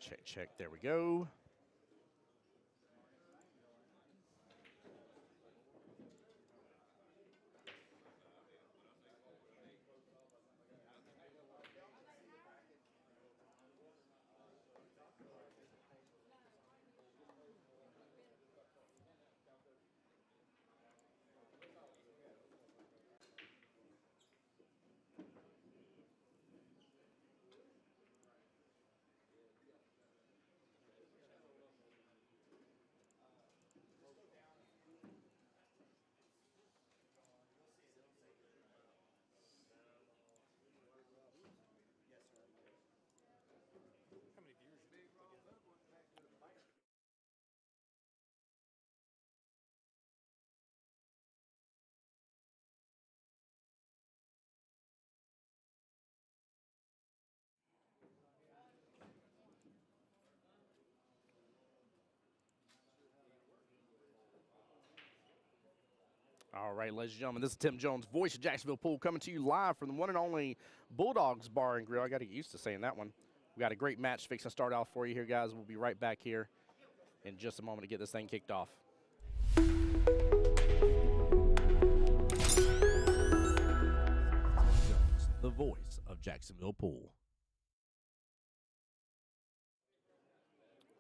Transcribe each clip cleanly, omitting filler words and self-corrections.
Check, check. There we go. All right, ladies and gentlemen, this is Tim Jones, voice of Jacksonville Pool, coming to you live from the one and only Bulldogs Bar and Grill. I got to get used to saying that one. We got a great match fixing to start off for you here, guys. We'll be right back here in just a moment to get this thing kicked off. Jones, the voice of Jacksonville Pool.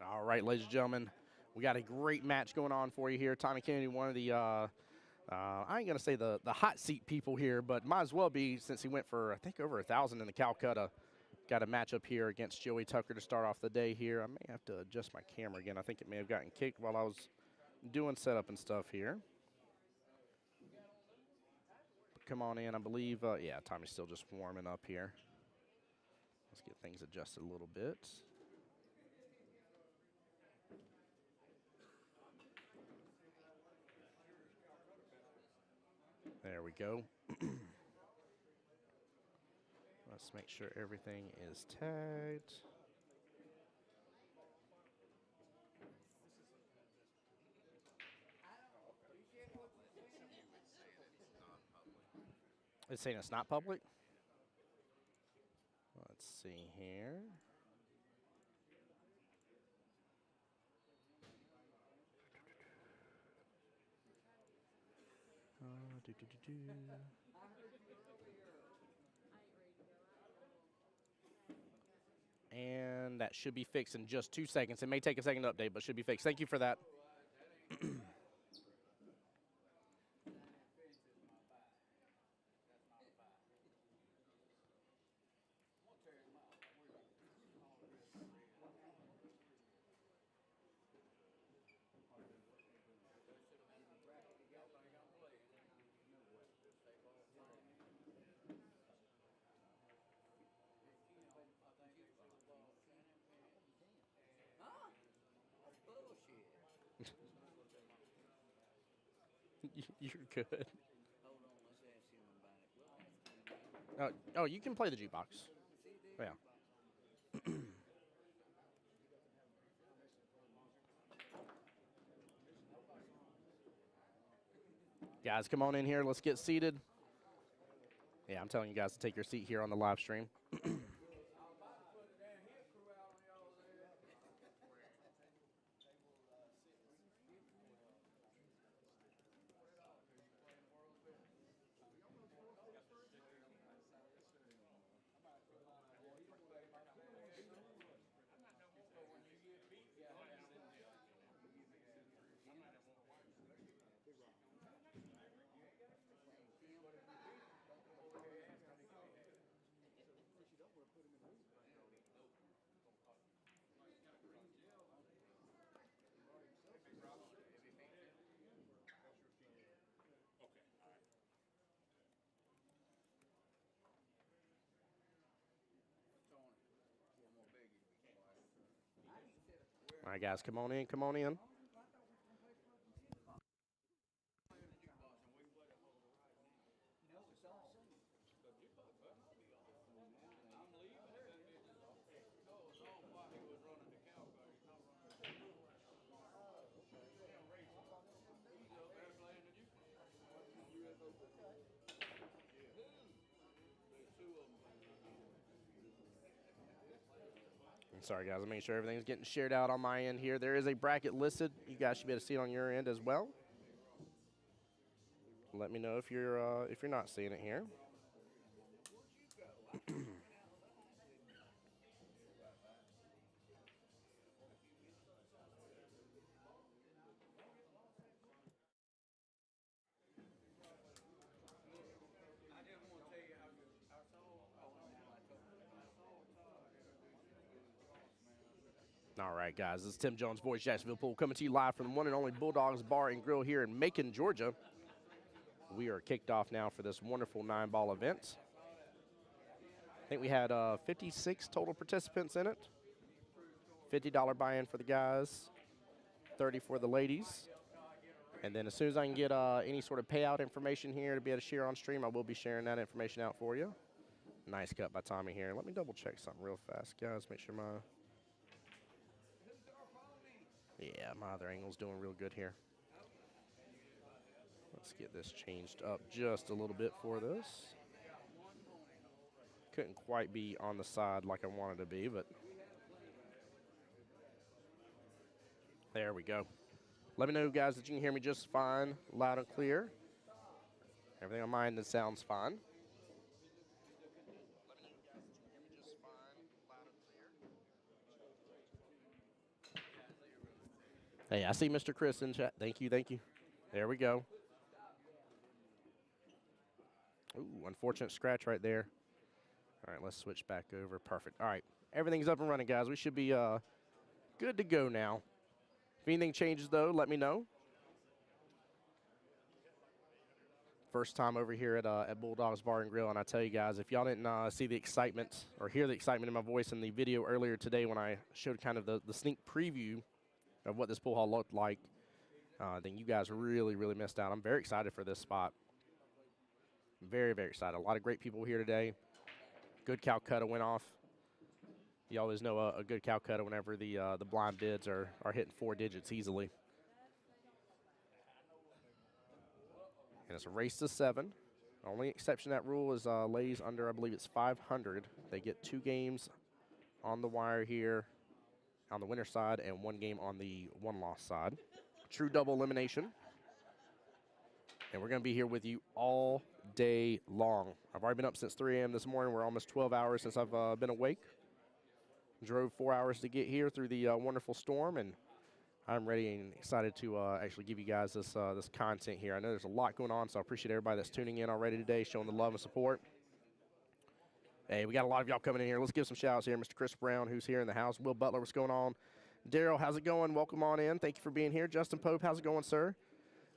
All right, ladies and gentlemen, we got a great match going on for you here. Tommy Kennedy, one of the I ain't going to say the hot seat people here, but might as well be since he went for, I think, over 1,000 in the Calcutta. Got a matchup here against Joey Tucker to start off the day here. I may have to adjust my camera again. I think it may have gotten kicked while I was doing setup and stuff here. Come on in, I believe. Yeah, Tommy's still just warming up here. Let's get things adjusted a little bit. There we go. Let's make sure everything is tagged. It's saying it's not public? Let's see here. And that should be fixed in just 2 seconds. It may take a second to update, but should be fixed. Thank you for that. You're good. Oh, you can play the jukebox. Yeah. Guys, come on in here. Let's get seated. Yeah, I'm telling you guys to take your seat here on the live stream. All right, guys, come on in, come on in. Sorry, guys. I'm making sure everything's getting shared out on my end here. There is a bracket listed. You guys should be able to see it on your end as well. Let me know if you're not seeing it here. All right, guys, this is Tim Jones, Voice Jacksonville Pool, coming to you live from the one and only Bulldogs Bar and Grill here in Macon, Georgia. We are kicked off now for this wonderful 9-ball event. I think we had 56 total participants in it. $50 buy-in for the guys, 30 for the ladies. And then as soon as I can get any sort of payout information here to be able to share on stream, I will be sharing that information out for you. Nice cut by Tommy here. Let me double check something real fast, guys. Make sure my other angle's doing real good here. Let's get this changed up just a little bit for this. Couldn't quite be on the side like I wanted to be, but there we go. Let me know, guys, that you can hear me just fine, loud and clear. Everything on my end sounds fine. Hey, I see Mr. Chris in chat. Thank you, thank you. There we go. Ooh, unfortunate scratch right there. All right, let's switch back over. Perfect. All right, everything's up and running, guys. We should be good to go now. If anything changes, though, let me know. First time over here at Bulldogs Bar and Grill, and I tell you guys, if y'all didn't see the excitement or hear the excitement in my voice in the video earlier today when I showed kind of the sneak preview of what this pool hall looked like, then you guys really, really missed out. I'm very excited for this spot. Very, very excited. A lot of great people here today. Good Calcutta went off. You always know a good Calcutta whenever the blind bids are hitting 4 digits easily. And it's a race to 7. Only exception to that rule is ladies under, I believe it's 500. They get 2 games on the wire here on the winner side and 1 game on the one-loss side. True double elimination. And we're going to be here with you all day long. I've already been up since 3 a.m. this morning. We're almost 12 hours since I've been awake. Drove 4 hours to get here through the wonderful storm, and I'm ready and excited to actually give you guys this content here. I know there's a lot going on, so I appreciate everybody that's tuning in already today, showing the love and support. Hey, we got a lot of y'all coming in here. Let's give some shout-outs here. Mr. Chris Brown, who's here in the house. Will Butler, what's going on? Daryl, how's it going? Welcome on in. Thank you for being here. Justin Pope, how's it going, sir?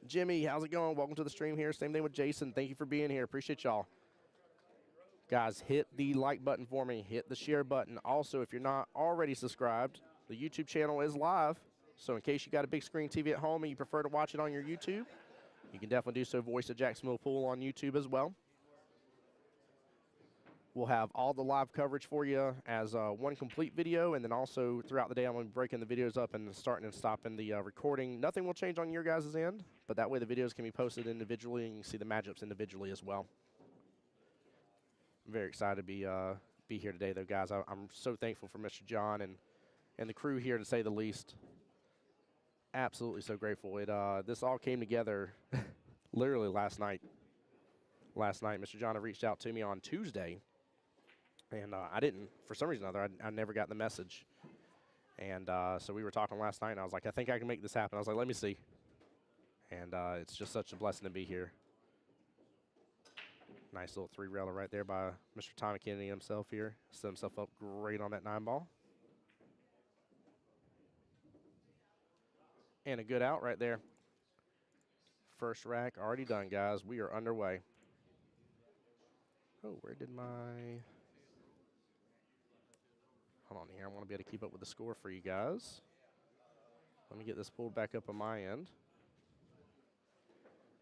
Jimmy, how's it going? Welcome to the stream here. Same thing with Jason. Thank you for being here. Appreciate y'all. Guys, hit the like button for me. Hit the share button. Also, if you're not already subscribed, the YouTube channel is live. So in case you got a big screen TV at home and you prefer to watch it on your YouTube, you can definitely do so. Voice of Jacksonville Pool on YouTube as well. We'll have all the live coverage for you as one complete video, and then also throughout the day I'm going to be breaking the videos up and starting and stopping the recording. Nothing will change on your guys' end, but that way the videos can be posted individually and you can see the matchups individually as well. I'm very excited to be here today, though, guys. I'm so thankful for Mr. John and the crew here, to say the least. Absolutely so grateful. This all came together literally last night. Mr. John had reached out to me on Tuesday. And I didn't, for some reason or other, I never got the message. And so we were talking last night, and I was like, I think I can make this happen. I was like, let me see. And it's just such a blessing to be here. Nice little 3-railer right there by Mr. Tommy Kennedy himself here. Set himself up great on that 9-ball. And a good out right there. First rack already done, guys. We are underway. Oh, where did my... Hold on here. I want to be able to keep up with the score for you guys. Let me get this pulled back up on my end.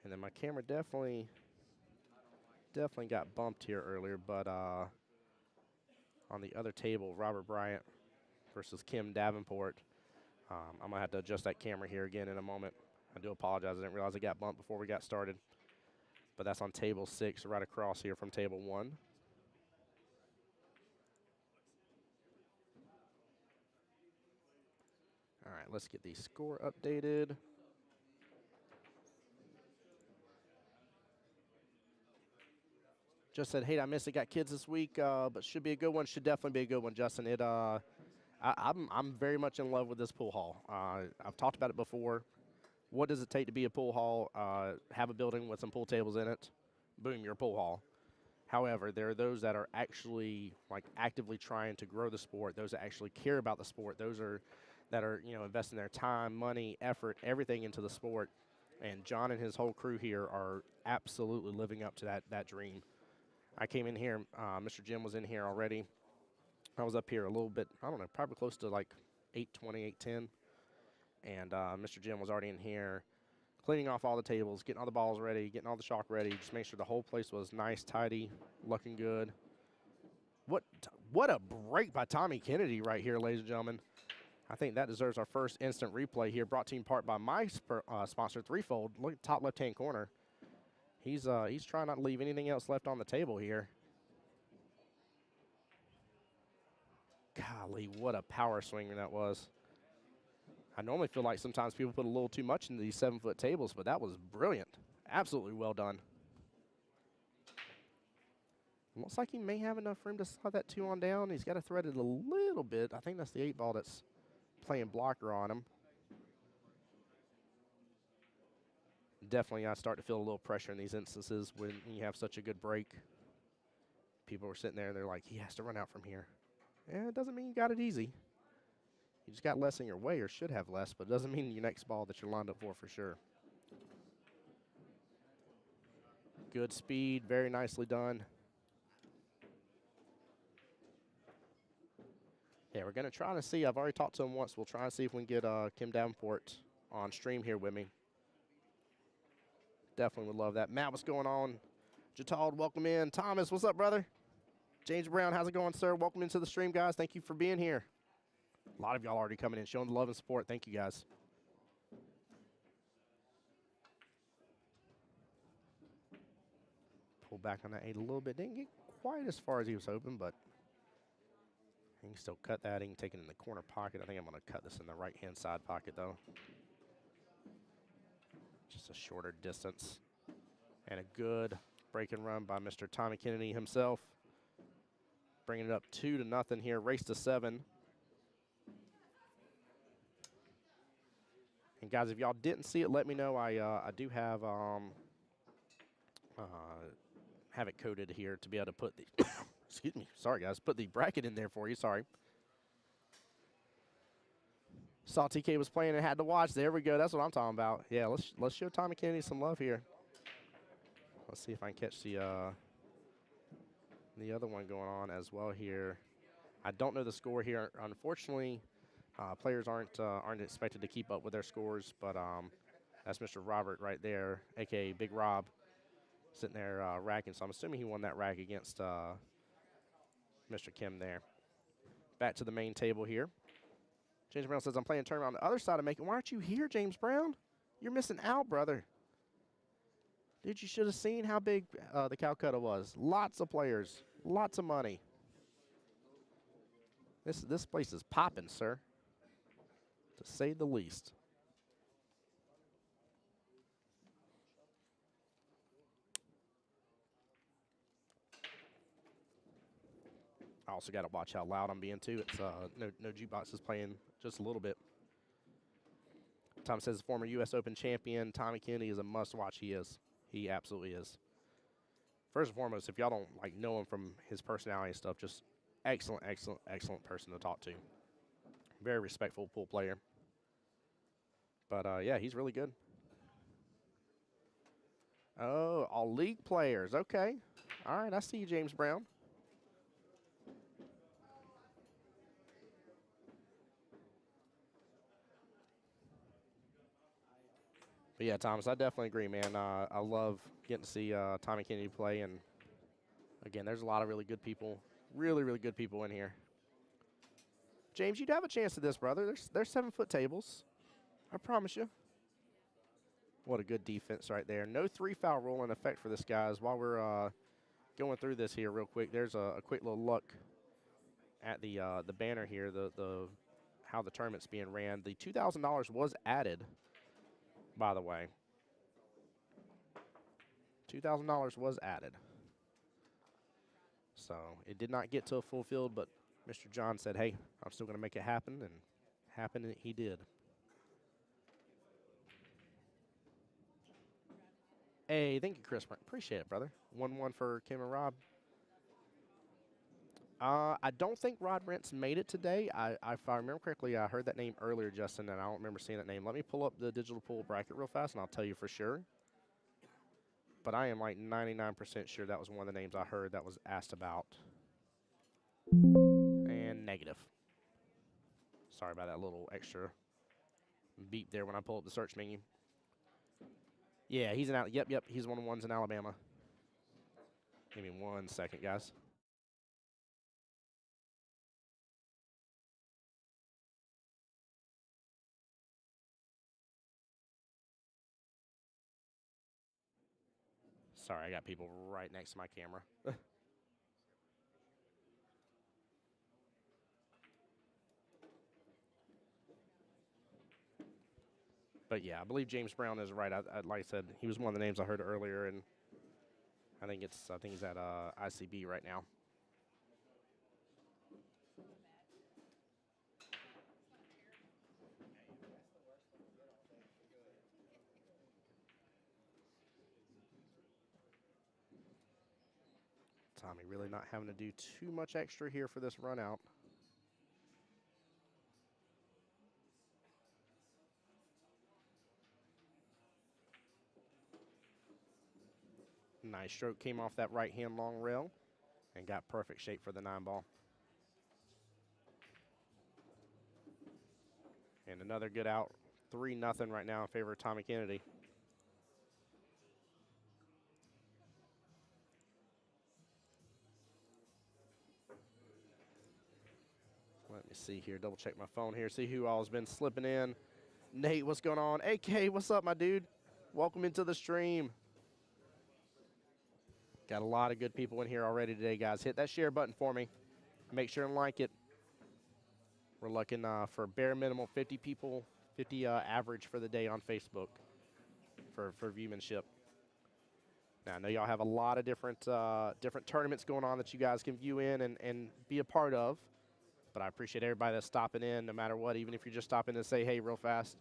And then my camera definitely got bumped here earlier, but on the other table, Robert Bryant versus Kim Davenport. I'm going to have to adjust that camera here again in a moment. I do apologize. I didn't realize it got bumped before we got started. But that's on table 6, right across here from table 1. let's get the score updated. Just said, hey, I missed it. Got kids this week, but should be a good one. Should definitely be a good one, Justin. I'm very much in love with this pool hall. I've talked about it before. What does it take to be a pool hall? Have a building with some pool tables in it. Boom, you're a pool hall. However, there are those that are actually like actively trying to grow the sport. Those that actually care about the sport. Those are that are investing their time, money, effort, everything into the sport. And John and his whole crew here are absolutely living up to that dream. I came in here. Mr. Jim was in here already. I was up here a little bit. I don't know, probably close to like 8:20, 8:10. And Mr. Jim was already in here cleaning off all the tables, getting all the balls ready, getting all the chalk ready, just make sure the whole place was nice, tidy, looking good. What a break by Tommy Kennedy right here, ladies and gentlemen. I think that deserves our first instant replay here, brought to you in part by my sponsor, Threefold. Look at the top left-hand corner. He's trying not to leave anything else left on the table here. Golly, what a power swinger that was. I normally feel like sometimes people put a little too much into these 7-foot tables, but that was brilliant. Absolutely well done. Looks like he may have enough room to slide that 2 on down. He's got to thread it a little bit. I think that's the 8-ball that's playing blocker on him. Definitely, I start to feel a little pressure in these instances when you have such a good break. People are sitting there and they're like, he has to run out from here. Yeah, it doesn't mean you got it easy. You just got less in your way, or should have less, but it doesn't mean your next ball that you're lined up for sure. Good speed, very nicely done. Yeah, we're going to try to see. I've already talked to him once. We'll try and see if we can get Kim Davenport on stream here with me. Definitely would love that. Matt, what's going on? Jatald, welcome in. Thomas, what's up, brother? James Brown, how's it going, sir? Welcome into the stream, guys. Thank you for being here. A lot of y'all already coming in, showing the love and support. Thank you, guys. Pull back on that 8 a little bit. Didn't get quite as far as he was hoping, but he can still cut that. He can take it in the corner pocket. I think I'm going to cut this in the right-hand side pocket, though. Just a shorter distance. And a good break and run by Mr. Tommy Kennedy himself. Bringing it up 2-0 here. Race to 7. And guys, if y'all didn't see it, let me know. I do have it coded here to be able to put the excuse me, sorry guys, put the bracket in there for you. Sorry. Saw TK was playing and had to watch. There we go. That's what I'm talking about. Yeah, let's show Tommy Kennedy some love here. Let's see if I can catch the other one going on as well here. I don't know the score here, unfortunately. Players aren't expected to keep up with their scores, but that's Mr. Robert right there, a.k.a. Big Rob, sitting there racking. So I'm assuming he won that rack against Mr. Kim there. Back to the main table here. James Brown says, I'm playing a tournament on the other side of Macon. Why aren't you here, James Brown? You're missing out, brother. Dude, you should have seen how big the Calcutta was. Lots of players, lots of money. This place is popping, sir, to say the least. I also got to watch how loud I'm being too. It's no jukebox is playing just a little bit. Tom says former U.S. Open champion Tommy Kennedy is a must-watch. He is. He absolutely is. First and foremost, if y'all don't know him from his personality and stuff, just excellent person to talk to. Very respectful pool player. But yeah, he's really good. Oh, all league players. Okay. All right, I see you, James Brown. But yeah, Thomas, I definitely agree, man. I love getting to see Tommy Kennedy play, and again, there's a lot of really good people, really good people in here. James, you'd have a chance at this, brother. There's 7-foot tables. I promise you. What a good defense right there. No 3-foul rule in effect for this, guys. While we're going through this here real quick, there's a quick little look at the banner here, the how the tournament's being ran. The $2,000 was added, by the way. $2,000 was added. So it did not get to a full field, but Mr. John said, hey, I'm still going to make it happen, and happen he did. Hey, thank you, Chris. Appreciate it, brother. 1-1 for Kim and Rob. I don't think Rod Rentz made it today. If I remember correctly, I heard that name earlier, Justin, and I don't remember seeing that name. Let me pull up the digital pool bracket real fast, and I'll tell you for sure. But I am like 99% sure that was one of the names I heard that was asked about. And negative. Sorry about that little extra beep there when I pull up the search menu. Yeah, he's in yep, he's one of the ones in Alabama. Give me 1 second, guys. Sorry, I got people right next to my camera. But yeah, I believe James Brown is right. Like I said, he was one of the names I heard earlier, and I think he's at ICB right now. Tommy really not having to do too much extra here for this run out. Nice stroke came off that right hand long rail and got perfect shape for the 9-ball. And another good out. 3-0 right now in favor of Tommy Kennedy. Let me see here, double check my phone here, see who all has been slipping in. Nate, what's going on? AK, what's up, my dude? Welcome into the stream. Got a lot of good people in here already today, guys. Hit that share button for me. Make sure and like it. We're looking for bare minimum 50 people, 50 average for the day on Facebook for viewmanship. Now, I know y'all have a lot of different tournaments going on that you guys can view in and be a part of. But I appreciate everybody that's stopping in no matter what, even if you're just stopping to say hey real fast.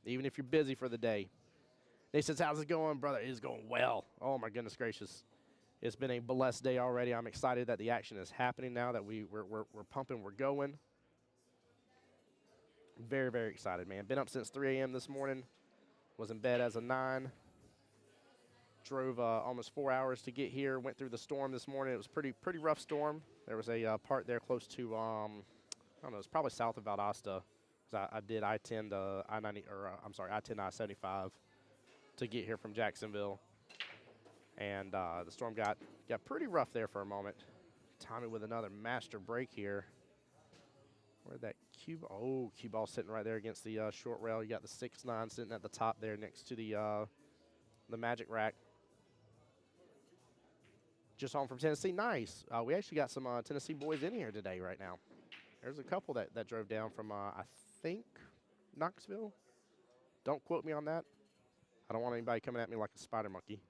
Even if you're busy for the day. They says, how's it going, brother? It's going well. Oh, my goodness gracious. It's been a blessed day already. I'm excited that the action is happening now, that we're pumping, we're going. Very, very excited, man. Been up since 3 a.m. this morning. Was in bed as a 9. Drove almost 4 hours to get here. Went through the storm this morning. It was pretty rough storm. There was a part there close to, I don't know, it's probably south of Valdosta. I did I-10 to I-90, or I'm sorry, I-10 to I-75 to get here from Jacksonville. And the storm got pretty rough there for a moment. Tommy with another master break here. Where'd that cue? Oh, cue ball sitting right there against the short rail. You got the 6-9 sitting at the top there next to the magic rack. Just home from Tennessee. Nice. We actually got some Tennessee boys in here today right now. There's a couple that drove down from, I think, Knoxville. Don't quote me on that. I don't want anybody coming at me like a spider monkey.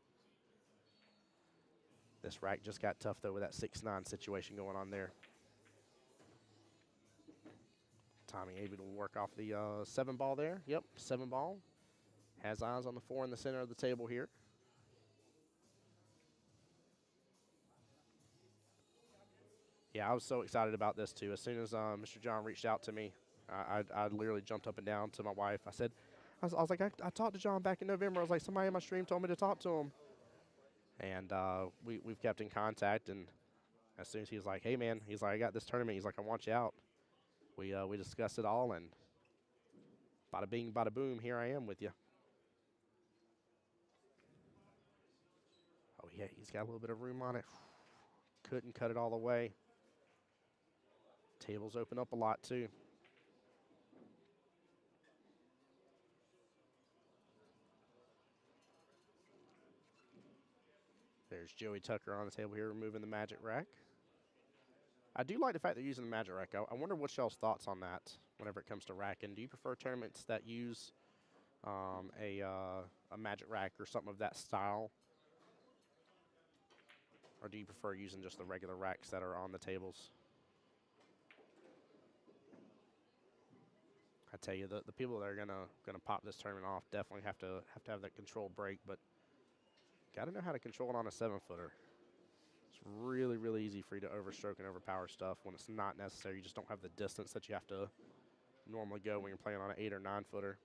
This rack just got tough, though, with that 6-9 situation going on there. Tommy able to work off the 7-ball there. Yep, 7-ball. Has eyes on the 4 in the center of the table here. Yeah, I was so excited about this, too. As soon as Mr. John reached out to me, I literally jumped up and down to my wife. I said, I was like, I talked to John back in November. I was like, somebody in my stream told me to talk to him. And we've kept in contact. And as soon as he was like, hey, man, he's like, I got this tournament. He's like, I want you out. We discussed it all, and bada bing, bada boom, here I am with you. Oh, yeah, he's got a little bit of room on it. Couldn't cut it all the way. Tables open up a lot, too. There's Joey Tucker on the table here, removing the magic rack. I do like the fact they're using the Magic Rack. I wonder what y'all's thoughts on that whenever it comes to racking. Do you prefer tournaments that use a Magic Rack or something of that style? Or do you prefer using just the regular racks that are on the tables? I tell you, the people that are gonna pop this tournament off definitely have to have that control break, but gotta know how to control it on a 7-footer. It's really, really easy for you to overstroke and overpower stuff when it's not necessary. You just don't have the distance that you have to normally go when you're playing on an 8 or 9-footer.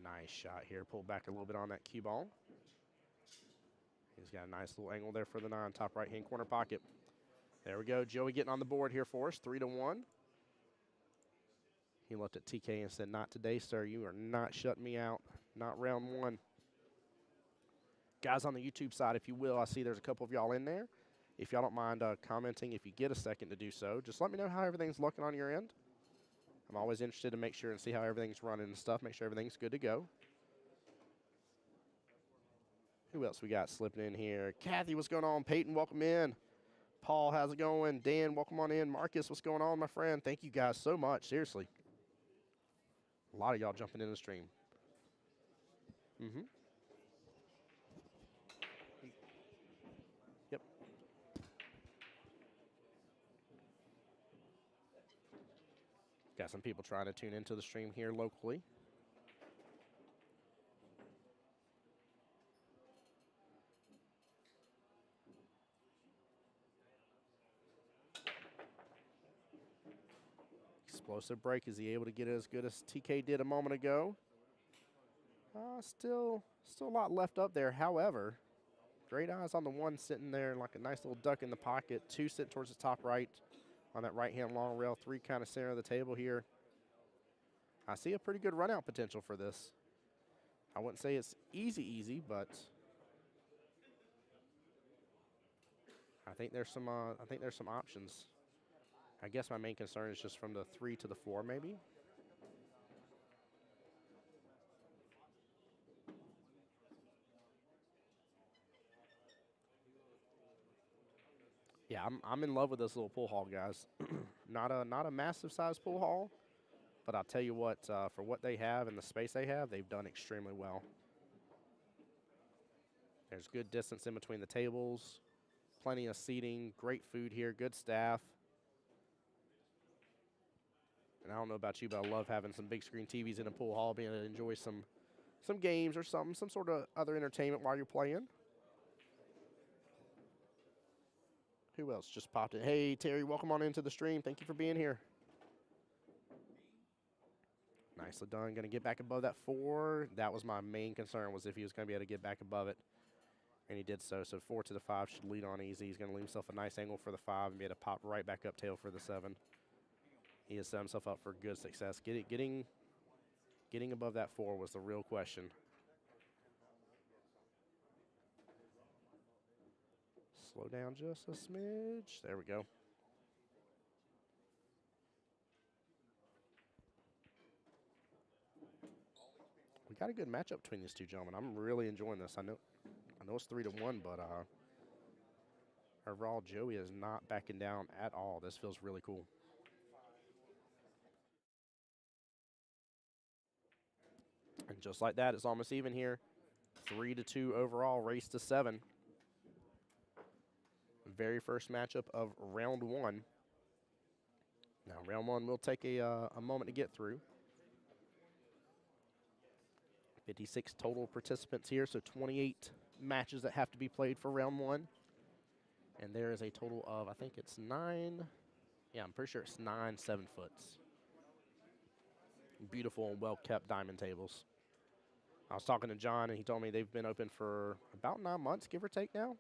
Nice shot here. Pull back a little bit on that cue ball. He's got a nice little angle there for the 9, top right-hand corner pocket. There we go. Joey getting on the board here for us, 3-1. He looked at TK and said, "Not today, sir. You are not shutting me out. Not round 1." Guys on the YouTube side, if you will, I see there's a couple of y'all in there. If y'all don't mind commenting, if you get a second to do so, just let me know how everything's looking on your end. I'm always interested to make sure and see how everything's running and stuff, make sure everything's good to go. Who else we got slipping in here? Kathy, what's going on? Peyton, welcome in. Paul, how's it going? Dan, welcome on in. Marcus, what's going on, my friend? Thank you guys so much, seriously. A lot of y'all jumping in the stream. Yep. Got some people trying to tune into the stream here locally. Explosive break. Is he able to get it as good as TK did a moment ago? Still a lot left up there. However, great eyes on the 1 sitting there like a nice little duck in the pocket. 2 sitting towards the top right on that right-hand long rail. 3 kind of center of the table here. I see a pretty good run-out potential for this. I wouldn't say it's easy, but I think there's some options. I guess my main concern is just from the 3 to the 4, maybe. Yeah, I'm in love with this little pool hall, guys. not a massive size pool hall, but I'll tell you what, for what they have and the space they have, they've done extremely well. There's good distance in between the tables, plenty of seating, great food here, good staff. And I don't know about you, but I love having some big screen TVs in a pool hall, being able to enjoy some games or some sort of other entertainment while you're playing. Who else just popped in? Hey, Terry, welcome on into the stream. Thank you for being here. Nicely done. Going to get back above that 4. That was my main concern, was if he was going to be able to get back above it. And he did so. So 4 to the 5 should lead on easy. He's going to leave himself a nice angle for the 5 and be able to pop right back up tail for the 7. He has set himself up for good success. Getting above that 4 was the real question. Slow down just a smidge. There we go. We got a good matchup between these two gentlemen. I'm really enjoying this. I know it's 3-1, but overall, Joey is not backing down at all. This feels really cool. And just like that, it's almost even here. 3-2 overall, race to 7. Very first matchup of round 1. Now, round 1 will take a moment to get through. 56 total participants here, so 28 matches that have to be played for round 1. And there is a total of, I think it's 9. Yeah, I'm pretty sure it's 9 7-foots. Beautiful and well-kept diamond tables. I was talking to John, and he told me they've been open for about 9 months, give or take now.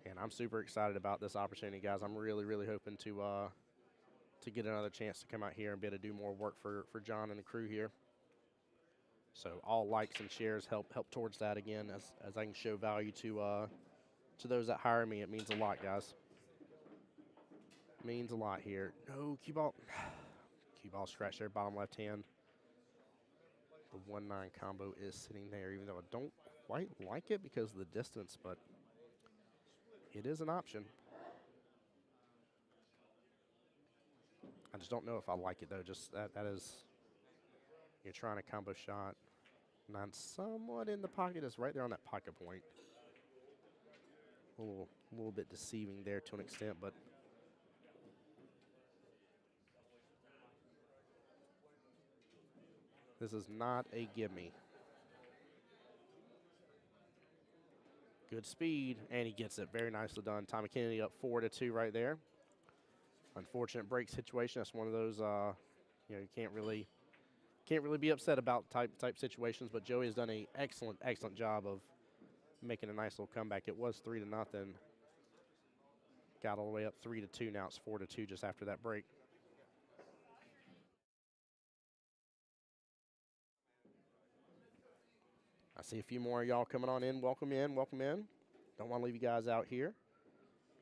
And I'm super excited about this opportunity, guys. I'm really, really hoping to get another chance to come out here and be able to do more work for John and the crew here. So all likes and shares help towards that again, as I can show value to those that hire me. It means a lot, guys. means a lot here. No, cue ball. Cue ball scratch there, bottom left hand. The 1-9 combo is sitting there, even though I don't quite like it because of the distance, but it is an option. I just don't know if I like it, though. Just that is, you're trying a combo shot. Not somewhat in the pocket. It's right there on that pocket point. A little bit deceiving there to an extent, but this is not a gimme. Good speed, and he gets it. Very nicely done. Tommy Kennedy up 4-2 right there. Unfortunate break situation. That's one of those, you can't really be upset about type situations. But Joey has done an excellent job of making a nice little comeback. It was 3-0. Got all the way up 3-2. Now it's 4-2 just after that break. I see a few more of y'all coming on in. Welcome in, welcome in. Don't want to leave you guys out here.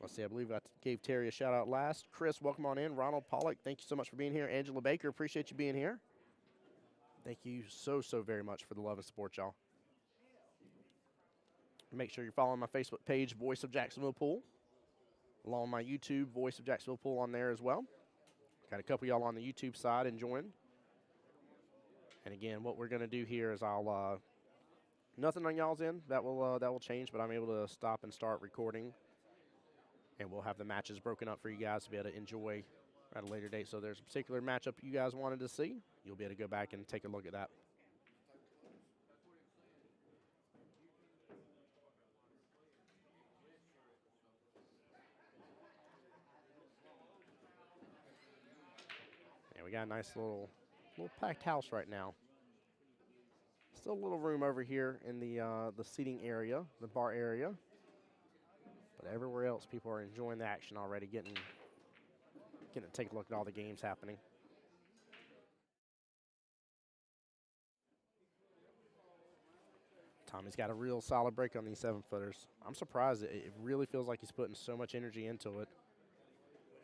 Let's see, I believe I gave Terry a shout out last. Chris, welcome on in. Ronald Pollock, thank you so much for being here. Angela Baker, appreciate you being here. Thank you so very much for the love and support, y'all. Make sure you're following my Facebook page, Voice of Jacksonville Pool. Along my YouTube, Voice of Jacksonville Pool on there as well. Got a couple y'all on the YouTube side enjoying. And again, what we're going to do here is I'll nothing on y'all's end that will change, but I'm able to stop and start recording, and we'll have the matches broken up for you guys to be able to enjoy at a later date. So there's a particular matchup you guys wanted to see, you'll be able to go back and take a look at that. And we got a nice little packed house right now. Still a little room over here in the seating area, the bar area. But everywhere else, people are enjoying the action already, getting to take a look at all the games happening. Tommy's got a real solid break on these 7-footers. I'm surprised. It really feels like he's putting so much energy into it.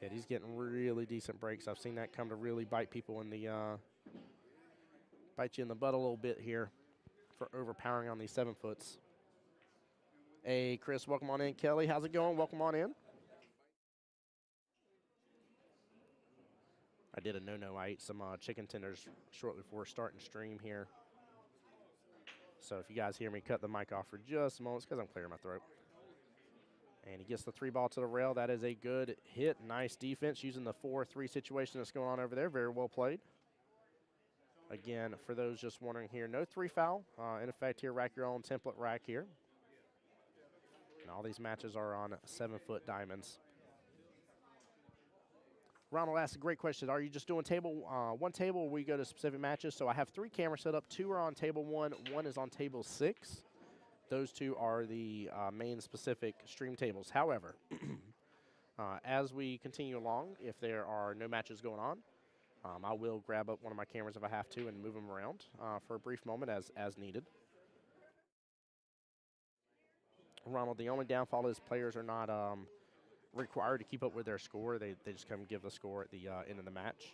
Yeah, he's getting really decent breaks. I've seen that come to really bite people in the bite you in the butt a little bit here for overpowering on these 7-foots. Hey, Chris, welcome on in. Kelly, how's it going? Welcome on in. I did a no-no. I ate some chicken tenders shortly before starting stream here. So if you guys hear me cut the mic off for just a moment, it's because I'm clearing my throat. And he gets the 3-ball to the rail. That is a good hit. Nice defense using the 4-3 situation that's going on over there. Very well played. Again, for those just wondering here, no 3 foul. In effect here, rack your own template rack here. And all these matches are on 7-foot diamonds. Ronald asked a great question. Are you just doing one table, or we go to specific matches? So I have 3 cameras set up. 2 are on table 1. 1 is on table 6. Those 2 are the main specific stream tables. However, as we continue along, if there are no matches going on, I will grab up one of my cameras if I have to and move them around for a brief moment as needed. Ronald, the only downfall is players are not required to keep up with their score. They just come give the score at the end of the match.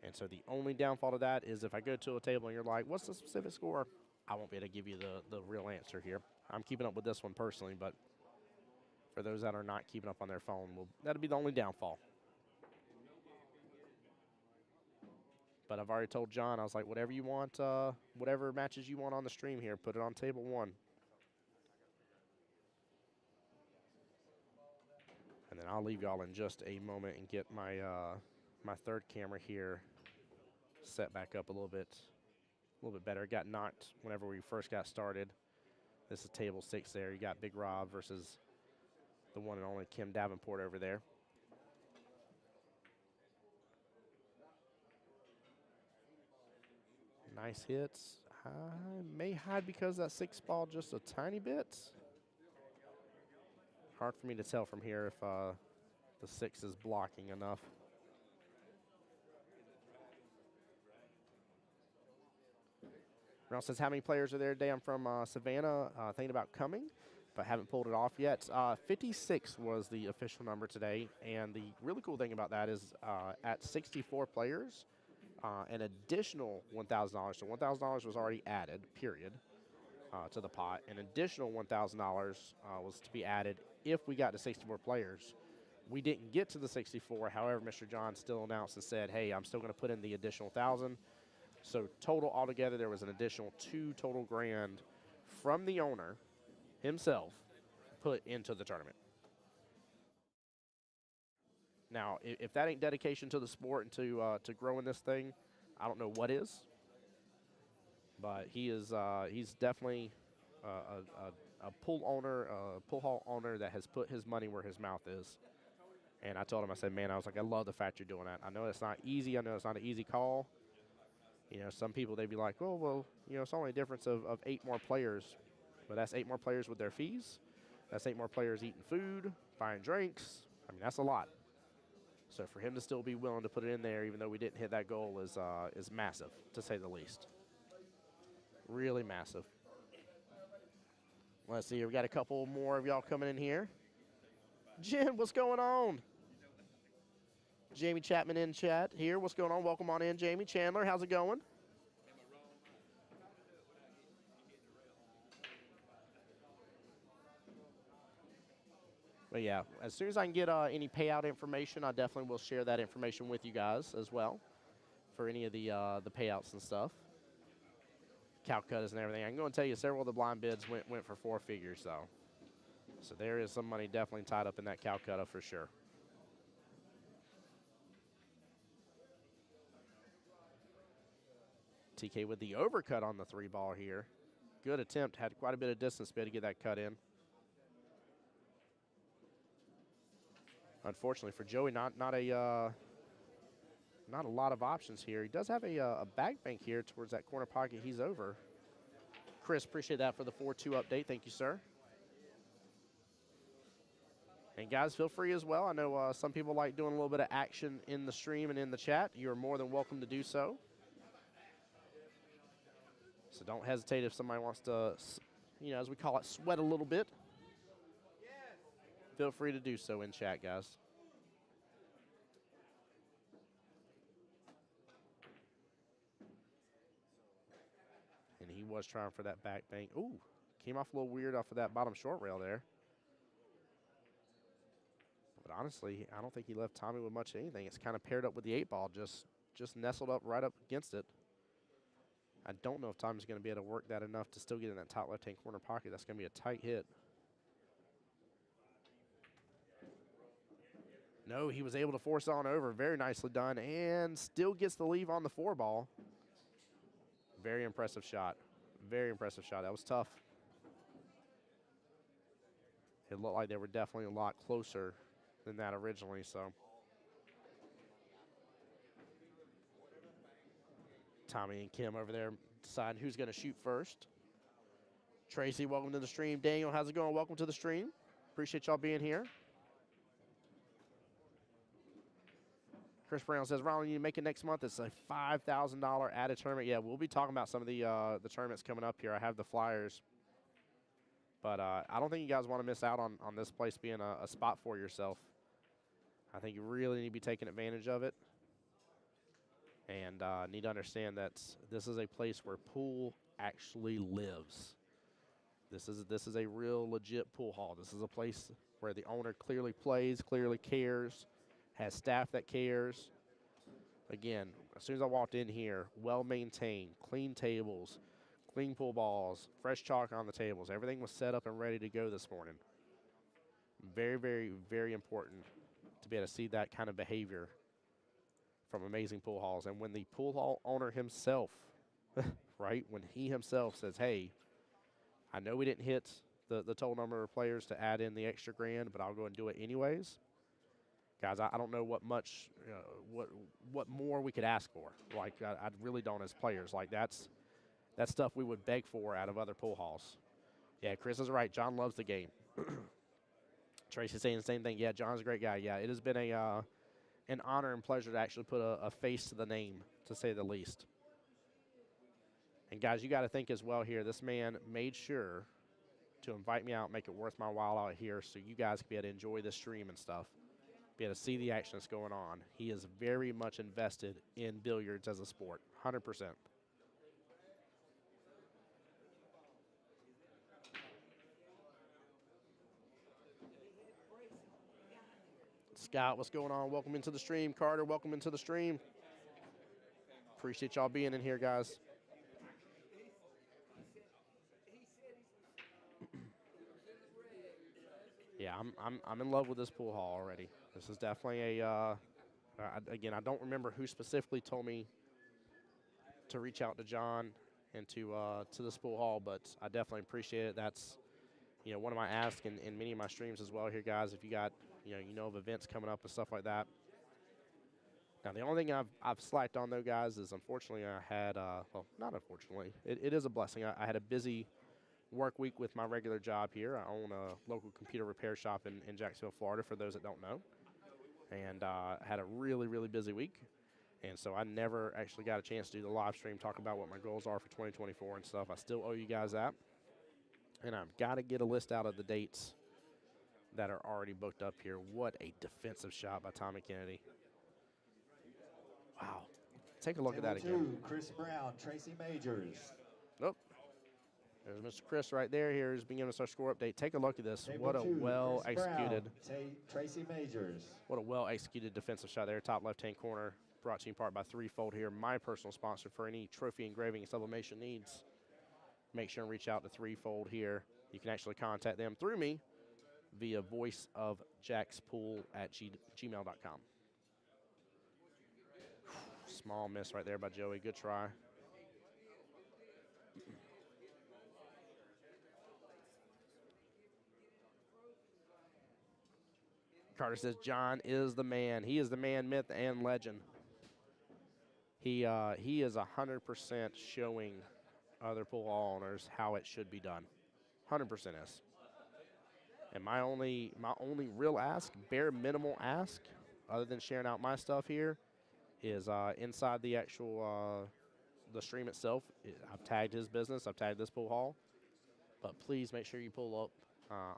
And so the only downfall to that is if I go to a table and you're like, what's the specific score? I won't be able to give you the real answer here. I'm keeping up with this one personally, but for those that are not keeping up on their phone, that'll be the only downfall. But I've already told John, I was like, whatever you want, whatever matches you want on the stream here, put it on table 1. And then I'll leave y'all in just a moment and get my my 3rd camera here set back up a little bit better. It got knocked whenever we first got started. This is table 6 there. You got Big Rob versus the one and only Kim Davenport over there. Nice hits. I may hide because that 6-ball just a tiny bit. Hard for me to tell from here if the 6 is blocking enough. Ronald says, how many players are there today? I'm from Savannah, thinking about coming. but haven't pulled it off yet. 56 was the official number today, and the really cool thing about that is at 64 players, an additional $1,000. So $1,000 was already added, period, to the pot. An additional $1,000 was to be added if we got to 64 players. We didn't get to the 64. However, Mr. John still announced and said, hey, I'm still going to put in the additional 1,000. So total altogether, there was an additional $2 total grand from the owner himself put into the tournament. Now, if that ain't dedication to the sport and to growing this thing, I don't know what is. But he's definitely a pool owner, a pool hall owner that has put his money where his mouth is. And I told him, I said, man, I was like, I love the fact you're doing that. I know it's not easy. I know it's not an easy call. You know, some people, they'd be like, oh, well, you know, it's only a difference of 8 more players. But that's 8 more players with their fees. That's 8 more players eating food, buying drinks. I mean, that's a lot. So for him to still be willing to put it in there, even though we didn't hit that goal, is massive, to say the least. Really massive. Let's see, we got a couple more of y'all coming in here. Jim, what's going on? Jamie Chapman in chat here. What's going on? Welcome on in, Jamie. Chandler, how's it going? But yeah, as soon as I can get any payout information, I definitely will share that information with you guys as well for any of the payouts and stuff. Calcuttas and everything. I can go and tell you several of the blind bids went for 4 figures, though. So there is some money definitely tied up in that Calcutta for sure. TK with the overcut on the 3 ball here. Good attempt. Had quite a bit of distance to get that cut in. Unfortunately for Joey, not a lot of options here. He does have a back bank here towards that corner pocket. He's over. Chris, appreciate that for the 4-2 update. Thank you, sir. And guys, feel free as well. I know some people like doing a little bit of action in the stream and in the chat. You're more than welcome to do so. So don't hesitate if somebody wants to, you know, as we call it, sweat a little bit. Feel free to do so in chat, guys. And he was trying for that back bank. Ooh, came off a little weird off of that bottom short rail there. But honestly, I don't think he left Tommy with much of anything. It's kind of paired up with the 8 ball, just nestled up right up against it. I don't know if Tommy's going to be able to work that enough to still get in that top left-hand corner pocket. That's going to be a tight hit. No, he was able to force on over. Very nicely done, and still gets the leave on the 4 ball. Very impressive shot. Very impressive shot. That was tough. It looked like they were definitely a lot closer than that originally, so. Tommy and Kim over there deciding who's going to shoot first. Tracy, welcome to the stream. Daniel, how's it going? Welcome to the stream. Appreciate y'all being here. Chris Brown says, Ronald, you need to make it next month. It's a $5,000 added tournament. Yeah, we'll be talking about some of the tournaments coming up here. I have the flyers. But I don't think you guys want to miss out on this place being a spot for yourself. I think you really need to be taking advantage of it. And need to understand that this is a place where pool actually lives. This is a real legit pool hall. This is a place where the owner clearly plays, clearly cares, has staff that cares. Again, as soon as I walked in here, well-maintained, clean tables, clean pool balls, fresh chalk on the tables. Everything was set up and ready to go this morning. Very, very, very important to be able to see that kind of behavior from amazing pool halls. And when the pool hall owner himself, right, when he himself says, hey, I know we didn't hit the total number of players to add in the extra grand, but I'll go and do it anyways. Guys, I don't know what much, what more we could ask for. Like, I really don't as players. Like, that's stuff we would beg for out of other pool halls. Yeah, Chris is right. John loves the game. Tracy's saying the same thing. Yeah, John's a great guy. Yeah, it has been an honor and pleasure to actually put a face to the name, to say the least. And, guys, you got to think as well here. This man made sure to invite me out, make it worth my while out here so you guys can be able to enjoy the stream and stuff, be able to see the action that's going on. He is very much invested in billiards as a sport, 100%. Scott, what's going on? Welcome into the stream. Carter, welcome into the stream. Appreciate y'all being in here, guys. Yeah, I'm in love with this pool hall already. This is definitely a again, I don't remember who specifically told me to reach out to John and to this pool hall, but I definitely appreciate it. That's one of my asks in many of my streams as well here, guys. If you got of events coming up and stuff like that. Now, the only thing I've slacked on, though, guys, is unfortunately I had, well, not unfortunately, it is a blessing. I had a busy work week with my regular job here. I own a local computer repair shop in Jacksonville, Florida, for those that don't know. And had a really, really busy week. And so I never actually got a chance to do the live stream, talk about what my goals are for 2024 and stuff. I still owe you guys that. And I've got to get a list out of the dates that are already booked up here. What a defensive shot by Tommy Kennedy. Wow. Take a look at that again. Chris Brown, Tracy Majors. Nope. There's Mr. Chris right there. Here's being given us our score update. Take a look at this. What a well-executed. Tracy Majors. What a well-executed defensive shot there. Top left-hand corner. Brought to you in part by Threefold here. My personal sponsor for any trophy engraving and sublimation needs. Make sure and reach out to Threefold here. You can actually contact them through me via voiceofjackspool@gmail.com. Small miss right there by Joey. Good try. Carter says John is the man. He is the man, myth, and legend. He is 100% showing other pool hall owners how it should be done. 100% is. And my only real ask, bare minimal ask, other than sharing out my stuff here, is inside the actual the stream itself. I've tagged his business. I've tagged this pool hall. But please make sure you pull up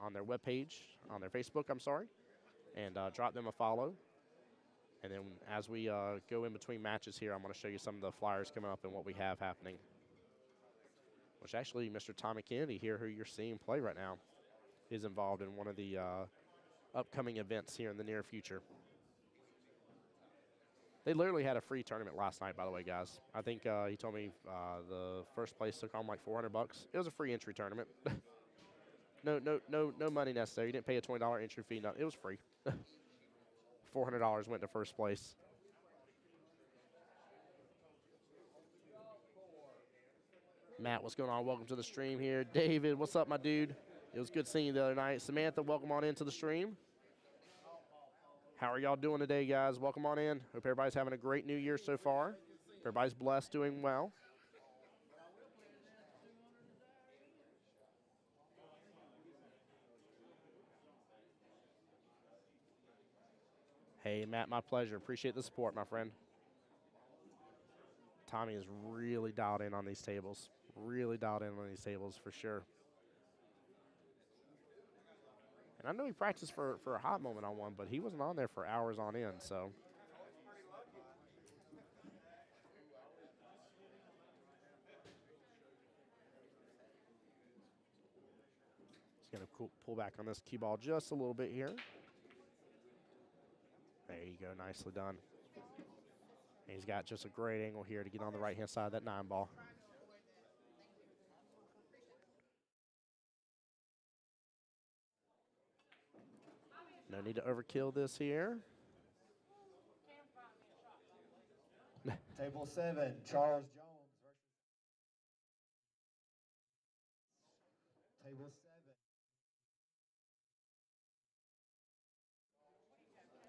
on their webpage, on their Facebook, I'm sorry, and drop them a follow. And then as we go in between matches here, I'm going to show you some of the flyers coming up and what we have happening. Which actually, Mr. Tommy Kennedy here, who you're seeing play right now, is involved in one of the upcoming events here in the near future. They literally had a free tournament last night, by the way, guys. I think he told me the first place took home like $400. It was a free entry tournament. No money necessary. You didn't pay a $20 entry fee. No, it was free. $400 went to first place. Matt, what's going on? Welcome to the stream here. David, what's up, my dude? It was good seeing you the other night. Samantha, welcome on into the stream. How are y'all doing today, guys? Welcome on in. Hope everybody's having a great new year so far. Everybody's blessed, doing well. Hey, Matt, my pleasure. Appreciate the support, my friend. Tommy is really dialed in on these tables. Really dialed in on these tables for sure. And I know he practiced for a hot moment on one, but he wasn't on there for hours on end, so. He's going to pull back on this cue ball just a little bit here. There you go, nicely done. And he's got just a great angle here to get on the right-hand side of that 9 ball. No need to overkill this here. Table 7, Charles Jones versus Table 7.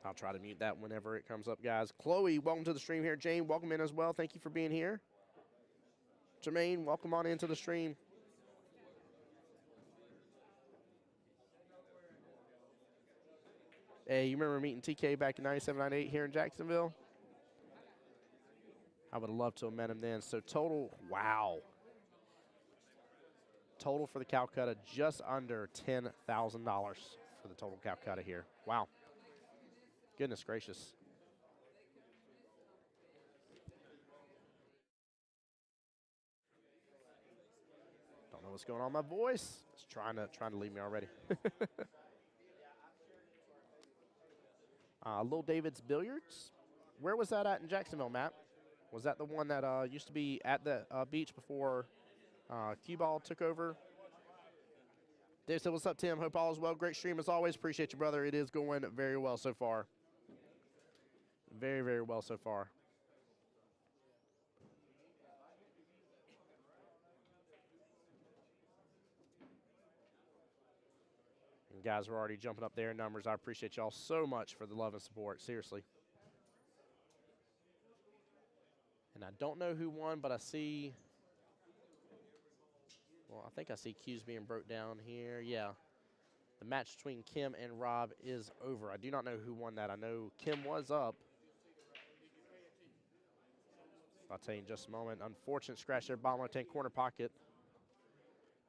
I'll try to mute that whenever it comes up, guys. Chloe, welcome to the stream here. Jane, welcome in as well. Thank you for being here. Jermaine, welcome on into the stream. Hey, you remember meeting TK back in 97, 98 here in Jacksonville? I would have loved to have met him then. So total, wow. total for the Calcutta, just under $10,000 for the total Calcutta here. Wow. Goodness gracious. Don't know what's going on with my voice. It's trying to leave me already. Little David's Billiards. Where was that at in Jacksonville, Matt? Was that the one that used to be at the beach before Q-Ball took over? Dave said, what's up, Tim? Hope all is well. Great stream as always. Appreciate you, brother. It is going very well so far. Very, very well so far. And guys are already jumping up there in numbers. I appreciate y'all so much for the love and support. Seriously. And I don't know who won, but I see, well, I think I see Q's being broke down here. Yeah. The match between Kim and Rob is over. I do not know who won that. I know Kim was up. I'll tell you in just a moment. Unfortunate scratch there, bottom left-hand corner pocket.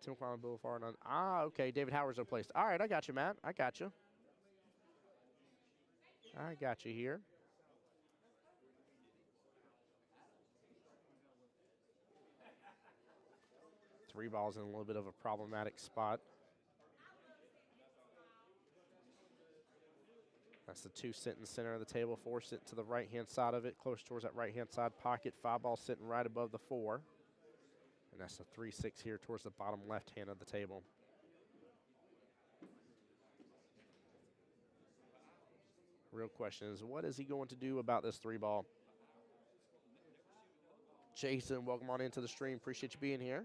Tim McClellan Boulevard. Okay. David Howard's replaced. All right, I got you, Matt. I got you. I got you here. Three balls in a little bit of a problematic spot. That's the two sitting in the center of the table, four sitting to the right-hand side of it, close towards that right-hand side pocket. Five ball sitting right above the four. And that's the 3-6 here towards the bottom left hand of the table. Real question is, what is he going to do about this three ball? Jason, welcome on into the stream. Appreciate you being here.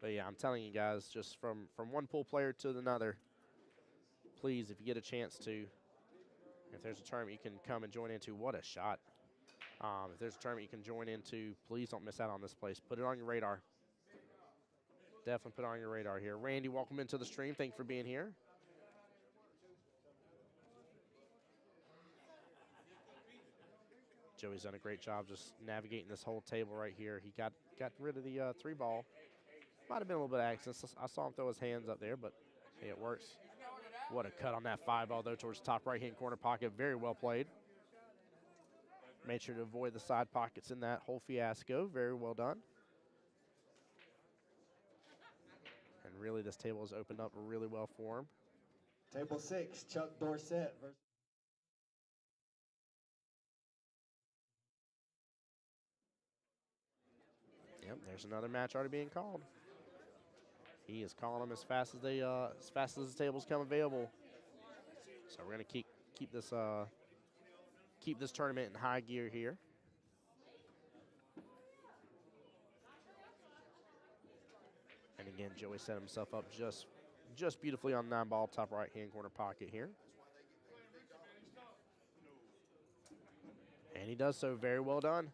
But yeah, I'm telling you guys, just from one pool player to another, please, if you get a chance to, if there's a tournament you can come and join into, what a shot. If there's a tournament you can join into, please don't miss out on this place. Put it on your radar. Definitely put it on your radar here. Randy, welcome into the stream. Thank you for being here. Joey's done a great job just navigating this whole table right here. He got rid of the three ball. Might have been a little bit of accident. I saw him throw his hands up there, but hey, it works. What a cut on that five ball, though, towards the top right-hand corner pocket. Very well played. Made sure to avoid the side pockets in that whole fiasco. Very well done. And really, this table has opened up really well for him. Table 6, Chuck Dorsett versus Yep, there's another match already being called. He is calling them as fast as the tables come available. So we're gonna keep this tournament in high gear here. And again, Joey set himself up just beautifully on the 9-ball top right-hand corner pocket here. And he does so very well done.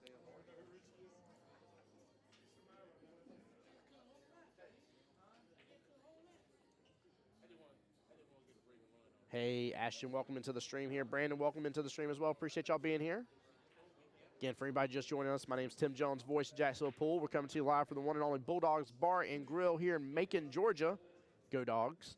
Hey, Ashton, welcome into the stream here. Brandon, welcome into the stream as well. Appreciate y'all being here. Again, for anybody just joining us, my name is Tim Jones, voice of Jacksonville Pool. We're coming to you live from the one and only Bulldogs Bar and Grill here in Macon, Georgia. Go Dogs.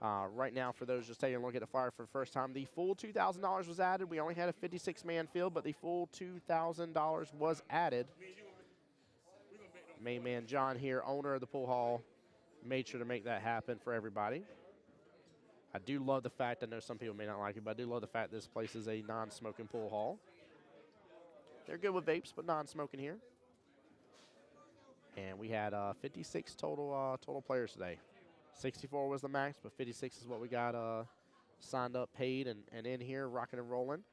Right now, for those just taking a look at the flyer for the first time, the full $2,000 was added. We only had a 56-man field, but the full $2,000 was added. Main man John here, owner of the pool hall, made sure to make that happen for everybody. I do love the fact, I know some people may not like it, but I do love the fact this place is a non-smoking pool hall. They're good with vapes, but non-smoking here. And we had 56 total players today. 64 was the max, but 56 is what we got signed up, paid, and in here, rocking and rolling.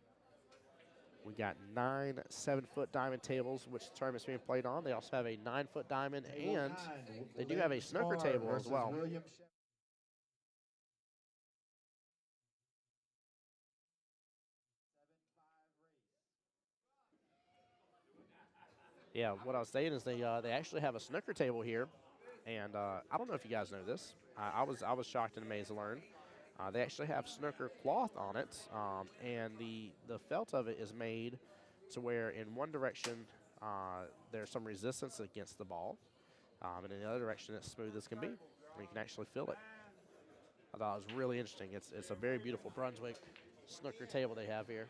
We got 9 7-foot diamond tables, which the tournament's being played on. They also have a 9-foot diamond, and they do have a snooker table as well. Yeah, what I was saying is they actually have a snooker table here, and I don't know if you guys know this. I was shocked and amazed to learn. They actually have snooker cloth on it, and the felt of it is made to where in one direction There's some resistance against the ball. And in the other direction, it's smooth as can be. You can actually feel it. I thought it was really interesting. It's a very beautiful Brunswick snooker table they have here.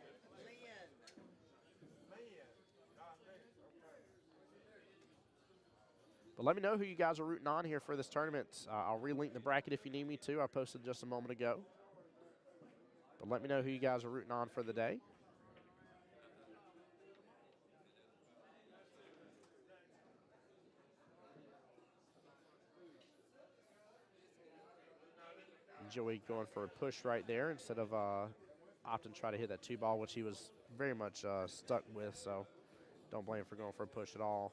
But let me know who you guys are rooting on here for this tournament. I'll relink the bracket if you need me to. I posted just a moment ago. But let me know who you guys are rooting on for the day. Joey going for a push right there instead of opting to try to hit that 2-ball, which he was very much stuck with. So don't blame him for going for a push at all.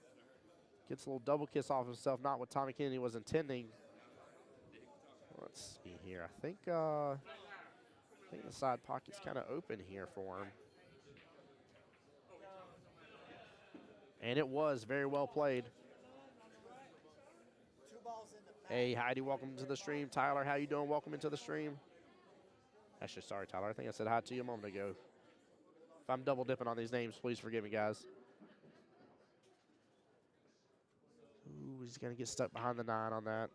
Gets a little double kiss off himself, not what Tommy Kennedy was intending. Let's see here. I think the side pocket's kind of open here for him. And it was very well played. Hey, Heidi, welcome to the stream. Tyler, how you doing? Welcome into the stream. Actually, sorry, Tyler. I think I said hi to you a moment ago. If I'm double dipping on these names, please forgive me, guys. Ooh, he's going to get stuck behind the 9 on that.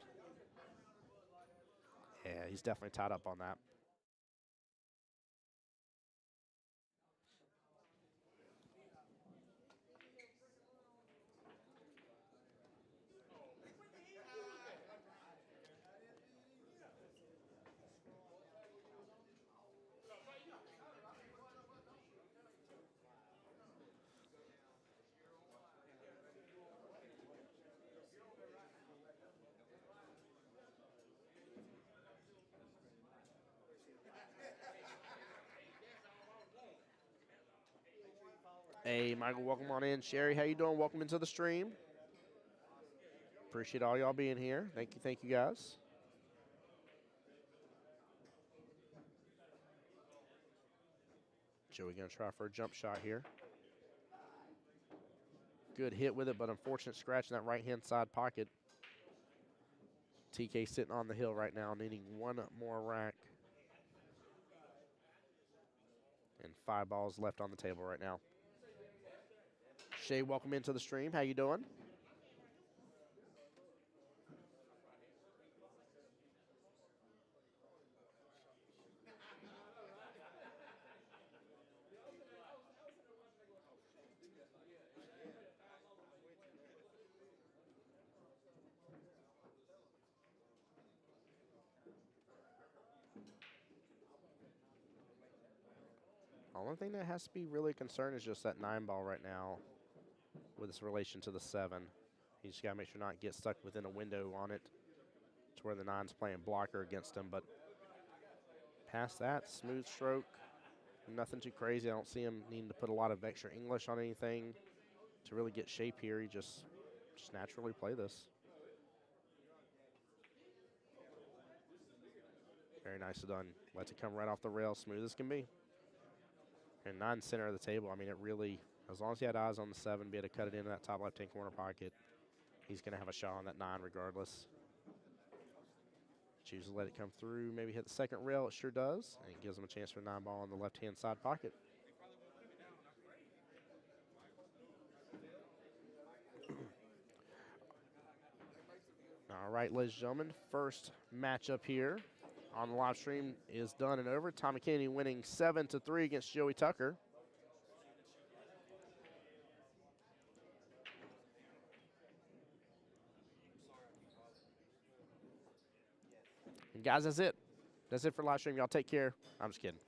Yeah, he's definitely tied up on that. Hey, Michael, welcome on in. Sherry, how you doing? Welcome into the stream. Appreciate all y'all being here. Thank you, guys. Joey gonna try for a jump shot here. Good hit with it, but unfortunate scratch in that right-hand side pocket. TK sitting on the hill right now, needing one more rack. And 5 balls left on the table right now. Shay, welcome into the stream. How you doing? The only thing that has to be really concerned is just that 9 ball right now with its relation to the 7. You just got to make sure not get stuck within a window on it to where the 9's playing blocker against him. But past that, smooth stroke, nothing too crazy. I don't see him needing to put a lot of extra English on anything to really get shape here. He just naturally play this. Very nicely done. Lets it come right off the rail, smooth as can be. And 9 center of the table. I mean, it really, as long as he had eyes on the 7, be able to cut it into that top left-hand corner pocket, he's going to have a shot on that 9 regardless. Choose to let it come through, maybe hit the second rail. It sure does. And it gives him a chance for a 9 ball on the left-hand side pocket. All right, ladies and gentlemen, first matchup here on the live stream is done and over. Tommy Kennedy winning 7-3 against Joey Tucker. And guys, that's it. That's it for live stream. Y'all take care. I'm just kidding.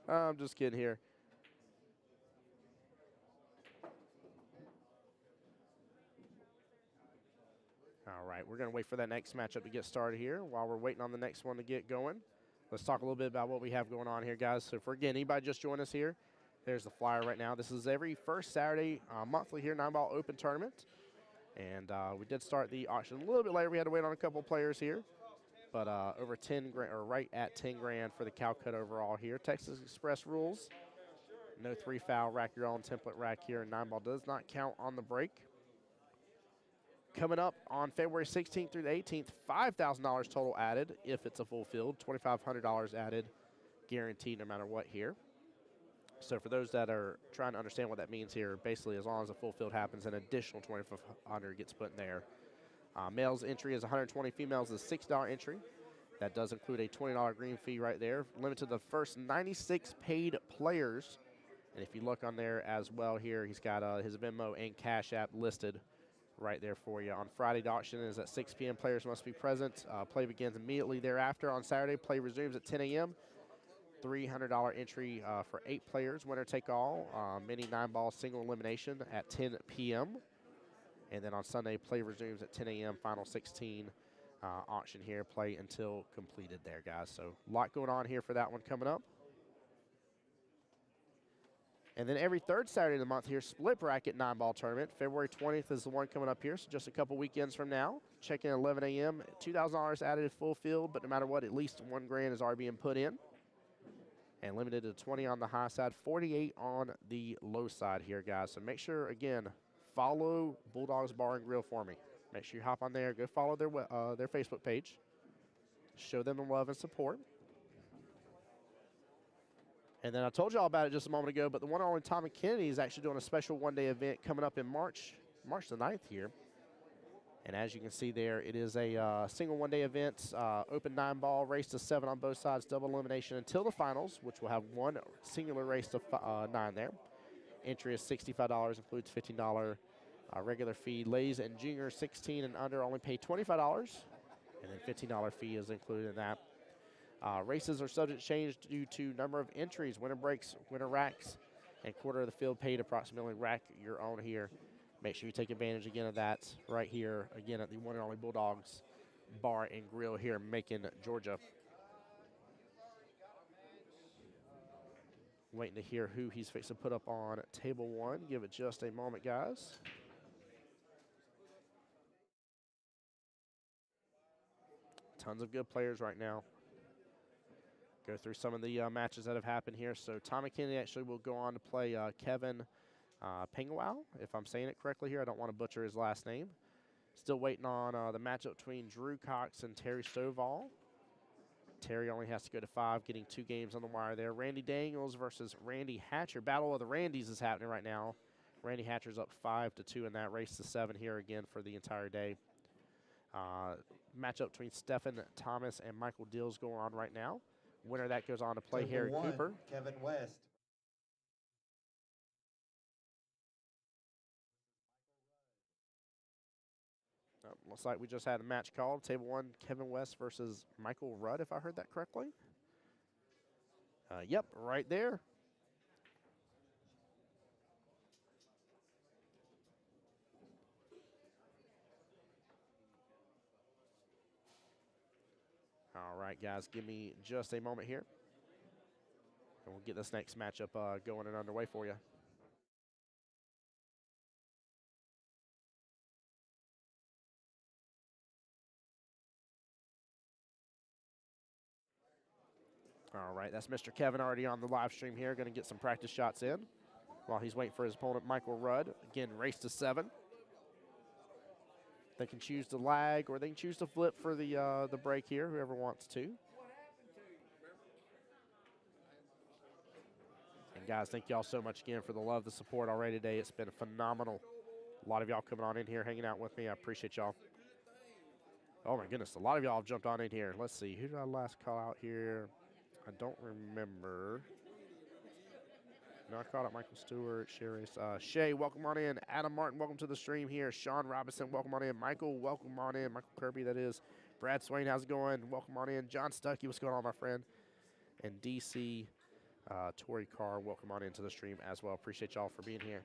I'm just kidding here. All right, we're going to wait for that next matchup to get started here. While we're waiting on the next one to get going, let's talk a little bit about what we have going on here, guys. So for, again, anybody just joined us here, there's the flyer right now. This is every first Saturday monthly here, 9-ball open tournament. And we did start the auction a little bit later. We had to wait on a couple players here. But over 10 grand, or right at 10 grand for the Calcutta overall here. Texas Express rules. No 3-foul, rack your own template rack here. And 9-ball does not count on the break. Coming up on February 16th through the 18th, $5,000 total added if it's a full field, $2,500 added, guaranteed no matter what here. So for those that are trying to understand what that means here, basically as long as a full field happens, an additional 2,500 gets put in there. Males entry is 120, females is $6 entry. That does include a $20 green fee right there. Limited to the first 96 paid players. And if you look on there as well here, he's got his Venmo and Cash App listed right there for you. On Friday, the auction is at 6 p.m. Players must be present. Play begins immediately thereafter. On Saturday, play resumes at 10 a.m. $300 entry for 8 players, winner take all. Mini 9-ball single elimination at 10 p.m. And then on Sunday, play resumes at 10 a.m. Final 16 auction here. Play until completed there, guys. So a lot going on here for that one coming up. And then every third Saturday of the month here, split bracket 9-ball tournament. February 20th is the one coming up here, so just a couple weekends from now. Check in at 11 a.m. $2,000 added at full field, but no matter what, at least $1,000 is already being put in. And limited to 20 on the high side, 48 on the low side here, guys. So make sure, again, follow Bulldogs Bar and Grill for me. Make sure you hop on there, go follow their Facebook page. Show them the love and support. And then I told you all about it just a moment ago, but the one and only Tommy Kennedy is actually doing a special one-day event coming up in March the 9th here. And as you can see there, it is a single one-day event, open 9-ball, race to 7 on both sides, double elimination until the finals, which will have one singular race to 9 there. Entry is $65, includes $15 regular fee. Ladies and juniors 16 and under only pay $25, and then $15 fee is included in that. Races are subject to change due to number of entries, winter breaks, winter racks, and quarter of the field paid approximately rack your own here. Make sure you take advantage again of that right here, again at the one and only Bulldogs Bar and Grill here in Macon, Georgia. Waiting to hear who he's fixing to put up on table 1. Give it just a moment, guys. Tons of good players right now. Go through some of the matches that have happened here. So Tommy Kennedy actually will go on to play Kevin Pingwau, if I'm saying it correctly here. I don't want to butcher his last name. Still waiting on the matchup between Drew Cox and Terry Stovall. Terry only has to go to 5, getting 2 games on the wire there. Randy Daniels versus Randy Hatcher. Battle of the Randys is happening right now. Randy Hatcher's up 5-2 in that race to 7 here again for the entire day. Matchup between Stephen Thomas and Michael Dills going on right now. Winner that goes on to play Harry Cooper. Kevin West. Looks like we just had a match called. Table 1, Kevin West versus Michael Rudd, if I heard that correctly. Yep, right there. All right, guys, give me just a moment here. And we'll get this next matchup going and underway for you. All right, that's Mr. Kevin already on the live stream here. Going to get some practice shots in while he's waiting for his opponent, Michael Rudd. Again, race to 7. They can choose to lag or they can choose to flip for the break here, whoever wants to. And guys, thank y'all so much again for the love, the support already today. It's been phenomenal. A lot of y'all coming on in here, hanging out with me. I appreciate y'all. Oh my goodness, a lot of y'all have jumped on in here. Let's see, who did I last call out here? I don't remember. No, I called out Michael Stewart, Shay, welcome on in. Adam Martin, welcome to the stream here. Sean Robinson, welcome on in. Michael, welcome on in. Michael Kirby, that is. Brad Swain, how's it going? Welcome on in. John Stuckey, what's going on, my friend? And DC Tori Carr, welcome on into the stream as well. Appreciate y'all for being here.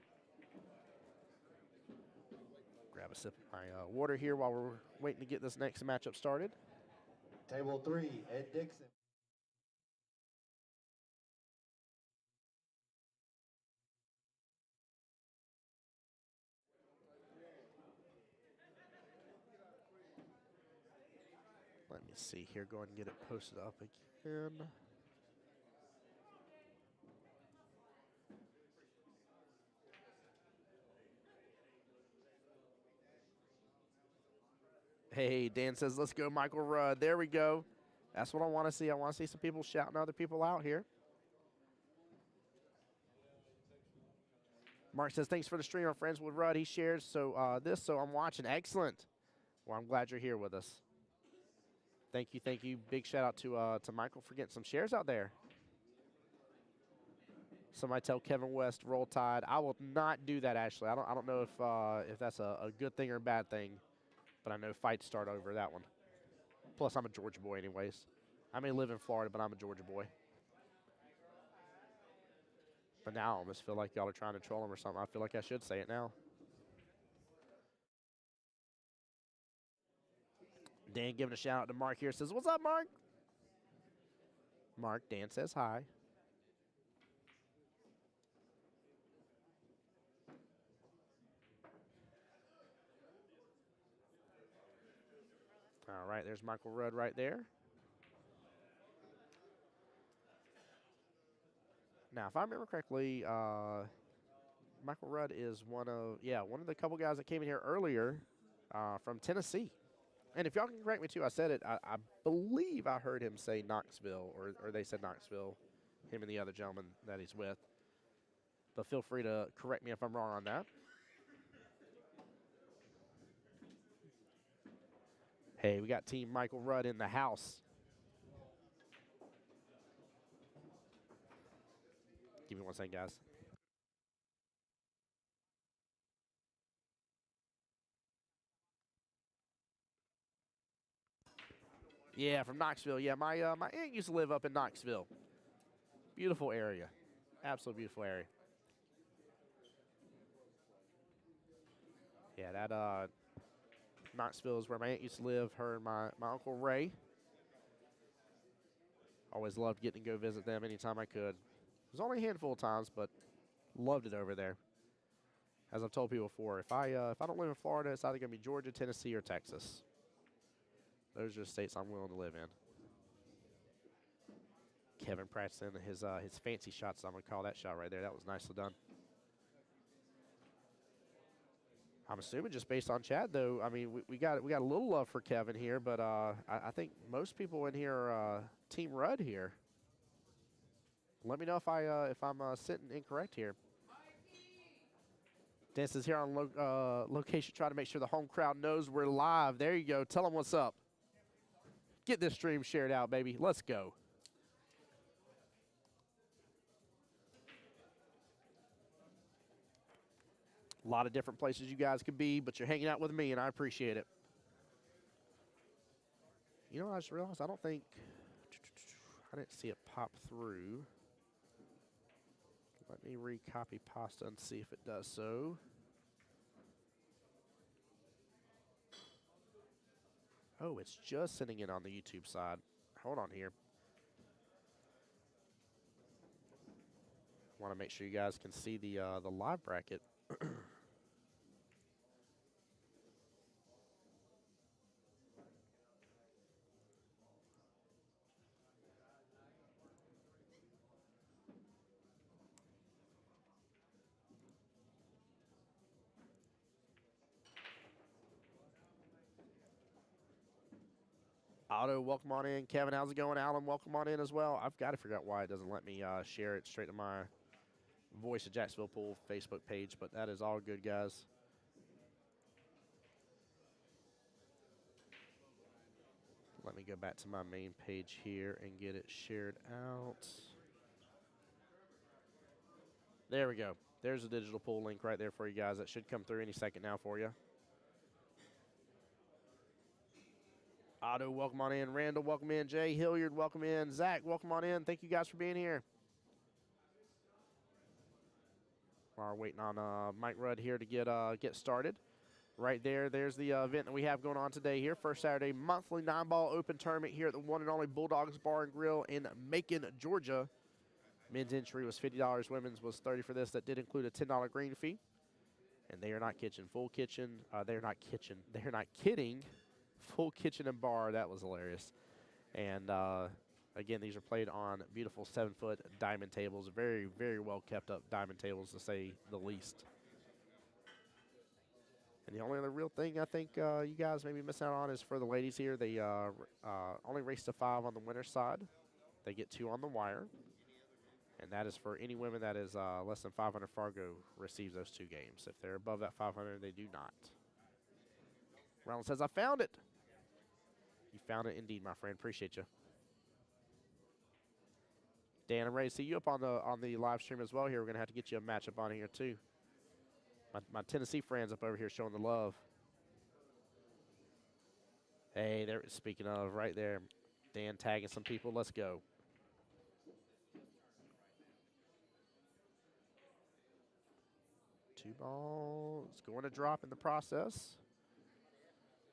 Grab a sip of my water here while we're waiting to get this next matchup started. Table 3, Ed Dixon. Let me see here. Go ahead and get it posted up again. Hey, Dan says, let's go, Michael Rudd. There we go. That's what I want to see. I want to see some people shouting other people out here. Mark says, thanks for the stream, our friends with Rudd. He shares so so I'm watching. Excellent. Well, I'm glad you're here with us. Thank you, thank you. Big shout out to Michael for getting some shares out there. Somebody tell Kevin West, roll Tide. I will not do that, Ashley. I don't know if that's a good thing or a bad thing, but I know fights start over that one. Plus, I'm a Georgia boy anyways. I may live in Florida, but I'm a Georgia boy. But now I almost feel like y'all are trying to troll him or something. I feel like I should say it now. Dan giving a shout out to Mark here. Says, what's up, Mark? Mark, Dan says hi. All right, there's Michael Rudd right there. Now, if I remember correctly, Michael Rudd is one of the couple guys that came in here earlier from Tennessee. And if y'all can correct me too, I said it. I believe I heard him say Knoxville, or they said Knoxville, him and the other gentleman that he's with. But feel free to correct me if I'm wrong on that. Hey, we got Team Michael Rudd in the house. Give me 1 second, guys. Yeah, from Knoxville. Yeah, my aunt used to live up in Knoxville. Beautiful area. Absolutely beautiful area. Yeah, that Knoxville is where my aunt used to live. Her and my Uncle Ray. Always loved getting to go visit them anytime I could. It was only a handful of times, but loved it over there. As I've told people before, if I don't live in Florida, it's either going to be Georgia, Tennessee, or Texas. Those are the states I'm willing to live in. Kevin practicing his fancy shots. I'm going to call that shot right there. That was nicely done. I'm assuming just based on chat, though. I mean, we got a little love for Kevin here, but I think most people in here are Team Rudd here. Let me know if I'm sitting incorrect here. Dennis is here on location, trying to make sure the home crowd knows we're live. There you go. Tell them what's up. Get this stream shared out, baby. Let's go. A lot of different places you guys could be, but you're hanging out with me, and I appreciate it. You know what I just realized? I didn't see it pop through. Let me recopy pasta and see if it does so. Oh, it's just sending it on the YouTube side. Hold on here. Want to make sure you guys can see the live bracket. Otto, welcome on in. Kevin, how's it going? Alan, welcome on in as well. I've got to figure out why it doesn't let me share it straight to my Voice of Jacksonville Pool Facebook page, but that is all good, guys. Let me go back to my main page here and get it shared out. There we go. There's a digital pool link right there for you guys. That should come through any second now for you. Otto, welcome on in. Randall, welcome in. Jay Hilliard, welcome in. Zach, welcome on in. Thank you guys for being here. We're waiting on Mike Rudd here to get started. Right there, there's the event that we have going on today here. First Saturday monthly 9-ball open tournament here at the one and only Bulldogs Bar and Grill in Macon, Georgia. Men's entry was $50. Women's was $30 for this. That did include a $10 green fee. And they are not kitchen. Full kitchen. They're not kitchen. They're not kidding. Full kitchen and bar. That was hilarious. And again, these are played on beautiful 7-foot diamond tables. Very, very well kept up diamond tables, to say the least. And the only other real thing I think you guys maybe miss out on is for the ladies here. They only race to 5 on the winner's side. They get 2 on the wire. And that is for any women that is less than 500. Fargo receives those 2 games. If they're above that 500, they do not. Reynolds says, I found it. You found it indeed, my friend. Appreciate you. Dan, I'm ready to see you up on the live stream as well here. We're going to have to get you a matchup on here, too. My Tennessee friends up over here showing the love. Hey, there. Speaking of, right there, Dan tagging some people. Let's go. Two balls. Going to drop in the process.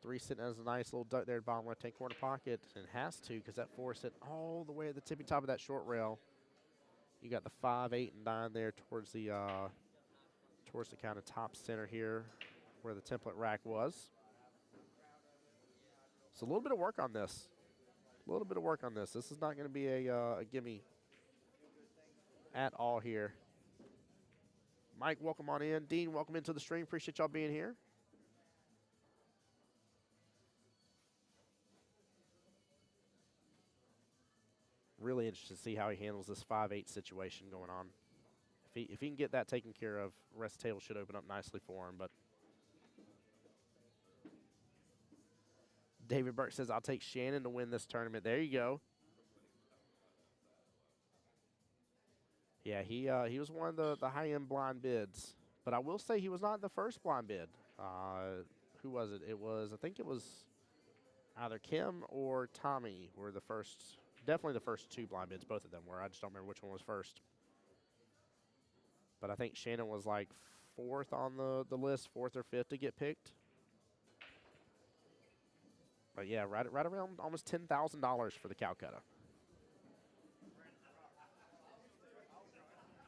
3 sitting as a nice little duck there at bottom left-hand corner pocket, and has to because that 4 sit all the way at the tippy top of that short rail. You got the 5, 8, and 9 there towards the kind of top center here, where the template rack was. So a little bit of work on this. A little bit of work on this. This is not going to be a gimme at all here. Mike, welcome on in. Dean, welcome into the stream. Appreciate y'all being here. Really interested to see how he handles this 5-8 situation going on. If he can get that taken care of, the rest of the table should open up nicely for him. But David Burke says, I'll take Shannon to win this tournament. There you go. Yeah, he was one of the high-end blind bids. But I will say he was not the first blind bid. Who was it? I think it was either Kim or Tommy were the first, definitely the first 2 blind bids, both of them were. I just don't remember which one was first. But I think Shannon was like 4th on the list, 4th or 5th to get picked. But yeah, right around almost $10,000 for the Calcutta.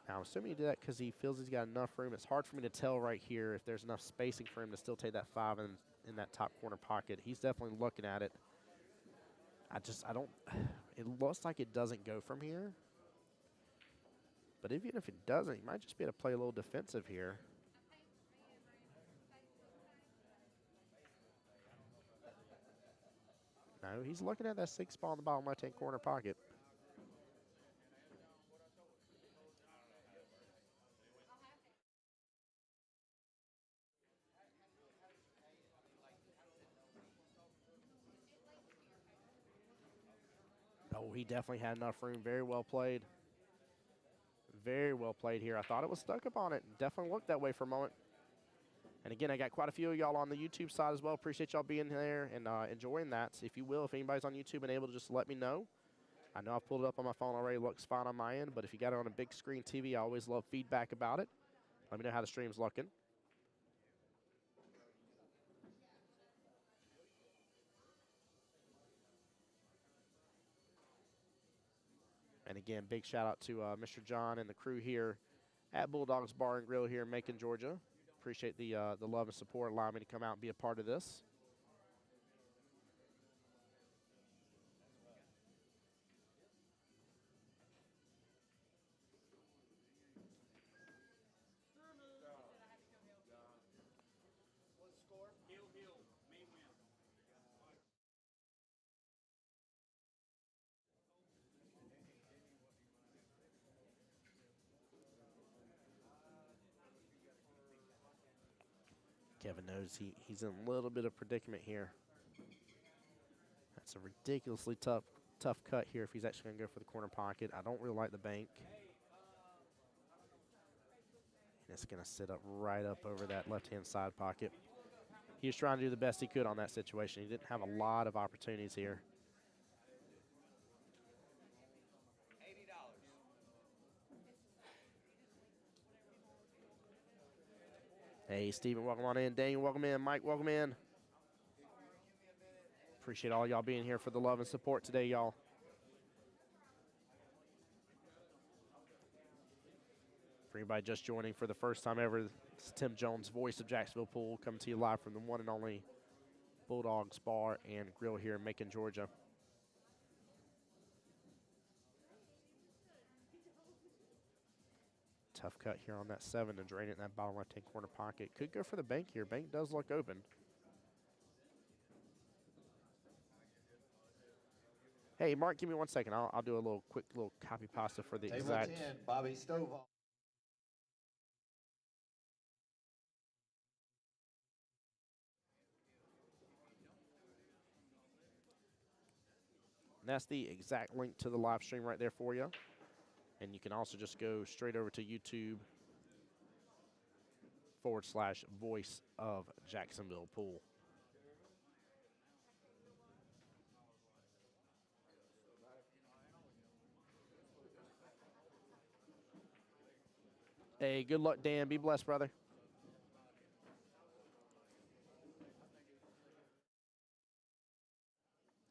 Now, I'm assuming he did that because he feels he's got enough room. It's hard for me to tell right here if there's enough spacing for him to still take that 5 in that top corner pocket. He's definitely looking at it. I don't, it looks like it doesn't go from here. But even if it doesn't, he might just be able to play a little defensive here. No, he's looking at that 6 ball in the bottom left-hand corner pocket. Oh, he definitely had enough room. Very well played. Very well played here. I thought it was stuck up on it. Definitely looked that way for a moment. And again, I got quite a few of y'all on the YouTube side as well. Appreciate y'all being there and enjoying that. So if you will, if anybody's on YouTube and able to just let me know. I know I've pulled it up on my phone already. Looks fine on my end. But if you got it on a big screen TV, I always love feedback about it. Let me know how the stream's looking. And again, big shout out to Mr. John and the crew here at Bulldogs Bar and Grill here in Macon, Georgia. Appreciate the love and support, allowing me to come out and be a part of this. Kevin knows he's in a little bit of predicament here. That's a ridiculously tough cut here if he's actually going to go for the corner pocket. I don't really like the bank. And it's going to sit up right up over that left-hand side pocket. He was trying to do the best he could on that situation. He didn't have a lot of opportunities here. Hey, Steven, welcome on in. Daniel, welcome in. Mike, welcome in. Appreciate all y'all being here for the love and support today, y'all. For anybody just joining for the first time ever, this is Tim Jones, voice of Jacksonville Pool, coming to you live from the one and only Bulldogs Bar and Grill here in Macon, Georgia. Tough cut here on that 7 to drain it in that bottom left-hand corner pocket. Could go for the bank here. Bank does look open. Hey, Mark, give me 1 second. I'll do a quick little copy pasta for the Table exact. 10, Bobby Stovall. And that's the exact link to the live stream right there for you. And you can also just go straight over to YouTube/voice of Jacksonville Pool. Hey, good luck, Dan. Be blessed, brother.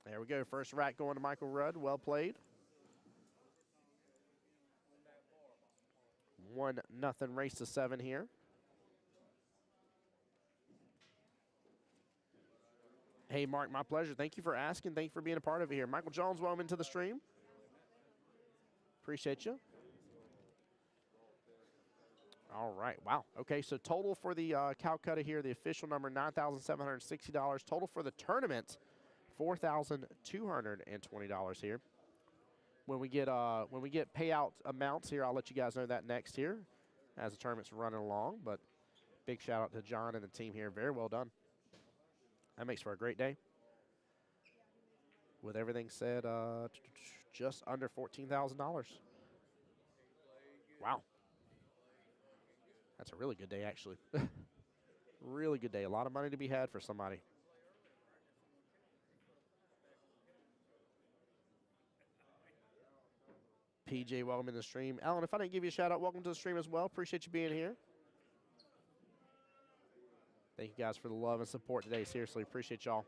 There we go. First rack going to Michael Rudd. Well played. 1-0 race to 7 here. Hey, Mark, my pleasure. Thank you for asking. Thank you for being a part of it here. Michael Jones, welcome into the stream. Appreciate you. All right. Wow. Okay, so total for the Calcutta here, the official number, $9,760. Total for the tournament, $4,220 here. When we get payout amounts here, I'll let you guys know that next here as the tournament's running along. But big shout out to John and the team here. Very well done. That makes for a great day. With everything said, just under $14,000. Wow. That's a really good day, actually. Really good day. A lot of money to be had for somebody. PJ, welcome in the stream. Alan, if I didn't give you a shout out, welcome to the stream as well. Appreciate you being here. Thank you guys for the love and support today. Seriously, appreciate y'all.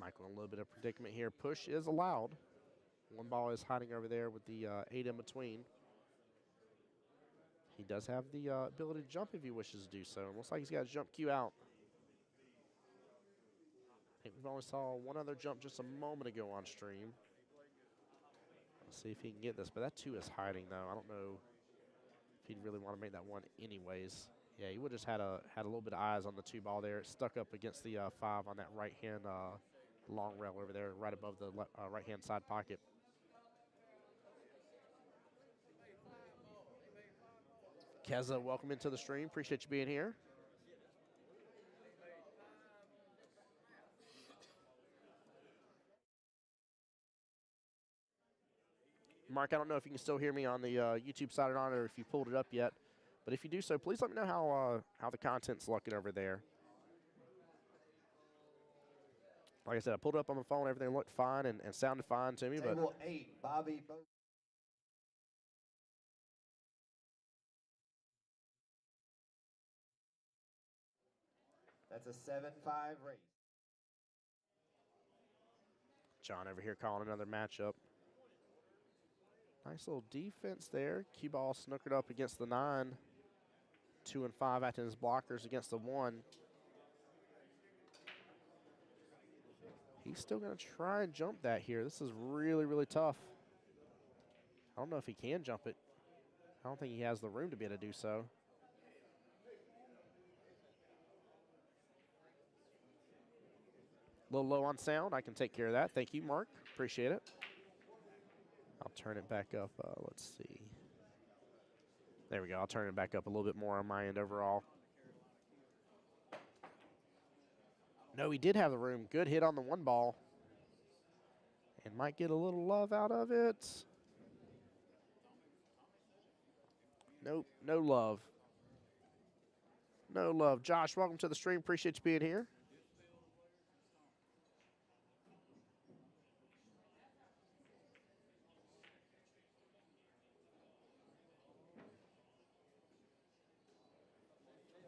Michael in a little bit of predicament here. Push is allowed. One ball is hiding over there with the 8 in between. He does have the ability to jump if he wishes to do so. It looks like he's got his jump cue out. I think we've only saw one other jump just a moment ago on stream. Let's see if he can get this. But that 2 is hiding, though. I don't know if he'd really want to make that 1 anyways. Yeah, he would have just had a little bit of eyes on the 2 ball there. It's stuck up against the 5 on that right-hand long rail over there, right above the right-hand side pocket. Keza, welcome into the stream. Appreciate you being here. Mark, I don't know if you can still hear me on the YouTube side or not, or if you pulled it up yet. But if you do so, please let me know how the content's looking over there. Like I said, I pulled it up on my phone. Everything looked fine and sounded fine to me. Table 8, Bobby Bo. That's a 7-5 race. John over here calling another matchup. Nice little defense there. Cue ball snookered up against the 9. 2 and 5 acting as blockers against the 1. He's still going to try and jump that here. This is really, really tough. I don't know if he can jump it. I don't think he has the room to be able to do so. A little low on sound. I can take care of that. Thank you, Mark. Appreciate it. I'll turn it back up. Let's see. There we go. I'll turn it back up a little bit more on my end overall. No, he did have the room. Good hit on the 1 ball. And might get a little love out of it. Nope, no love. No love. Josh, welcome to the stream. Appreciate you being here.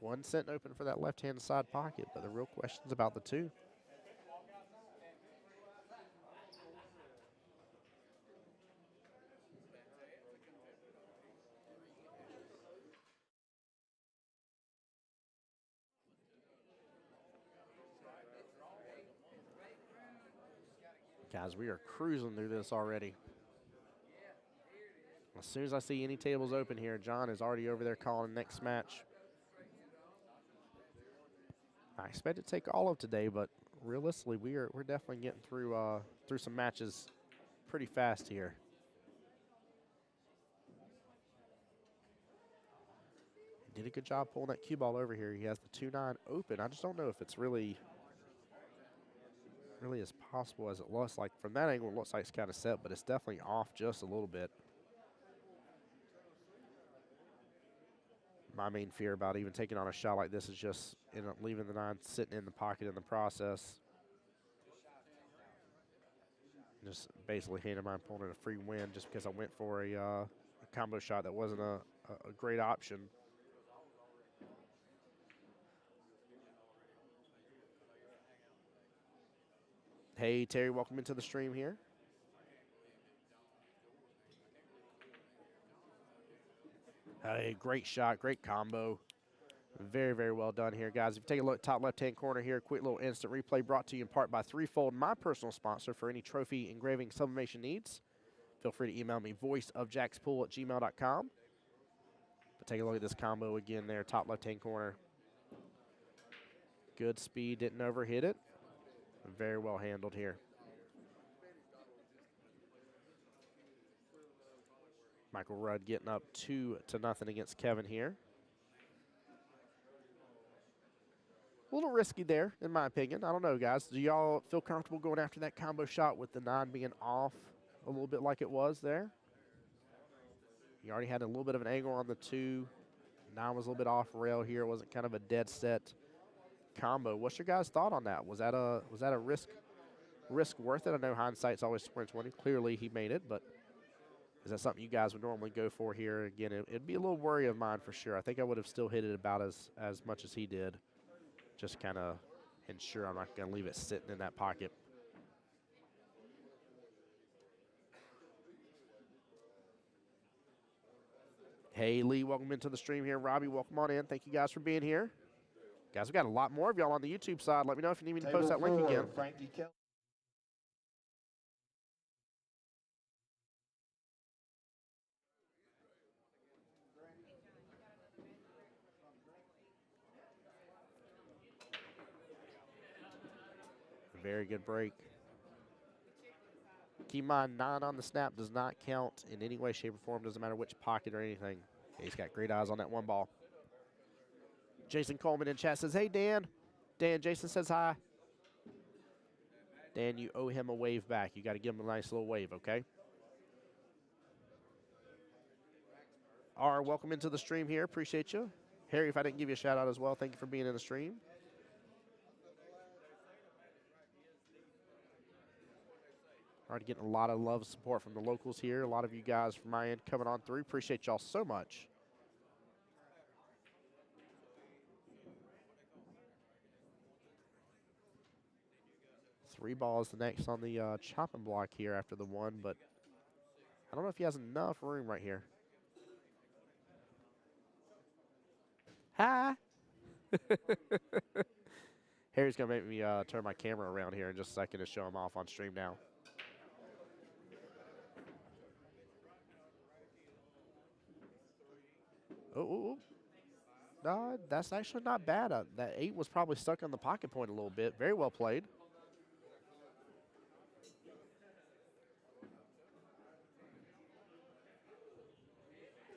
$1 open for that left-hand side pocket, but the real question's about the 2. Guys, we are cruising through this already. As soon as I see any tables open here, John is already over there calling next match. I expect it to take all of today, but realistically, we're definitely getting through some matches pretty fast here. He did a good job pulling that cue ball over here. He has the 2-9 open. I just don't know if it's really as possible as it looks like. From that angle, it looks like it's kind of set, but it's definitely off just a little bit. My main fear about even taking on a shot like this is just leaving the 9 sitting in the pocket in the process. Just basically handing my opponent a free win just because I went for a combo shot that wasn't a great option. Hey, Terry, welcome into the stream here. Hey, great shot, great combo. Very, very well done here, guys. If you take a look, top left-hand corner here, quick little instant replay brought to you in part by Threefold, my personal sponsor for any trophy engraving sublimation needs. Feel free to email me, voiceofjackspool@gmail.com. But take a look at this combo again there, top left-hand corner. Good speed, didn't overhit it. Very well handled here. Michael Rudd getting up 2-0 against Kevin here. A little risky there, in my opinion. I don't know, guys. Do y'all feel comfortable going after that combo shot with the 9 being off a little bit like it was there? You already had a little bit of an angle on the 2. 9 was a little bit off rail here. It wasn't kind of a dead set combo. What's your guys' thought on that? Was that a risk worth it? I know hindsight's always 20/20. Clearly he made it, but is that something you guys would normally go for here? Again, it'd be a little worry of mine for sure. I think I would have still hit it about as much as he did. Just kind of ensure I'm not going to leave it sitting in that pocket. Hey, Lee, welcome into the stream here. Robbie, welcome on in. Thank you guys for being here. Guys, we got a lot more of y'all on the YouTube side. Let me know if you need me to post that link again. Frankie Kelly. Very good break. Keep in mind, 9 on the snap does not count in any way, shape, or form. Doesn't matter which pocket or anything. He's got great eyes on that one ball. Jason Coleman in chat says, hey, Dan. Dan, Jason says hi. Dan, you owe him a wave back. You got to give him a nice little wave, okay? R, welcome into the stream here. Appreciate you. Harry, if I didn't give you a shout out as well, thank you for being in the stream. Already getting a lot of love and support from the locals here. A lot of you guys from my end coming on through. Appreciate y'all so much. Three balls the next on the chopping block here after the 1, but I don't know if he has enough room right here. Hi. Harry's going to make me turn my camera around here in just a second to show him off on stream now. Oh. No, that's actually not bad. That 8 was probably stuck on the pocket point a little bit. Very well played.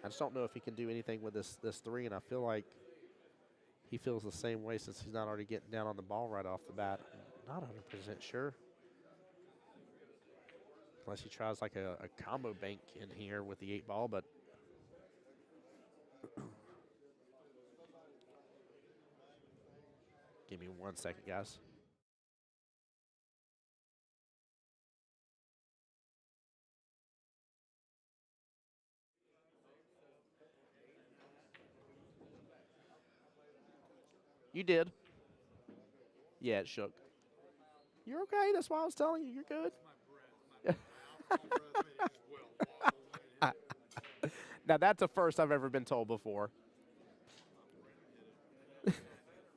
I just don't know if he can do anything with this 3, and I feel like he feels the same way since he's not already getting down on the ball right off the bat. I'm not 100% sure. Unless he tries like a combo bank in here with the 8 ball, but give me 1 second, guys. You did. Yeah, it shook. You're okay. That's why I was telling you. You're good. Now, that's a first I've ever been told before.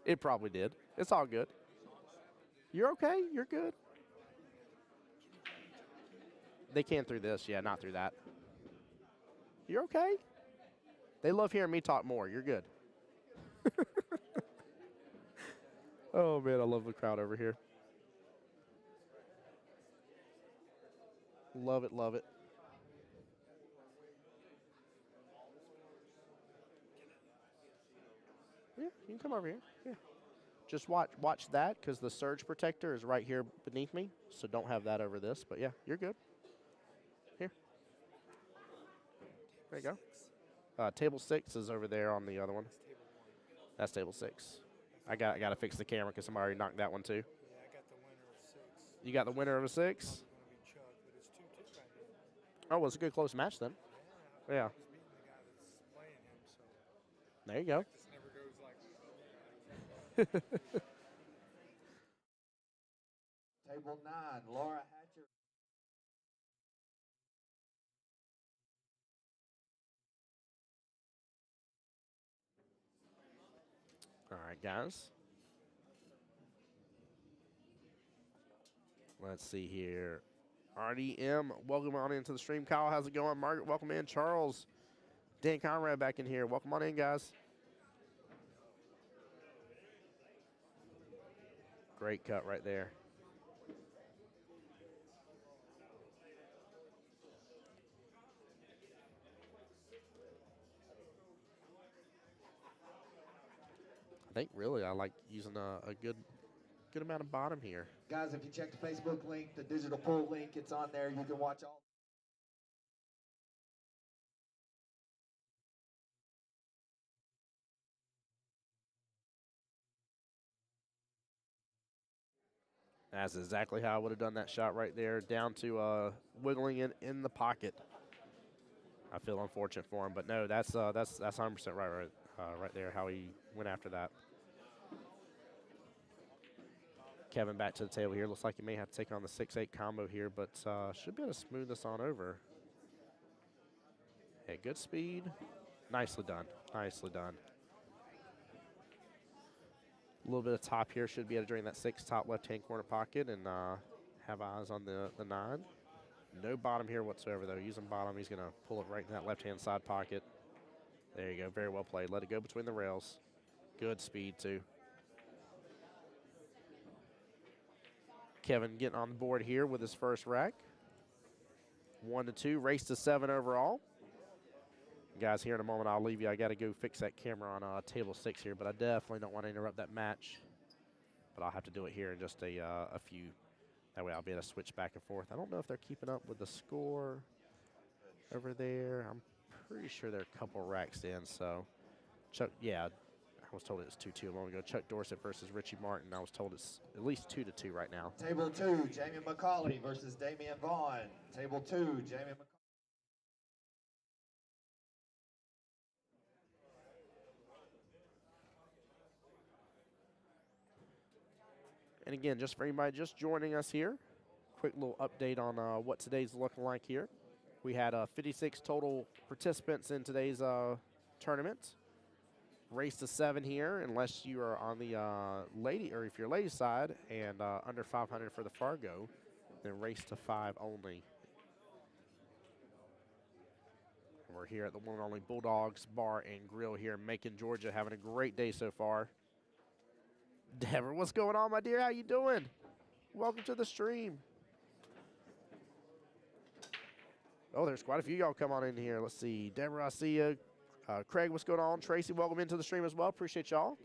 It probably did. It's all good. You're okay. You're good. They can through this. Yeah, not through that. You're okay. They love hearing me talk more. You're good. Oh, man, I love the crowd over here. Love it, love it. Yeah, you can come over here. Yeah. Just watch that because the surge protector is right here beneath me, so don't have that over this. But yeah, you're good. Here. There you go. Table 6 is over there on the other one. That's table 6. I got to fix the camera because somebody already knocked that one too. Yeah, I got the winner of 6. You got the winner of a 6? It's going to be Chuck, but it's 2-2 right now. Oh, well, it's a good close match then. Yeah. He's beating the guy that's playing him, so There you go. this never goes like Table 9, Laura Hatcher. All right, guys. Let's see here. RDM, welcome on into the stream. Kyle, how's it going? Margaret, welcome in. Charles, Dan Conrad back in here. Welcome on in, guys. Great cut right there. I think really I like using a good amount of bottom here. Guys, if you check the Facebook link, the digital poll link, it's on there. You can watch all. That's exactly how I would have done that shot right there, down to wiggling in the pocket. I feel unfortunate for him, but no, that's 100% right there how he went after that. Kevin back to the table here. Looks like he may have to take on the 6-8 combo here, but should be able to smooth this on over. Hey, good speed. Nicely done. Nicely done. A little bit of top here. Should be able to drain that 6 top left-hand corner pocket and have eyes on the 9. No bottom here whatsoever, though. Using bottom, he's going to pull it right in that left-hand side pocket. There you go. Very well played. Let it go between the rails. Good speed, too. Kevin getting on the board here with his first rack. 1-2, race to 7 overall. Guys, here in a moment, I'll leave you. I got to go fix that camera on table 6 here, but I definitely don't want to interrupt that match. But I'll have to do it here in just a few. That way I'll be able to switch back and forth. I don't know if they're keeping up with the score over there. I'm pretty sure they're a couple racks in, so. Chuck, yeah, I was told it was 2-2 a moment ago. Chuck Dorsett versus Richie Martin. I was told it's at least 2-2 right now. Table 2, Jamie McCauley versus Damian Vaughn. Table 2, Jamie McCauley. And again, just for anybody just joining us here, quick little update on what today's looking like here. We had 56 total participants in today's tournament. Race to 7 here, unless you are on the lady, or if you're ladies side, and under 500 for the Fargo, then race to 5 only. We're here at the one and only Bulldogs Bar and Grill here in Macon, Georgia, having a great day so far. Deborah, what's going on, my dear? How you doing? Welcome to the stream. Oh, there's quite a few y'all come on in here. Let's see. Deborah, I see you. Craig, what's going on? Tracy, welcome into the stream as well. Appreciate y'all.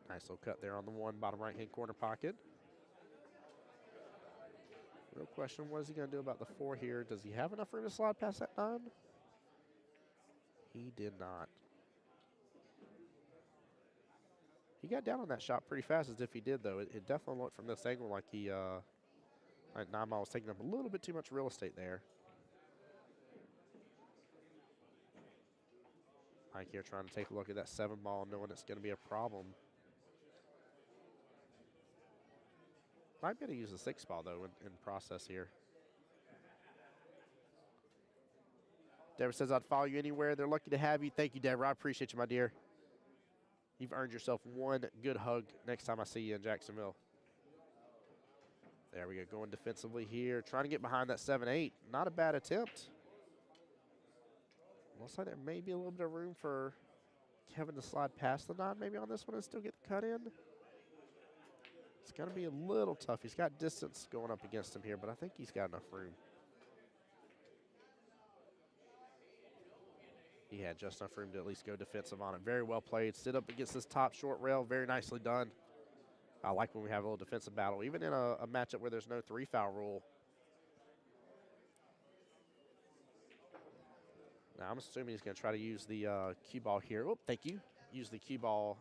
Nice little cut there on the 1 bottom right-hand corner pocket. Real question, what is he going to do about the 4 here? Does he have enough room to slide past that 9? He did not. He got down on that shot pretty fast as if he did, though. It definitely looked from this angle like he, like 9 Mile was taking up a little bit too much real estate there. Mike here trying to take a look at that 7 ball, knowing it's going to be a problem. Might be able to use the 6 ball, though, in process here. Deborah says, I'd follow you anywhere. They're lucky to have you. Thank you, Deborah. I appreciate you, my dear. You've earned yourself one good hug next time I see you in Jacksonville. There we go, going defensively here. Trying to get behind that 7-8. Not a bad attempt. Looks like there may be a little bit of room for Kevin to slide past the 9 maybe on this one and still get the cut in. It's going to be a little tough. He's got distance going up against him here, but I think he's got enough room. He had just enough room to at least go defensive on it. Very well played. Sit up against this top short rail. Very nicely done. I like when we have a little defensive battle, even in a matchup where there's no 3-foul rule. Now, I'm assuming he's going to try to use the cue ball here. Oh, thank you. Use the cue ball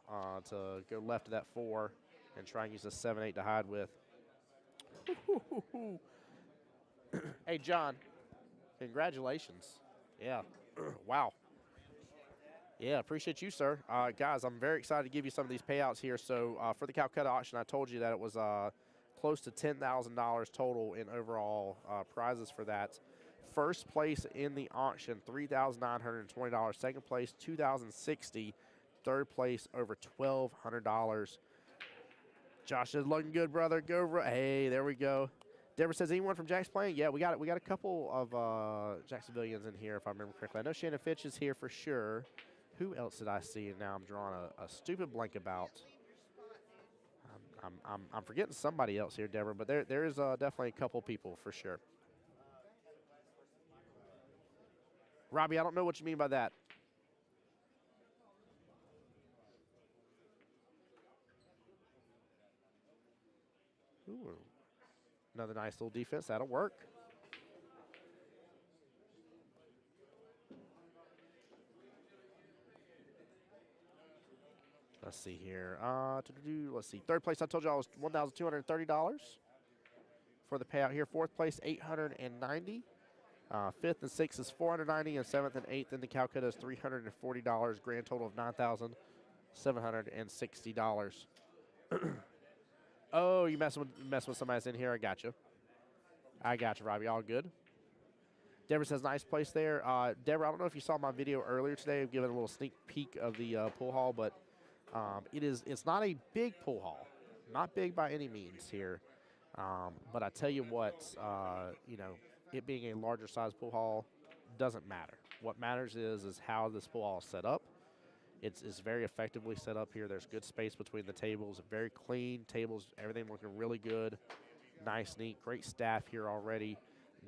to go left of that 4 and try and use the 7-8 to hide with. Hey, John, congratulations. Yeah, wow. Yeah, appreciate you, sir. Guys, I'm very excited to give you some of these payouts here. So for the Calcutta auction, I told you that it was close to $10,000 total in overall prizes for that. First place in the auction, $3,920. Second place, $2,060. Third place, over $1,200. Josh is looking good, brother. Go, hey, there we go. Deborah says, anyone from Jack's playing? Yeah, we got a couple of Jacksonvillians in here, if I remember correctly. I know Shannon Fitch is here for sure. Who else did I see? And now I'm drawing a stupid blank about. I'm forgetting somebody else here, Deborah, but there is definitely a couple people for sure. Robbie, I don't know what you mean by that. Ooh, another nice little defense. That'll work. Let's see here. Let's see. Third place, I told you I was $1,230 for the payout here. Fourth place, $890. Fifth and sixth is $490, and seventh and eighth in the Calcutta is $340. Grand total of $9,760. Oh, you messing with somebody that's in here? I got you. Robbie. All good. Deborah says, nice place there. Deborah, I don't know if you saw my video earlier today. I've given a little sneak peek of the pool hall, but it's not a big pool hall. Not big by any means here. But I tell you what, it being a larger size pool hall doesn't matter. What matters is how this pool hall is set up. It's very effectively set up here. There's good space between the tables, very clean tables, everything looking really good. Nice, neat, great staff here already.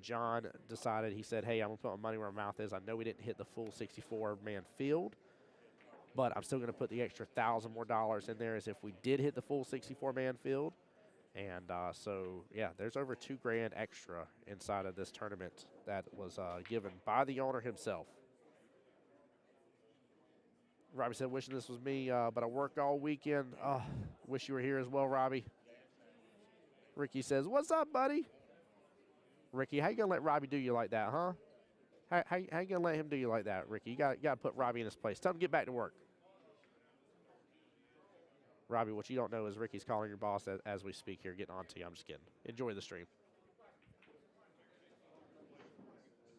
John decided, he said, hey, I'm going to put my money where my mouth is. I know we didn't hit the full 64-man field, but I'm still going to put the extra $1,000 more in there as if we did hit the full 64-man field. And so, yeah, there's over $2,000 extra inside of this tournament that was given by the owner himself. Robbie said, wishing this was me, but I work all weekend. Wish you were here as well, Robbie. Ricky says, what's up, buddy? Ricky, how you going to let Robbie do you like that, huh? How you going to let him do you like that, Ricky? You got to put Robbie in his place. Tell him to get back to work. Robbie, what you don't know is Ricky's calling your boss as we speak here, getting on to you. I'm just kidding. Enjoy the stream.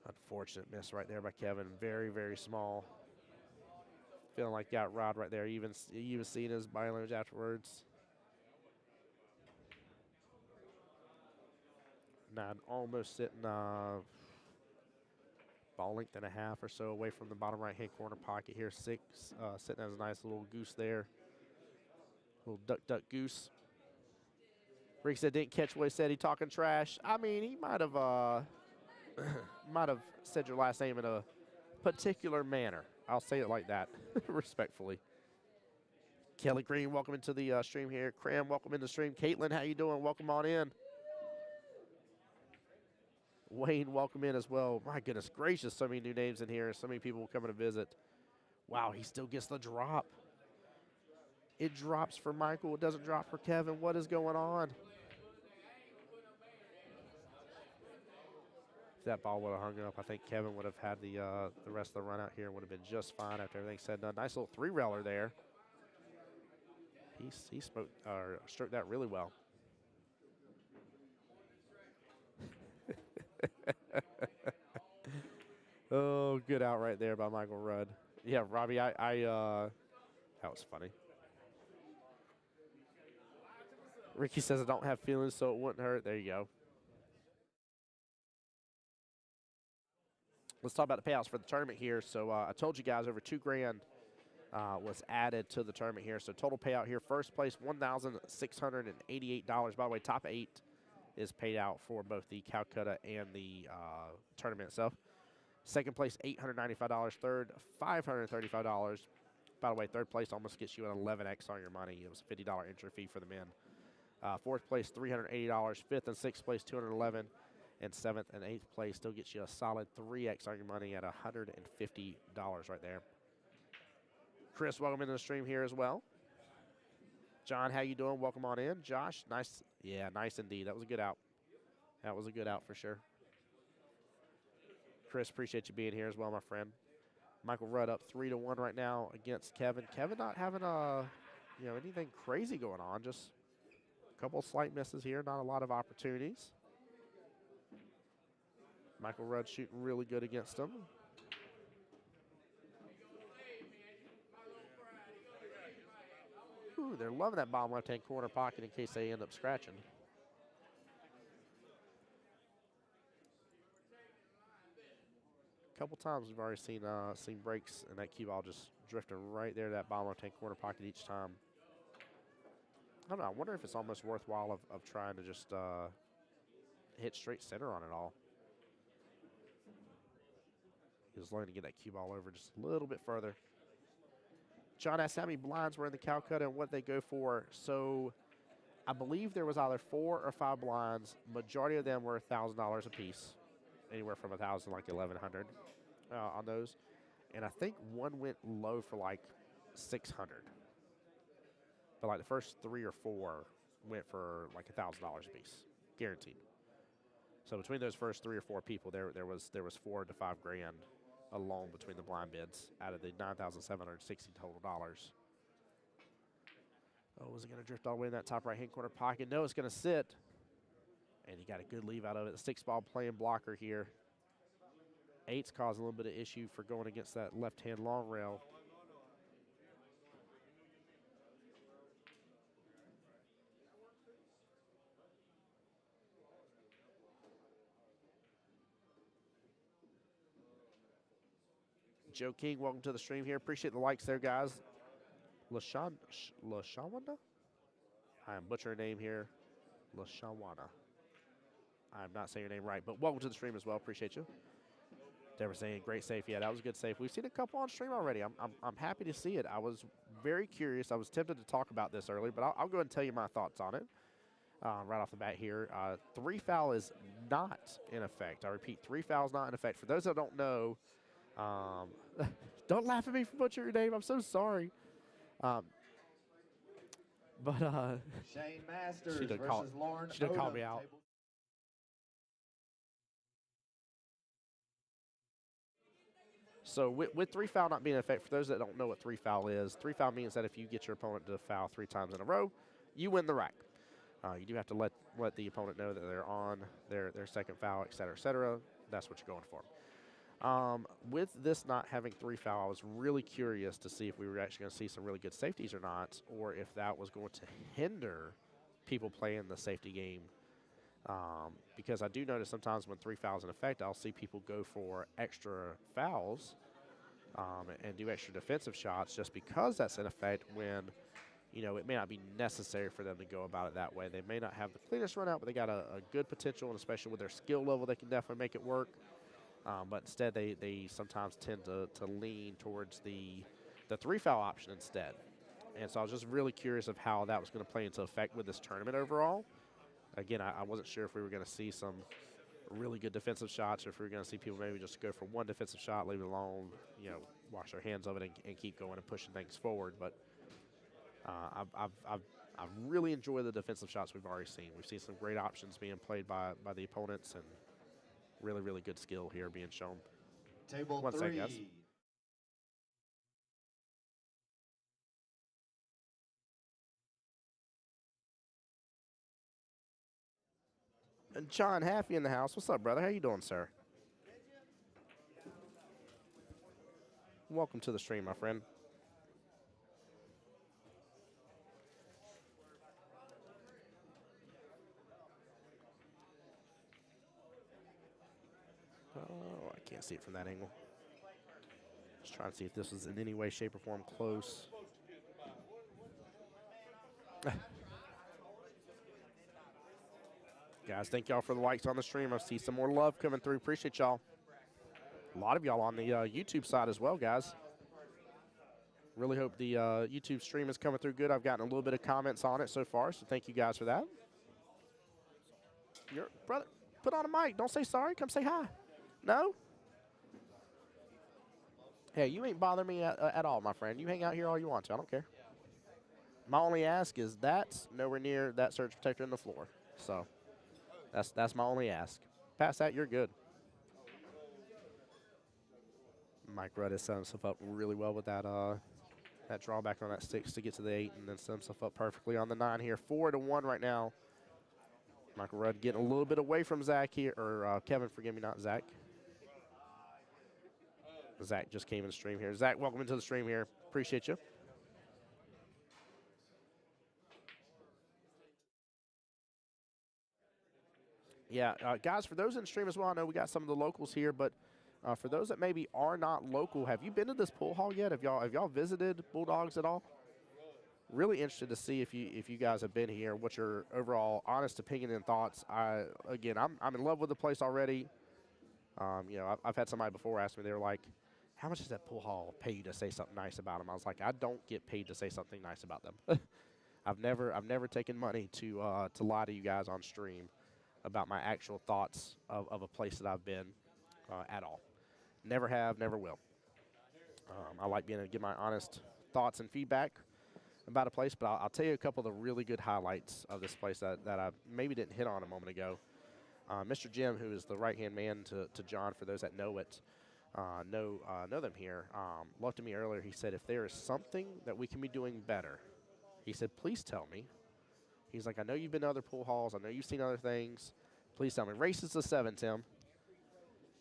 Unfortunate miss right there by Kevin. Very, very small. Feeling like got robbed right there. Even seen his body language afterwards. Now almost sitting ball length and a half or so away from the bottom right-hand corner pocket here. Sitting as a nice little goose there. Little duck goose. Rick said didn't catch what he said. He talking trash. I mean, he might have might have said your last name in a particular manner. I'll say it like that, respectfully. Kelly Green, welcome into the stream here. Cram, welcome into the stream. Caitlin, how you doing? Welcome on in. Wayne, welcome in as well. My goodness gracious, so many new names in here. So many people coming to visit. Wow, he still gets the drop. It drops for Michael. It doesn't drop for Kevin. What is going on? If that ball would have hung up, I think Kevin would have had the rest of the run out here and would have been just fine after everything's said and done. Nice little three-railer there. He stroked that really well. Oh, good out right there by Michael Rudd. Yeah, Robbie, that was funny. Ricky says I don't have feelings, so it wouldn't hurt. There you go. Let's talk about the payouts for the tournament here. So I told you guys over $2,000 was added to the tournament here. So total payout here, first place $1,688. By the way, top 8 is paid out for both the Calcutta and the tournament itself. Second place $895. Third $535. By the way, third place almost gets you an 11x on your money. It was a $50 entry fee for the men. Fourth place $380. Fifth and sixth place $211. And seventh and eighth place still gets you a solid 3x on your money at $150 right there. Chris, welcome into the stream here as well. John, how you doing? Welcome on in. Josh, nice. Yeah, nice indeed. That was a good out. That was a good out for sure. Chris, appreciate you being here as well, my friend. Michael Rudd up 3-1 right now against Kevin. Kevin not having anything crazy going on. Just a couple slight misses here. Not a lot of opportunities. Michael Rudd shooting really good against him. Ooh, they're loving that bottom left-hand corner pocket in case they end up scratching. A couple times we've already seen breaks, and that cue ball just drifting right there to that bottom left-hand corner pocket each time. I don't know. I wonder if it's almost worthwhile of trying to just hit straight center on it all. He was learning to get that cue ball over just a little bit further. John asked how many blinds were in the Calcutta and what they go for. So I believe there was either 4 or 5 blinds. Majority of them were $1,000 a piece, anywhere from 1,000 like 1,100 on those. And I think one went low for like 600. But like the first 3 or 4 went for like $1,000 a piece, guaranteed. So between those first 3 or 4 people, there was $4 to $5 grand alone between the blind bids out of the $9,760 total dollars. Oh, is it going to drift all the way in that top right-hand corner pocket? No, it's going to sit. And he got a good leave out of it. The 6-ball playing blocker here. 8's caused a little bit of issue for going against that left-hand long rail. Joe King, welcome to the stream here. Appreciate the likes there, guys. Lashawanda? I am butchering your name here. Lashawanda. I'm not saying your name right, but welcome to the stream as well. Appreciate you. They were saying great save. Yeah, that was a good save. We've seen a couple on stream already. I'm happy to see it. I was very curious. I was tempted to talk about this earlier, but I'll go ahead and tell you my thoughts on it right off the bat here. 3 foul is not in effect. I repeat, 3 fouls not in effect. For those that don't know, don't laugh at me for butchering your name. I'm so sorry. But Shane Masters she versus Lauren she done called Odom. me out. So with 3 foul not being in effect, for those that don't know what 3 foul is, 3 foul means that if you get your opponent to foul 3 times in a row, you win the rack. You do have to let the opponent know that they're on their second foul, et cetera, et cetera. That's what you're going for. With this not having 3 foul, I was really curious to see if we were actually going to see some really good safeties or not, or if that was going to hinder people playing the safety game. Because I do notice sometimes when 3 fouls in effect, I'll see people go for extra fouls and do extra defensive shots just because that's in effect when, it may not be necessary for them to go about it that way. They may not have the cleanest run out, but they got a good potential, and especially with their skill level, they can definitely make it work. But instead, they sometimes tend to lean towards the 3 foul option instead. And so I was just really curious of how that was going to play into effect with this tournament overall. Again, I wasn't sure if we were going to see some really good defensive shots, or if we were going to see people maybe just go for one defensive shot, leave it alone, wash their hands of it and keep going and pushing things forward. But I've really enjoyed the defensive shots we've already seen. We've seen some great options being played by the opponents, and really, really good skill here being shown. Table 1 3. second, guys. And John Haffey in the house. What's up, brother? How you doing, sir? welcome to the stream, my friend. Oh, I can't see it from that angle. Just trying to see if this was in any way, shape, or form close. Guys, thank y'all for the likes on the stream. I see some more love coming through. Appreciate y'all. A lot of y'all on the YouTube side as well, guys. Really hope the YouTube stream is coming through good. I've gotten a little bit of comments on it so far, so thank you guys for that. Your brother, put on a mic. Don't say sorry. Come say hi. No? Hey, you ain't bothering me at all, my friend. You hang out here all you want to. I don't care. My only ask is that's nowhere near that surge protector in the floor. So that's my only ask. Past that, you're good. Mike Rudd has set himself up really well with that that drawback on that 6 to get to the 8, and then set himself up perfectly on the 9 here. 4-1 right now. Michael Rudd getting a little bit away from Zach here, or Kevin, forgive me, not Zach. Zach just came in the stream here. Zach, welcome into the stream here. Appreciate you. Yeah, guys, for those in the stream as well, I know we got some of the locals here, but for those that maybe are not local, have you been to this pool hall yet? Have y'all visited Bulldogs at all? Really interested to see if you guys have been here. What's your overall honest opinion and thoughts? Again, I'm in love with the place already. You know, I've had somebody before ask me, they were like, "How much does that pool hall pay you to say something nice about them?" I was like, "I don't get paid to say something nice about them." I've never taken money to lie to you guys on stream about my actual thoughts of a place that I've been at all. Never have, never will. I like being able to give my honest thoughts and feedback about a place, but I'll tell you a couple of the really good highlights of this place that I maybe didn't hit on a moment ago. Mr. Jim, who is the right-hand man to John, for those that know it, know them here, looked at me earlier. He said, if there is something that we can be doing better, he said, please tell me. He's like, I know you've been to other pool halls. I know you've seen other things. Please tell me. Races to 7, Tim.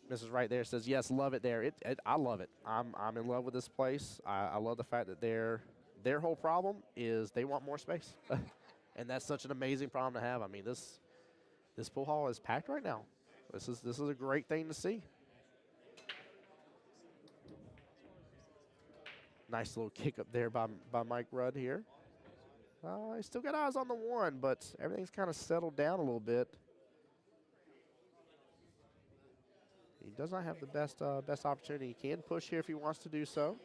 Mrs. Right there says, yes, love it there. I love it. I'm in love with this place. I love the fact that their whole problem is they want more space. And that's such an amazing problem to have. I mean, this pool hall is packed right now. This is a great thing to see. Nice little kick up there by Mike Rudd here. He's still got eyes on the 1, but everything's kind of settled down a little bit. He does not have the best opportunity. He can push here if he wants to do so.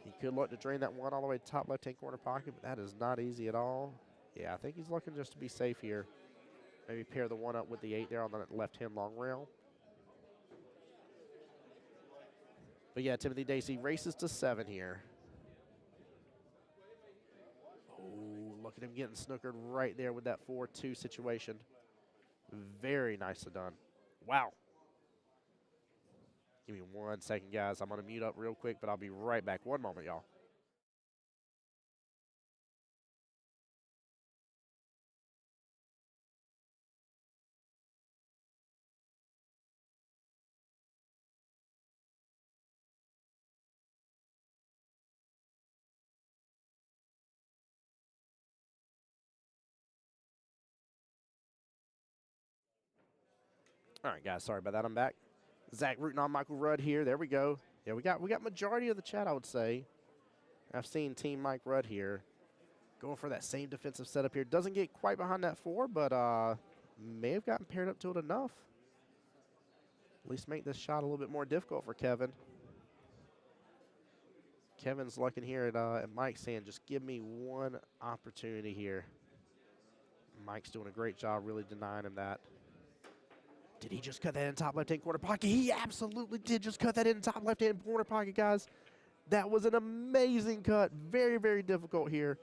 He could look to drain that 1 all the way to top left-hand corner pocket, but that is not easy at all. Yeah, I think he's looking just to be safe here. Maybe pair the 1 up with the 8 there on the left-hand long rail. But yeah, Timothy Dacey races to 7 here. Oh, look at him getting snookered right there with that 4-2 situation. Very nicely done. Wow. Give me 1 second, guys. I'm going to mute up real quick, but I'll be right back. 1 moment, y'all. All right, guys, sorry about that. I'm back. Zach rooting on Michael Rudd here. There we go. Yeah, we got majority of the chat, I would say. I've seen Team Mike Rudd here going for that same defensive setup here. Doesn't get quite behind that 4, but may have gotten paired up to it enough. At least make this shot a little bit more difficult for Kevin. Kevin's looking here at Mike saying, just give me 1 opportunity here. Mike's doing a great job really denying him that. Did he just cut that in top left-hand corner pocket? He absolutely did just cut that in top left-hand corner pocket, guys. That was an amazing cut. Very, very difficult here.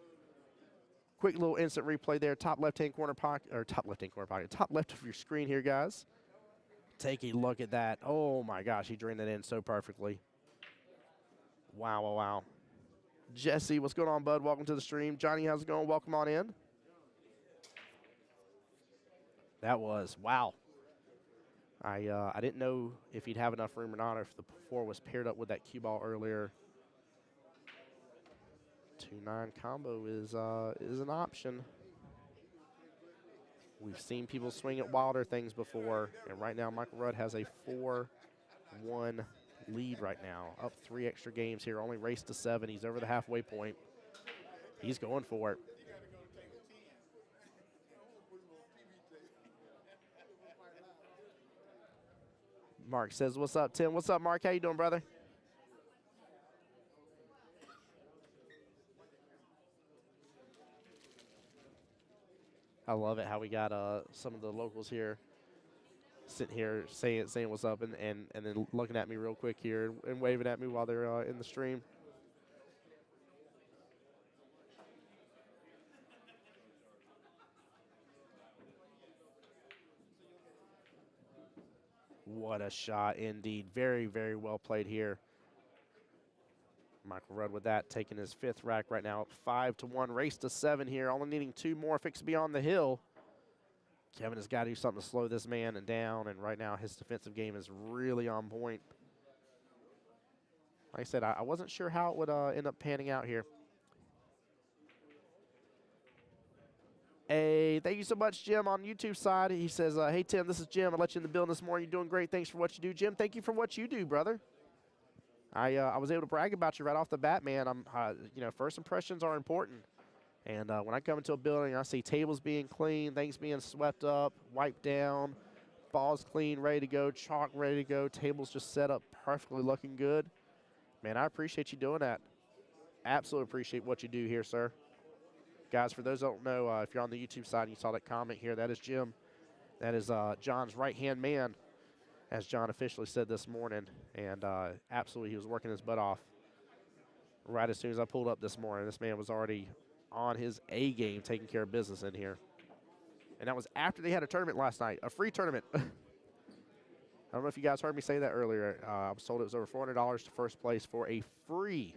Quick little instant replay there. Top left-hand corner pocket, or top left-hand corner pocket. Top left of your screen here, guys. Take a look at that. Oh, my gosh. He drained that in so perfectly. Wow, wow, wow. Jesse, what's going on, bud? Welcome to the stream. Johnny, how's it going? Welcome on in. That was, wow. I didn't know if he'd have enough room or not, or if the 4 was paired up with that cue ball earlier. 2-9 combo is an option. We've seen people swing at wilder things before, and right now Michael Rudd has a 4-1 lead right now. Up 3 extra games here, only raced to 7. He's over the halfway point. He's going for it. Mark says, what's up, Tim? What's up, Mark? How you doing, brother? I love it how we got some of the locals here sitting here saying what's up and then looking at me real quick here and waving at me while they're in the stream. What a shot indeed. Very, very well played here. Michael Rudd with that, taking his 5th rack right now, up 5-1. Race to 7 here, only needing 2 more if it could be on the hill. Kevin has got to do something to slow this man down, and right now his defensive game is really on point. Like I said, I wasn't sure how it would end up panning out here. Hey, thank you so much, Jim, on YouTube side. He says, hey, Tim, this is Jim. I'll let you in the building this morning. You're doing great. Thanks for what you do. Jim, thank you for what you do, brother. I was able to brag about you right off the bat, man. You know, first impressions are important. And when I come into a building, I see tables being clean, things being swept up, wiped down, balls clean, ready to go, chalk ready to go, tables just set up perfectly looking good. Man, I appreciate you doing that. Absolutely appreciate what you do here, sir. Guys, for those who don't know, if you're on the YouTube side and you saw that comment here, that is Jim. That is John's right-hand man, as John officially said this morning. And absolutely, he was working his butt off right as soon as I pulled up this morning. This man was already on his A game taking care of business in here. And that was after they had a tournament last night, a free tournament. I don't know if you guys heard me say that earlier. I was told it was over $400 to first place for a free,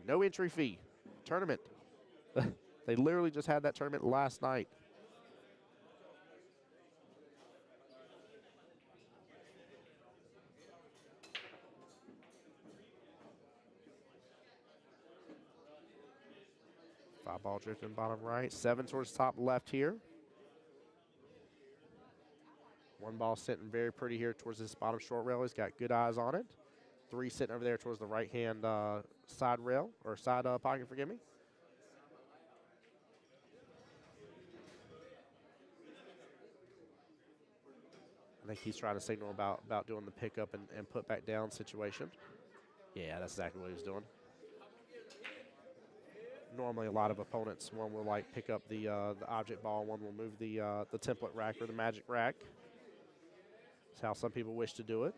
no entry fee tournament. They literally just had that tournament last night. Five ball drifting bottom right, 7 towards top left here. 1 ball sitting very pretty here towards this bottom short rail. He's got good eyes on it. 3 sitting over there towards the right-hand side rail, or side pocket, forgive me. I think he's trying to signal about doing the pickup and put back down situation. Yeah, that's exactly what he was doing. Normally, a lot of opponents, one will like pick up the object ball, one will move the template rack or the magic rack. That's how some people wish to do it.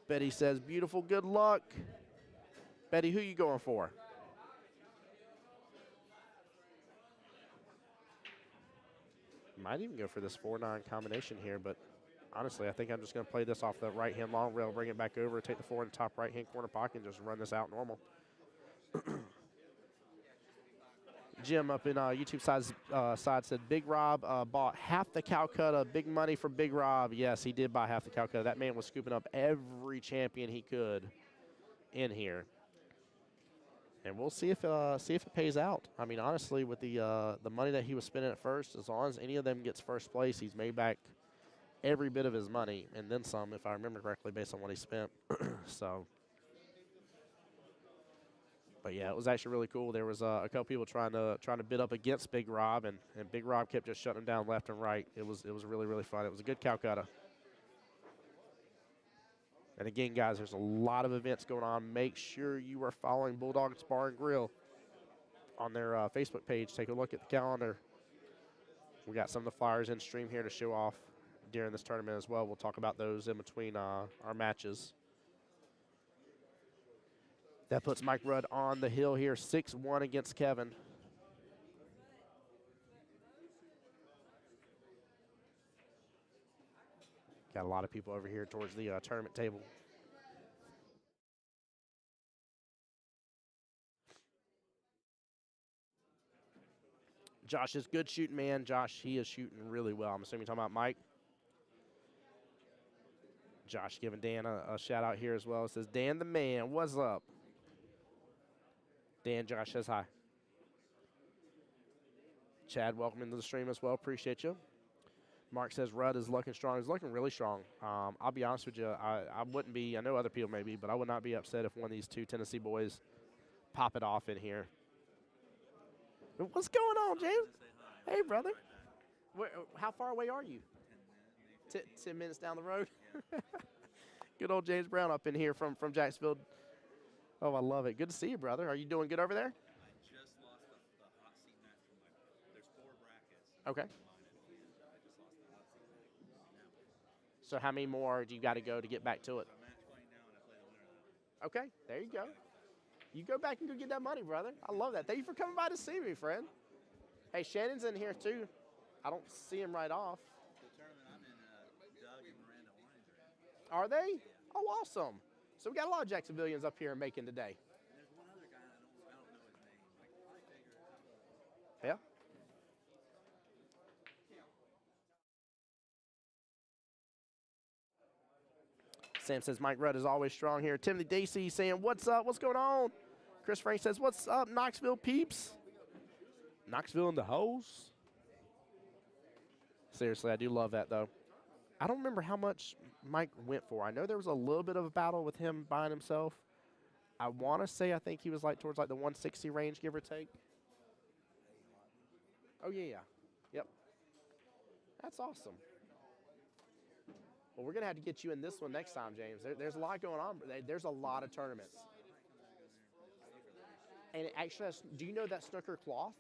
Betty says, beautiful, good luck. Betty, who you going for? Might even go for this 4-9 combination here, but honestly, I think I'm just going to play this off the right-hand long rail, bring it back over, take the 4 in the top right-hand corner pocket, and just run this out normal. Jim up in YouTube side said, Big Rob bought half the Calcutta. Big money for Big Rob. Yes, he did buy half the Calcutta. That man was scooping up every champion he could in here. And we'll see if it pays out. I mean, honestly, with the money that he was spending at first, as long as any of them gets first place, he's made back every bit of his money and then some, if I remember correctly, based on what he spent. So. But yeah, it was actually really cool. There was a couple people trying to bid up against Big Rob, and Big Rob kept just shutting them down left and right. It was really, really fun. It was a good Calcutta. And again, guys, there's a lot of events going on. Make sure you are following Bulldogs Bar and Grill on their Facebook page. Take a look at the calendar. We got some of the flyers in stream here to show off during this tournament as well. We'll talk about those in between our matches. That puts Mike Rudd on the hill here, 6-1 against Kevin. Got a lot of people over here towards the tournament table. Josh is good shooting, man. Josh, he is shooting really well. I'm assuming you're talking about Mike. Josh giving Dan a shout out here as well. It says, Dan the man, what's up? Dan, Josh says hi. Chad, welcome into the stream as well. Appreciate you. Mark says Rudd is looking strong. He's looking really strong. I'll be honest with you. I wouldn't be, I know other people may be, but I would not be upset if one of these two Tennessee boys pop it off in here. What's going on, James? Hey, brother. How far away are you? 10 minutes down the road? Good old James Brown up in here from Jacksonville. Oh, I love it. Good to see you, brother. Are you doing good over there? I just lost the hot seat match from there's 4 brackets. Okay. I just lost the hot seat match. So how many more do you got to go to get back to it? So match point now, and I play the winner of that. Okay, there you go. You go back and go get that money, brother. I love that. Thank you for coming by to see me, friend. Hey, Shannon's in here, too. I don't see him right off. The tournament I'm in, Doug and Miranda Wines are in. Are they? Oh, awesome. So we got a lot of Jacksonvillians up here making today. And there's one other guy, I don't know his name. I can probably figure it out. Yeah. Sam says Mike Rudd is always strong here. Timothy Dacey saying, what's up? What's going on? Chris Frank says, what's up, Knoxville peeps? Knoxville in the house. Seriously, I do love that, though. I don't remember how much Mike went for. I know there was a little bit of a battle with him buying himself. I want to say I think he was like towards like the 160 range, give or take. Oh, yeah. Yep. That's awesome. Well, we're going to have to get you in this one next time, James. There's a lot going on. There's a lot of tournaments. And it actually has, do you know that snooker cloth?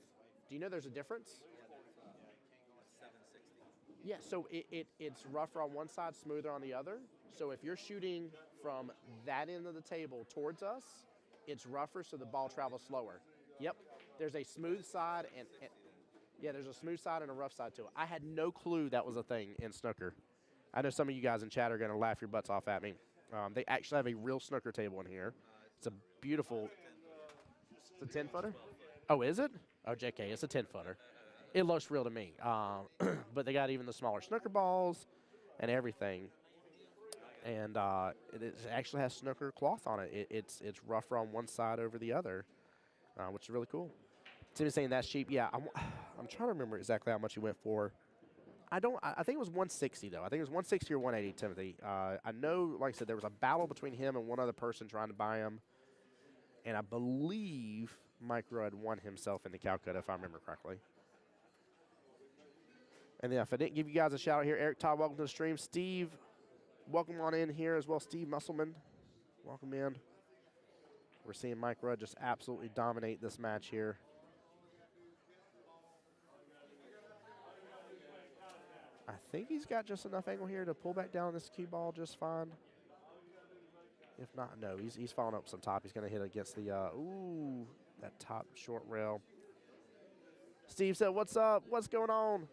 Do you know there's a difference? Yeah, so it's rougher on one side, smoother on the other. So if you're shooting from that end of the table towards us, it's rougher so the ball travels slower. Yep, there's a smooth side and yeah, there's a smooth side and a rough side to it. I had no clue that was a thing in snooker. I know some of you guys in chat are going to laugh your butts off at me. They actually have a real snooker table in here. It's a beautiful, it's a 10-footer? Oh, is it? Oh, JK, it's a 10-footer. It looks real to me. But they got even the smaller snooker balls and everything. And it actually has snooker cloth on it. It's rougher on one side over the other, which is really cool. Timmy's saying that's cheap. Yeah, I'm trying to remember exactly how much he went for. I think it was 160 though. I think it was 160 or 180, Timothy. I know, like I said, there was a battle between him and one other person trying to buy him. And I believe Mike Rudd won himself in the Calcutta, if I remember correctly. And then if I didn't give you guys a shout out here, Eric Todd, welcome to the stream. Steve, welcome on in here as well. Steve Musselman, welcome in. We're seeing Mike Rudd just absolutely dominate this match here. I think he's got just enough angle here to pull back down this cue ball just fine. If not, no, he's following up some top. He's going to hit against the, ooh, that top short rail. Steve said, what's up? What's going on?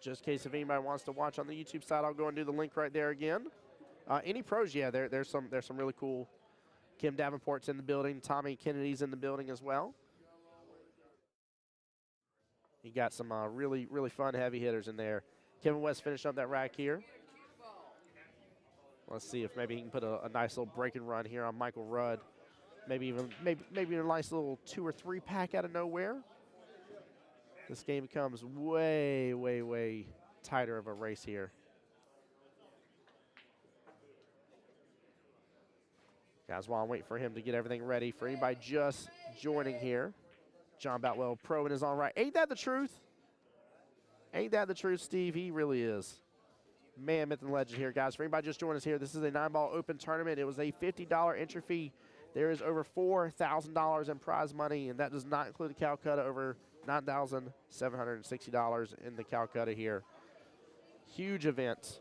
Just in case if anybody wants to watch on the YouTube side, I'll go and do the link right there again. Any pros, yeah, there's some really cool. Kim Davenport's in the building. Tommy Kennedy's in the building as well. You got some really fun heavy hitters in there. Kevin West finished up that rack here. Let's see if maybe he can put a nice little break and run here on Michael Rudd. Maybe a nice little 2 or 3 pack out of nowhere. This game becomes way tighter of a race here. Guys, while I'm waiting for him to get everything ready, for anybody just joining here, John Boutwell, pro in his own right. Ain't that the truth? Ain't that the truth, Steve? He really is. Man, myth and legend here, guys. For anybody just joining us here, this is a 9-ball open tournament. It was a $50 entry fee. There is over $4,000 in prize money, and that does not include the Calcutta, over $9,760 in the Calcutta here. Huge event.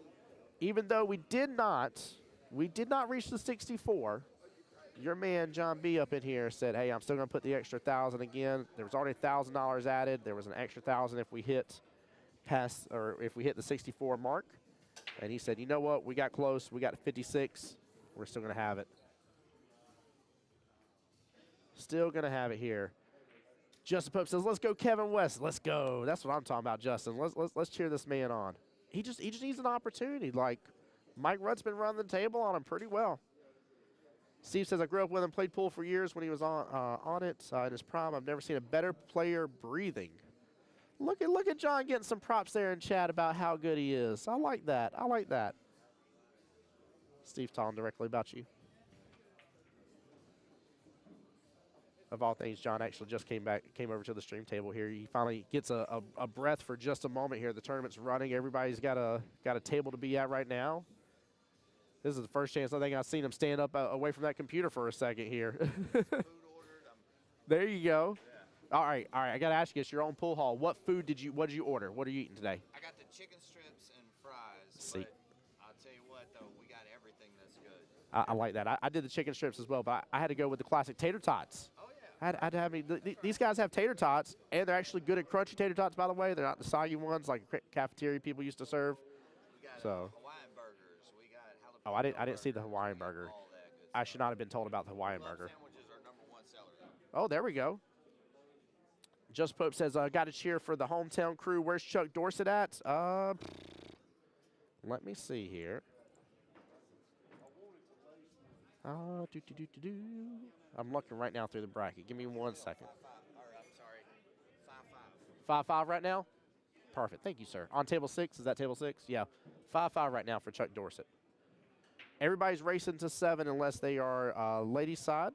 Even though we did not reach the 64, your man John B up in here said, hey, I'm still going to put the extra 1,000 again. There was already $1,000 added. There was an extra 1,000 if we hit if we hit the 64 mark. And he said, you know what? We got close. We got 56. We're still going to have it. Still going to have it here. Justin Pope says, let's go Kevin West. Let's go. That's what I'm talking about, Justin. Let's cheer this man on. He just needs an opportunity. Like, Mike Rudd's been running the table on him pretty well. Steve says, I grew up with him, played pool for years when he was on it in his prime. I've never seen a better player breathing. Look at John getting some props there in chat about how good he is. I like that. I like that. Steve talking directly about you. Of all things, John actually just came over to the stream table here. He finally gets a breath for just a moment here. The tournament's running. Everybody's got a table to be at right now. This is the first chance I think I've seen him stand up away from that computer for a second here. Food ordered. There you go. Yeah. All right. I got to ask you, it's your own pool hall. What did you order? What are you eating today? I got the chicken strips and fries. See. But I'll tell you what, though, we got everything that's good. I like that. I did the chicken strips as well, but I had to go with the classic tater tots. Oh, yeah. I had to have these guys have tater tots, and they're actually good at crunchy tater tots, by the way. They're not the soggy ones like cafeteria people used to serve. We got So. Hawaiian burgers. We got jalapeno Oh, I didn't see the Hawaiian burger. all that good I stuff. should not have been told about the Hawaiian Club burger. sandwiches are #1 seller. Oh, there we go. Just Pope says, got to cheer for the hometown crew. Where's Chuck Dorsett at? Let me see here. I'm looking right now through the bracket. Give me 1 second. 5-5 5-5 right now? Perfect. Thank you, sir. On table 6, is that table 6? Yeah. 5-5 right now for Chuck Dorsett. Everybody's racing to 7 unless they are ladies side.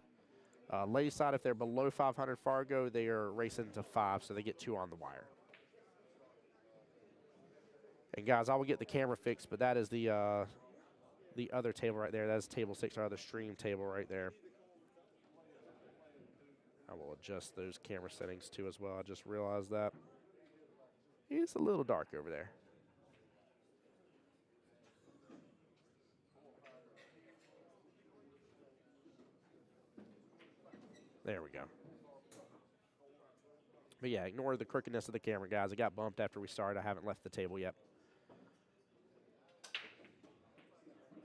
Ladies side, if they're below 500 Fargo, they are racing to 5, so they get 2 on the wire. And guys, I will get the camera fixed, but that is the other table right there. That is table 6, our other stream table right there. I will adjust those camera settings too as well. I just realized that. It's a little dark over there. There we go. But yeah, ignore the crookedness of the camera, guys. It got bumped after we started. I haven't left the table yet.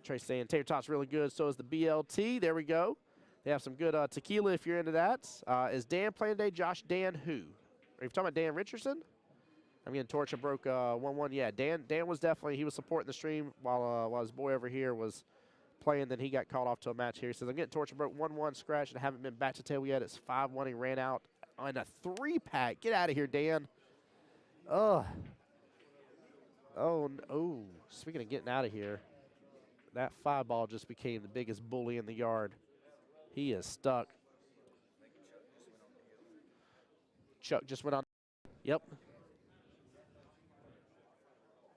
Trey's saying tater tots really good. So is the BLT. There we go. They have some good tequila if you're into that. Is Dan playing today? Josh, Dan who? Are you talking about Dan Richardson? I'm getting Torcha broke 1-1. Yeah, Dan was definitely, he was supporting the stream while his boy over here was playing. Then he got called off to a match here. He says, I'm getting Torcha broke 1-1 scratch and I haven't been back to table yet. It's 5-1. He ran out on a 3-pack. Get out of here, Dan. Ugh. Oh, no. Speaking of getting out of here, that 5-ball just became the biggest bully in the yard. He is stuck. Chuck just went on. Yep.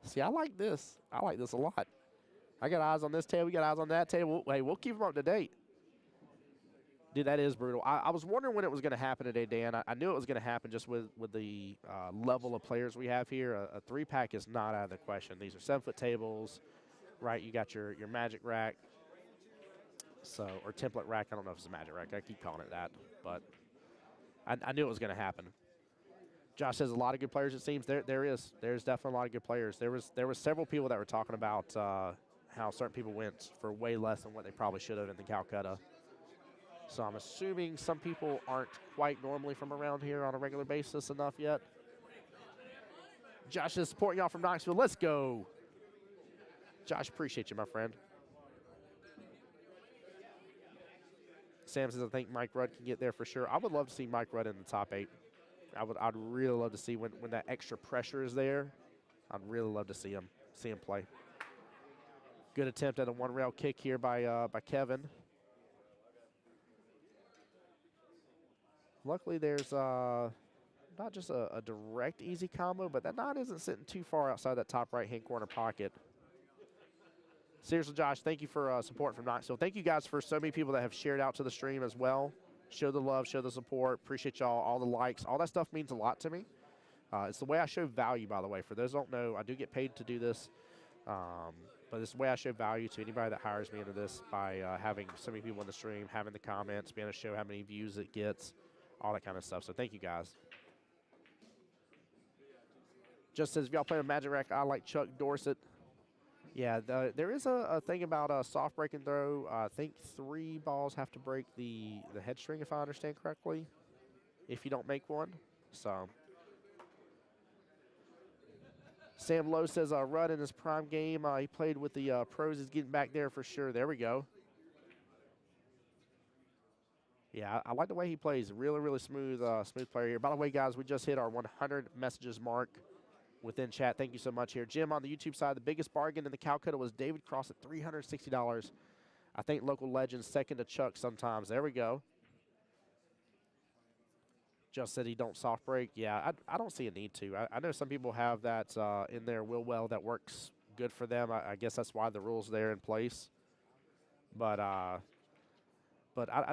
See, I like this. I like this a lot. I got eyes on this table. We got eyes on that table. Hey, we'll keep them up to date. Dude, that is brutal. I was wondering when it was going to happen today, Dan. I knew it was going to happen just with the level of players we have here. A 3-pack is not out of the question. These are 7-foot tables, right? You got your magic rack. So, or template rack. I don't know if it's a magic rack. I keep calling it that. But I knew it was going to happen. Josh says a lot of good players, it seems. There's definitely a lot of good players. There was several people that were talking about how certain people went for way less than what they probably should have in the Calcutta. So I'm assuming some people aren't quite normally from around here on a regular basis enough yet. Josh is supporting y'all from Knoxville. Let's go. Josh, appreciate you, my friend. Sam says, I think Mike Rudd can get there for sure. I would love to see Mike Rudd in the top 8. I'd really love to see when that extra pressure is there. I'd really love to see him play. Good attempt at a 1-rail kick here by Kevin. Luckily, there's not just a direct easy combo, but that knot isn't sitting too far outside that top right-hand corner pocket. Seriously, Josh, thank you for support from Knoxville. Thank you guys for so many people that have shared out to the stream as well. Show the love, show the support. Appreciate y'all, all the likes. All that stuff means a lot to me. It's the way I show value, by the way. For those who don't know, I do get paid to do this. But this is the way I show value to anybody that hires me into this by having so many people in the stream, having the comments, being able to show how many views it gets, all that kind of stuff. So thank you guys. Just says, if y'all play a Magic Rack, I like Chuck Dorsett. Yeah, there is a thing about a soft break and throw. I think 3 balls have to break the head string, if I understand correctly, if you don't make one. So Sam Lowe says, Rudd in his prime game, he played with the pros. He's getting back there for sure. There we go. Yeah, I like the way he plays. Really, really smooth, smooth player here. By the way, guys, we just hit our 100 messages mark within chat. Thank you so much here. Jim, on the YouTube side, the biggest bargain in the Calcutta was David Cross at $360. I think local legends, second to Chuck sometimes. There we go. Just said he don't soft break. Yeah, I don't see a need to. I know some people have that in their will well that works good for them. I guess that's why the rule's there in place. But I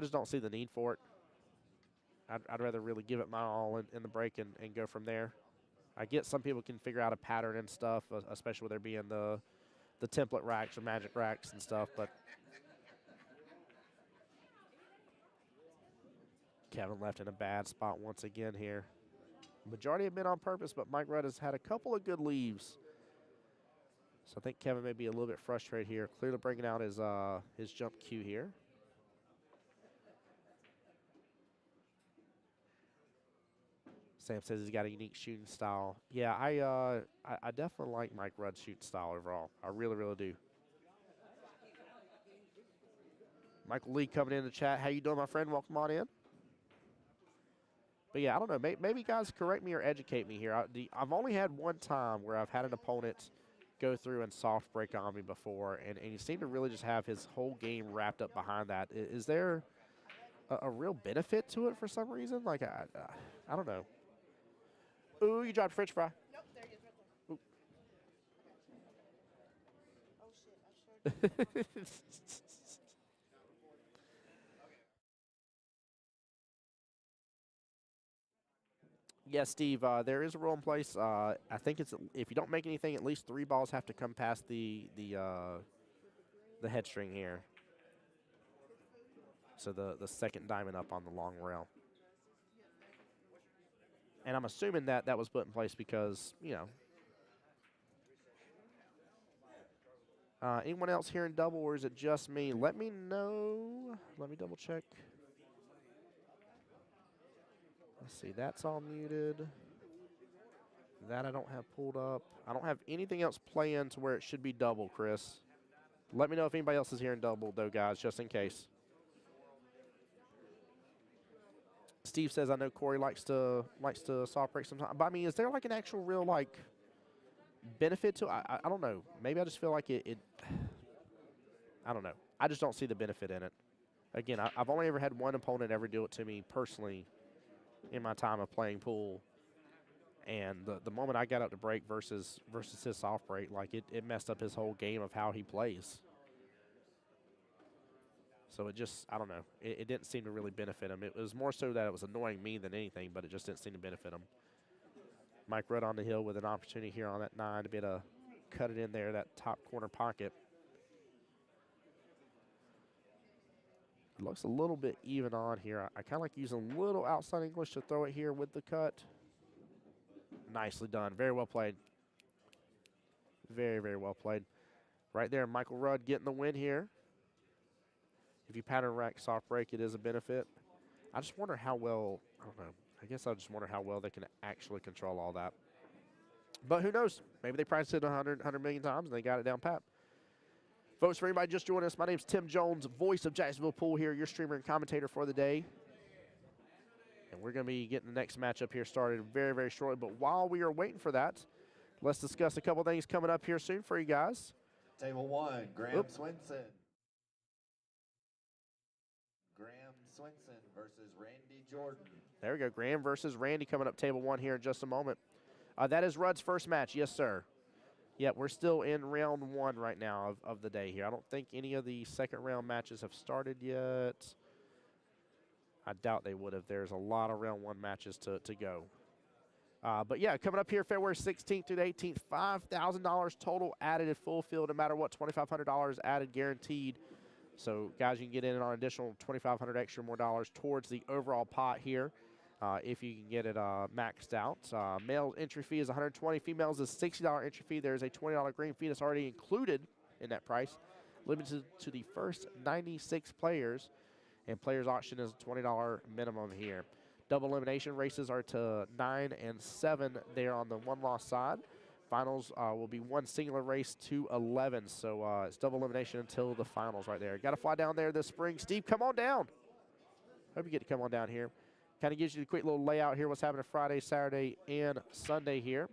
just don't see the need for it. I'd rather really give it my all in the break and go from there. I get some people can figure out a pattern and stuff, especially with there being the template racks or magic racks and stuff, but Kevin left in a bad spot once again here. Majority have been on purpose, but Mike Rudd has had a couple of good leaves. So I think Kevin may be a little bit frustrated here. Clearly bringing out his jump cue here. Sam says he's got a unique shooting style. Yeah, I definitely like Mike Rudd's shooting style overall. I really, really do. Michael Lee coming in the chat. How you doing, my friend? Welcome on in. But yeah, I don't know. Maybe guys correct me or educate me here. I've only had one time where I've had an opponent go through and soft break on me before, and he seemed to really just have his whole game wrapped up behind that. Is there a real benefit to it for some reason? Like, I don't know. Ooh, you dropped French fry. Nope, there he is right there. Oh, shit, I sure did. Yes, Steve, there is a rule in place. I think it's if you don't make anything, at least 3 balls have to come past the head string here. So the second diamond up on the long rail. And I'm assuming that was put in place because, you know. Anyone else here in double, or is it just me? Let me know. Let me double check. Let's see, that's all muted. That I don't have pulled up. I don't have anything else playing to where it should be double, Chris. Let me know if anybody else is here in double, though, guys, just in case. Steve says, I know Corey likes to soft break sometimes. But, I mean, is there, like, an actual real, like, benefit to it? I don't know. Maybe I just feel like it I don't know. I just don't see the benefit in it. Again, I've only ever had one opponent ever do it to me personally in my time of playing pool. And the moment I got up to break versus his soft break, like, it messed up his whole game of how he plays. So it just, I don't know. It didn't seem to really benefit him. It was more so that it was annoying me than anything, but it just didn't seem to benefit him. Mike Rudd on the hill with an opportunity here on that 9 to be able to cut it in there, that top corner pocket. It looks a little bit even on here. I kind of like using a little outside English to throw it here with the cut. Nicely done. Very well played. Very, very well played. Right there, Michael Rudd getting the win here. If you pattern rack soft break, it is a benefit. I just wonder how well, I don't know. I guess I just wonder how well they can actually control all that. But who knows? Maybe they practiced it 100 million times and they got it down pat. Folks, for anybody just joining us, my name's Tim Jones, voice of Jacksonville Pool here, your streamer and commentator for the day. And we're going to be getting the next matchup here started very, very shortly. But while we are waiting for that, let's discuss a couple things coming up here soon for you guys. Table 1, Graham Swinson. Graham Swinson versus Randy Jordan. There we go. Graham versus Randy coming up table 1 here in just a moment. That is Rudd's first match. Yes, sir. Yeah, we're still in round 1 right now of the day here. I don't think any of the second round matches have started yet. I doubt they would have. There's a lot of round 1 matches to go. But yeah, coming up here February 16th through the 18th, $5,000 total added at full field, no matter what, $2,500 added guaranteed. So guys, you can get in on an additional 2,500 extra more dollars towards the overall pot here. If you can get it maxed out. Male entry fee is $120, females is $60 entry fee. There's a $20 green fee that's already included in that price, limited to the first 96 players, and players auction is a $20 minimum here. Double elimination races are to 9 and 7 there on the one-loss side. Finals will be one singular race to 11, so it's double elimination until the finals right there. Got to fly down there this spring. Steve, come on down. Hope you get to come on down here. Kind of gives you a quick little layout here, what's happening Friday, Saturday, and Sunday here.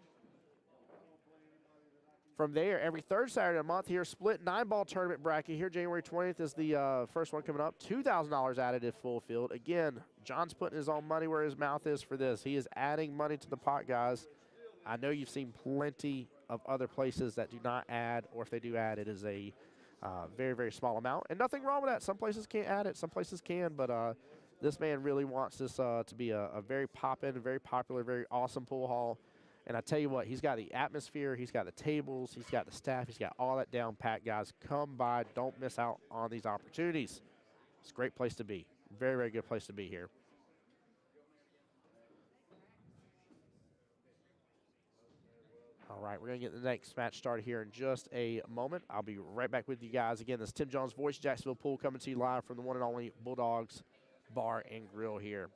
From there, every third Saturday of the month here, split 9-ball tournament bracket here. January 20th is the first one coming up. $2,000 added at full field. Again, John's putting his own money where his mouth is for this. He is adding money to the pot, guys. I know you've seen plenty of other places that do not add, or if they do add, it is a very, very small amount. And nothing wrong with that. Some places can't add it, some places can, but this man really wants this to be a very poppin', very popular, very awesome pool hall. And I tell you what, he's got the atmosphere, he's got the tables, he's got the staff, he's got all that down pat, guys. Come by, don't miss out on these opportunities. It's a great place to be. Very, very good place to be here. All right, we're going to get the next match started here in just a moment. I'll be right back with you guys. Again, this is Tim Jones' Voice, Jacksonville Pool, coming to you live from the one and only Bulldogs Bar and Grill here.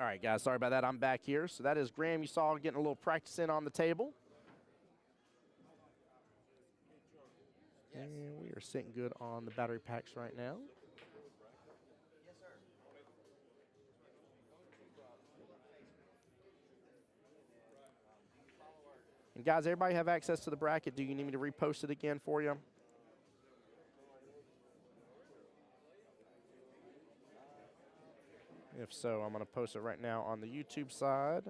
All right, guys, sorry about that. I'm back here. So that is Graham you saw getting a little practice in on the table. And we are sitting good on the battery packs right now. And guys, everybody have access to the bracket. Do you need me to repost it again for you? If so, I'm going to post it right now on the YouTube side.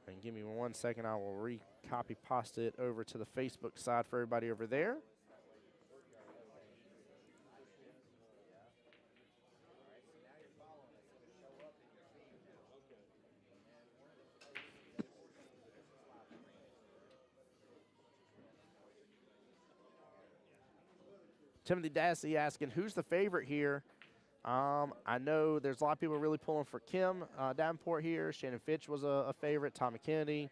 And give me 1 second, I will copy paste it over to the Facebook side for everybody over there. Timothy Dassey asking, who's the favorite here? I know there's a lot of people really pulling for Kim Davenport here. Shannon Fitch was a favorite. Tommy Kennedy.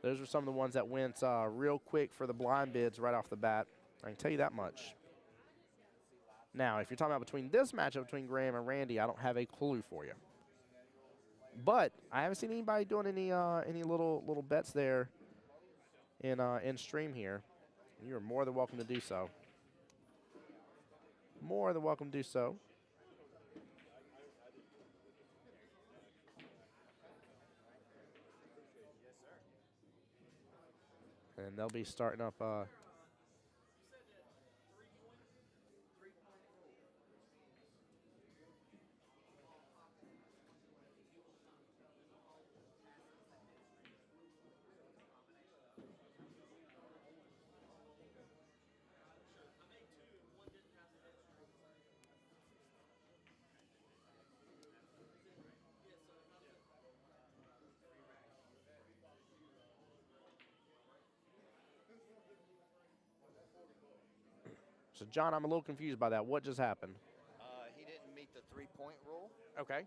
Those are some of the ones that went real quick for the blind bids right off the bat. I can tell you that much. Now, if you're talking about between this matchup between Graham and Randy, I don't have a clue for you. But I haven't seen anybody doing any little bets there in stream here. You are more than welcome to do so. More than welcome to do so. And they'll be starting up. So, John, I'm a little confused by that. What just happened? He didn't meet the 3-point rule, Okay.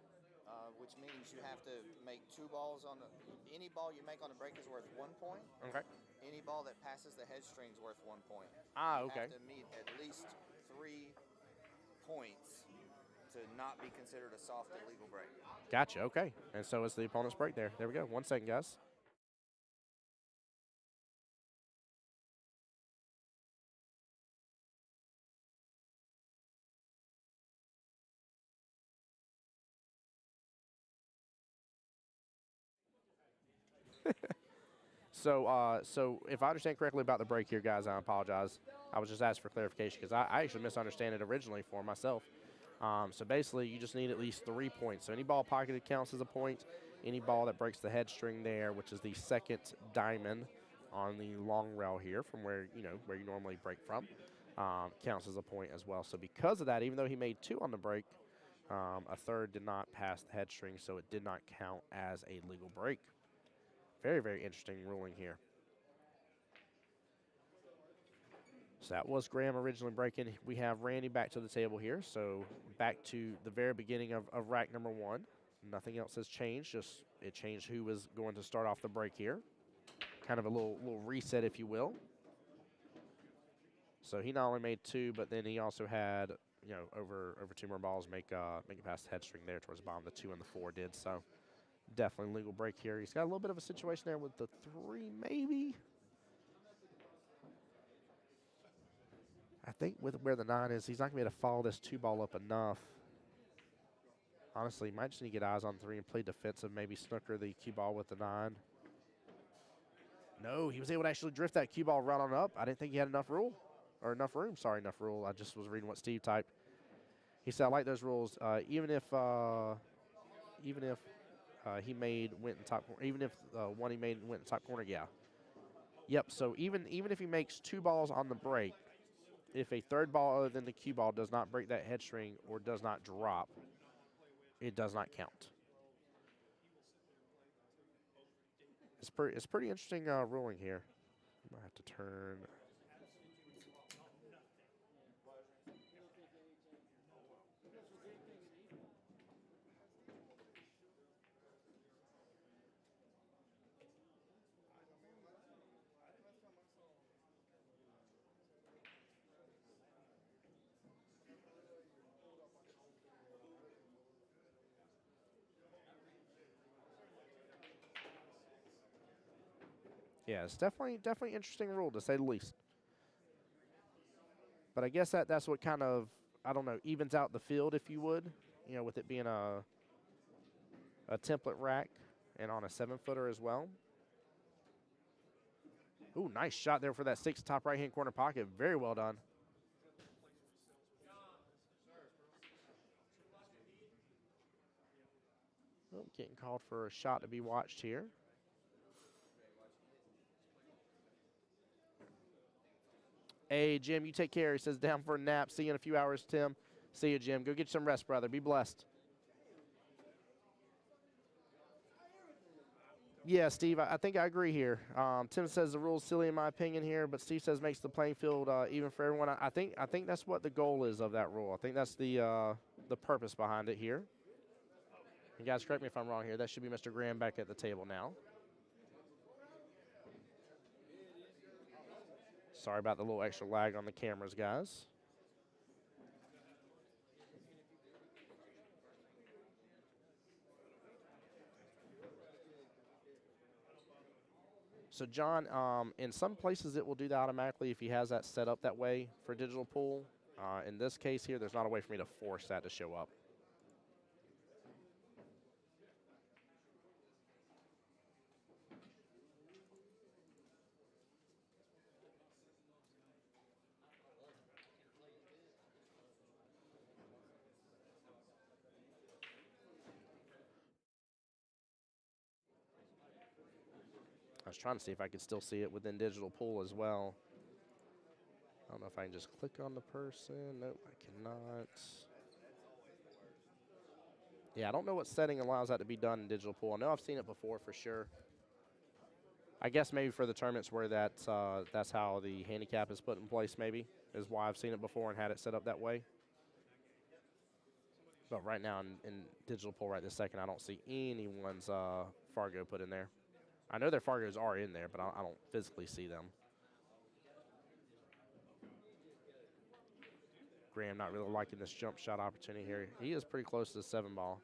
which means you have to make 2 balls on the. Any ball you make on the break is worth 1 point. Okay. Any ball that passes the head string is worth 1 point. Ah, You okay. have to meet at least 3 points to not be considered a soft illegal break. Gotcha. Okay. And so it's the opponent's break there. There we go. 1 second, guys. So if I understand correctly about the break here, guys, I apologize. I was just asking for clarification because I actually misunderstood it originally for myself. So basically, you just need at least 3 points. So any ball pocketed counts as a point. Any ball that breaks the head string there, which is the second diamond on the long rail here, from where where you normally break from, counts as a point as well. So because of that, even though he made 2 on the break, a third did not pass the head string, so it did not count as a legal break. Very, very interesting ruling here. So that was Graham originally breaking. We have Randy back to the table here. So back to the very beginning of rack number 1. Nothing else has changed. Just it changed who was going to start off the break here. Kind of a little reset, if you will. So he not only made 2, but then he also had over 2 more balls make it past the head string there towards the bottom. The 2 and the 4 did so. Definitely legal break here. He's got a little bit of a situation there with the 3, maybe. I think with where the 9 is, he's not going to be able to follow this 2 ball up enough. Honestly, he might just need to get eyes on 3 and play defensive, maybe snooker the cue ball with the 9. No, he was able to actually drift that cue ball right on up. I didn't think he had enough room. Sorry, enough rule. I just was reading what Steve typed. He said, I like those rules. Even if he went in top corner, even if one he made went in top corner, yeah. Yep, so even if he makes 2 balls on the break, if a third ball other than the cue ball does not break that head string or does not drop, it does not count. It's pretty interesting ruling here. I might have to turn. Yeah, it's definitely interesting rule to say the least. But I guess that's what kind of, I don't know, evens out the field, if you would. With it being a template rack and on a 7-footer as well. Ooh, nice shot there for that 6 top right-hand corner pocket. Very well done. Oh, getting called for a shot to be watched here. Hey, Jim, you take care. He says down for a nap. See you in a few hours, Tim. See you, Jim. Go get some rest, brother. Be blessed. Yeah, Steve, I think I agree here. Tim says the rule's silly in my opinion here, but Steve says makes the playing field even for everyone. I think that's what the goal is of that rule. I think that's the purpose behind it here. And guys, correct me if I'm wrong here. That should be Mr. Graham back at the table now. Sorry about the little extra lag on the cameras, guys. So, John, in some places it will do that automatically if he has that set up that way for digital pool. In this case here, there's not a way for me to force that to show up. I was trying to see if I could still see it within digital pool as well. I don't know if I can just click on the person. Nope, I cannot. Yeah, I don't know what setting allows that to be done in digital pool. I know I've seen it before for sure. I guess maybe for the tournaments where that's how the handicap is put in place, maybe, is why I've seen it before and had it set up that way. But right now in digital poll right this second, I don't see anyone's Fargo put in there. I know their Fargos are in there, but I don't physically see them. Graham not really liking this jump shot opportunity here. He is pretty close to the 7 ball.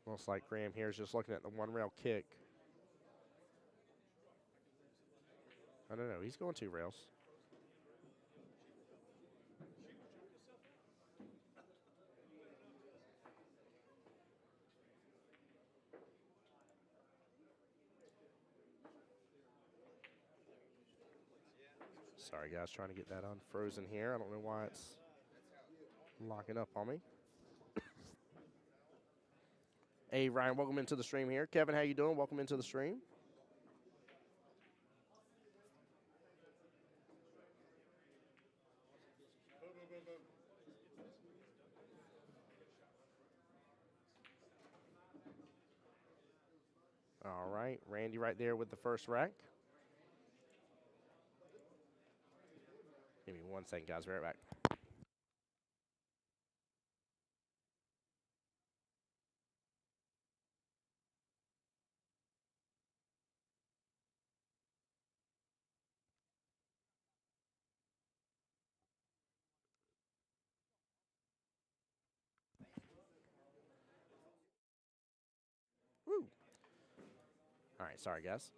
Looks like Graham here is just looking at the one rail kick. I don't know. He's going 2 rails. Sorry, guys. Trying to get that unfrozen here. I don't know why it's locking up on me. Hey, Ryan, welcome into the stream here. Kevin, how you doing? Welcome into the stream. All right, Randy right there with the first rack. Give me 1 second, guys. We're right back. Woo. All right, sorry, guys.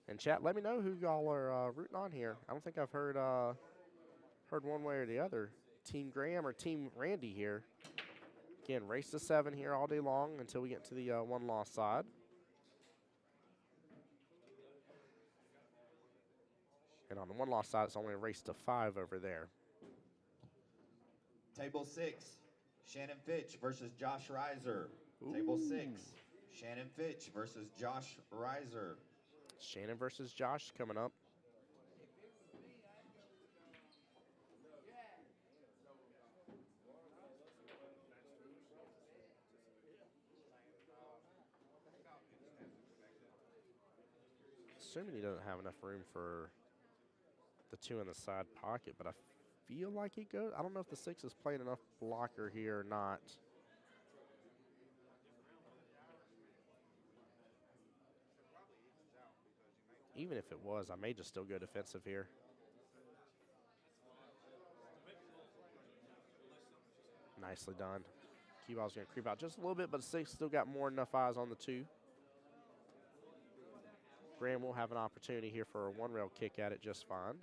And chat, let me know who y'all are rooting on here. I don't think I've heard one way or the other. Team Graham or Team Randy here. Again, race to 7 here all day long until we get to the one loss side. And on the one loss side, it's only a race to 5 over there. Table 6, Shannon Fitch versus Josh Reiser. Table 6, Shannon Fitch versus Josh Reiser. Shannon versus Josh coming up. Assuming he doesn't have enough room for the 2 in the side pocket, but I feel like he goes. I don't know if the 6 is playing enough blocker here or not. Even if it was, I may just still go defensive here. Nicely done. Cue ball's going to creep out just a little bit, but the 6 still got more than enough eyes on the 2. Graham will have an opportunity here for a 1 rail kick at it just fine.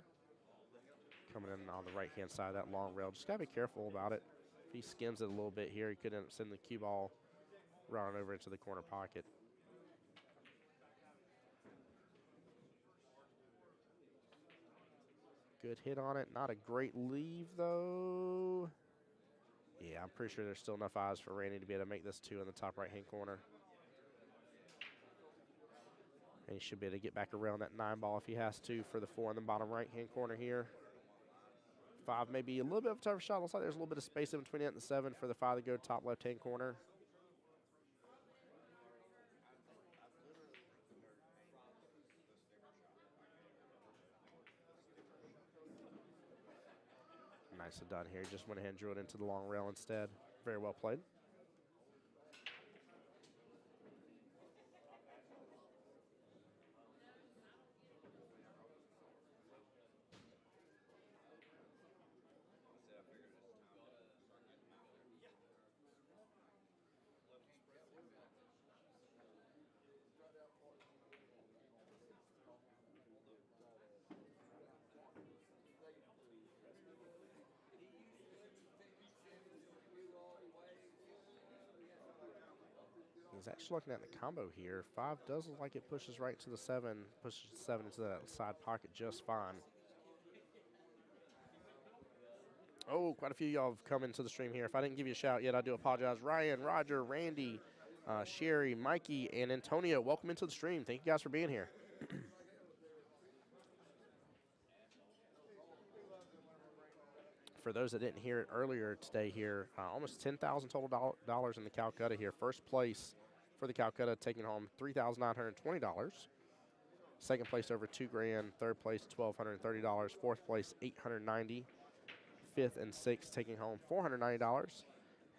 Coming in on the right-hand side of that long rail. Just got to be careful about it. If he skims it a little bit here, he could end up sending the cue ball running over into the corner pocket. Good hit on it. Not a great leave, though. Yeah, I'm pretty sure there's still enough eyes for Randy to be able to make this 2 in the top right-hand corner. And he should be able to get back around that 9 ball if he has to for the 4 in the bottom right-hand corner here. 5 maybe a little bit of a tougher shot. Looks like there's a little bit of space in between it and the 7 for the 5 to go top left-hand corner. Nicely done here. Just went ahead and drew it into the long rail instead. Very well played. He's actually looking at the combo here. 5 does look like it pushes right to the 7, pushes the 7 into that side pocket just fine. Oh, quite a few of y'all have come into the stream here. If I didn't give you a shout yet, I do apologize. Ryan, Roger, Randy, Sherry, Mikey, and Antonio, welcome into the stream. Thank you guys for being here. For those that didn't hear it earlier today here, almost $10,000 total dollars in the Calcutta here. First place for the Calcutta taking home $3,920. Second place over $2,000. Third place $1,230. Fourth place $890. Fifth and sixth taking home $490.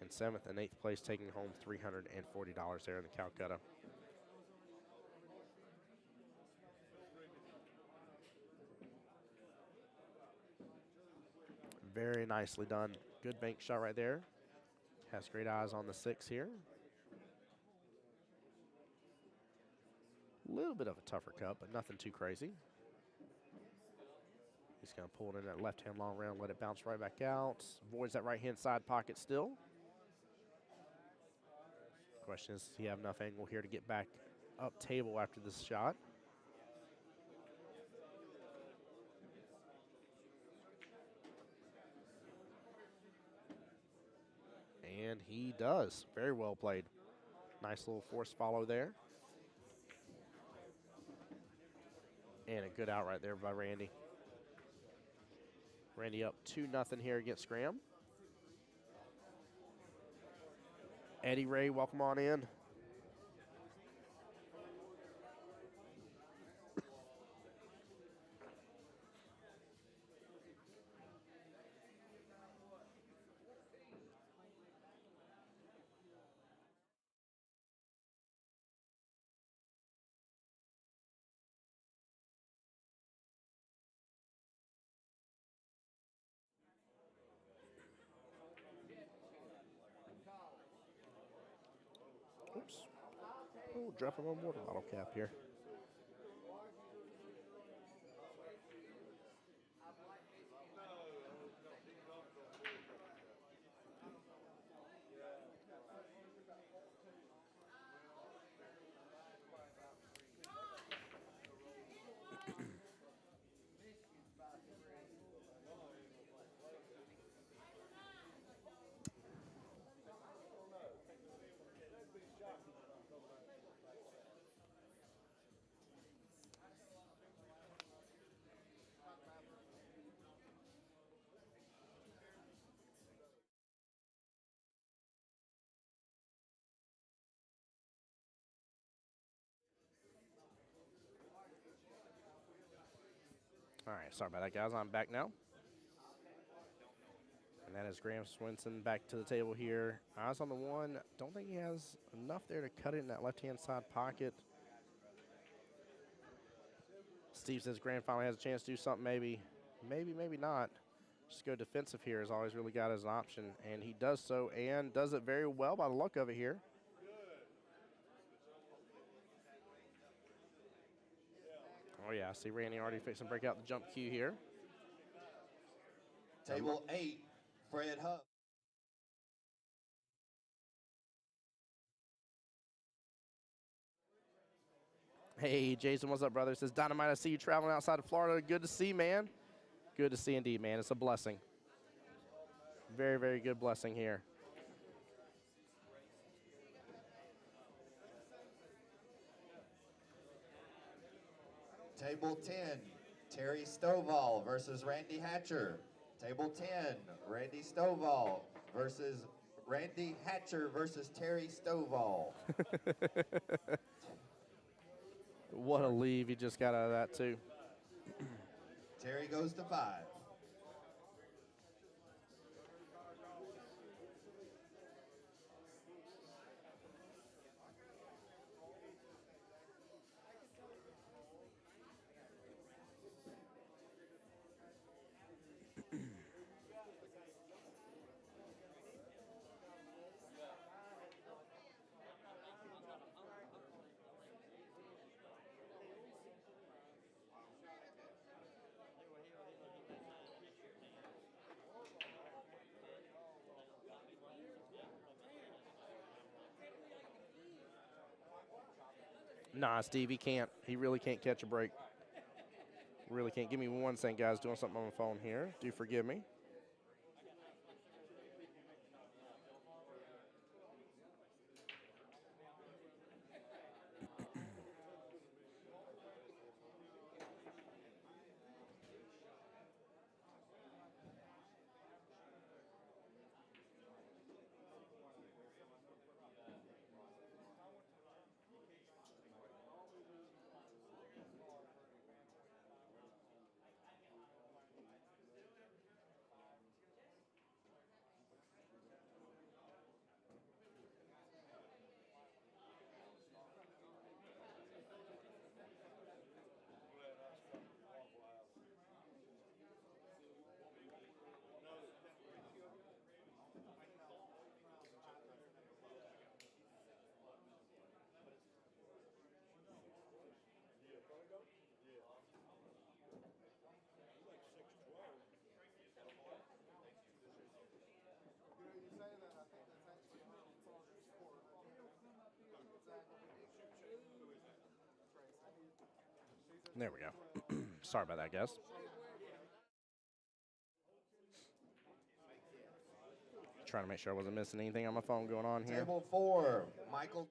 And seventh and eighth place taking home $340 there in the Calcutta. Very nicely done. Good bank shot right there. Has great eyes on the 6 here. A little bit of a tougher cut, but nothing too crazy. He's going to pull it in that left-hand long round, let it bounce right back out. Avoids that right-hand side pocket still. Question is, does he have enough angle here to get back up table after this shot? And he does. Very well played. Nice little force follow there. And a good out right there by Randy. Randy up 2-0 here against Graham. Eddie Ray, welcome on in. Oops. Oh, dropping my water bottle cap here. All right, sorry about that, guys. I'm back now. And that is Graham Swinson back to the table here. Eyes on the 1. Don't think he has enough there to cut it in that left-hand side pocket. Steve says Graham finally has a chance to do something, maybe not. Just go defensive here is always really got as an option. And he does so and does it very well by the look of it here. Oh, yeah, I see Randy already fixing to break out the jump cue here. Table 8, Fred Huff. Hey, Jason, what's up, brother? Says, Dynamite, I see you traveling outside of Florida. Good to see, man. Good to see indeed, man. It's a blessing. Very, very good blessing here. Table 10, Terry Stovall versus Randy Hatcher. Table 10, Randy Stovall versus Randy Hatcher versus Terry Stovall. What a leave he just got out of that, too. Terry goes to 5. Nah, Steve, he can't. He really can't catch a break. Really can't. Give me 1 second, guys. Doing something on my phone here. Do forgive me. There we go. Sorry about that, guys. Trying to make sure I wasn't missing anything on my phone going on here. Table 4, Michael.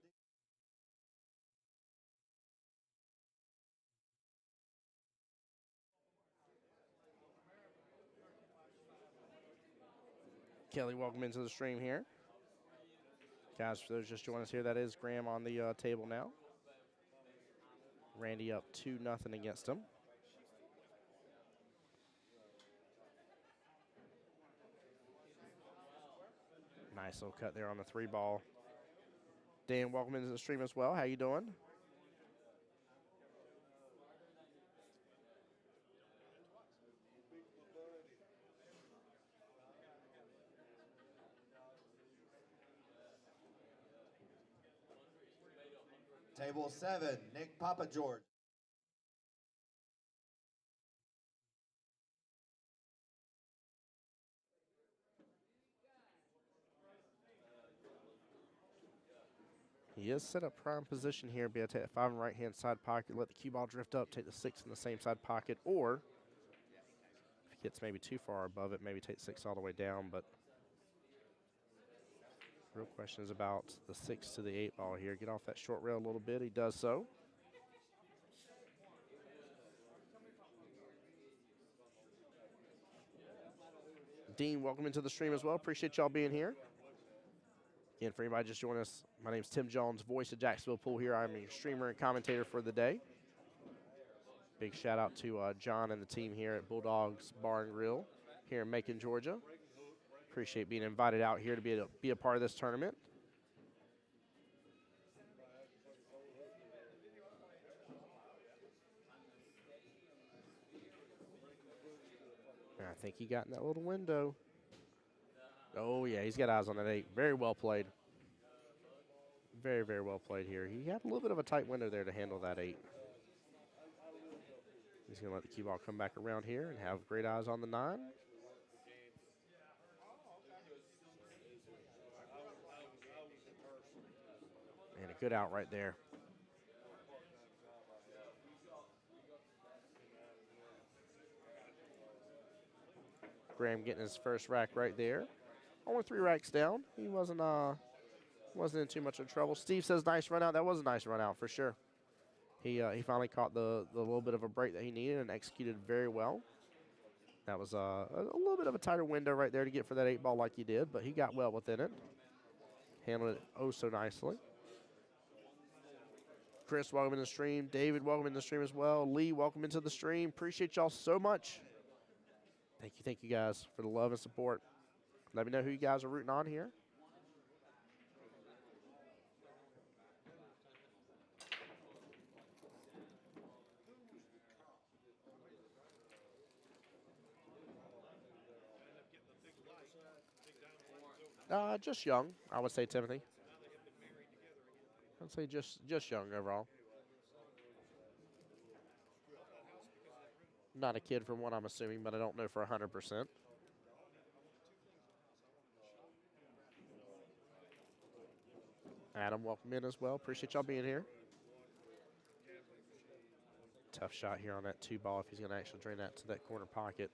Kelly, welcome into the stream here. Guys, for those just joining us here, that is Graham on the table now. Randy up 2-0 against him. Nice little cut there on the 3 ball. Dan, welcome into the stream as well. How you doing? Table 7, Nick Papa George. He is set up prime position here. Be able to take the 5 in the right-hand side pocket, let the cue ball drift up, take the 6 in the same side pocket, or if he gets maybe too far above it, maybe take 6 all the way down. But the real question is about the 6 to the 8 ball here. Get off that short rail a little bit. He does so. Dean, welcome into the stream as well. Appreciate y'all being here. Again, for anybody just joining us, my name is Tim Jones, voice of Jacksonville Pool here. I'm your streamer and commentator for the day. Big shout out to John and the team here at Bulldogs Bar and Grill here in Macon, Georgia. Appreciate being invited out here to be a part of this tournament. And I think he got in that little window. Oh, yeah, he's got eyes on that 8. Very well played. Very, very well played here. He had a little bit of a tight window there to handle that 8. He's going to let the cue ball come back around here and have great eyes on the 9. And a good out right there. Graham getting his first rack right there. Only 3 racks down. He wasn't in too much of trouble. Steve says nice run out. That was a nice run out for sure. He finally caught the little bit of a break that he needed and executed very well. That was a little bit of a tighter window right there to get for that 8 ball like he did, but he got well within it. Handled it oh so nicely. Chris, welcome in the stream. David, welcome in the stream as well. Lee, welcome into the stream. Appreciate y'all so much. Thank you guys for the love and support. Let me know who you guys are rooting on here. Just young, I would say, Timothy. I'd say just young overall. Not a kid from what I'm assuming, but I don't know for 100%. Adam, welcome in as well. Appreciate y'all being here. Tough shot here on that 2 ball if he's going to actually drain that to that corner pocket.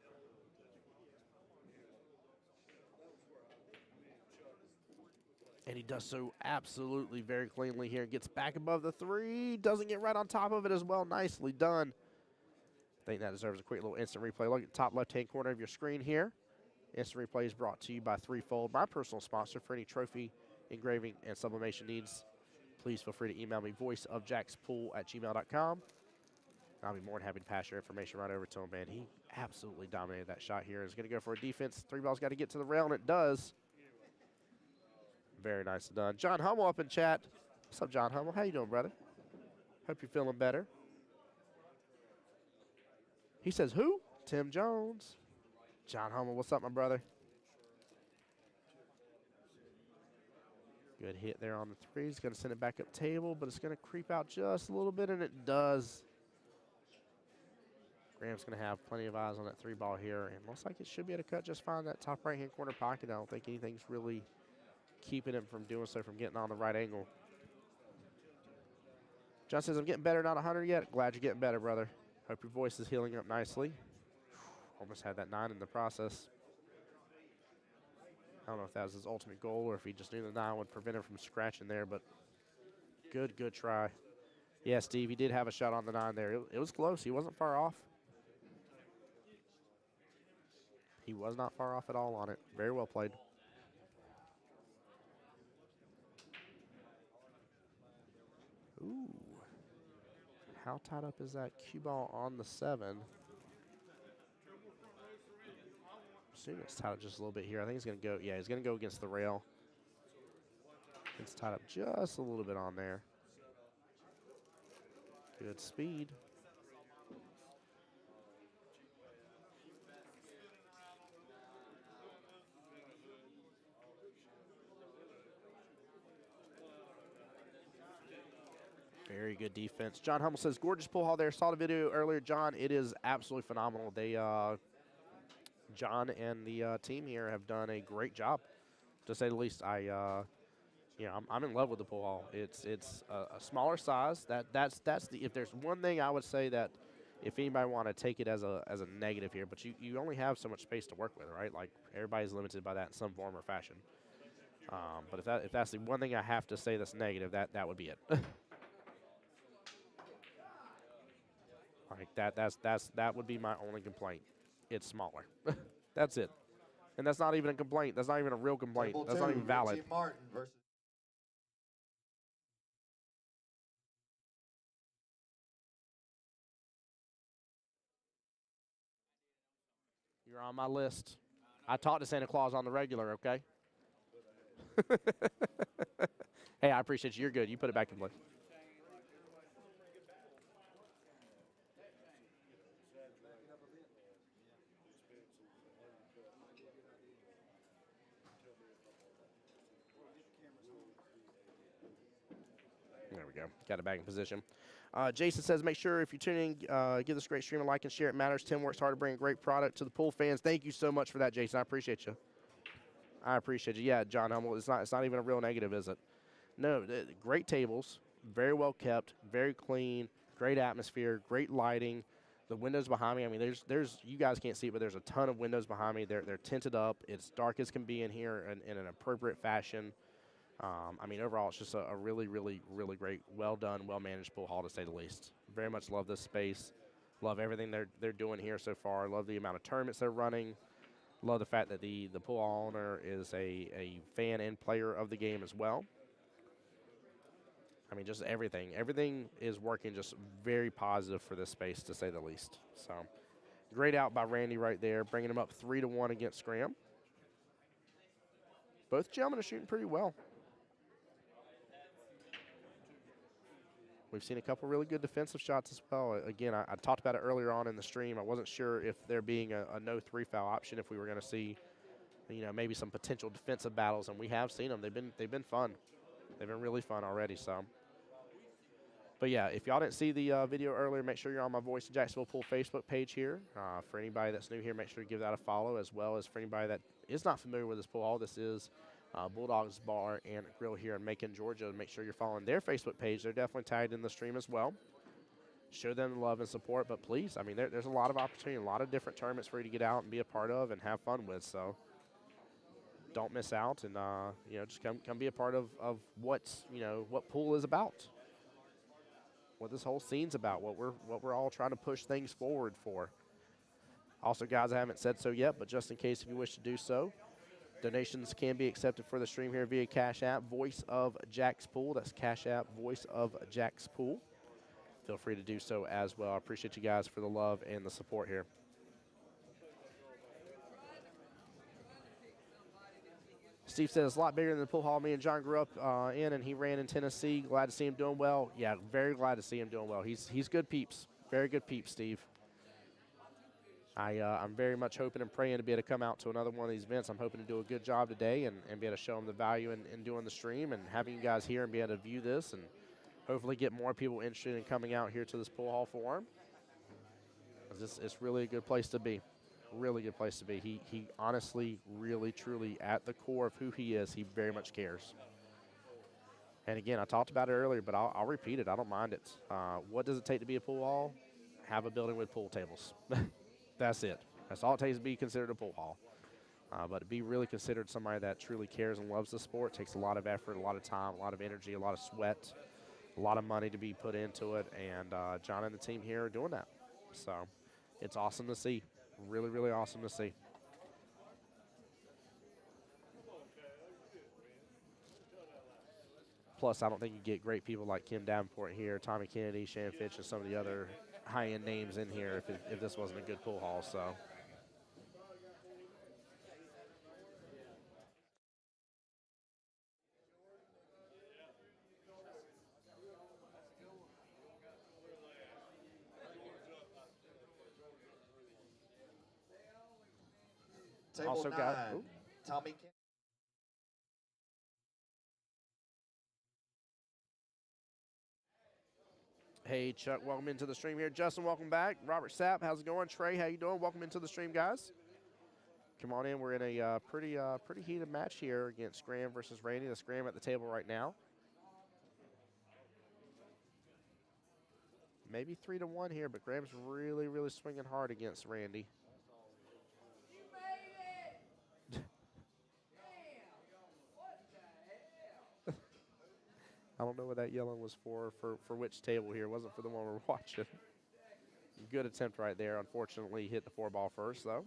And he does so absolutely very cleanly here. Gets back above the 3. Doesn't get right on top of it as well. Nicely done. I think that deserves a quick little instant replay. Look at the top left-hand corner of your screen here. Instant replay is brought to you by Threefold, my personal sponsor for any trophy, engraving, and sublimation needs. Please feel free to email me voiceofjackspool@gmail.com. I'll be more than happy to pass your information right over to him, man. He absolutely dominated that shot here. He's going to go for a defense. 3 ball's got to get to the rail, and it does. Very nicely done. John Hummel up in chat. What's up, John Hummel? How you doing, brother? Hope you're feeling better. He says, who? Tim Jones. John Hummel, what's up, my brother? Good hit there on the 3. He's going to send it back up table, but it's going to creep out just a little bit, and it does. Graham's going to have plenty of eyes on that 3 ball here, and looks like it should be able to cut just fine that top right-hand corner pocket. I don't think anything's really keeping him from doing so, from getting on the right angle. John says, I'm getting better, not 100 yet. Glad you're getting better, brother. Hope your voice is healing up nicely. Almost had that 9 in the process. I don't know if that was his ultimate goal or if he just knew the 9 would prevent him from scratching there, but good try. Yeah, Steve, he did have a shot on the 9 there. It was close. He wasn't far off. He was not far off at all on it. Very well played. Ooh. How tied up is that cue ball on the 7? Assume it's tied up just a little bit here. I think he's going to go, yeah, he's going to go against the rail. It's tied up just a little bit on there. Good speed. Very good defense. John Hummel says, gorgeous pull haul there. Saw the video earlier, John. It is absolutely phenomenal. They, John and the team here have done a great job, to say the least. I'm in love with the pull haul. It's a smaller size. That's the, if there's one thing I would say that if anybody want to take it as a negative here, but you only have so much space to work with, right? Like everybody's limited by that in some form or fashion. But if that's the one thing I have to say that's negative, that would be it. Like that would be my only complaint. It's smaller. That's it. And that's not even a complaint. That's not even a real complaint. Table That's 2, not even valid. Richie Martin versus You're on my list. I talk to Santa Claus on the regular, okay? Hey, I appreciate you. You're good. You put it back in place. There we go. Got it back in position. Jason says, make sure if you're tuning, give this great stream a like and share. It matters. Tim works hard to bring a great product to the pool fans. Thank you so much for that, Jason. I appreciate you. I appreciate you. Yeah, John Hummel, it's not even a real negative, is it? No, great tables, very well kept, very clean, great atmosphere, great lighting. The windows behind me, I mean, there's you guys can't see it, but there's a ton of windows behind me. They're tinted up. It's dark as can be in here in an appropriate fashion. I mean, overall, it's just a really, really, really great, well done, well managed pool hall, to say the least. Very much love this space. Love everything they're doing here so far. Love the amount of tournaments they're running. Love the fact that the pool owner is a fan and player of the game as well. I mean, just everything. Everything is working just very positive for this space, to say the least. So, great out by Randy right there, bringing him up 3-1 against Graham. Both gentlemen are shooting pretty well. We've seen a couple really good defensive shots as well. Again, I talked about it earlier on in the stream. I wasn't sure if there being a no 3-foul option, if we were going to see, maybe some potential defensive battles, and we have seen them. They've been fun. They've been really fun already. So, but yeah, if y'all didn't see the video earlier, make sure you're on my Voice of Jacksonville Pool Facebook page here. For anybody that's new here, make sure to give that a follow, as well as for anybody that is not familiar with this pool hall. This is Bulldogs Bar and Grill here in Macon, Georgia. Make sure you're following their Facebook page. They're definitely tagged in the stream as well. show them the love and support. But please, I mean, there's a lot of opportunity, a lot of different tournaments for you to get out and be a part of and have fun with. So don't miss out, and just come be a part of what's what pool is about, what this whole scene's about, what we're all trying to push things forward for. Also, guys, I haven't said so yet, but just in case if you wish to do so, donations can be accepted for the stream here via Cash App, Voice of Jack's Pool. That's Cash App, Voice of Jack's Pool. Feel free to do so as well. I appreciate you guys for the love and the support here. Steve said it's a lot bigger than the pool hall me and John grew up in, and he ran in Tennessee. Glad to see him doing well. Yeah, very glad to see him doing well. He's good peeps. Very good peeps, Steve. I'm very much hoping and praying to be able to come out to another one of these events. I'm hoping to do a good job today and be able to show them the value in doing the stream and having you guys here and be able to view this and hopefully get more people interested in coming out here to this pool hall forum. It's really a good place to be. Really good place to be. He honestly, really, truly, at the core of who he is, he very much cares. And again, I talked about it earlier, but I'll repeat it. I don't mind it. What does it take to be a pool hall? Have a building with pool tables. That's it. That's all it takes to be considered a pool hall. But to be really considered somebody that truly cares and loves the sport takes a lot of effort, a lot of time, a lot of energy, a lot of sweat, a lot of money to be put into it. And John and the team here are doing that. So it's awesome to see. Really, really awesome to see. Plus, I don't think you get great people like Kim Davenport here, Tommy Kennedy, Shan Fitch, and some of the other high-end names in here if this wasn't a good pool hall. So. Table Also 9, got Tommy Kennedy. Hey, Chuck, welcome into the stream here. Justin, welcome back. Robert Sapp, how's it going? Trey, how you doing? Welcome into the stream, guys. Come on in. We're in a pretty heated match here against Graham versus Randy. That's Graham at the table right now. Maybe 3-1 here, but Graham's really, really swinging hard against Randy. I don't know what that yelling was for which table here. It wasn't for the one we're watching. Good attempt right there. Unfortunately, hit the 4-ball first, though.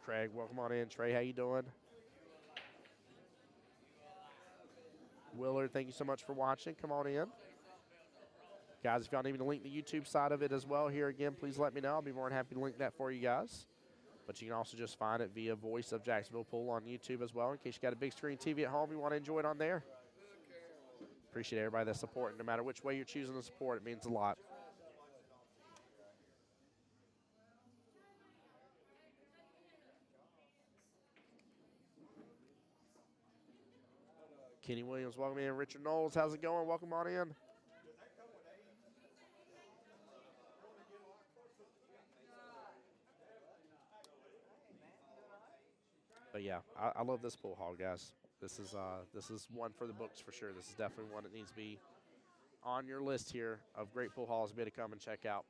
Craig, welcome on in. Trey, how you doing? Willard, thank you so much for watching. Come on in. Guys, if y'all need me to link the YouTube side of it as well here again, please let me know. I'll be more than happy to link that for you guys. But you can also just find it via Voice of Jacksonville Pool on YouTube as well in case you got a big screen TV at home you want to enjoy it on there. Appreciate everybody that's supporting. No matter which way you're choosing to support, it means a lot. Kenny Williams, welcome in. Richard Knowles, how's it going? Welcome on in. But yeah, I love this pool hall, guys. This is one for the books for sure. This is definitely one that needs to be on your list here of great pool halls to be able to come and check out.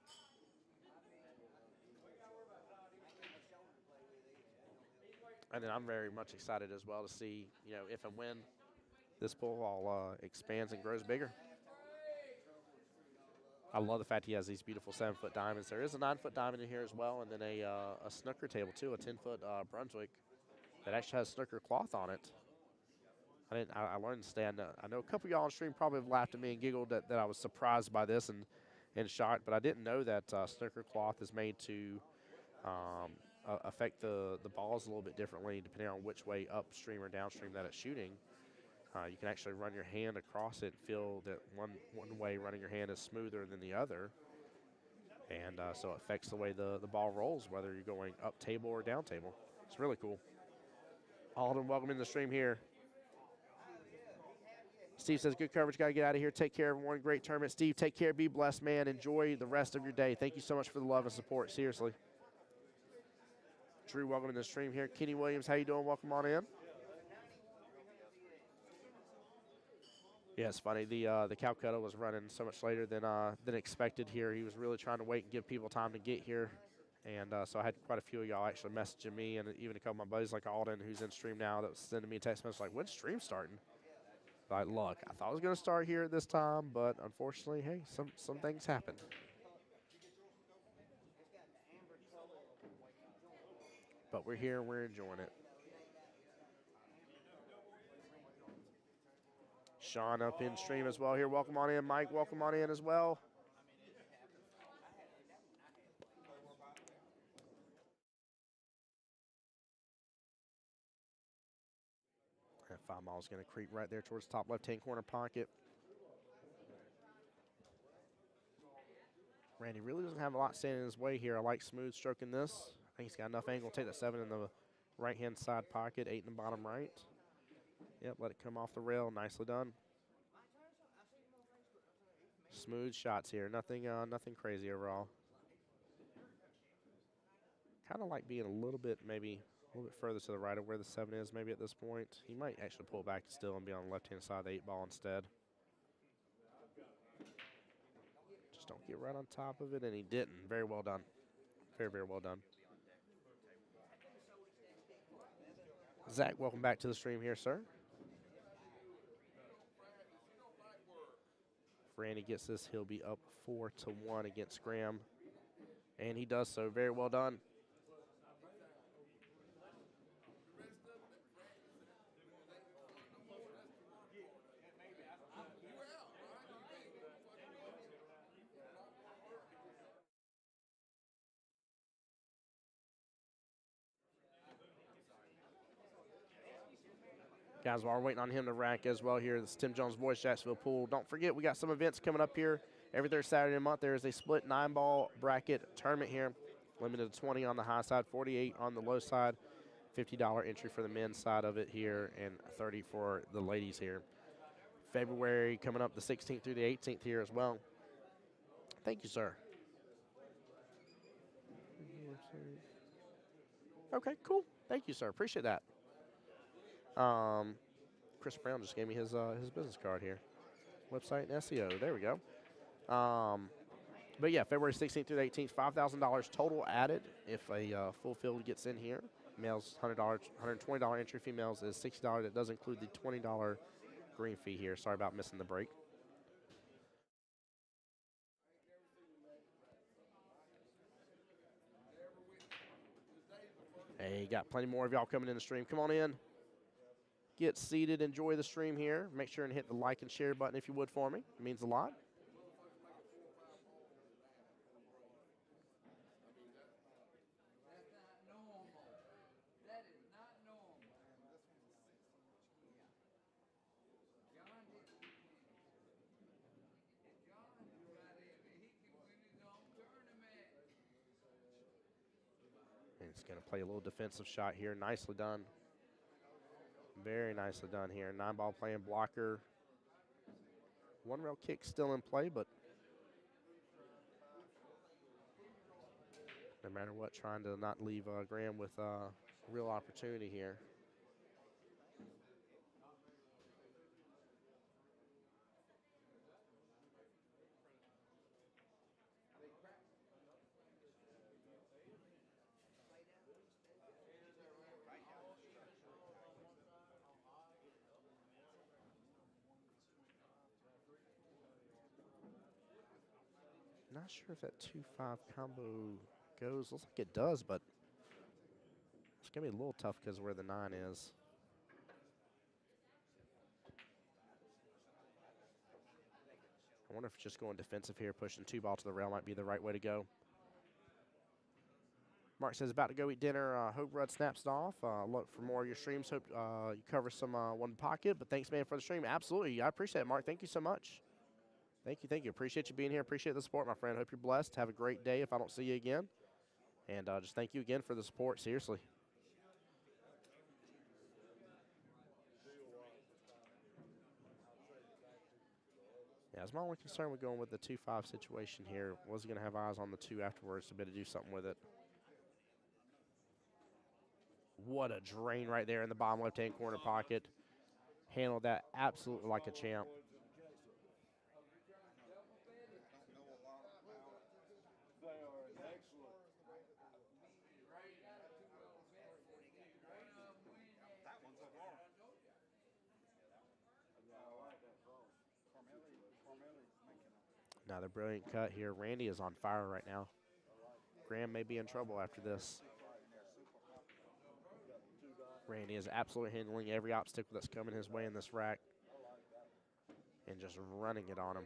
And then I'm very much excited as well to see, if and when this pool hall expands and grows bigger. I love the fact he has these beautiful 7-foot diamonds. There is a 9-foot diamond in here as well, and then a snooker table too, a 10-foot Brunswick that actually has snooker cloth on it. I learned to stand. I know a couple of y'all on stream probably have laughed at me and giggled that I was surprised by this and shocked, but I didn't know that snooker cloth is made to affect the balls a little bit differently depending on which way upstream or downstream that it's shooting. You can actually run your hand across it and feel that one way running your hand is smoother than the other. And so it affects the way the ball rolls, whether you're going up table or down table. It's really cool. Alden, welcome in the stream here. Steve says, good coverage, got to get out of here. Take care, everyone. Great tournament. Steve, take care. Be blessed, man. Enjoy the rest of your day. Thank you so much for the love and support. Seriously. Drew, welcome to the stream here. Kenny Williams, how you doing? Welcome on in. Yeah, it's funny. The Calcutta was running so much later than expected here. He was really trying to wait and give people time to get here. And so I had quite a few of y'all actually messaging me, and even a couple of my buddies like Alden, who's in stream now, that was sending me a text message like, when's stream starting? Like, look, I thought I was going to start here at this time, but unfortunately, hey, some things happen. But we're here and we're enjoying it. Sean up in stream as well here. Welcome on in, Mike. Welcome on in as well. That 5 mile is going to creep right there towards the top left-hand corner pocket. Randy really doesn't have a lot standing in his way here. I like smooth stroking this. I think he's got enough angle to take that 7 in the right-hand side pocket, 8 in the bottom right. Yep, let it come off the rail. Nicely done. Smooth shots here. Nothing crazy overall. Kind of like being a little bit, maybe a little bit further to the right of where the 7 is maybe at this point. He might actually pull back still and be on the left-hand side of the 8 ball instead. Just don't get right on top of it, and he didn't. Very well done. Very, very well done. Zach, welcome back to the stream here, sir. If Randy gets this, he'll be up 4-1 against Graham. And he does so. Very well done. Guys, while we're waiting on him to rack as well here, this is Tim Jones Boys Jacksonville Pool. Don't forget, we got some events coming up here. Every third Saturday of the month, there is a split 9-ball bracket tournament here. Limited to 20 on the high side, 48 on the low side. $50 entry for the men's side of it here, and 30 for the ladies here. February coming up the 16th through the 18th here as well. Thank you, sir. Okay, cool. Thank you, sir. Appreciate that. Chris Brown just gave me his business card here. Website and SEO. There we go. But yeah, February 16th through the 18th, $5,000 total added if a full field gets in here. Males $100, $120 entry. Females is $60. That does include the $20 green fee here. Sorry about missing the break. Hey, got plenty more of y'all coming in the stream. Come on in. Get seated. Enjoy the stream here. Make sure and hit the like and share button if you would for me. It means a lot. He's going to play a little defensive shot here. Nicely done. Very nicely done here. 9-ball playing blocker. 1 rail kick still in play, but no matter what, trying to not leave Graham with real opportunity here. Not sure if that 2-5 combo goes. Looks like it does, but it's going to be a little tough because of where the 9 is. I wonder if just going defensive here, pushing 2-ball to the rail might be the right way to go. Mark says, about to go eat dinner. Hope Rudd snaps it off. Look for more of your streams. Hope you cover some one pocket. But thanks, man, for the stream. Absolutely. I appreciate it, Mark. Thank you so much. Thank you, thank you. Appreciate you being here. Appreciate the support, my friend. Hope you're blessed. Have a great day if I don't see you again. And just thank you again for the support, seriously. Yeah, that's my only concern with going with the 2-5 situation here. Was going to have eyes on the 2 afterwards to be able to do something with it. What a drain right there in the bottom left-hand corner pocket. Handled that absolutely like a champ. Another brilliant cut here. Randy is on fire right now. Graham may be in trouble after this. Randy is absolutely handling every obstacle that's coming his way in this rack and just running it on him.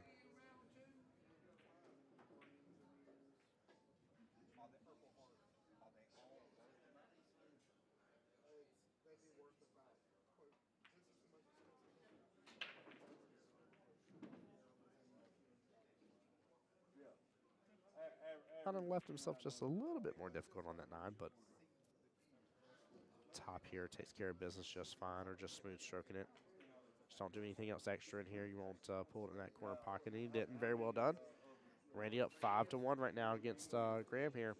Kind of left himself just a little bit more difficult on that 9, but top here takes care of business just fine, or just smooth stroking it. Just don't do anything else extra in here. You won't pull it in that corner pocket, and he didn't. Very well done. Randy up 5-1 right now against Graham here.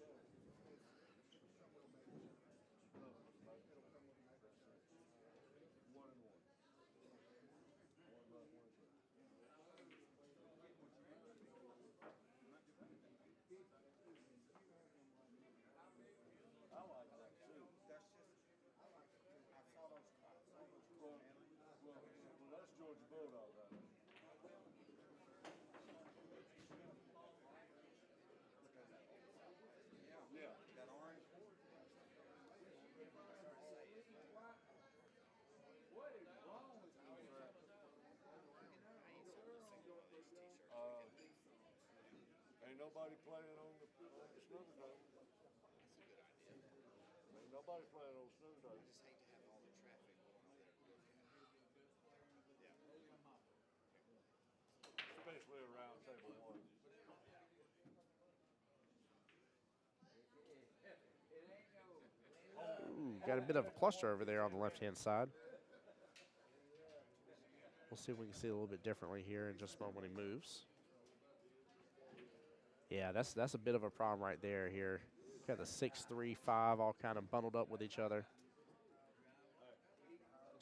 That's Georgia Bulldog right there. Yeah. That orange. Ain't nobody playing on the snooker dome. Ain't nobody playing on snooker dome. Especially around table 1. Ooh, got a bit of a cluster over there on the left-hand side. We'll see if we can see it a little bit differently here in just a moment when he moves. Yeah, that's a bit of a problem right there here. Got the 6, 3, 5 all kind of bundled up with each other.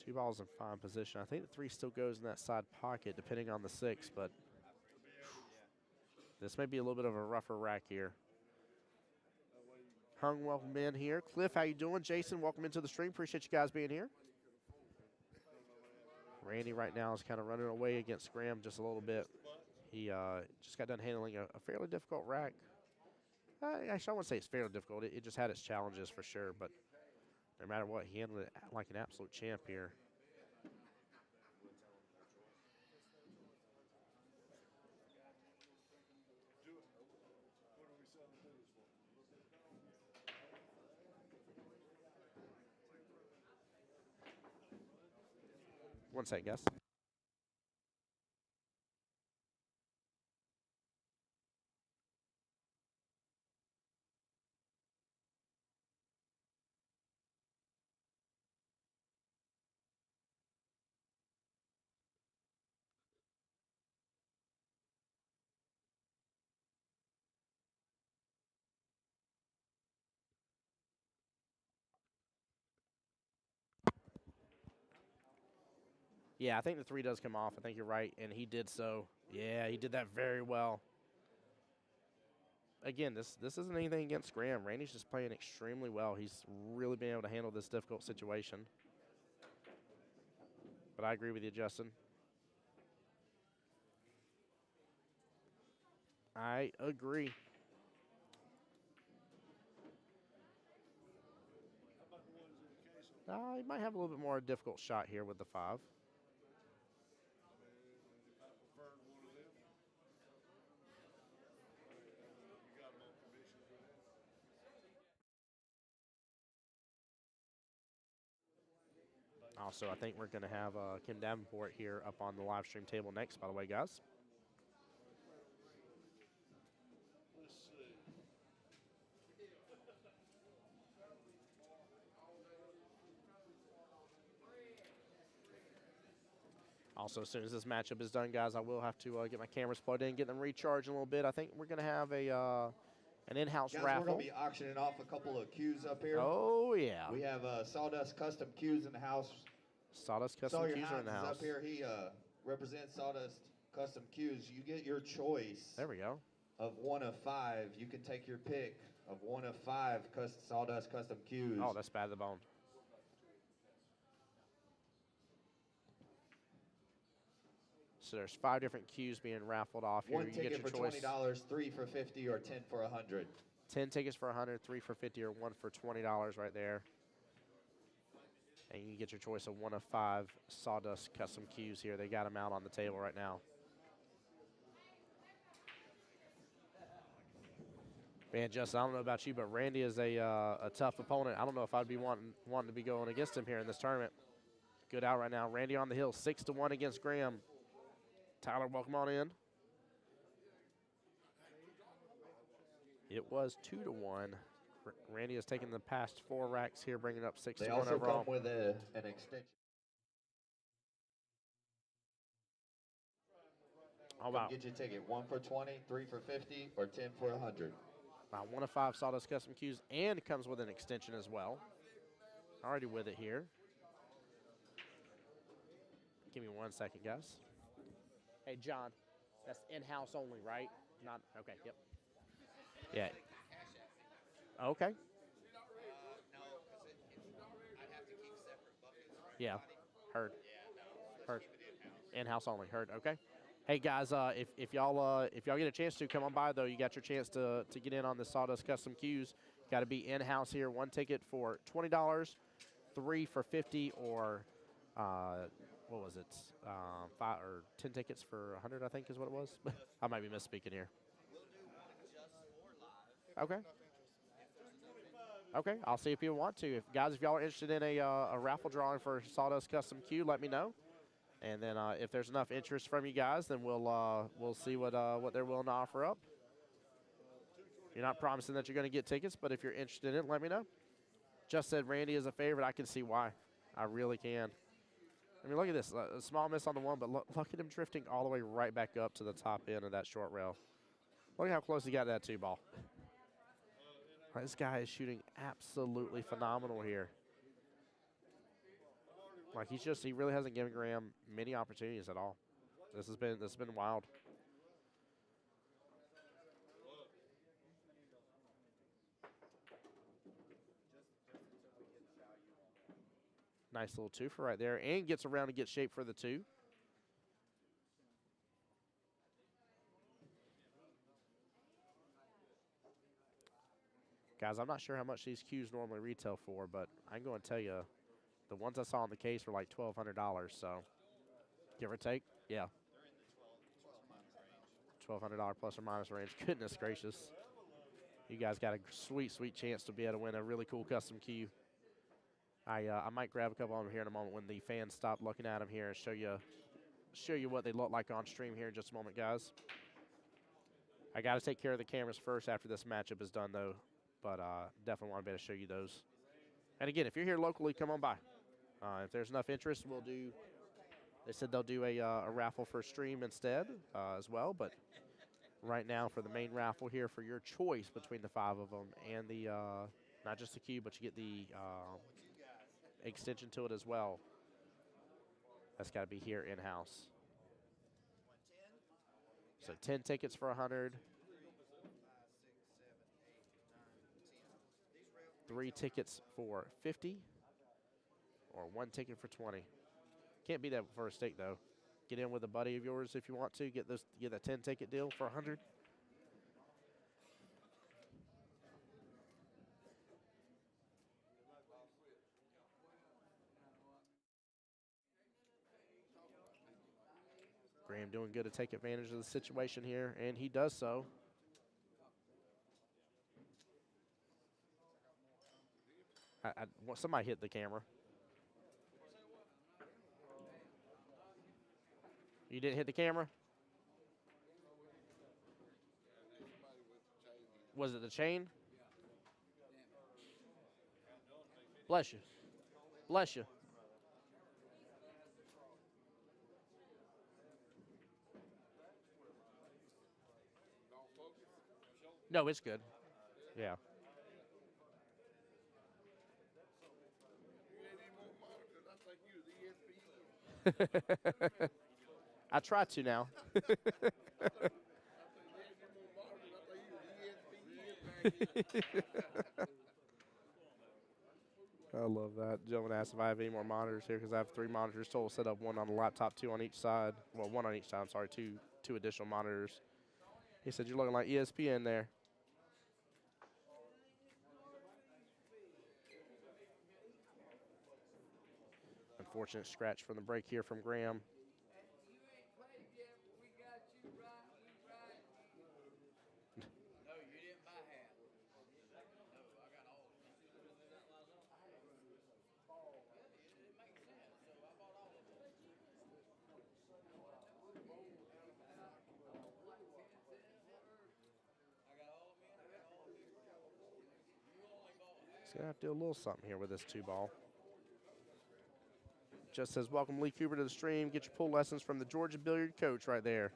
2 balls in fine position. I think the 3 still goes in that side pocket depending on the 6, but this may be a little bit of a rougher rack here. Hung, welcome in here. Cliff, how you doing? Jason, welcome into the stream. Appreciate you guys being here. Randy right now is kind of running away against Graham just a little bit. He just got done handling a fairly difficult rack. Actually, I wouldn't say it's fairly difficult. It just had its challenges for sure, but no matter what, he handled it like an absolute champ here. One second, guys. Yeah, I think the 3 does come off. I think you're right, and he did so. Yeah, he did that very well. Again, this isn't anything against Graham. Randy's just playing extremely well. He's really been able to handle this difficult situation. But I agree with you, Justin. I agree. He might have a little bit more difficult shot here with the 5. Also, I think we're going to have Kim Davenport here up on the live stream table next, by the way, guys. Also, as soon as this matchup is done, guys, I will have to get my cameras plugged in, get them recharged a little bit. I think we're going to have an in-house raffle. We're going to be auctioning off a couple of cues up here. Oh, yeah. We have Sawdust Custom Cues in the house. Sawdust Custom Cues are in the house. Up here. He represents Sawdust Custom Cues. You get your choice. There we go. Of 1 of 5. You can take your pick of 1 of 5 Sawdust Custom Cues. Oh, that's bad to the bone. So there's 5 different cues being raffled off here. One You get ticket your for choice. $20, 3 for 50, or 10 for 100. 10 tickets for 100, 3 for 50, or 1 for $20 right there. And you get your choice of 1 of 5 Sawdust custom cues here. They got them out on the table right now. Man, Justin, I don't know about you, but Randy is a tough opponent. I don't know if I'd be wanting to be going against him here in this tournament. Good out right now. Randy on the hill, 6-1 against Graham. Tyler, welcome on in. It was 2-1. Randy has taken the past 4 racks here, bringing up 6-1 They also overall. come with an extension. Oh, wow. Get your ticket. 1 for 20, 3 for 50, or 10 for 100. 1 of 5 Sawdust custom cues, and it comes with an extension as well. Already with it here. Give me 1 second, guys. Hey, John, that's in-house only, right? Not, okay, yep. Yeah. Okay. No, because I'd have to keep separate buckets for Yeah, everybody. heard. Yeah, no. Heard. Keep it in-house. In-house only, heard, okay. Hey, guys, if y'all get a chance to come on by, though, you got your chance to get in on the Sawdust custom cues. Got to be in-house here. 1 ticket for $20, 3 for 50, or what was it? 5 or 10 tickets for 100, I think is what it was. I might be misspeaking here. We'll do one just for live. Okay. Okay, I'll see if you want to. If y'all are interested in a raffle drawing for Sawdust Custom Q, let me know. And then if there's enough interest from you guys, then we'll see what they're willing to offer up. You're not promising that you're going to get tickets, but if you're interested in it, let me know. Just said Randy is a favorite. I can see why. I really can. I mean, look at this. A small miss on the 1, but look at him drifting all the way right back up to the top end of that short rail. Look at how close he got to that 2 ball. This guy is shooting absolutely phenomenal here. Like he really hasn't given Graham many opportunities at all. This has been wild. Nice little 2 for right there, and gets around to get shape for the 2. Guys, I'm not sure how much these cues normally retail for, but I'm going to tell you, the ones I saw in the case were like $1,200, so give or take, yeah. $1,200 plus or minus range. Goodness gracious. You guys got a sweet, sweet chance to be able to win a really cool custom cue. I might grab a couple of them here in a moment when the fans stop looking at them here and show you what they look like on stream here in just a moment, guys. I got to take care of the cameras first after this matchup is done, though. But definitely want to be able to show you those. And again, if you're here locally, come on by. If there's enough interest, we'll do. They said they'll do a raffle for stream instead as well. But right now, for the main raffle here, for your choice between the 5 of them and the not just the cue, but you get the extension to it as well. That's got to be here in house. So 10 tickets for 100. 3 tickets for 50, or 1 ticket for 20. Can't beat that for a stake though. Get in with a buddy of yours if you want to. Get that 10 ticket deal for 100. Graham doing good to take advantage of the situation here, and he does so. Somebody hit the camera. You didn't hit the camera? Was it the chain? Bless you. Bless you. No, it's good. Yeah. I try to now. I love that. Gentleman asked if I have any more monitors here because I have 3 monitors total set up, 1 on the laptop, 2 on each side. Well, 1 on each side, I'm sorry, two additional monitors. He said, you're looking like ESPN there. Unfortunate scratch from the break here from Graham. He's going to have to do a little something here with this 2-ball. Just says, welcome Lee Cooper to the stream. Get your pool lessons from the Georgia Billiard coach right there.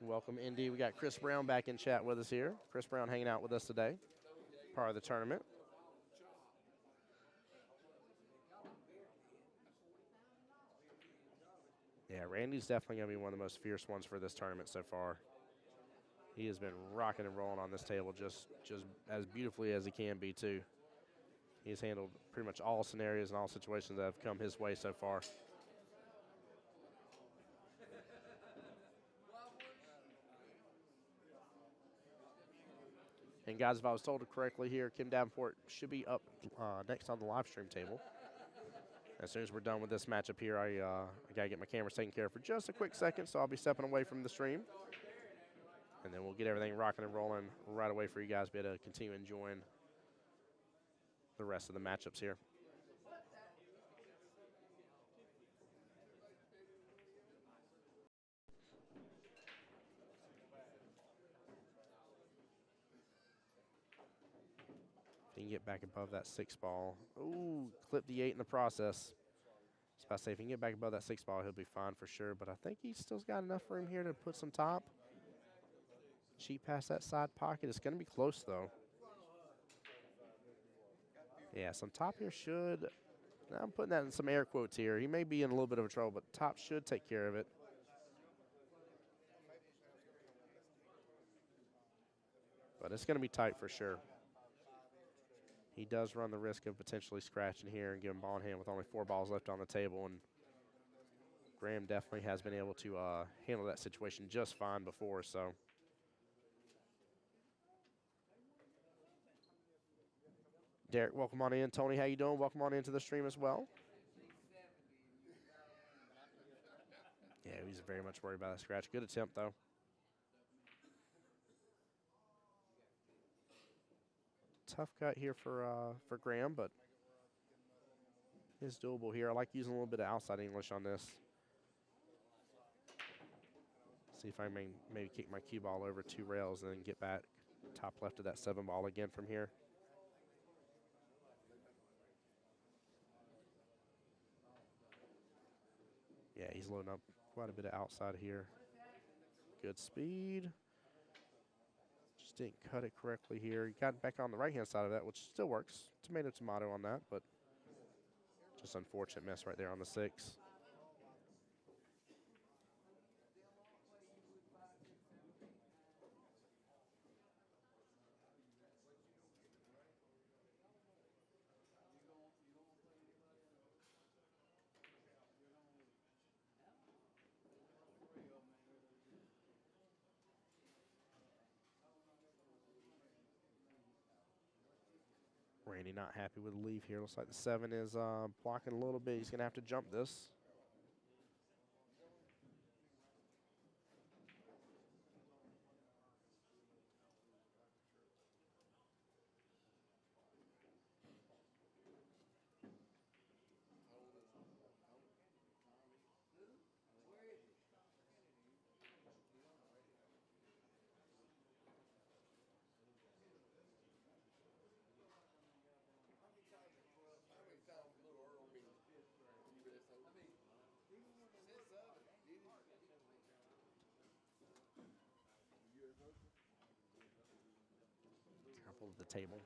Welcome, Indy. We got Chris Brown back in chat with us here. Chris Brown hanging out with us today, part of the tournament. Yeah, Randy's definitely going to be one of the most fierce ones for this tournament so far. He has been rocking and rolling on this table just as beautifully as he can be, too. He's handled pretty much all scenarios and all situations that have come his way so far. And guys, if I was told correctly here, Kim Davenport should be up next on the live stream table. As soon as we're done with this matchup here, I got to get my cameras taken care of for just a quick second, so I'll be stepping away from the stream. And then we'll get everything rocking and rolling right away for you guys to be able to continue enjoying the rest of the matchups here. If he can get back above that 6-ball. Ooh, clip the 8 in the process. I was about to say, if he can get back above that 6-ball, he'll be fine for sure. But I think he's still got enough room here to put some top. Cheap past that side pocket. It's going to be close, though. Yeah, some top here should. Now I'm putting that in some air quotes here. He may be in a little bit of trouble, but top should take care of it. But it's going to be tight for sure. He does run the risk of potentially scratching here and giving ball in hand with only 4 balls left on the table. And Graham definitely has been able to handle that situation just fine before, so. Derek, welcome on in. Tony, how you doing? Welcome on into the stream as well. Yeah, he's very much worried about that scratch. Good attempt, though. Tough cut here for Graham, but it's doable here. I like using a little bit of outside English on this. See if I may maybe kick my cue ball over 2 rails and then get back top left of that 7-ball again from here. Yeah, he's loading up quite a bit of outside here. Good speed. Just didn't cut it correctly here. He got back on the right-hand side of that, which still works. Tomato, tomato on that, but just unfortunate miss right there on the 6. Randy not happy with the leave here. Looks like the 7 is blocking a little bit. He's going to have to jump this. Careful of the table.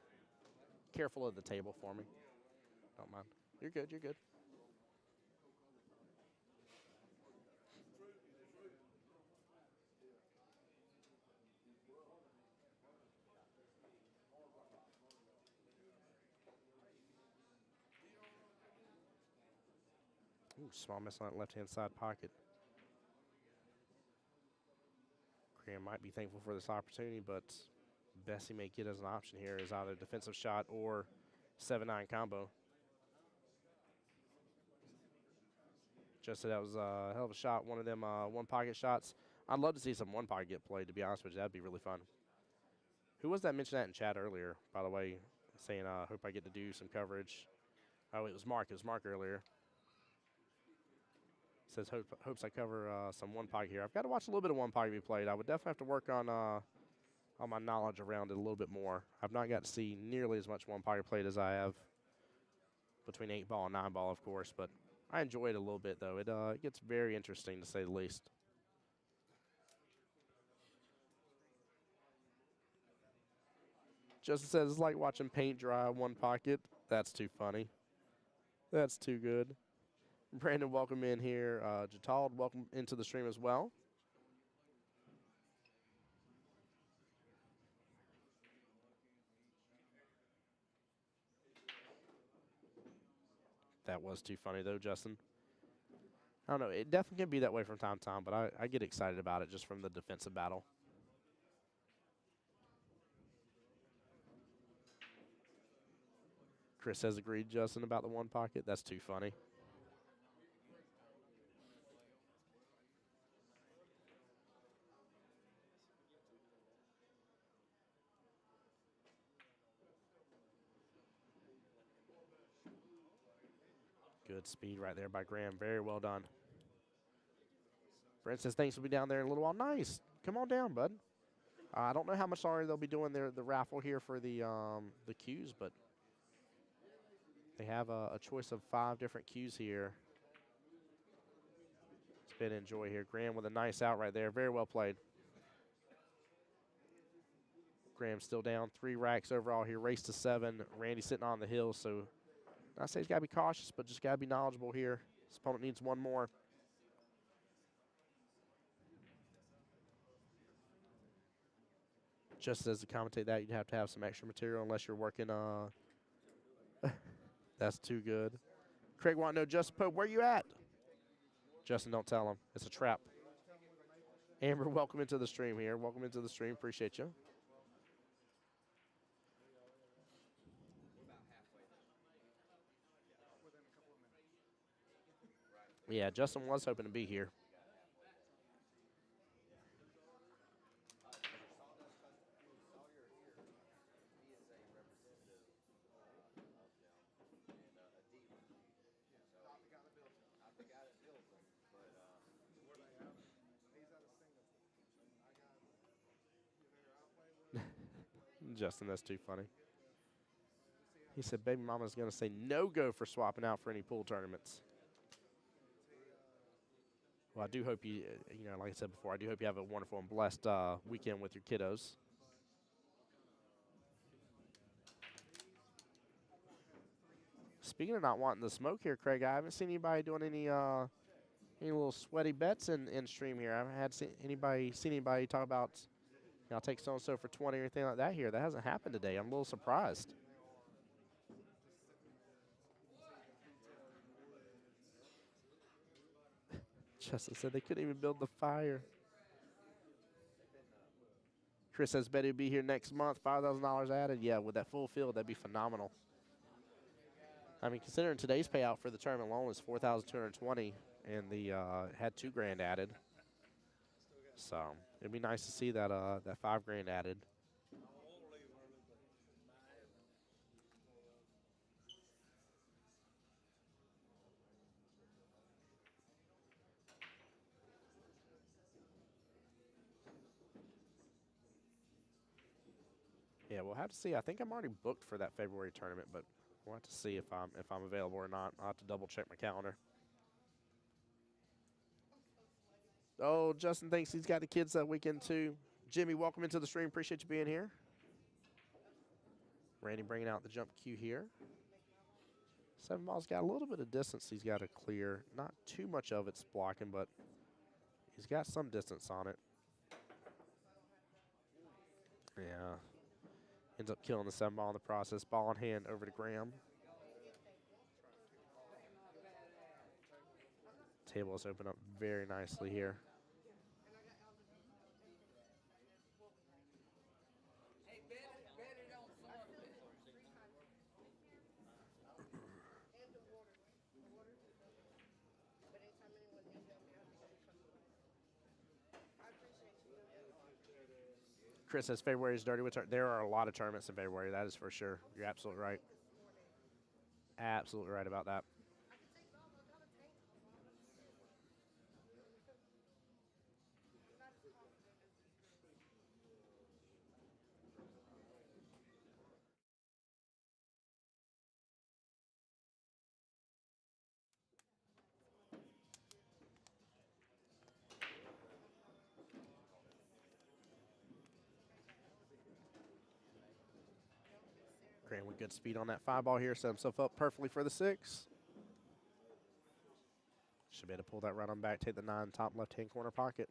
Careful of the table for me. Don't mind. You're good, you're good. Ooh, small miss on that left-hand side pocket. Graham might be thankful for this opportunity, but best he may get as an option here is either defensive shot or 7-9 combo. Just said that was a hell of a shot, one of them one-pocket shots. I'd love to see some one-pocket get played, to be honest with you. That'd be really fun. Who was that mentioned that in chat earlier, by the way, saying, hope I get to do some coverage. Oh, it was Mark. It was Mark earlier. Says, hopes I cover some one-pocket here. I've got to watch a little bit of one-pocket be played. I would definitely have to work on my knowledge around it a little bit more. I've not got to see nearly as much one-pocket played as I have between 8-ball and 9-ball, of course, but I enjoy it a little bit, though. It gets very interesting, to say the least. Justin says, it's like watching paint dry one pocket. That's too funny. That's too good. Brandon, welcome in here. Jatald, welcome into the stream as well. That was too funny, though, Justin. I don't know. It definitely can be that way from time to time, but I get excited about it just from the defensive battle. Chris has agreed, Justin, about the one pocket. That's too funny. Good speed right there by Graham. Very well done. Brent says thanks will be down there in a little while. Nice. Come on down, bud. I don't know how much longer they'll be doing the raffle here for the cues, but they have a choice of 5 different cues here. Spin and enjoy here. Graham with a nice out right there. Very well played. Graham still down 3 racks overall here. Race to 7. Randy sitting on the hill, so I say he's got to be cautious, but just got to be knowledgeable here. His opponent needs one more. Just as to commentate that, you'd have to have some extra material unless you're working. That's too good. Craig want to know, Justin Pope, where you at? Justin, don't tell him. It's a trap. Amber, welcome into the stream here. Welcome into the stream. Appreciate you. Yeah, Justin was hoping to be here. Justin, that's too funny. He said baby mama's going to say no-go for swapping out for any pool tournaments. Well, I do hope you, like I said before, I do hope you have a wonderful and blessed weekend with your kiddos. Speaking of not wanting the smoke here, Craig, I haven't seen anybody doing any little sweaty bets in stream here. I haven't seen anybody talk about, I'll take so-and-so for 20 or anything like that here. That hasn't happened today. I'm a little surprised. Justin said they couldn't even build the fire. Chris says, bet he'll be here next month, $5,000 added. Yeah, with that full field, that'd be phenomenal. I mean, considering today's payout for the tournament alone is $4,220, and the had $2,000 added. So it'd be nice to see that that $5,000 added. Yeah, we'll have to see. I think I'm already booked for that February tournament, but we'll have to see if I'm available or not. I'll have to double check my calendar. Oh, Justin thinks he's got the kids that weekend too. Jimmy, welcome into the stream. Appreciate you being here. Randy bringing out the jump cue here. 7-ball's got a little bit of distance he's got to clear. Not too much of it's blocking, but he's got some distance on it. Yeah. Ends up killing the 7-ball in the process. Ball in hand over to Graham. table has opened up very nicely here. Chris says February is dirty with there are a lot of tournaments in February. That is for sure. You're absolutely right. Absolutely right about that. Graham with good speed on that 5 ball here. Set himself up perfectly for the 6. Should be able to pull that right on back. Take the 9 top left-hand corner pocket.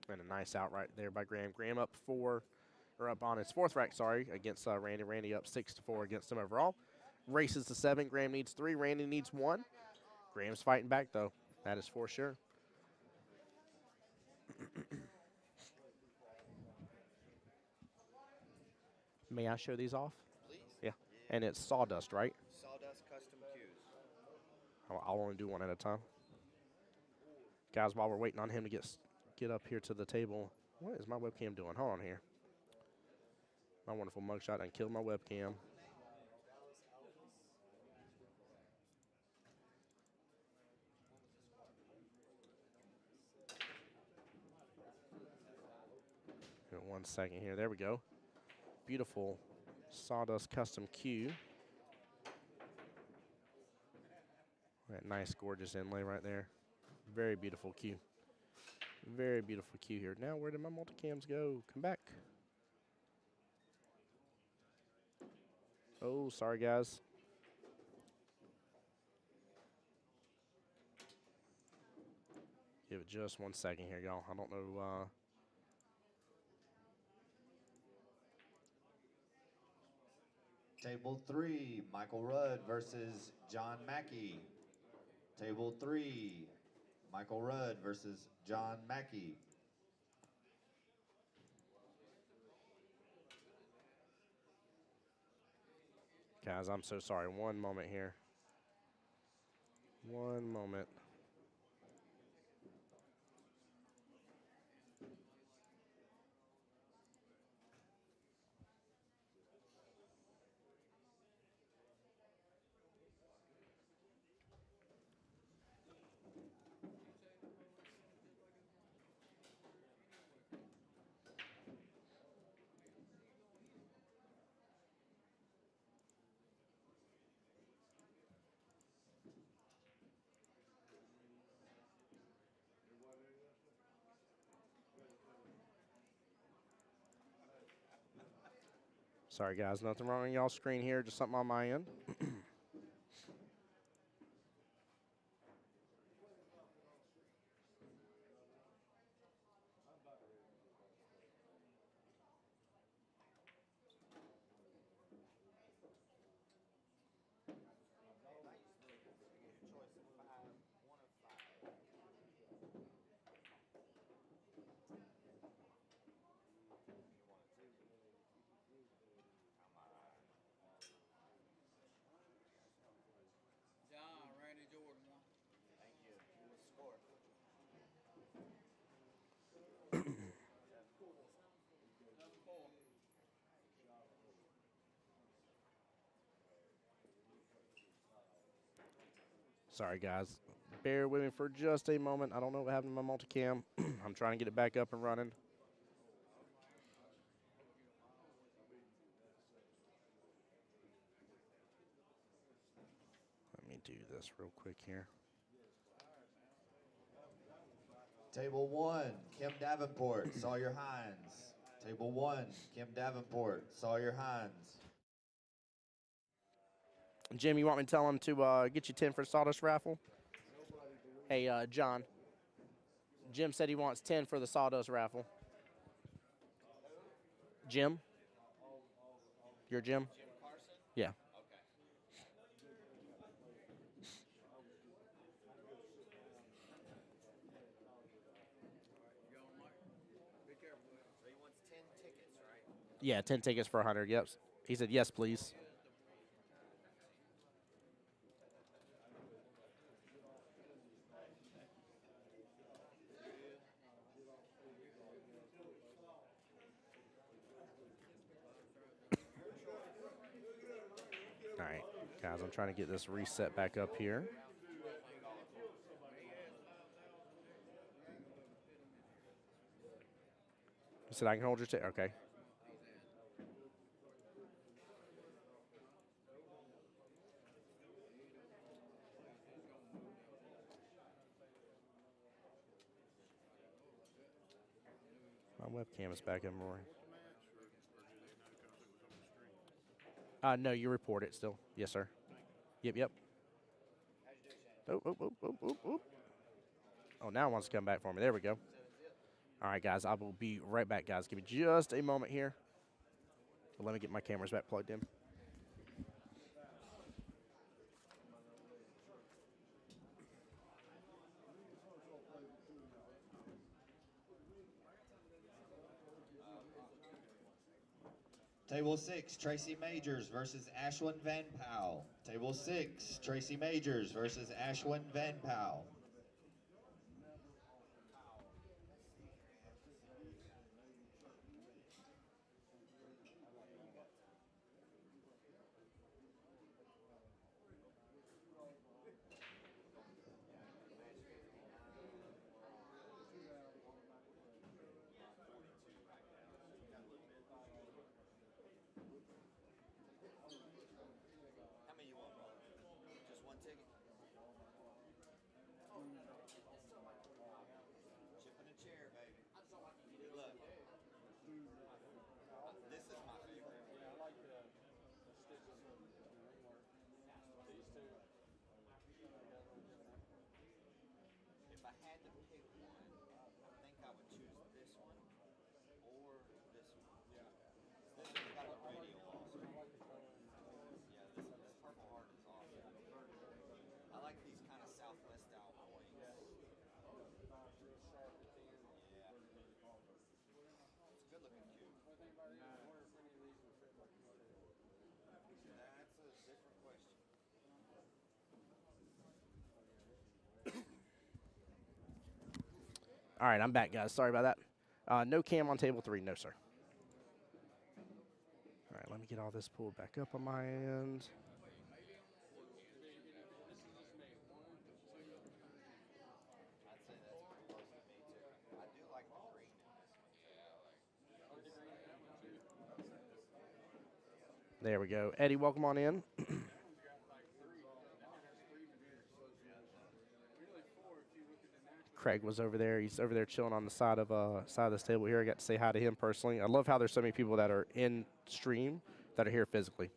And a nice out right there by Graham. Graham up 4, or up on his 4th rack, sorry, against Randy. Randy up 6-4 against him overall. Races to 7. Graham needs 3. Randy needs 1. Graham's fighting back, though. That is for sure. May I show these off? Please. Yeah. And it's sawdust, right? Sawdust custom cues. I'll only do one at a time. Guys, while we're waiting on him to get up here to the table, what is my webcam doing? Hold on here. My wonderful mugshot and killed my webcam. Give it 1 second here. There we go. Beautiful sawdust custom cue. That nice, gorgeous inlay right there. Very beautiful cue. Very beautiful cue here. Now, where did my multicams go? Come back. Oh, sorry, guys. Give it just 1 second here, y'all. I don't know. Table 3, Michael Rudd versus John Mackey. Table 3, Michael Rudd versus John Mackey. Guys, I'm so sorry. 1 moment here. 1 moment. Sorry, guys. Nothing wrong on y'all's screen here. Just something on my end. John, Randy Jordan won. Thank you. What's the score? Sorry, guys. Bear with me for just a moment. I don't know what happened to my multicam. I'm trying to get it back up and running. Let me do this real quick here. Table 1, Kim Davenport, Sawyer Hines. Table 1, Kim Davenport, Sawyer Hines. Jim, you want me to tell him to get you 10 for the sawdust raffle? Hey, John. Jim said he wants 10 for the sawdust raffle. Jim? You're Jim? Jim Carson? Yeah. Okay. Be careful with it. So he wants 10 tickets, right? Yeah, 10 tickets for 100. Yep. He said, yes, please. All right, guys, I'm trying to get this reset back up here. You said I can hold your ticket? Okay. My webcam is back up more. No, you report it still. Yes, sir. Yep, yep. Oh, oh, oh, oh, oh, oh. Oh, now it wants to come back for me. There we go. All right, guys, I will be right back, guys. Give me just a moment here. Let me get my cameras back plugged in. Table 6, Tracy Majors versus Ashwin Van Powell. Table 6, Tracy Majors versus Ashwin Van Powell. How many you want? Just one ticket? Chipping a chair, baby. Look. This is my favorite. Yeah, I like the stitches of the ringwork. These two. If I had to pick one, I think I would choose this one or this one. Yeah. This one's got the radio also. I like the color. Yeah, this Purple Heart is awesome. I like these kind of Southwest style points. Real sharp at the end. Yeah. It's a good looking cube. What do you think about these? I wonder if any of these would fit like these two. That's a different question. All right, I'm back, guys. Sorry about that. No cam on table 3. No, sir. All right, let me get all this pulled back up on my end. I'd say that's pretty close to me too. I do like the green in this one. There we go. Eddie, welcome on in. Craig was over there. He's over there chilling on the side of this table here. I got to say hi to him personally. I love how there's so many people that are in stream that are here physically.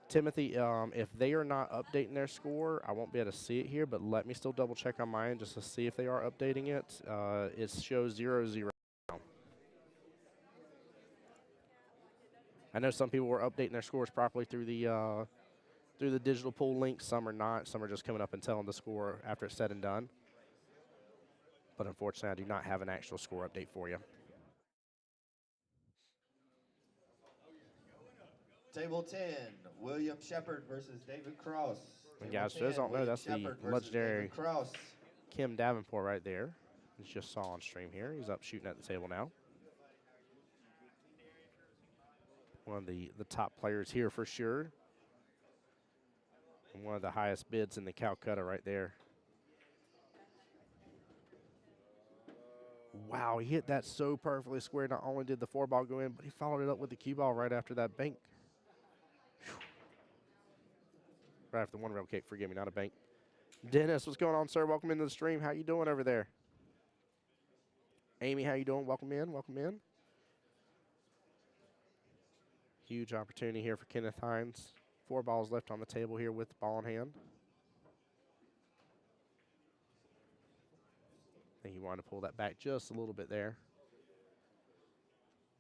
Timothy, if they are not updating their score, I won't be able to see it here, but let me still double check on mine just to see if they are updating it. It shows 0-0 now. I know some people were updating their scores properly through the digital pool link. Some are not. Some are just coming up and telling the score after it's said and done. But unfortunately, I do not have an actual score update for you. Table 10, William Shepard versus David Cross. And Table guys, for those 10, don't know, William that's the Shepard versus legendary David Cross. Kim Davenport right there. As you just saw on stream here. He's up shooting at the table now. One of the top players here for sure. And one of the highest bids in the Calcutta right there. Wow, he hit that so perfectly square. Not only did the 4-ball go in, but he followed it up with the cue ball right after that bank. Whew. Right after the one-rail kick, forgive me, not a bank. Dennis, what's going on, sir? Welcome into the stream. How you doing over there? Amy, how you doing? Welcome in, welcome in. Huge opportunity here for Kenneth Hines. 4 balls left on the table here with the ball in hand. I think he wanted to pull that back just a little bit there.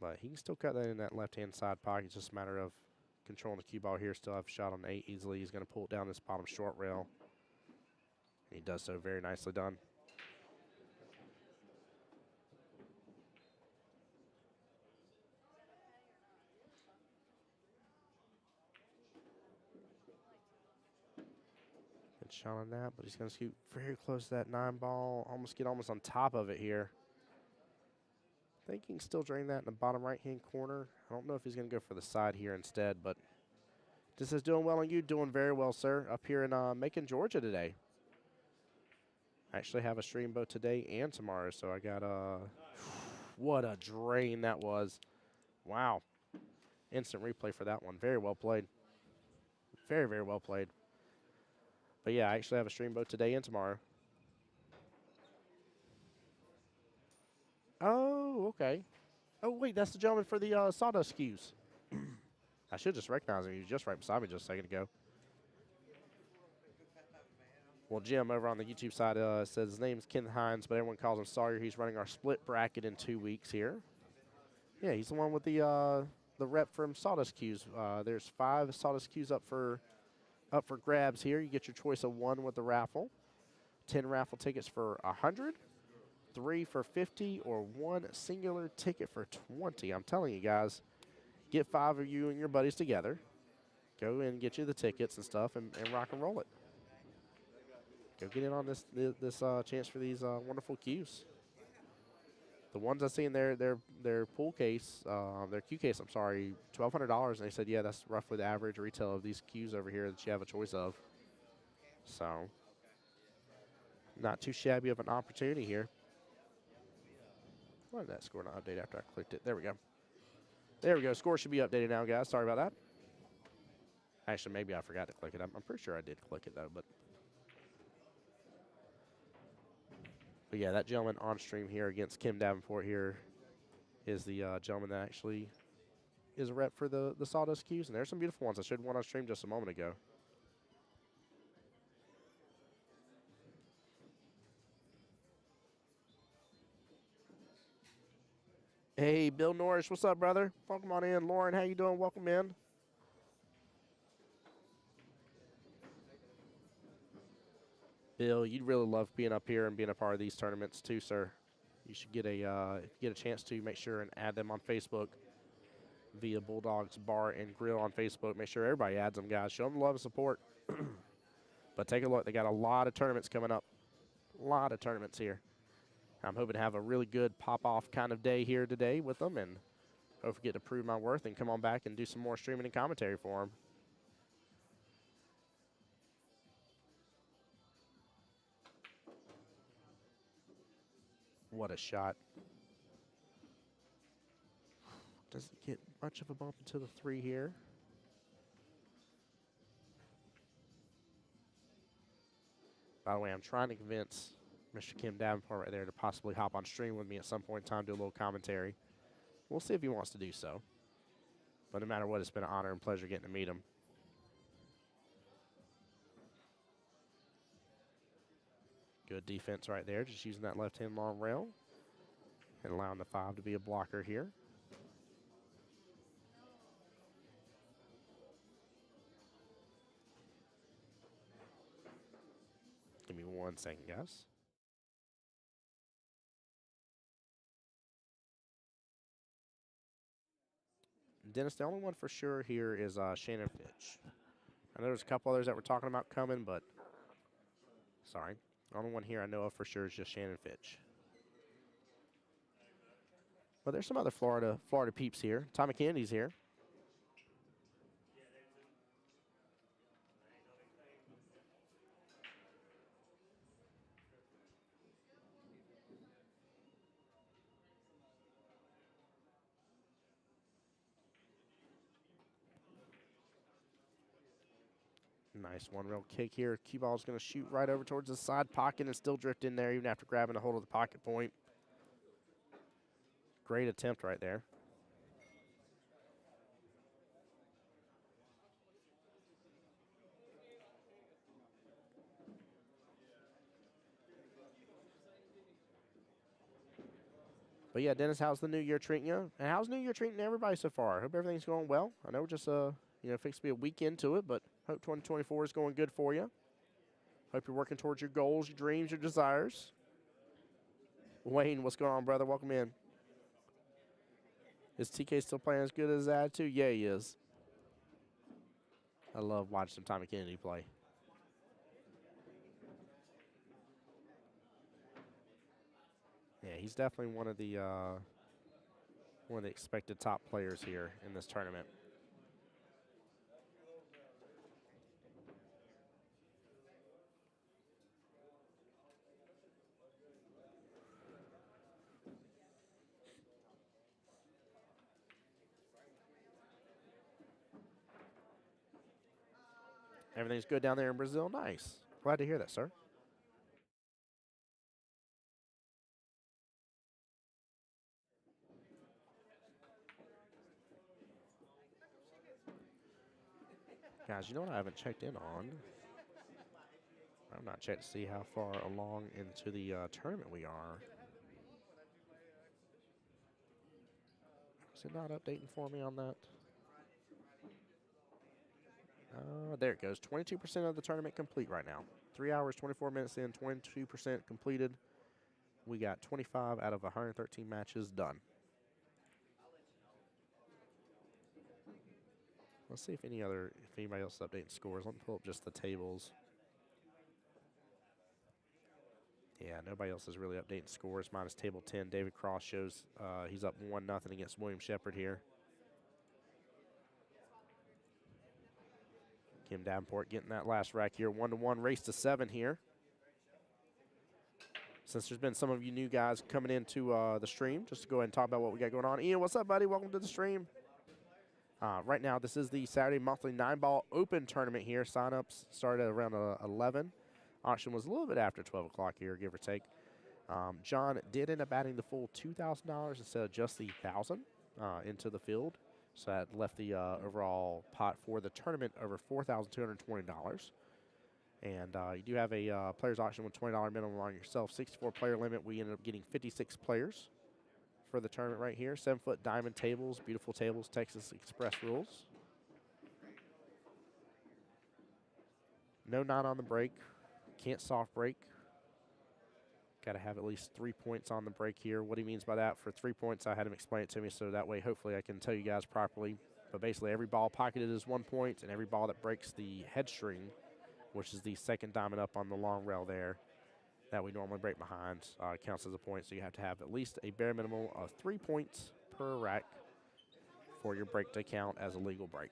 But he can still cut that in that left-hand side pocket. It's just a matter of controlling the cue ball here. Still have a shot on 8 easily. He's going to pull it down this bottom short rail. He does so very nicely done. Good shot on that, but he's going to scoot very close to that 9 ball. Get almost on top of it here. I think he can still drain that in the bottom right-hand corner. I don't know if he's going to go for the side here instead, but this is doing well on you. Doing very well, sir, up here in Macon, Georgia today. I actually have a stream both today and tomorrow, so I got what a drain that was. Wow. Instant replay for that one. Very well played. Very, very well played. But yeah, I actually have a stream both today and tomorrow. Oh, okay. Oh, wait, that's the gentleman for the sawdust cues. I should just recognize him. He was just right beside me just a second ago. Well, Jim over on the YouTube side says his name's Ken Hines, but everyone calls him Sawyer. He's running our split bracket in 2 weeks here. Yeah, he's the one with the rep from Sawdust Cues. There's 5 Sawdust Cues up for grabs here. You get your choice of 1 with the raffle, 10 raffle tickets for 100, 3 for 50, or 1 singular ticket for 20. I'm telling you guys, get 5 of you and your buddies together. Go and get you the tickets and stuff and rock and roll it. Go get in on this chance for these wonderful cues. The ones I see in their pool case, their cue case, I'm sorry, $1,200. And they said, yeah, that's roughly the average retail of these cues over here that you have a choice of. So, not too shabby of an opportunity here. Why did that score not update after I clicked it? There we go. There we go. Score should be updated now, guys. Sorry about that. Actually, maybe I forgot to click it. I'm pretty sure I did click it, though. But yeah, that gentleman on stream here against Kim Davenport here is the gentleman that actually is a rep for the Sawdust Cues. And there's some beautiful ones. I showed one on stream just a moment ago. Hey, Bill Norris, what's up, brother? Welcome on in. Lauren, how you doing? Welcome in. Bill, you'd really love being up here and being a part of these tournaments too, sir. You should get if you get a chance to, make sure and add them on Facebook via Bulldogs Bar and Grill on Facebook. Make sure everybody adds them, guys. Show them love and support. But take a look. They got a lot of tournaments coming up. A lot of tournaments here. I'm hoping to have a really good pop-off kind of day here today with them, and hopefully get to prove my worth and come on back and do some more streaming and commentary for them. What a shot. Doesn't get much of a bump into the 3 here. By the way, I'm trying to convince Mr. Kim Davenport right there to possibly hop on stream with me at some point in time, do a little commentary. We'll see if he wants to do so. But no matter what, it's been an honor and pleasure getting to meet him. Good defense right there, just using that left-hand long rail and allowing the 5 to be a blocker here. Give me 1 second, guys. Dennis, the only one for sure here is Shannon Fitch. I know there's a couple others that we're talking about coming, but sorry. The only one here I know of for sure is just Shannon Fitch. But there's some other Florida peeps here. Tommy Candy's here. Nice one real kick here. Cue ball's going to shoot right over towards the side pocket and still drift in there even after grabbing a hold of the pocket point. Great attempt right there. But yeah, Dennis, how's the new year treating you? And how's New Year treating everybody so far? Hope everything's going well. I know we're just fixed to be a week into it, but hope 2024 is going good for you. Hope you're working towards your goals, your dreams, your desires. Wayne, what's going on, brother? Welcome in. Is TK still playing as good as that too? Yeah, he is. I love watching Tommy Kennedy play. Yeah, he's definitely one of the expected top players here in this tournament. Everything's good down there in Brazil. Nice. Glad to hear that, sir. Guys, you know what I haven't checked in on? I'm not checked to see how far along into the tournament we are. Is it not updating for me on that? There it goes. 22% of the tournament complete right now. 3 hours, 24 minutes in, 22% completed. We got 25 out of 113 matches done. Let's see if anybody else is updating scores. Let me pull up just the tables. Yeah, nobody else is really updating scores. Minus table 10. David Cross shows he's up 1-0 against William Shepard here. Kim Davenport getting that last rack here. 1-1 race to 7 here. Since there's been some of you new guys coming into the stream, just to go ahead and talk about what we got going on. Ian, what's up, buddy? Welcome to the stream. Right now, this is the Saturday monthly 9-ball open tournament here. Sign-ups started around 11. Auction was a little bit after 12 o'clock here, give or take. John did end up adding the full $2,000 instead of just the $1,000 into the field. So that left the overall pot for the tournament over $4,220. And you do have a player's auction with $20 minimum on yourself. 64 player limit. We ended up getting 56 players for the tournament right here. 7-foot diamond tables, beautiful tables, Texas Express rules. No 9 on the break. Can't soft break. Got to have at least 3 points on the break here. What he means by that, for 3 points, I had him explain it to me, so that way hopefully I can tell you guys properly. But basically every ball pocketed is 1 point, and every ball that breaks the head string, which is the second diamond up on the long rail there, that we normally break behind, counts as a point. So you have to have at least a bare minimum of 3 points per rack for your break to count as a legal break.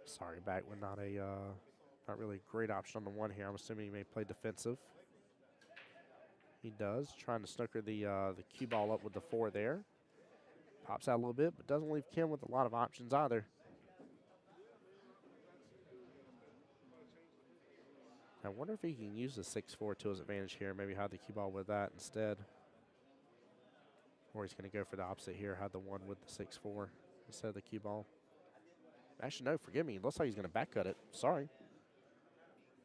Sorry, back with not really a great option on the one here. I'm assuming he may play defensive. He does, trying to snooker the cue ball up with the 4 there. Pops out a little bit, but doesn't leave Kim with a lot of options either. I wonder if he can use the 6-4 to his advantage here. Maybe hide the cue ball with that instead. Or he's going to go for the opposite here, hide the 1 with the 6-4 instead of the cue ball. Actually, no, forgive me. It looks like he's going to back cut it. Sorry.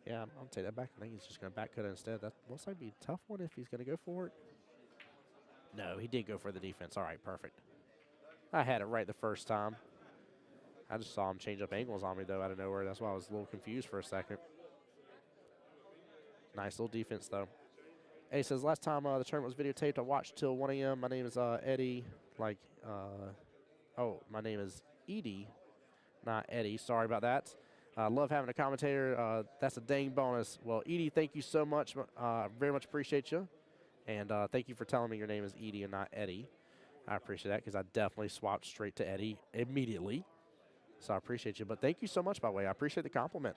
Yeah, I'll take that back. I think he's just going to back cut it instead. That looks like it'd be a tough one if he's going to go for it. No, he did go for the defense. All right, perfect. I had it right the first time. I just saw him change up angles on me, though, out of nowhere. That's why I was a little confused for a second. Nice little defense, though. Hey, says, last time the tournament was videotaped, I watched till 1 a.m. My name is Eddie. My name is Edie. Not Eddie. Sorry about that. Love having a commentator. That's a dang bonus. Well, Edie, thank you so much. Very much appreciate you. And thank you for telling me your name is Edie and not Eddie. I appreciate that because I definitely swapped straight to Eddie immediately. So I appreciate you. But thank you so much, by the way. I appreciate the compliment.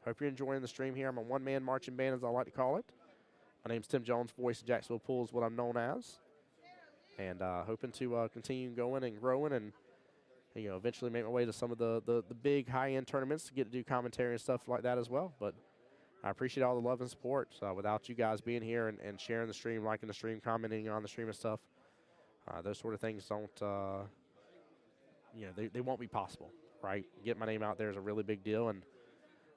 Hope you're enjoying the stream here. I'm a one-man marching band, as I like to call it. My name's Tim Jones. Voice of Jacksonville Pool is what I'm known as. And hoping to continue going and growing and eventually make my way to some of the big high-end tournaments to get to do commentary and stuff like that as well. But I appreciate all the love and support. So without you guys being here and sharing the stream, liking the stream, commenting on the stream and stuff, those sort of things don't, they won't be possible, right? Getting my name out there is a really big deal, and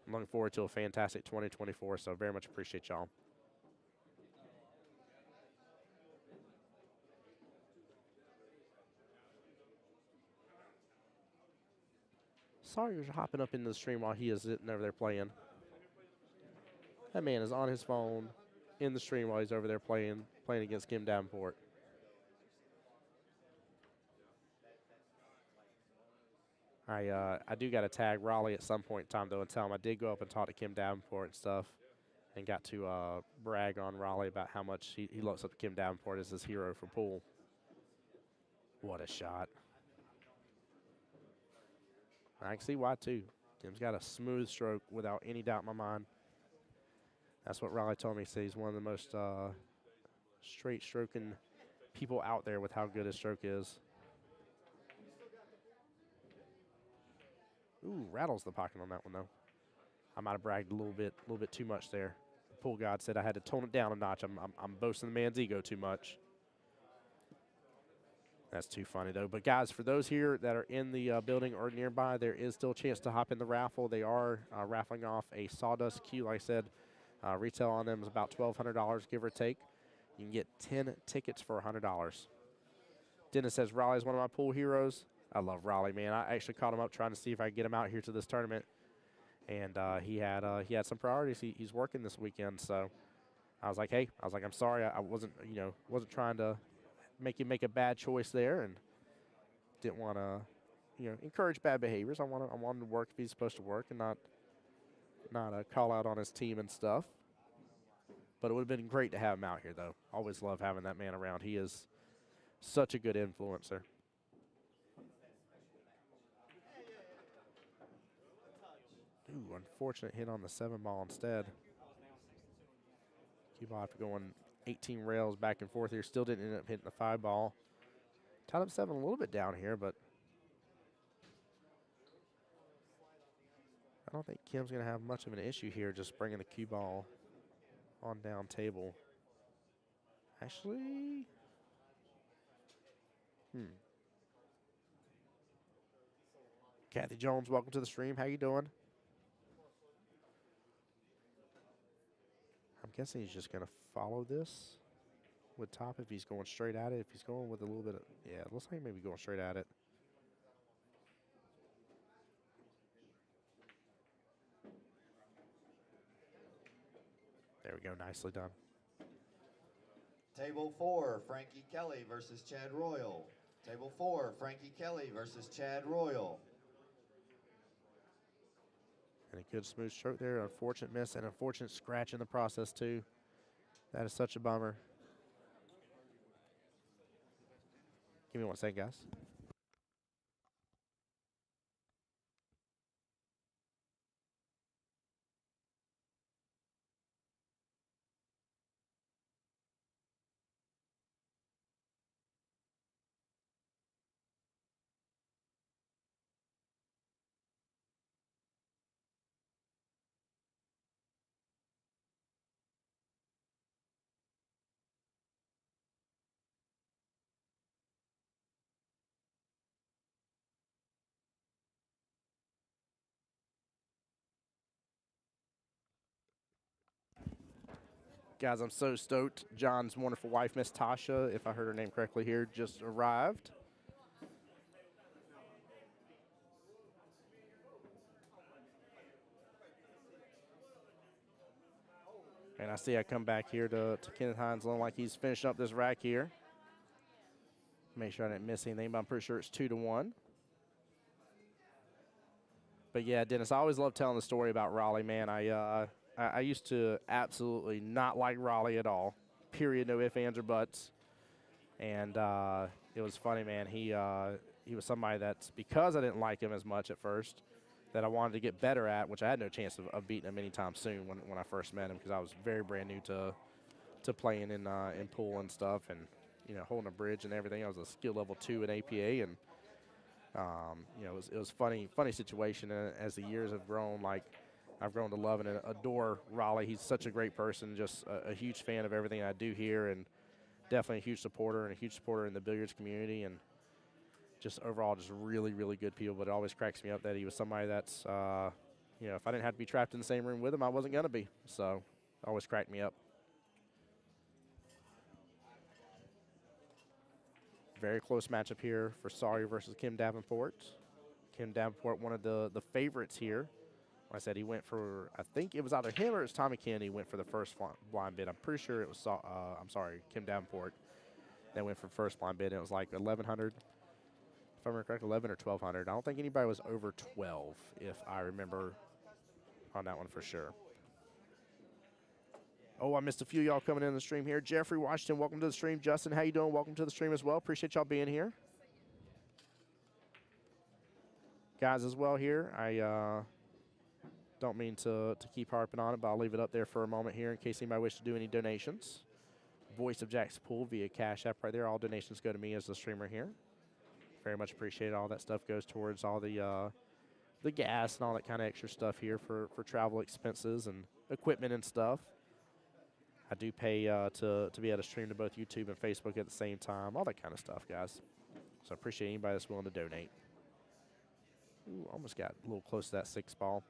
I'm looking forward to a fantastic 2024. So very much appreciate y'all. Sawyer's hopping up into the stream while he is sitting over there playing. That man is on his phone in the stream while he's over there playing against Kim Davenport. I do got to tag Raleigh at some point in time, though, and tell him I did go up and talk to Kim Davenport and stuff and got to brag on Raleigh about how much he looks up to Kim Davenport as his hero for pool. What a shot. I can see why, too. Kim's got a smooth stroke without any doubt in my mind. That's what Raleigh told me. He said he's one of the most straight stroking people out there with how good his stroke is. Ooh, rattles the pocket on that one, though. I might have bragged a little bit too much there. The pool god said I had to tone it down a notch. I'm boasting the man's ego too much. That's too funny, though. But, guys, for those here that are in the building or nearby, there is still a chance to hop in the raffle. They are raffling off a Sawdust Cue, like I said. Retail on them is about $1,200, give or take. You can get 10 tickets for $100. Dennis says, Raleigh's one of my pool heroes. I love Raleigh, man. I actually called him up trying to see if I could get him out here to this tournament. And he had some priorities. He's working this weekend, so I was like, hey, I'm sorry. I wasn't trying to make you make a bad choice there, and didn't want to, encourage bad behaviors. I want him to work if he's supposed to work, and not call out on his team and stuff. But it would have been great to have him out here, though. Always love having that man around. He is such a good influencer. Ooh, unfortunate hit on the 7-ball instead. Cue ball after going 18 rails back and forth here. Still didn't end up hitting the 5-ball. Tied up 7 a little bit down here, but I don't think Kim's going to have much of an issue here just bringing the cue ball on down table. Actually, Kathy Jones, welcome to the stream. How you doing? I'm guessing he's just going to follow this with top if he's going straight at it. If he's going with a little bit of, yeah, it looks like maybe going straight at it. There we go, nicely done. Table 4, Frankie Kelly versus Chad Royal. Table 4, Frankie Kelly versus Chad Royal. And a good smooth stroke there. Unfortunate miss and unfortunate scratch in the process, too. That is such a bummer. Give me one second, guys. Guys, I'm so stoked. John's wonderful wife, Miss Tasha, if I heard her name correctly here, just arrived. And I see I come back here to Kenneth Hines looking like he's finishing up this rack here. Make sure I didn't miss anything, but I'm pretty sure it's 2-1. But yeah, Dennis, I always love telling the story about Raleigh, man. I used to absolutely not like Raleigh at all. Period, no ifs, ands, or buts. And it was funny, man. He was somebody that's, because I didn't like him as much at first, that I wanted to get better at, which I had no chance of beating him anytime soon when I first met him, because I was very brand new to playing in pool and stuff, and holding a bridge and everything. I was a skill level 2 in APA, and You know, it was funny situation. And as the years have grown, like I've grown to love and adore Raleigh. He's such a great person, just a huge fan of everything I do here, and definitely a huge supporter and a huge supporter in the billiards community, and just overall just really, really good people. But it always cracks me up that he was somebody that's, you know, if I didn't have to be trapped in the same room with him, I wasn't going to be. So it always cracked me up. Very close matchup here for Sawyer versus Kim Davenport. Kim Davenport, one of the favorites here. Like I said, he went for, I think it was either him or it was Tommy Kennedy went for the first blind bid. I'm pretty sure it was, Kim Davenport that went for first blind bid. And it was like 1,100, if I remember correctly, 11 or 1,200. I don't think anybody was over 12, if I remember on that one for sure. Oh, I missed a few of y'all coming in the stream here. Jeffrey Washington, welcome to the stream. Justin, how you doing? Welcome to the stream as well. Appreciate y'all being here. Guys as well here, I don't mean to keep harping on it, but I'll leave it up there for a moment here in case anybody wishes to do any donations. Voice of Jack's Pool via Cash App right there. All donations go to me as the streamer here. Very much appreciate all that stuff goes towards all the gas and all that kind of extra stuff here for travel expenses and equipment and stuff. I do pay to be able to stream to both YouTube and Facebook at the same time, all that kind of stuff, guys. So I appreciate anybody that's willing to donate. Ooh, almost got a little close to that 6 ball.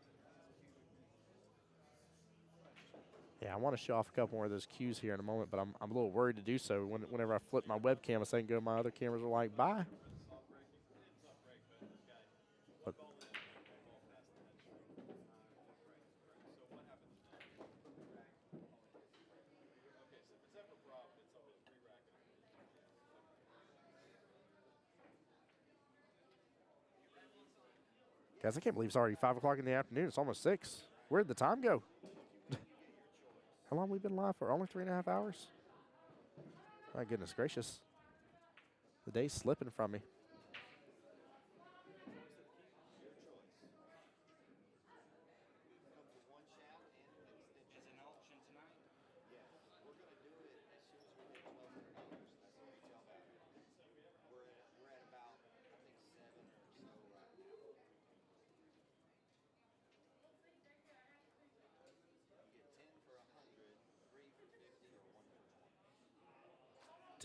Yeah, I want to show off a couple more of those cues here in a moment, but I'm a little worried to do so. Whenever I flip my webcam a second ago, my other cameras are like, bye. But guys, I can't believe it's already 5 o'clock in the afternoon. It's almost 6. Where'd the time go? How long have we been live for? Only 3.5 hours? My goodness gracious. The day's slipping from me.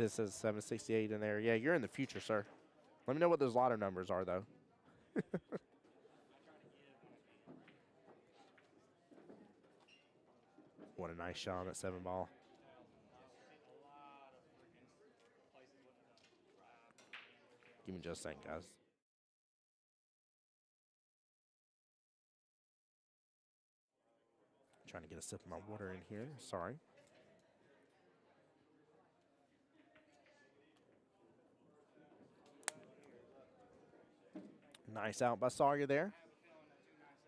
It says 768 in there. Yeah, you're in the future, sir. Let me know what those lotto numbers are, though. What a nice shot on that 7 ball. Give me just a second, guys. Trying to get a sip of my water in here. Sorry. Nice out by Sawyer there.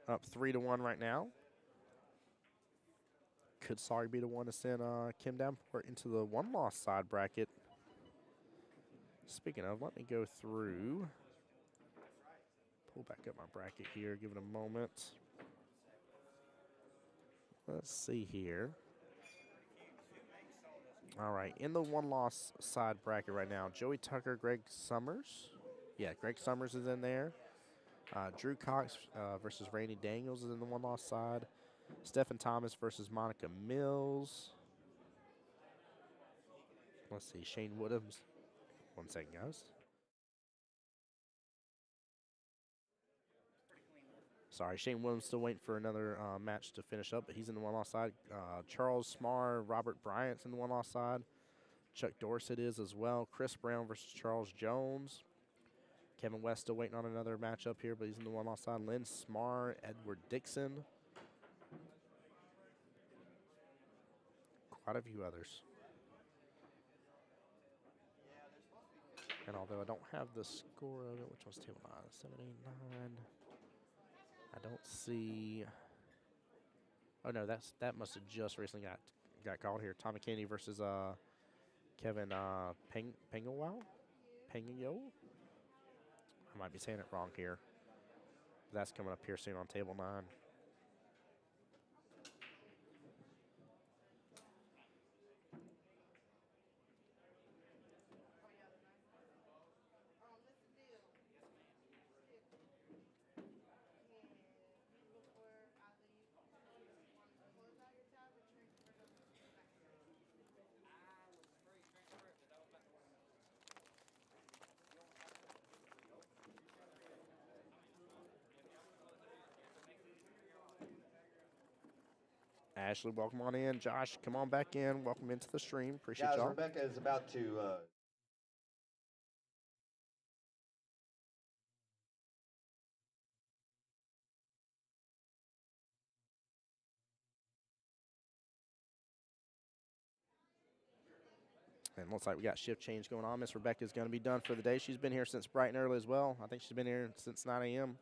Up 3-1 right now. Could Sawyer be the one to send Kim Davenport into the one-loss side bracket? Speaking of, let me go through. Pull back up my bracket here. Give it a moment. Let's see here. All right, in the one-loss side bracket right now, Joey Tucker, Greg Summers. Yeah, Greg Summers is in there. Drew Cox versus Randy Daniels is in the one-loss side. Stephen Thomas versus Monica Mills. Let's see, Shane Woodhams. One second, guys. Sorry, Shane Woodhams still waiting for another match to finish up, but he's in the one-loss side. Charles Smar, Robert Bryant's in the one-loss side. Chuck Dorsett is as well. Chris Brown versus Charles Jones. Kevin West still waiting on another matchup here, but he's in the one-loss side. Lynn Smar, Edward Dixon. Quite a few others. And although I don't have the score of it, which was table 9, 7, 8, 9. I don't see. Oh no, that must have just recently got called here. Tommy Kennedy versus Kevin Pengow. I might be saying it wrong here. That's coming up here soon on table 9. Ashley, welcome on in. Josh, come on back in. Welcome into the stream. Appreciate Guys, y'all. Rebecca is about to And looks like we got shift change going on. Miss Rebecca's going to be done for the day. She's been here since bright and early as well. I think she's been here since 9 a.m.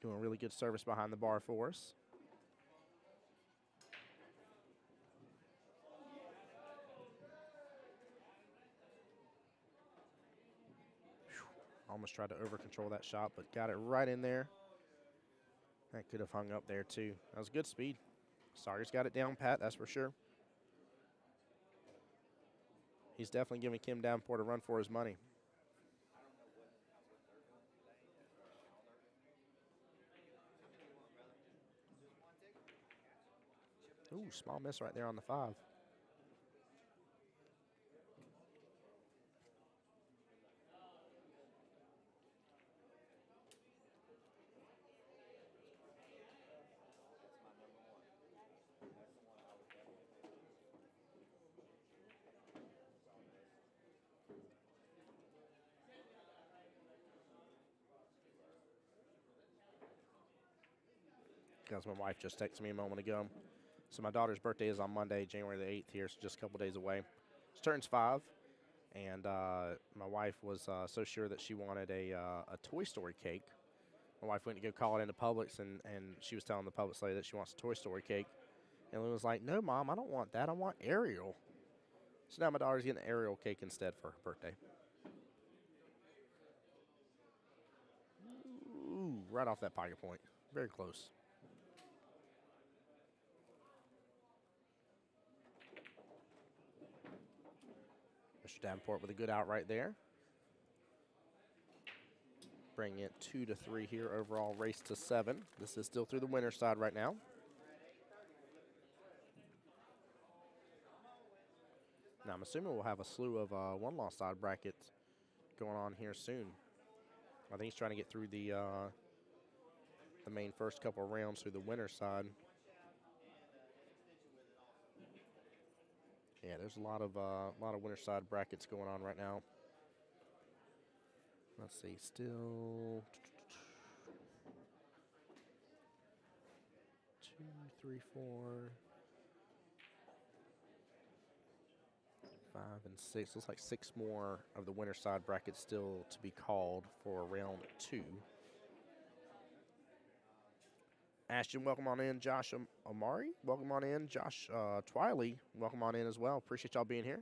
Doing really good service behind the bar for us. Almost tried to over control that shot, but got it right in there. That could have hung up there too. That was good speed. Sawyer's got it down pat, that's for sure. He's definitely giving Kim Davenport a run for his money. Ooh, small miss right there on the 5. Because my wife just texted me a moment ago. So my daughter's birthday is on Monday, January the 8th here, so just a couple days away. She turns 5, and my wife was so sure that she wanted a Toy Story cake. My wife went to go call it into Publix, and she was telling the Publix lady that she wants a Toy Story cake. And Lynn was like, no, Mom, I don't want that. I want Ariel. So now my daughter's getting an Ariel cake instead for her birthday. Ooh, right off that pocket point. Very close. Mr. Davenport with a good out right there. Bring it 2-3 here overall, race to 7. This is still through the winner's side right now. Now I'm assuming we'll have a slew of one-loss side brackets going on here soon. I think he's trying to get through the main first couple of rounds through the winner's side. Yeah, there's a lot of winner's side brackets going on right now. Let's see, still 2, 3, 4, 5, and 6. Looks like 6 more of the winner's side brackets still to be called for round 2. Ashton, welcome on in. Josh Amari, welcome on in. Josh Twiley, welcome on in as well. Appreciate y'all being here.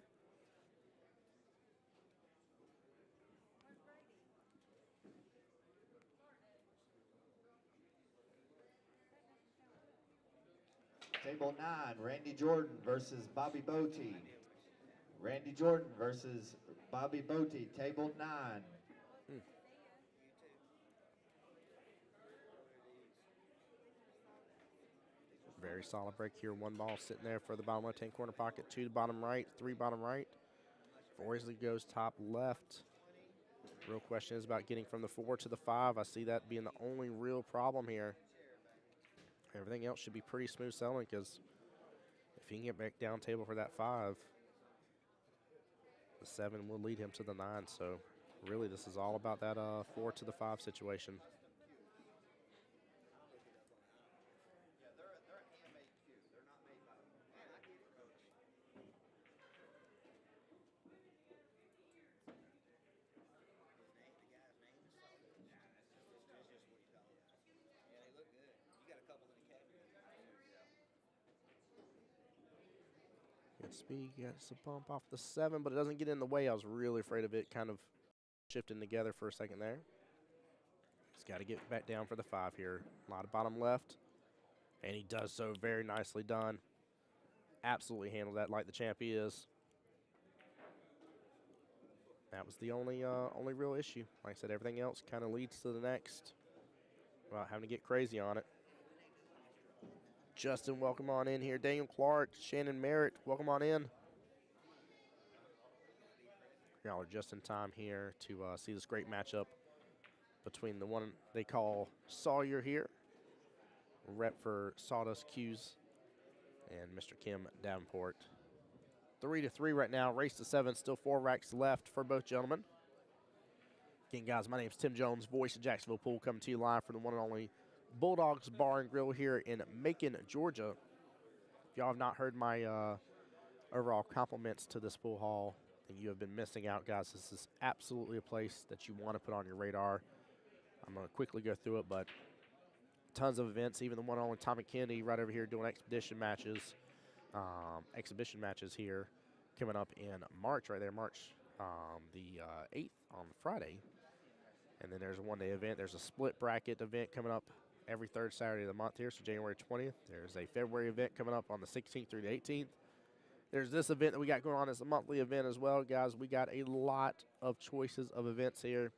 Table 9, Randy Jordan versus Bobby Bote. Randy Jordan versus Bobby Bote, table 9. Very solid break here. 1 ball sitting there for the bottom left-hand corner pocket. 2 to bottom right, 3 bottom right. 4 easily goes top left. Real question is about getting from the 4 to the 5. I see that being the only real problem here. Everything else should be pretty smooth sailing, because if he can get back down table for that 5, the 7 will lead him to the 9. So really this is all about that 4 to the 5 situation. Good speed, gets a bump off the 7, but it doesn't get in the way. I was really afraid of it kind of shifting together for a second there. He's got to get back down for the 5 here. A lot of bottom left, and he does so very nicely done. Absolutely handled that like the champ he is. That was the only real issue. Like I said, everything else kind of leads to the next without having to get crazy on it. Justin, welcome on in here. Daniel Clark, Shannon Merritt, welcome on in. Y'all are just in time here to see this great matchup between the one they call Sawyer here rep for Sawdust Q's, and Mr. Kim Davenport. 3-3 right now. Race to 7. Still 4 racks left for both gentlemen. Again, guys, my name is Tim Jones, voice of Jacksonville Pool, coming to you live from the one and only Bulldogs Bar and Grill here in Macon, Georgia. If y'all have not heard my overall compliments to this pool hall, then you have been missing out, guys. This is absolutely a place that you want to put on your radar. I'm going to quickly go through it, but tons of events, even the one and only Tommy Kennedy right over here doing exhibition matches here coming up in March, right there, March the 8th on Friday. And then there's a one-day event. There's a split bracket event coming up every third Saturday of the month here, so January 20th. There's a February event coming up on the 16th through the 18th. There's this event that we got going on as a monthly event as well, guys. We got a lot of choices of events here.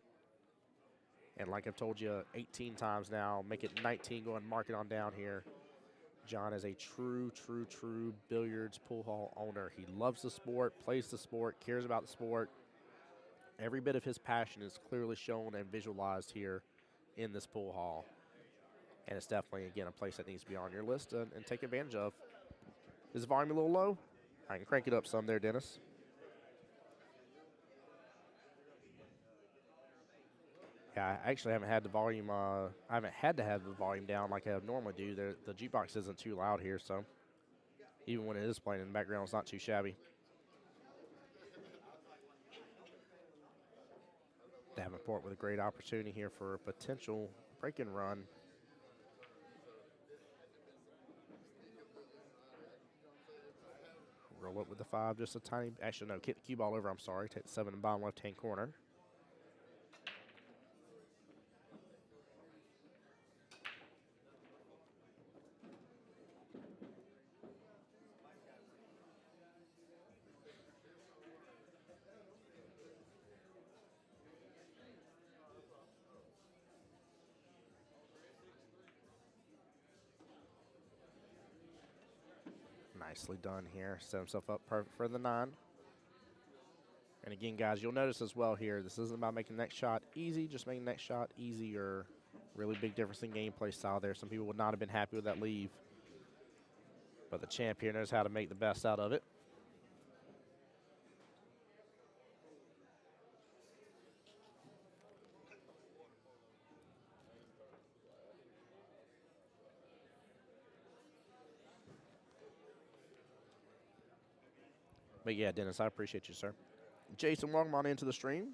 And like I've told you 18 times now, make it 19, go and mark it on down here. John is a true billiards pool hall owner. He loves the sport, plays the sport, cares about the sport. Every bit of his passion is clearly shown and visualized here in this pool hall. And it's definitely, again, a place that needs to be on your list and take advantage of. Is the volume a little low? I can crank it up some there, Dennis. Yeah, I actually haven't had the volume, I haven't had to have the volume down like I normally do. The jukebox isn't too loud here, so even when it is playing in the background, it's not too shabby. Davenport with a great opportunity here for a potential break and run. Roll up with the 5, just a tiny, actually no, kick the cue ball over, I'm sorry. Take the 7 in the bottom left-hand corner. Nicely done here. Set himself up perfect for the 9. And again, guys, you'll notice as well here, this isn't about making the next shot easy, just making the next shot easier. Really big difference in gameplay style there. Some people would not have been happy with that leave. But the champ here knows how to make the best out of it. But yeah, Dennis, I appreciate you, sir. Jason, welcome on into the stream.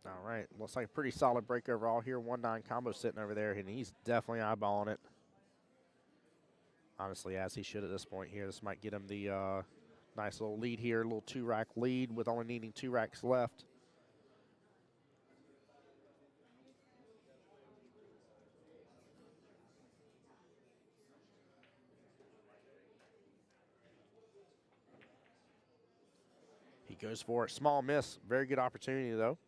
All right, looks like a pretty solid break overall here. 1-9 combo sitting over there, and he's definitely eyeballing it. Honestly, as he should at this point here. This might get him the nice little lead here, a little 2-rack lead with only needing 2 racks left. He goes for it. Small miss. Very good opportunity, though.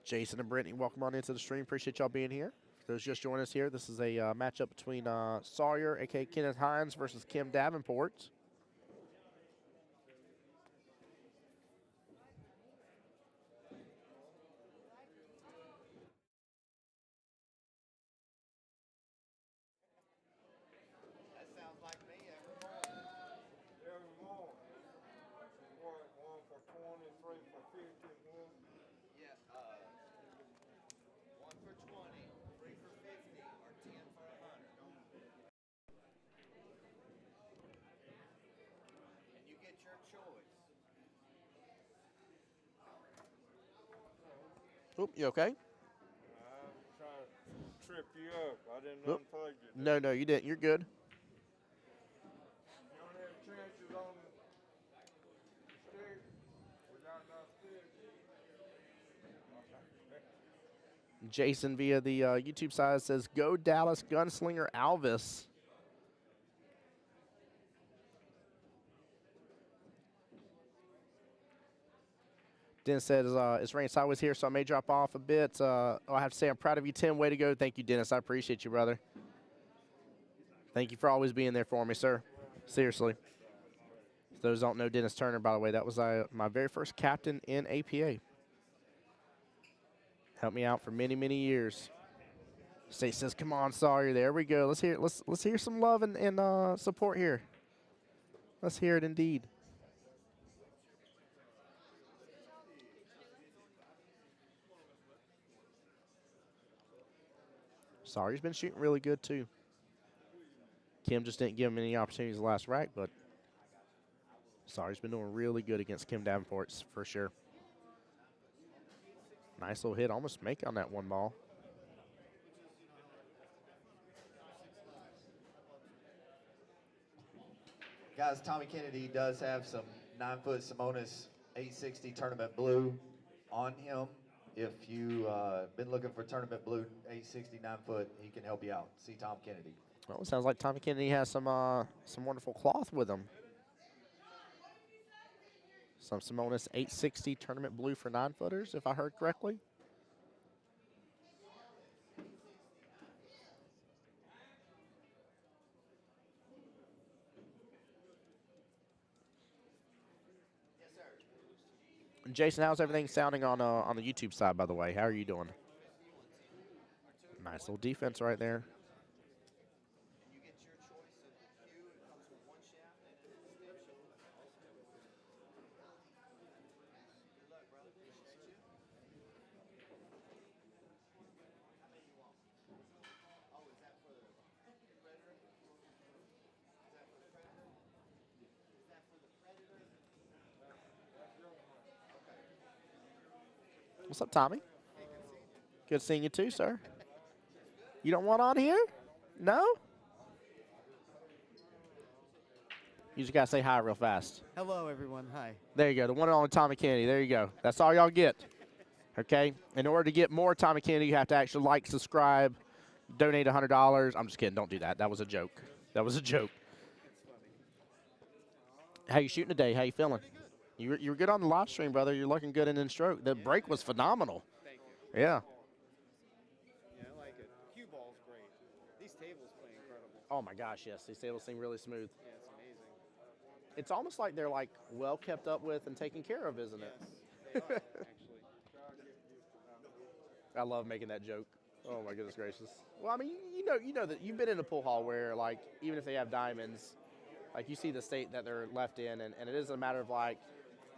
Jason and Brittany, welcome on into the stream. Appreciate y'all being here. For those just joining us here, this is a matchup between Sawyer, a.k.a. Kenneth Hines, versus Kim Davenport. That sounds like me every morning. Every morning. One for 20, 3 for 50, one. Yeah, 1 for 20, 3 for 50, or 10 for 100. And you get your choice. Oop, you okay? I'm trying to trip you up. I didn't Oop. unplug you. No, you didn't. You're good. You don't have chances on the stick without not Jason via the YouTube side says, "Go Dallas Gunslinger Alvis." Dennis says, "It's raining sideways here, so I may drop off a bit. I have to say I'm proud of you, Tim. Way to go. Thank you, Dennis. I appreciate you, brother. Thank you for always being there for me, sir. Seriously. For those who don't know Dennis Turner, by the way, that was my very first captain in APA. Helped me out for many, many years. State says, "Come on, Sawyer." There we go. Let's hear some love and support here. Let's hear it indeed. Sawyer's been shooting really good too. Kim just didn't give him any opportunities the last rack, but Sawyer's been doing really good against Kim Davenport's for sure. Nice little hit, almost make on that one ball. Guys, Tommy Kennedy does have some 9-foot Simonis 860 tournament blue on him. If you've been looking for tournament blue 860 9-foot, he can help you out. See Tom Kennedy. Well, it sounds like Tommy Kennedy has some wonderful cloth with him. Some Simonis 860 tournament blue for 9-footers, if I heard correctly. Jason, how's everything sounding on the YouTube side, by the way? How are you doing? Nice little defense right there. And you get your choice of cue. It comes with one shaft and it's a snip shaft. Good luck, brother. Appreciate you. How many you want? Oh, is that for the predator? Is that for the predator? Is that for the predator? What's up, Tommy? Good seeing you too, sir. You don't want on here? No? You just got to say hi real fast. Hello, everyone. Hi. There you go. The one and only Tommy Kennedy. There you go. That's all y'all get. Okay? In order to get more Tommy Kennedy, you have to actually like, subscribe, donate $100. I'm just kidding. Don't do that. That was a joke. That was a joke. How you shooting today? How you feeling? You were good on the live stream, brother. You're looking good in stroke. The break was phenomenal. Thank you. Yeah. Yeah, I like it. Cue ball's great. These tables play incredible. Oh, my gosh, yes. These tables seem really smooth. Yeah, it's amazing. It's almost like they're, like, well kept up with and taken care of, isn't it? Yes, they are, actually. I love making that joke. Oh, my goodness gracious. Well, I mean, you know that you've been in a pool hall where, like, even if they have diamonds, like, you see the state that they're left in, and it isn't a matter of, like,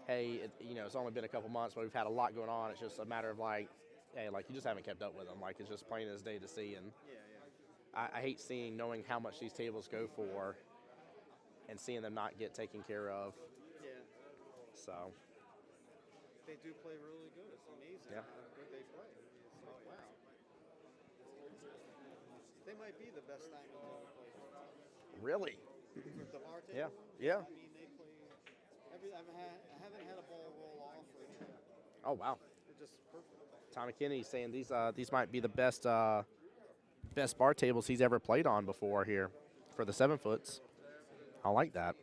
hey, it's only been a couple months, but we've had a lot going on. It's just a matter of, like, hey, like, you just haven't kept up with them. Like, it's just plain as day to see. And Yeah. I hate knowing how much these tables go for and seeing them not get taken care of. Yeah. So, They do play really good. It's amazing Yeah. how good they play. It's like, wow. They might be the best diamond table players. really? The bar table? Yeah. Yeah. I mean, they play. I haven't had a ball roll off or anything. Oh, wow. They're just perfect. Tommy Kinney saying these might be the best bar tables he's ever played on before here for the 7-foots. I like that.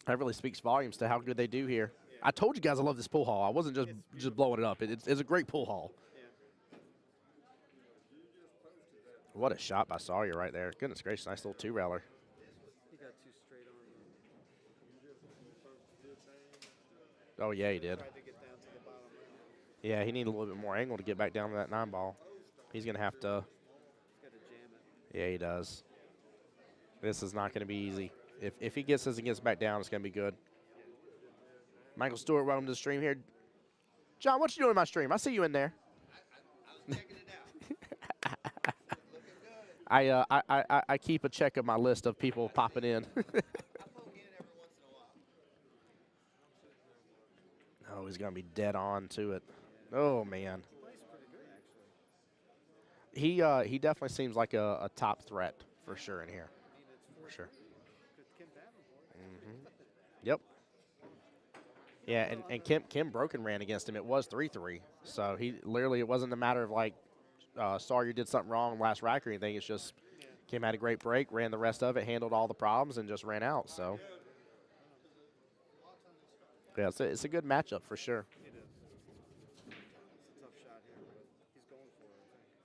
That really speaks volumes to how good they do here. I told you guys I love this pool hall. I wasn't just blowing it up. It's a great pool hall. Yeah. What a shot by Sawyer right there. Goodness gracious, nice little two-railer. He got two straight on. Oh, yeah, he did. Tried to get down to the bottom rail. Yeah, he needed a little bit more angle to get back down to that 9-ball. He's going to have to. He's got to jam it. Yeah, he does. This is not going to be easy. If he gets this and gets back down, it's going to be good. Michael Stewart, welcome to the stream here. John, what you doing in my stream? I see you in there. I was checking it out. Looking good. I keep a check of my list of people popping in. I poke in every once in a while. Oh, he's going to be dead on to it. Oh, man. Plays pretty good, actually. He definitely seems like a top threat for sure in here. I mean, it's For sure. good Kim Davenport. Yep. Yeah, and Kim broken ran against him. It was 3-3. So he literally, it wasn't a matter of like Sawyer did something wrong last rack or anything. It's just Kim had a great break, ran the rest of it, handled all the problems, and just ran out. So, yeah, it's a good matchup for sure. It is. It's a tough shot here, but he's going for it,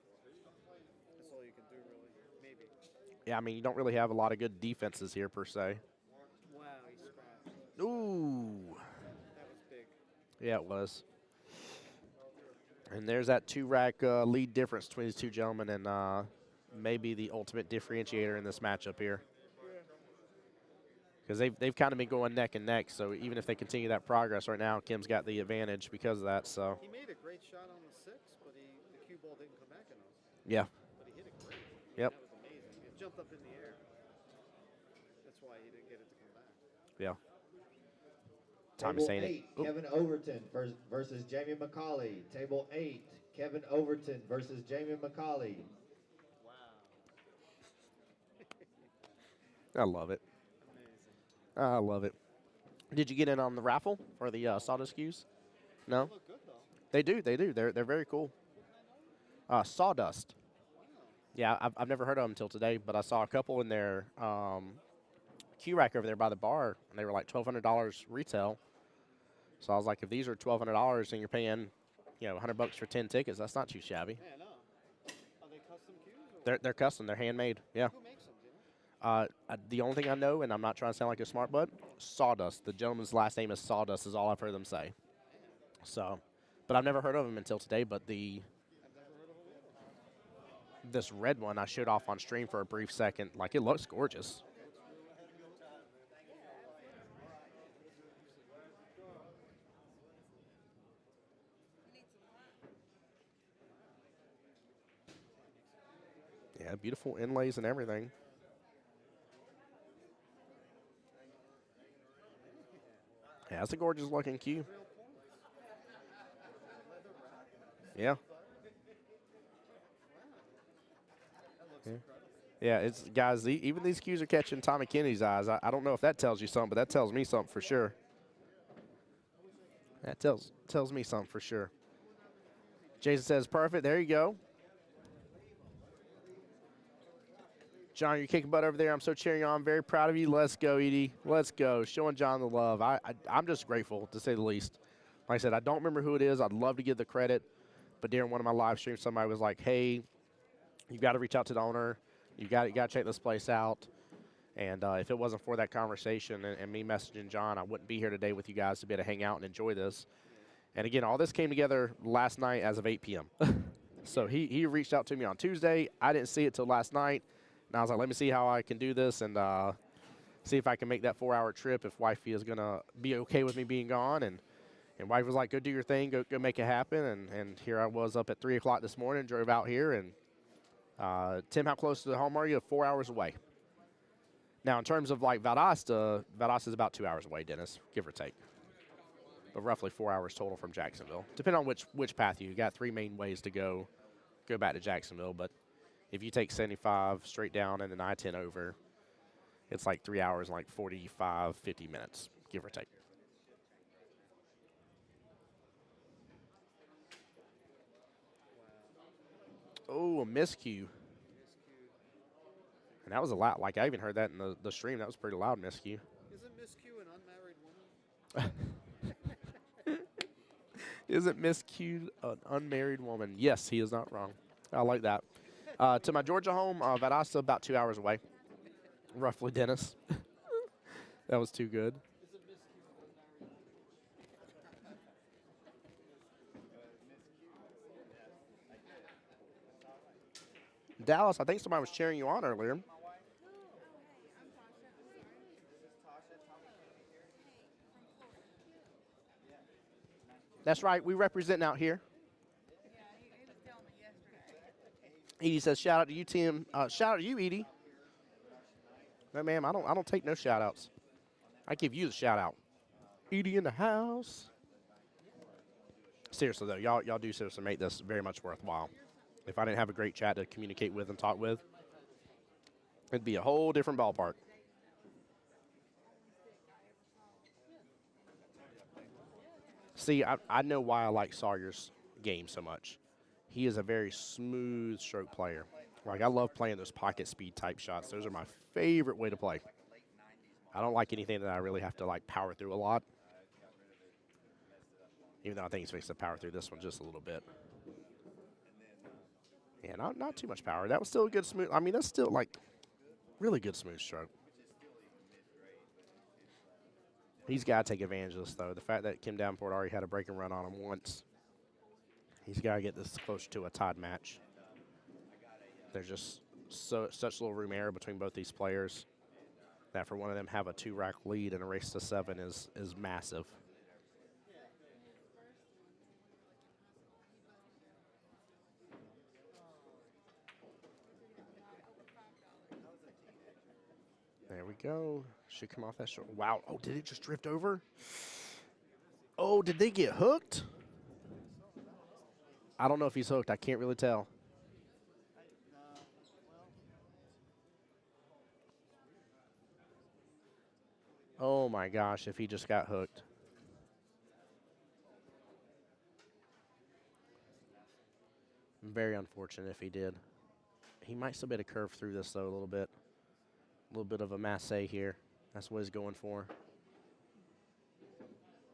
I think. That's all you can do, really. Maybe. Yeah, I mean, you don't really have a lot of good defenses here per se. Wow, he scratched. Ooh. That was big. Yeah, it was. And there's that 2-rack lead difference between these two gentlemen, and maybe the ultimate differentiator in this matchup here. Because they've kind of been going neck and neck, so even if they continue that progress right now, Kim's got the advantage because of that. So He made a great shot on the 6, but the cue ball didn't come back enough. yeah, But he hit it great. Yep. That was amazing. It jumped up in the air. That's why he didn't get it to come back. yeah. Tommy's Table saying 8, it. Oop. Kevin Overton versus Jamie McCauley. Table 8, Kevin Overton versus Jamie McCauley. Wow. I love it. Amazing. I love it. Did you get in on the raffle for the sawdust cues? No, They look good, though. they do. They do. They're very cool. Sawdust. Yeah, I've never heard of them until today, but I saw a couple in their queue rack over there by the bar, and they were like $1,200 retail. So I was like, if these are $1,200 and you're paying, $100 for 10 tickets, that's not too shabby. Yeah, no. Are they custom cues? Or They're custom. They're handmade. Yeah. who makes them, do you know? The only thing I know, and I'm not trying to sound like a smart butt, Sawdust. The gentleman's last name is Sawdust, is all I've heard them say. So, but I've never heard of him until today. But this red one I showed off on stream for a brief second. Like, it looks gorgeous. Yeah, beautiful inlays and everything. Yeah, it's a gorgeous looking cue. Yeah. Yeah, it's guys. Even these cues are catching Tommy Kennedy's eyes. I don't know if that tells you something, but that tells me something for sure. That tells me something for sure. Jason says perfect. There you go. John, you're kicking butt over there. I'm so cheering you on. I'm very proud of you. Let's go, Edie. Let's go. Showing John the love. I'm just grateful, to say the least. Like I said, I don't remember who it is. I'd love to give the credit. But during one of my live streams, somebody was like, hey, you've got to reach out to the owner. You got to check this place out. And if it wasn't for that conversation and me messaging John, I wouldn't be here today with you guys to be able to hang out and enjoy this. And again, all this came together last night as of 8 p.m. So he reached out to me on Tuesday. I didn't see it till last night. And I was like, let me see how I can do this and see if I can make that 4-hour trip if wifey is going to be okay with me being gone. And wife was like, go do your thing, go make it happen. And here I was up at 3 o'clock this morning, drove out here. And Tim, how close to the home are you? 4 hours away. Now, in terms of like Valdosta is about 2 hours away, Dennis, give or take. But roughly 4 hours total from Jacksonville. Depending on which path you got, 3 main ways to go back to Jacksonville. But if you take 75 straight down and then I-10 over, it's like 3 hours and like 45, 50 minutes, give or take. Oh, a miscue. And that was a lot. Like, I even heard that in the stream. That was pretty loud, miscue. Isn't Miss Q an unmarried woman? Isn't miscued an unmarried woman? Yes, he is not wrong. I like that. To my Georgia home, Valdosta, about 2 hours away, roughly, Dennis. That was too good. Dallas, I think somebody was cheering you on earlier. That's right. We represent out here. Edie says, shout out to you, Tim. Shout out to you, Edie. No, ma'am, I don't take no shout outs. I give you the shout out. Edie in the house. Seriously, though, y'all do seriously make this very much worthwhile. If I didn't have a great chat to communicate with and talk with, it'd be a whole different ballpark. See, I know why I like Sawyer's game so much. He is a very smooth stroke player. Like, I love playing those pocket speed type shots. Those are my favorite way to play. I don't like anything that I really have to, like, power through a lot. Even though I think he's fixing to power through this one just a little bit. Yeah, not too much power. That was still a good smooth. I mean, that's still, like, really good smooth stroke. He's got to take advantage of this, though. The fact that Kim Davenport already had a break and run on him once. He's got to get this closer to a tied match. There's just such little room error between both these players that for one of them have a 2-rack lead in a race to 7 is massive. There we go. Should come off that short. Wow. Oh, did it just drift over? Oh, did they get hooked? I don't know if he's hooked. I can't really tell. Oh my gosh, if he just got hooked. Very unfortunate if he did. He might still be able to curve through this, though, a little bit. A little bit of a masse here. That's what he's going for.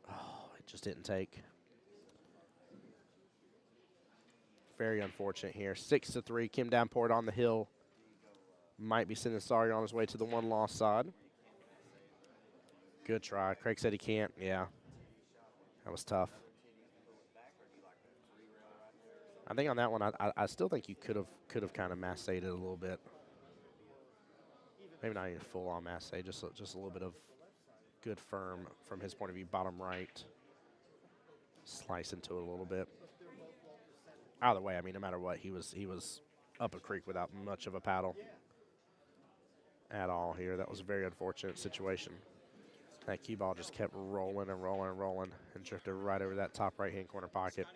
Oh, it just didn't take. Very unfortunate here. 6-3. Kim Davenport on the hill. Might be sending Sawyer on his way to the one-loss side. Good try. Craig said he can't. Yeah. That was tough. I think on that one, I still think you could have kind of massed it a little bit. Maybe not even full on masse, just a little bit of good firm from his point of view. Bottom right, slice into it a little bit. Either way, I mean, no matter what, he was up a creek without much of a paddle at all here. That was a very unfortunate situation. That cue ball just kept rolling and rolling and rolling and drifted right over that top right-hand corner pocket.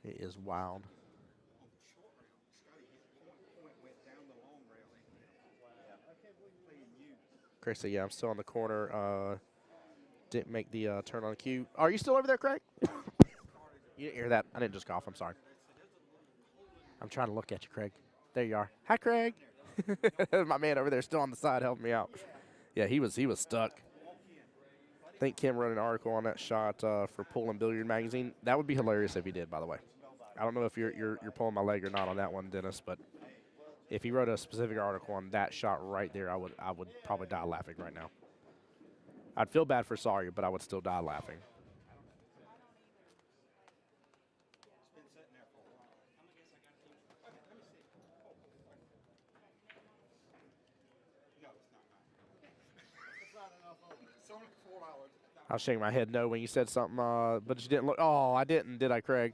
It is wild. Craig said, yeah, I'm still on the corner. Didn't make the turn on cue. Are you still over there, Craig? You didn't hear that. I didn't just cough. I'm sorry. I'm trying to look at you, Craig. There you are. Hi, Craig. My man over there still on the side helping me out. Yeah, he was stuck. I think Kim wrote an article on that shot for Pool and Billiard Magazine. That would be hilarious if he did, by the way. I don't know if you're pulling my leg or not on that one, Dennis, but if he wrote a specific article on that shot right there, I would probably die laughing right now. I'd feel bad for Sawyer, but I would still die laughing. I was shaking my head no when you said something, but you didn't look. Oh, I didn't, did I, Craig?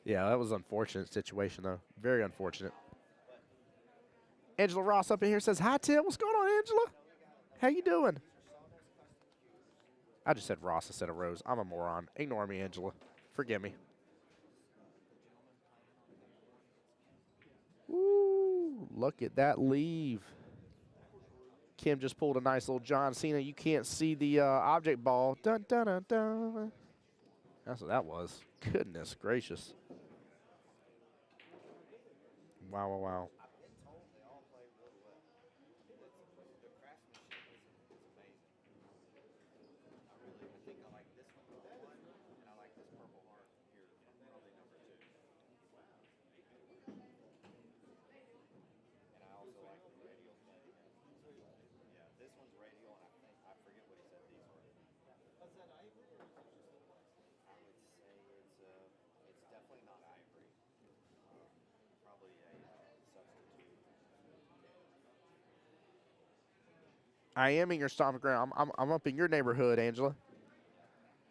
Yeah, that was an unfortunate situation, though. Very unfortunate. Angela Ross up in here says, hi, Tim. What's going on, Angela? How you doing? I just said Ross instead of Rose. I'm a moron. Ignore me, Angela. Forgive me. Woo, look at that leave. Kim just pulled a nice little John Cena. You can't see the object ball. Dun, dun, dun, dun. That's what that was. Goodness gracious. Wow, wow, wow. I am in your stomping ground. I'm up in your neighborhood, Angela.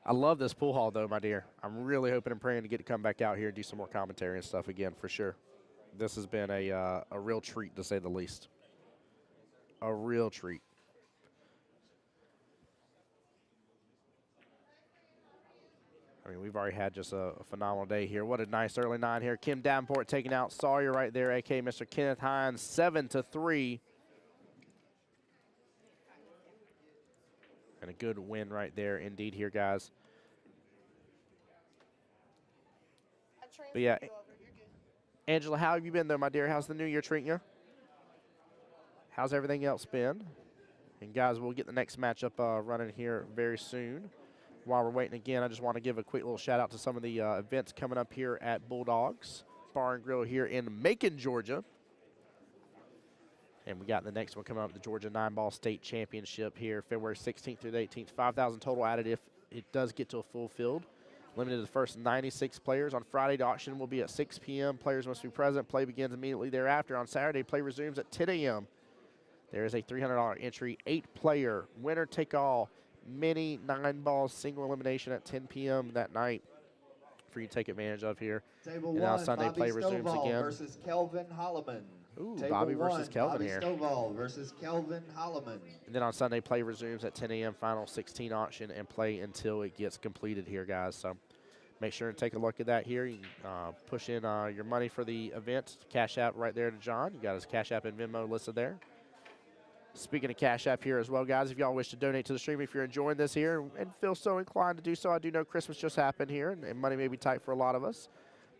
I love this pool hall, though, my dear. I'm really hoping and praying to get to come back out here and do some more commentary and stuff again, for sure. This has been a real treat, to say the least. A real treat. I mean, we've already had just a phenomenal day here. What a nice early nine here. Kim Davenport taking out Sawyer right there, a.k.a. Mr. Kenneth Hines, 7-3. And a good win right there indeed here, guys. I transferred But yeah, you over. You're good. Angela, how have you been, though, my dear? How's the new year treating you? How's everything else been? And, guys, we'll get the next matchup running here very soon. While we're waiting again, I just want to give a quick little shout-out to some of the events coming up here at Bulldogs Bar and Grill here in Macon, Georgia. And we got the next one coming up, the Georgia 9-Ball State Championship here, February 16th through the 18th. 5,000 total added if it does get to a full field. Limited to the first 96 players. On Friday, the auction will be at 6 p.m. Players must be present. Play begins immediately thereafter. On Saturday, play resumes at 10 a.m. There is a $300 entry, 8-player, winner-take-all, mini 9-ball single elimination at 10 p.m. that night for you to take advantage of here. Table And one, on Sunday, Bobby play resumes Stovall again. versus Kelvin Holloman. Ooh, Table Bobby versus one, Kelvin Bobby here. Stovall versus Kelvin Holloman. And then on Sunday, play resumes at 10 a.m. Final 16 auction and play until it gets completed here, guys. So make sure and take a look at that here. You can push in your money for the event. Cash App right there to John. You got his Cash App and Venmo listed there. Speaking of Cash App here as well, guys, if y'all wish to donate to the stream, if you're enjoying this here and feel so inclined to do so, I do know Christmas just happened here, and money may be tight for a lot of us.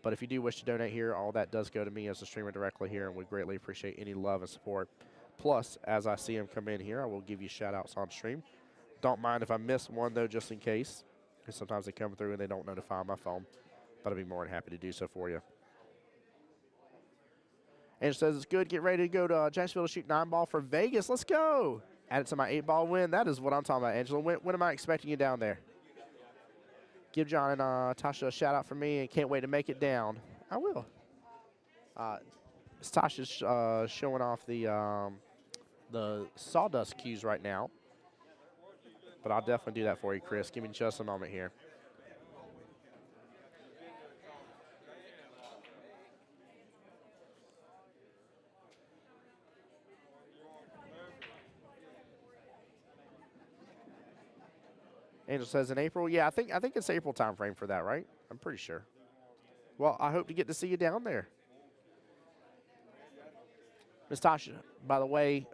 But if you do wish to donate here, all that does go to me as a streamer directly here, and we greatly appreciate any love and support. Plus, as I see them come in here, I will give you shout-outs on stream. Don't mind if I miss one, though, just in case, because sometimes they come through and they don't notify my phone. But I'll be more than happy to do so for you. And it says it's good. Get ready to go to Jacksonville to shoot 9-ball for Vegas. Let's go. Add it to my 8-ball win. That is what I'm talking about, Angela. When am I expecting you down there? Give John and Tasha a shout out from me and can't wait to make it down. I will. Tasha's showing off the sawdust cues right now. But I'll definitely do that for you, Chris. Give me just a moment here. Angel says in April. Yeah, I think it's April time frame for that, right? I'm pretty sure. Well, I hope to get to see you down there. Miss Tasha, by the way,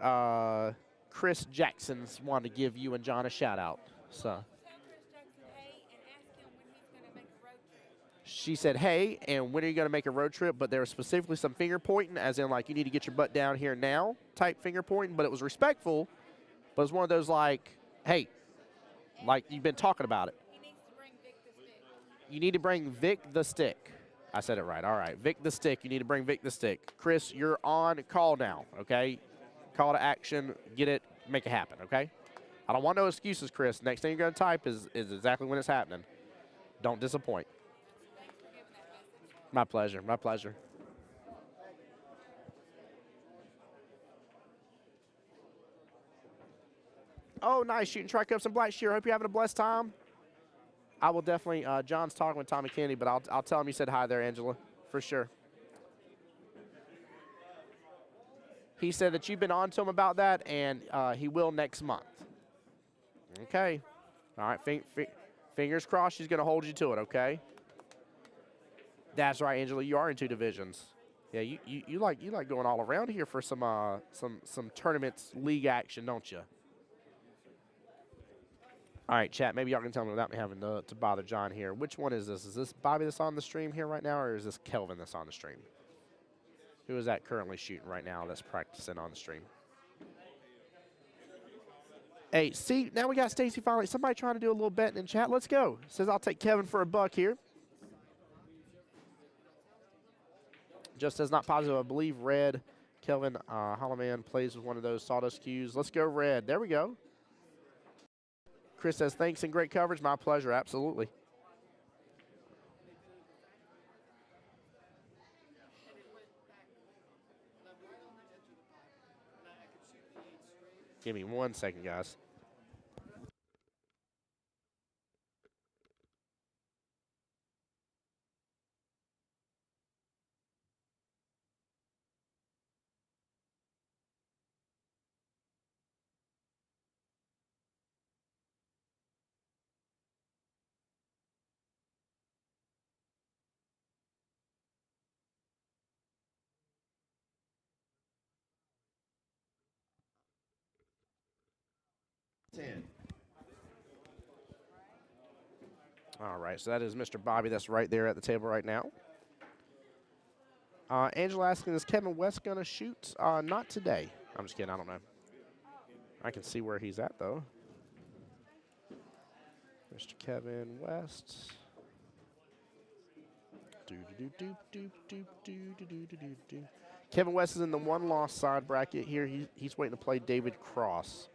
Chris Jackson's wanted to give you and John a shout out. So she said, hey, and when are you going to make a road trip? But there was specifically some finger pointing, as in like you need to get your butt down here now type finger pointing. But it was respectful. But it was one of those like, hey, like you've been talking about it. He needs to bring Vic the stick. You need to bring Vic the stick. I said it right. All right. Vic the stick. You need to bring Vic the stick. Chris, you're on call now, okay? Call to action. Get it. Make it happen, okay? I don't want no excuses, Chris. Next thing you're going to type is exactly when it's happening. Don't disappoint. Thanks for giving that message. My pleasure. My pleasure. Oh, nice. Shooting tri-cups and black shear. Hope you're having a blessed time. I will definitely, John's talking with Tommy Kennedy, but I'll tell him you said hi there, Angela, for sure. He said that you've been on to him about that, and he will next month. Okay. All right, fingers crossed she's going to hold you to it, okay? That's right, Angela, you are in 2 divisions. Yeah, you like going all around here for some tournaments, league action, don't you? All right, chat, maybe y'all can tell me without me having to bother John here. Which one is this? Is this Bobby that's on the stream here right now, or is this Kelvin that's on the stream? Who is that currently shooting right now that's practicing on the stream? Hey, see, now we got Stacy finally. Somebody trying to do a little betting in chat. Let's go. Says I'll take Kevin for a buck here. Just says not positive. I believe Red. Kelvin Holloman plays with one of those sawdust cues. Let's go, Red. There we go. Chris says, thanks and great coverage. My pleasure, absolutely. Give me 1 second, guys. All right, so that is Mr. Bobby. That's right there at the table right now. Angela asking, is Kevin West going to shoot? Not today. I'm just kidding. I don't know. I can see where he's at, though. Mr. Kevin West. Kevin West is in the one-loss side bracket here. He's waiting to play David Cross.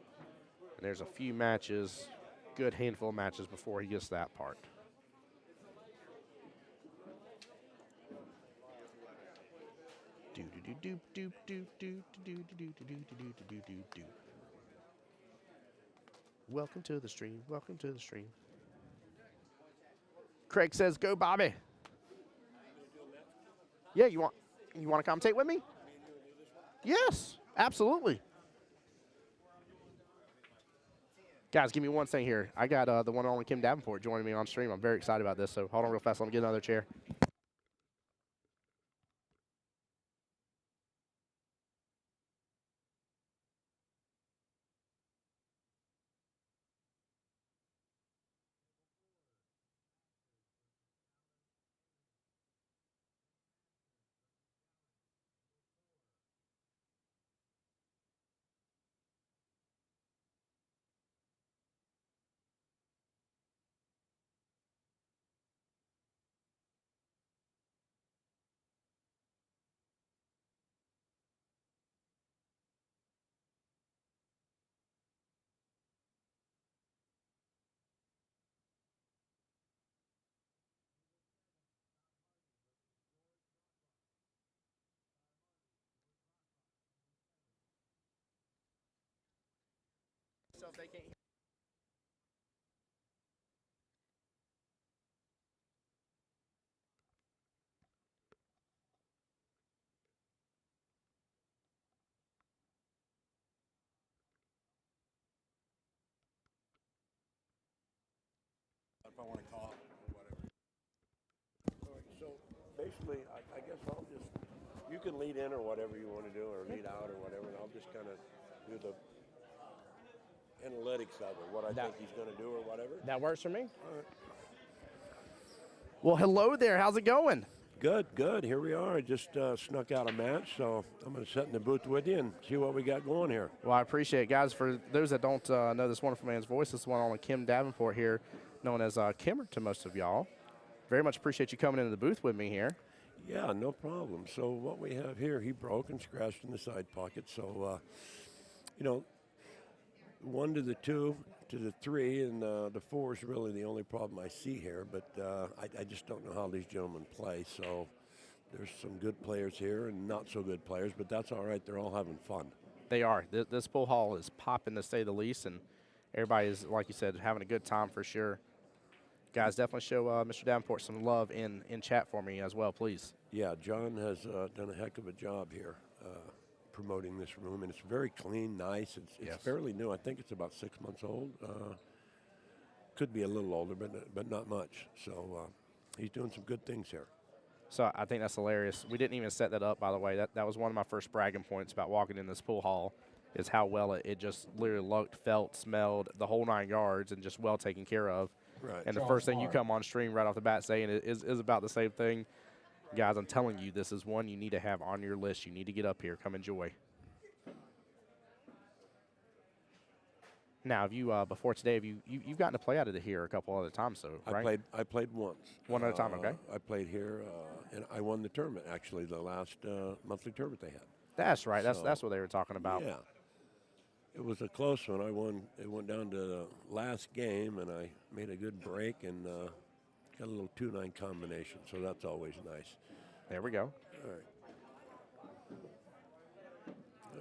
And there's a few matches, good handful of matches before he gets to that part. Welcome to the stream. Welcome to the stream. Craig says, "Go, Bobby." Yeah, you want to commentate with me? Yes, absolutely. Guys, give me one thing here. I got the one and only Kim Davenport joining me on stream. I'm very excited about this, so hold on real fast. Let me get another chair. So if they can't if I want to cough or whatever. All right, so basically, I guess I'll just, you can lead in or whatever you want to do, or lead out or whatever, and I'll just kind of do the analytics of it, what I think he's going to do or whatever. That works for me. All right. Well, hello there. How's it going? Good, good. Here we are. I just snuck out a match, so I'm going to sit in the booth with you and see what we got going here. Well, I appreciate it, guys. For those that don't know this wonderful man's voice, this is one on Kim Davenport here, known as Kimmer to most of y'all. Very much appreciate you coming into the booth with me here. Yeah, no problem. So what we have here, he broke and scratched in the side pocket. So, you know, 1 to the 2 to the 3, and the 4 is really the only problem I see here. But I just don't know how these gentlemen play. So there's some good players here and not so good players, but that's all right. They're all having fun. They are. This pool hall is popping, to say the least, and everybody is, like you said, having a good time for sure. Guys, definitely show Mr. Davenport some love in chat for me as well, please. Yeah, John has done a heck of a job here promoting this room, and it's very clean, nice. It's fairly new. I think it's about 6 months old. Could be a little older, but not much. So he's doing some good things here. So I think that's hilarious. We didn't even set that up, by the way. That was one of my first bragging points about walking in this pool hall, is how well it just literally looked, felt, smelled, the whole 9 yards, and just well taken care of. Right. And the first thing you come on stream right off the bat saying is about the same thing. Guys, I'm telling you, this is one you need to have on your list. You need to get up here. Come enjoy. Now, have you before today, have you've gotten to play out of here a couple other times, so right? I played once. One at a time, okay. I played here, and I won the tournament, actually, the last monthly tournament they had. That's right. So, That's what they were talking about. Yeah. It was a close one. I won. It went down to the last game, and I made a good break and got a little 2-9 combination, so that's always nice. There we go. All right.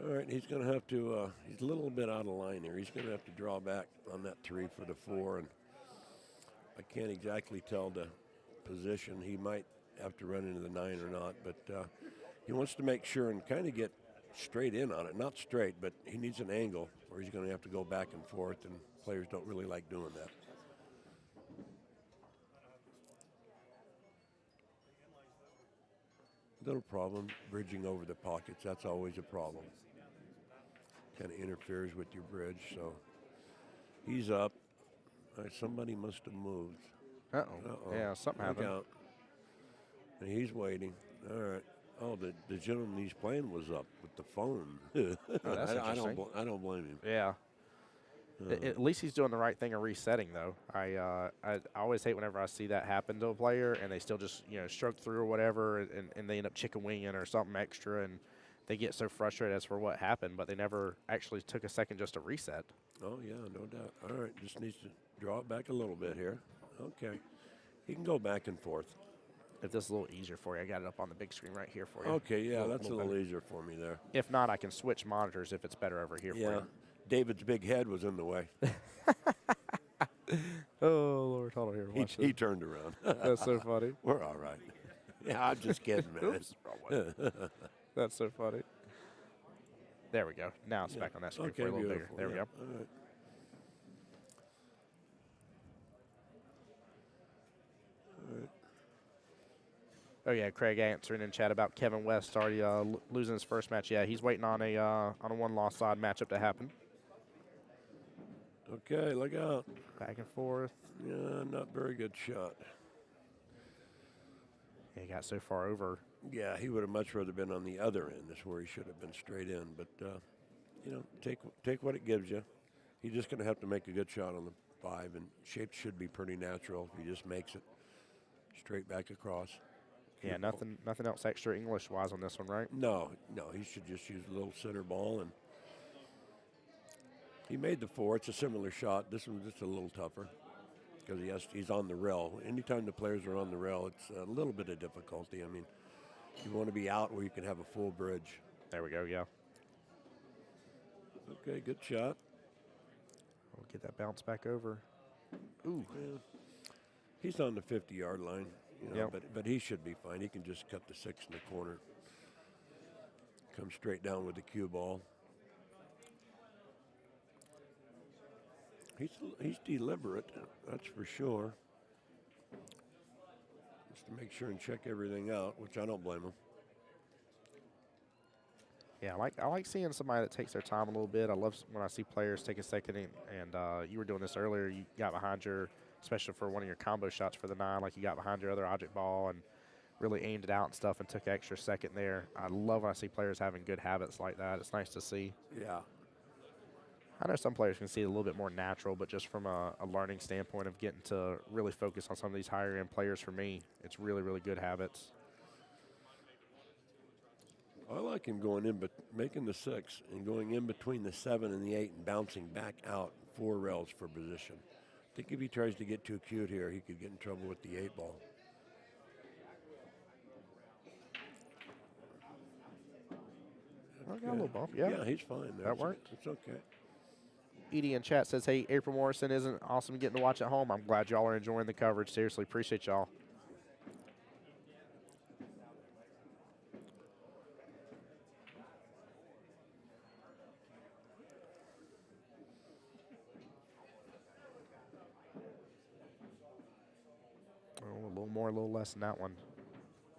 All right, he's going to have to, he's a little bit out of line here. He's going to have to draw back on that 3 for the 4, and I can't exactly tell the position. He might have to run into the 9 or not, but he wants to make sure and kind of get straight in on it. Not straight, but he needs an angle where he's going to have to go back and forth, and players don't really like doing that. Little problem, bridging over the pockets. That's always a problem. Kind of interferes with your bridge, so he's up. All right, somebody must have moved. Uh-oh. Uh-oh. Yeah, something Look happened. out. And he's waiting. All right. Oh, the gentleman he's playing was up with the phone. Oh, that's interesting. I don't blame him. Yeah. At least he's doing the right thing of resetting, though. I always hate whenever I see that happen to a player and they still just stroke through or whatever, and they end up chicken winging or something extra, and they get so frustrated as for what happened, but they never actually took a second just to reset. Oh, yeah, no doubt. All right, just needs to draw it back a little bit here. Okay. He can go back and forth. If this is a little easier for you, I got it up on the big screen right here for you. Okay, yeah, that's a little better. easier for me there. If not, I can switch monitors if it's better over here for Yeah. you. David's big head was in the way. Oh, Lord, hold on here. Watch He turned around. That's so funny. We're all right. Yeah, I'm just kidding, man. Oops, wrong way. That's so funny. There we go. Now it's back on that screen Okay, for you a little beautiful. bigger. There we Yeah, go. all right. Oh yeah, Craig answering in chat about Kevin West already losing his first match. Yeah, he's waiting on a one-loss odd matchup to happen. Okay, look out. Back and forth. Yeah, not very good shot. Yeah, he got so far over. Yeah, he would have much rather been on the other end. That's where he should have been straight in. But take what it gives you. He's just going to have to make a good shot on the 5, and shape should be pretty natural if he just makes it straight back across. Yeah, nothing else extra English-wise on this one, right? No, he should just use a little center ball, and he made the 4. It's a similar shot. This one's just a little tougher because he's on the rail. Anytime the players are on the rail, it's a little bit of difficulty. I mean, you want to be out where you can have a full bridge. There we go, yeah. Okay, good shot. We'll get that bounce back over. Ooh. Yeah. He's on the 50-yard line, but he should be fine. He can just cut the 6 in the corner. Come straight down with the cue ball. He's deliberate, that's for sure. Just to make sure and check everything out, which I don't blame him. Yeah, I like seeing somebody that takes their time a little bit. I love when I see players take a second, and you were doing this earlier. You got behind especially for one of your combo shots for the 9, like you got behind your other object ball and really aimed it out and stuff and took an extra second there. I love when I see players having good habits like that. It's nice to see. Yeah. I know some players can see it a little bit more natural, but just from a learning standpoint of getting to really focus on some of these higher end players, for me, it's really, really good habits. I like him going in, but making the 6 and going in between the 7 and the 8 and bouncing back out 4 rails for position. I think if he tries to get too cute here, he could get in trouble with the 8 ball. I got a little bump, yeah. Yeah, he's fine. That worked. It's okay. Edie in chat says, hey, April Morrison isn't awesome getting to watch at home. I'm glad y'all are enjoying the coverage. Seriously, appreciate y'all. Oh, a little more, a little less than that one.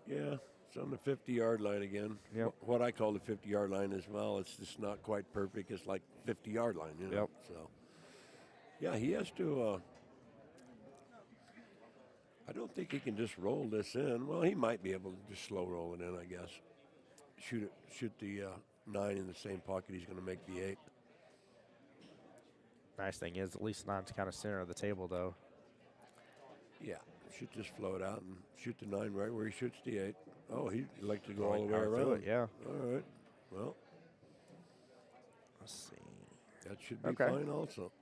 Yeah, it's on the 50-yard line again. Yep. What I call the 50-yard line as well, it's just not quite perfect. It's like 50-yard line, Yep. So, yeah, he has to. I don't think he can just roll this in. Well, he might be able to just slow roll it in, I guess. Shoot the 9 in the same pocket. He's going to make the 8. Nice thing is, at least 9's kind of center of the table, though. Yeah, should just float out and shoot the 9 right where he shoots the 8. Oh, he'd like to go Going all the way power through around. it, yeah. All right. Well, Let's see. that should be Okay. fine also.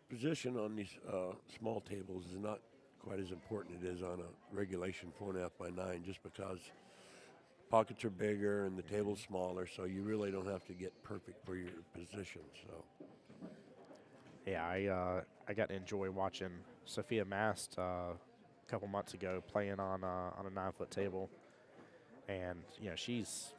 Position on these small tables is not quite as important as it is on a regulation 4.5 by 9, just because pockets are bigger and the table's smaller, so you really don't have to get perfect for your position. So Yeah, I got to enjoy watching Sophia Mast a couple months ago playing on a 9-foot table, and she's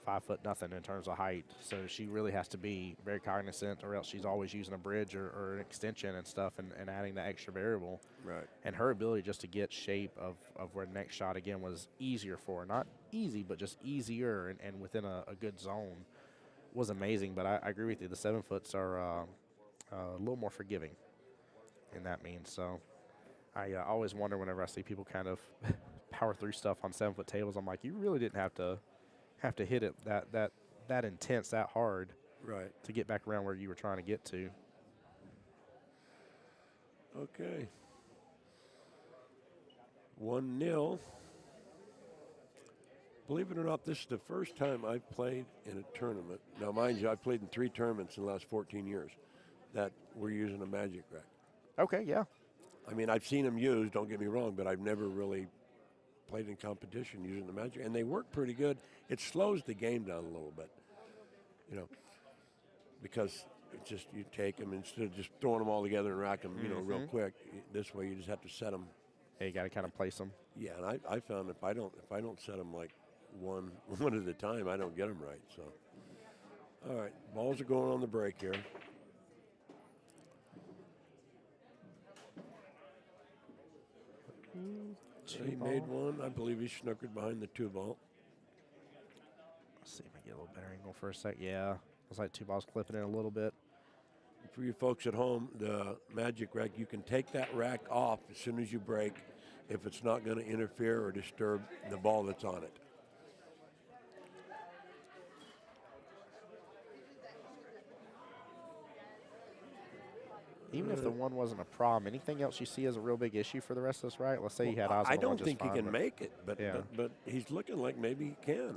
5 foot nothing in terms of height. So she really has to be very cognizant, or else she's always using a bridge or an extension and stuff, and adding the extra variable. Right. And her ability just to get shape of where the next shot again was easier for her. Not easy, but just easier and within a good zone was amazing. But I agree with you. The 7 foots are a little more forgiving in that means. So I always wonder whenever I see people kind of power through stuff on 7 foot tables. I'm like, you really didn't have to hit it that intense, that hard Right. to get back around where you were trying to get to. Okay. 1-0. Believe it or not, this is the first time I've played in a tournament. Now, mind you, I've played in 3 tournaments in the last 14 years that we're using a Magic rack. Okay, yeah. I mean, I've seen them used, don't get me wrong, but I've never really played in competition using the Magic. And they work pretty good. It slows the game down a little bit, you know, because it's just you take them instead of just throwing them all together and rack them, you know, real quick. This way you just have to set them. Yeah, you got to kind of place them. Yeah, and I found if I don't set them like one at a time, I don't get them right. So, all right, balls are going on the break here. He made one. I believe he snookered behind the 2-ball. Let's see if I get a little better angle for a sec. Yeah, it's like 2 balls clipping in a little bit. For you folks at home, the Magic rack, you can take that rack off as soon as you break if it's not going to interfere or disturb the ball that's on it. Even if the one wasn't a problem, anything else you see as a real big issue for the rest of this rack? Let's say you had odds on I the one don't just think he fine, can but- make it, but, Yeah. but he's looking like maybe he can.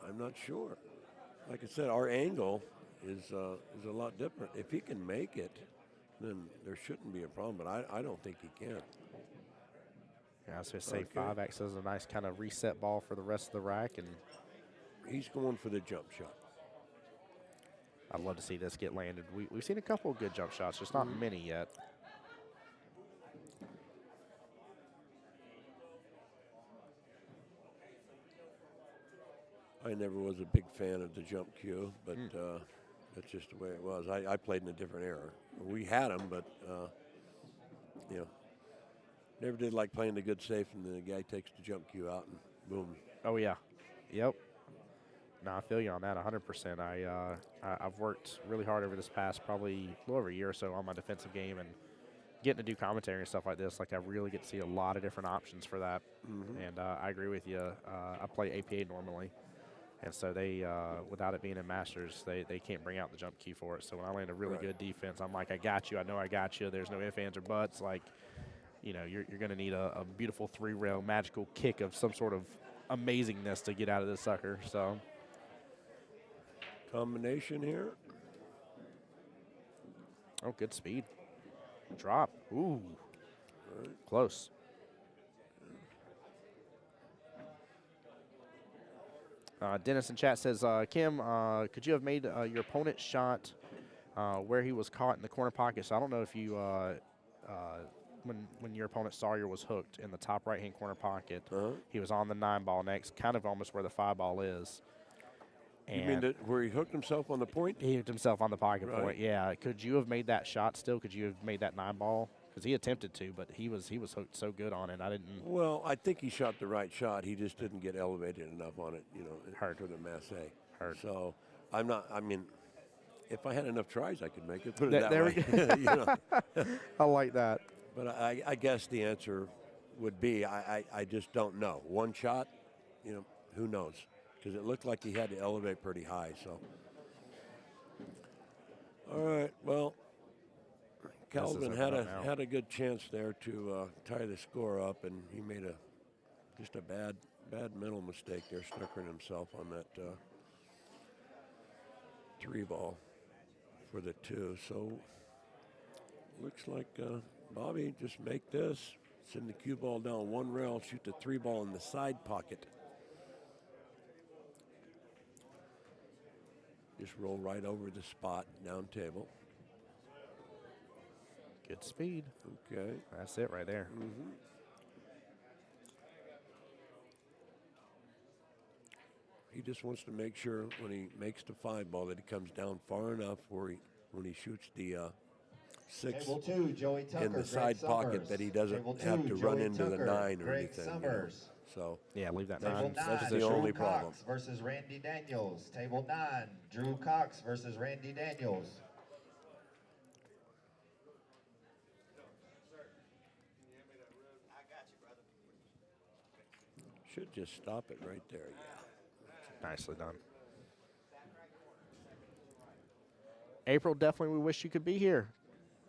I'm not sure. Like I said, our angle is a lot different. If he can make it, then there shouldn't be a problem, but I don't think he can. Yeah, I was going to say Okay. 5X is a nice kind of reset ball for the rest of the rack, and He's going for the jump shot. I'd love to see this get landed. We've seen a couple of good jump shots, just not many yet. I never was a big fan of the jump cue, but that's just the way it was. I played in a different era. We had them, but you know, never did like playing the good safe, and then the guy takes the jump cue out and boom. Oh, yeah. Yep. No, I feel you on that 100%. I've worked really hard over this past probably a little over a year or so on my defensive game, and getting to do commentary and stuff like this, like I really get to see a lot of different options for that. And I agree with you. I play APA normally, and so they, without it being in Masters, they can't bring out the jump key for it. So when I land a really good defense, I'm like, I got you. I know I got you. There's no ifs, ands, or buts. Like, you know, you're going to need a beautiful 3-rail magical kick of some sort of amazingness to get out of this sucker. So. Combination here. Oh, good speed. Drop. Ooh. Close. Dennis in chat says, Kim, could you have made your opponent's shot where he was caught in the corner pocket? So I don't know if you, when your opponent Sawyer was hooked in the top right-hand corner pocket, he was on the 9-ball next, kind of almost where the 5-ball is. You mean that where he hooked himself on the point? He hooked himself on the pocket point. Yeah. Could you have made that shot still? Could you have made that 9-ball? Because he attempted to, but he was hooked so good on it. I didn't. Well, I think he shot the right shot. He just didn't get elevated enough on it, you know, Hurt. to the masse. Hurt. So I'm not. I mean, if I had enough tries, I could make it. Put it that There way. we You know? I like that. But I guess the answer would be I just don't know. One shot, you know, who knows? Because it looked like he had to elevate pretty high. So, all right, well, Calvin had a good chance there to tie the score up, and he made just a bad mental mistake there, snookering himself on that 3-ball for the 2. So looks like Bobby just make this, send the cue ball down 1 rail, shoot the 3-ball in the side pocket. Just roll right over the spot, down table. Good speed. Okay. That's it right there. just wants to make sure when he makes the 5 ball that he comes down far enough where when he shoots the 6 Table 2, Joey Tucker, in the Greg side pocket Summers. that he doesn't Table have 2, to run Joey into the Tucker, 9 or Greg anything. Summers. So Yeah, leave that Table 9 9, That's the Drew only Cox problem. versus Randy Daniels. Table 9, Drew Cox versus Randy Daniels. I got you, brother. should just stop it right there. Yeah. Nicely done. April, definitely we wish you could be here.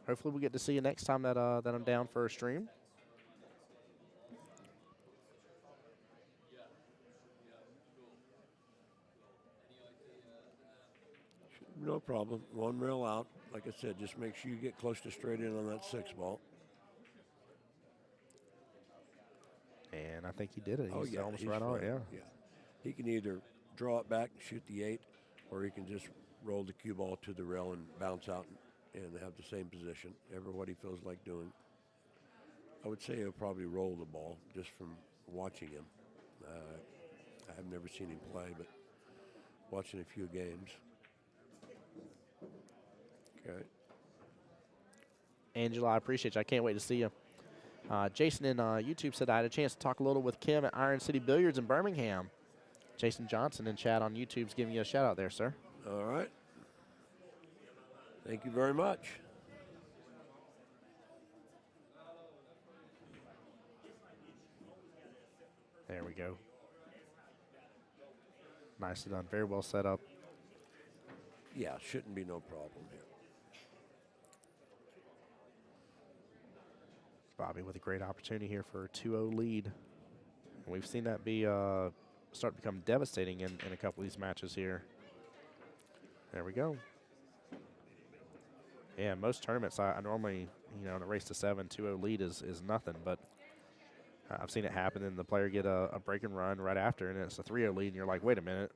Hopefully we get to see you next time that that I'm down for a stream. No problem. 1 rail out. Like I said, just make sure you get close to straight in on that 6 ball. And I think he did it. He's almost he's right on it, fine. yeah. He can either draw it back and shoot the 8, or he can just roll the cue ball to the rail and bounce out and have the same position. Ever what he feels like doing. I would say he'll probably roll the ball just from watching him. I have never seen him play, but watching a few games. Okay. Angela, I appreciate you. I can't wait to see you. Jason in YouTube said I had a chance to talk a little with Kim at Iron City Billiards in Birmingham. Jason Johnson in chat on YouTube's giving you a shout out there, sir. All right. Thank you very much. There we go. Nicely done. Very well set up. Yeah, shouldn't be no problem here. Bobby with a great opportunity here for a 2-0 lead. And we've seen that be start to become devastating in a couple of these matches here. There we go. Yeah, most tournaments I normally, in a race to 7, 2-0 lead is nothing, but I've seen it happen and the player get a break and run right after and it's a 3-0 lead and you're like, wait a minute.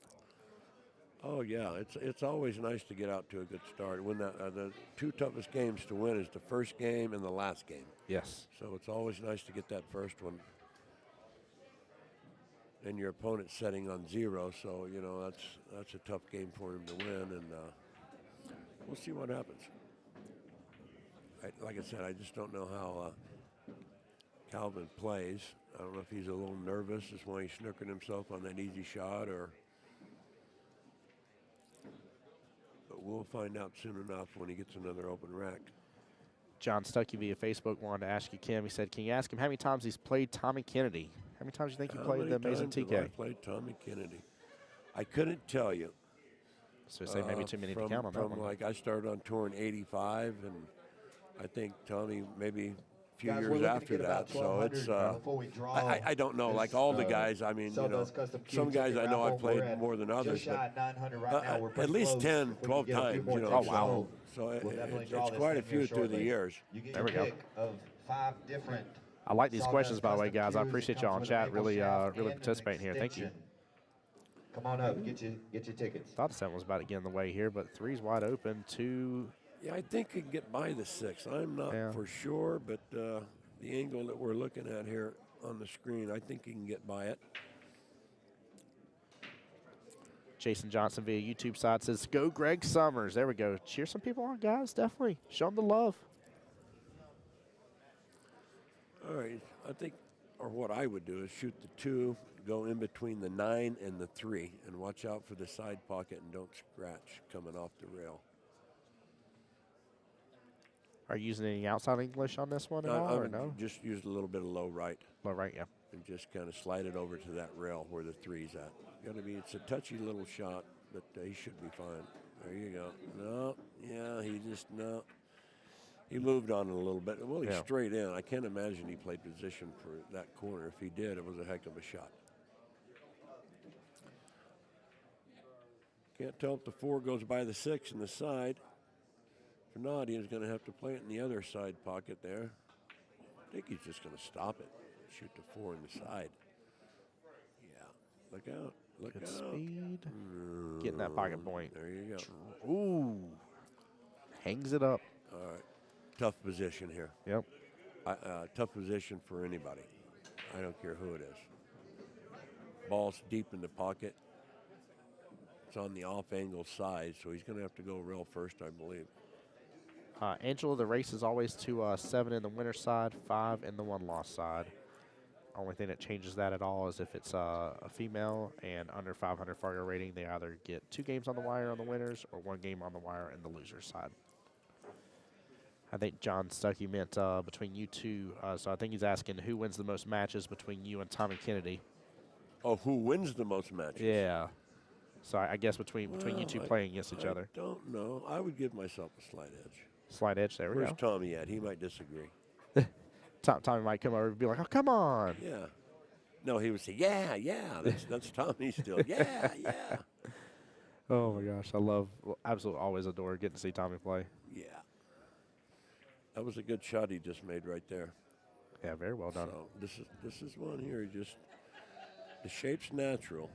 Oh yeah, it's always nice to get out to a good start. When the 2 toughest games to win is the first game and the last game. Yes. So it's always nice to get that first one. And your opponent's setting on 0, so that's a tough game for him to win, and we'll see what happens. Like I said, I just don't know how Calvin plays. I don't know if he's a little nervous. That's why he's snookered himself on that easy shot, but we'll find out soon enough when he gets another open rack. John Stuckey via Facebook wanted to ask you, Kim. He said, can you ask him how many times he's played Tommy Kennedy? How many times do you think he played the Amazing times have I TK? played Tommy Kennedy. I couldn't tell you. So say maybe too many to count on that one. Like I started on tour in '85, and I think Tommy maybe a few Guys, we're years looking to after get about that. So it's 1200 before we draw I don't know. this, Like all the guys, I mean, Sawdust Custom Q some guys ticket I know raffle. I've played We're at more than others, just shy but of 900 right now. We're at pretty least close. 10, If we 12 can get a few times. more You know, tickets wow. sold, So we'll definitely draw it's this quite a thing here few through the shortly. years. You get There your we go. pick of 5 different. I like these Sawdust questions, by the way, Custom guys. I Qs. It appreciate comes y'all in with a chat. maple Really, shaft really and an participating here. Thank you. extension. Come on up, get your tickets. Thought the 7 was about to get in the way here, but 3's wide open. 2. Yeah, I think he can get by the 6. I'm not for sure, but the angle that we're looking at here on the screen, I think he can get by it. Jason Johnson via YouTube side says, go Greg Summers. There we go. Cheer some people on, guys. Definitely. Show them the love. All right, I think, or what I would do is shoot the 2, go in between the 9 and the 3, and watch out for the side pocket and don't scratch coming off the rail. Are you using any outside English on this one at all, or no? Just use a little bit of low right. Low right, yeah. And just kind of slide it over to that rail where the 3's at. It's a touchy little shot, but he should be fine. There you go. No, yeah, no. He moved on it a little bit. Well, he's straight in. I can't imagine he played position for that corner. If he did, it was a heck of a shot. Can't tell if the 4 goes by the 6 in the side. If not, he's going to have to play it in the other side pocket there. I think he's just going to stop it. Shoot the 4 in the side. Yeah, look out. Look Good out. speed. Getting that pocket point. There you go. Ooh. Hangs it up. All right. Tough position here. Yep. Tough position for anybody. I don't care who it is. Ball's deep in the pocket. it's on the off-angle side, so he's going to have to go rail first, I believe. Angela, the race is always to 7 in the winner's side, 5 in the one-loss side. Only thing that changes that at all is if it's a female and under 500 Fargo rating, they either get 2 games on the wire on the winners or 1 game on the wire in the loser's side. I think John Stuckey meant between you two, so I think he's asking who wins the most matches between you and Tommy Kennedy. Oh, who wins the most matches? Yeah. So I guess between you two playing against each other. I don't know. I would give myself a slight edge. Slight edge, there we Where's go. Tommy at? He might disagree. Tommy might come over and be like, oh, come on. Yeah. No, he would say, yeah, that's Tommy still. Yeah. Oh, my gosh. Absolutely always adore getting to see Tommy play. Yeah. That was a good shot he just made right there. Yeah, very well done. So this is one here. The shape's natural.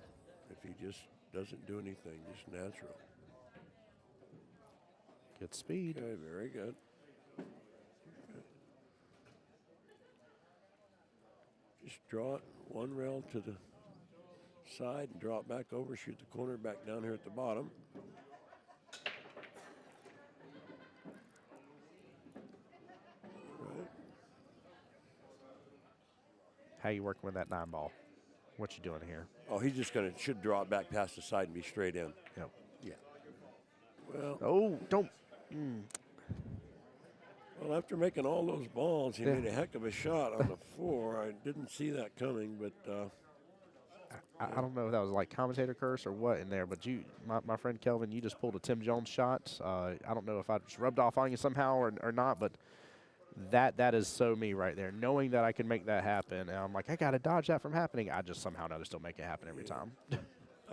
If he just doesn't do anything, just natural. Good speed. Okay, very good. Okay. Just draw it one rail to the side and draw it back over, shoot the corner back down here at the bottom. Right. How you working with that 9 ball? What you doing here? Oh, he's just should draw it back past the side and be straight in. Yep. Yeah. Well. Oh, don't. Well, after making all those balls, he made a heck of a shot on the 4. I didn't see that coming, but I don't know if that was like commentator curse or what in there, but my friend Kelvin, you just pulled a Tim Jones shot. I don't know if I just rubbed off on you somehow or not, but that is so me right there. Knowing that I can make that happen, and I'm like, I got to dodge that from happening. I just somehow know to still make it happen every time.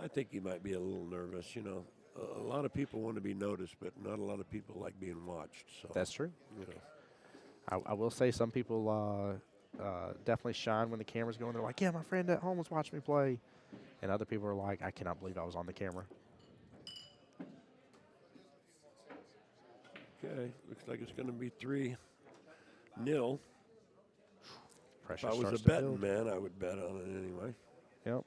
I think he might be a little nervous. You know, a lot of people want to be noticed, but not a lot of people like being watched. So That's true. You know. I will say some people definitely shine when the camera's going. They're like, yeah, my friend at home was watching me play. And other people are like, I cannot believe I was on the camera. Okay, looks like it's going to be 3-0. Pressure If I was starts a to betting build. man, I would bet on it anyway. Yep.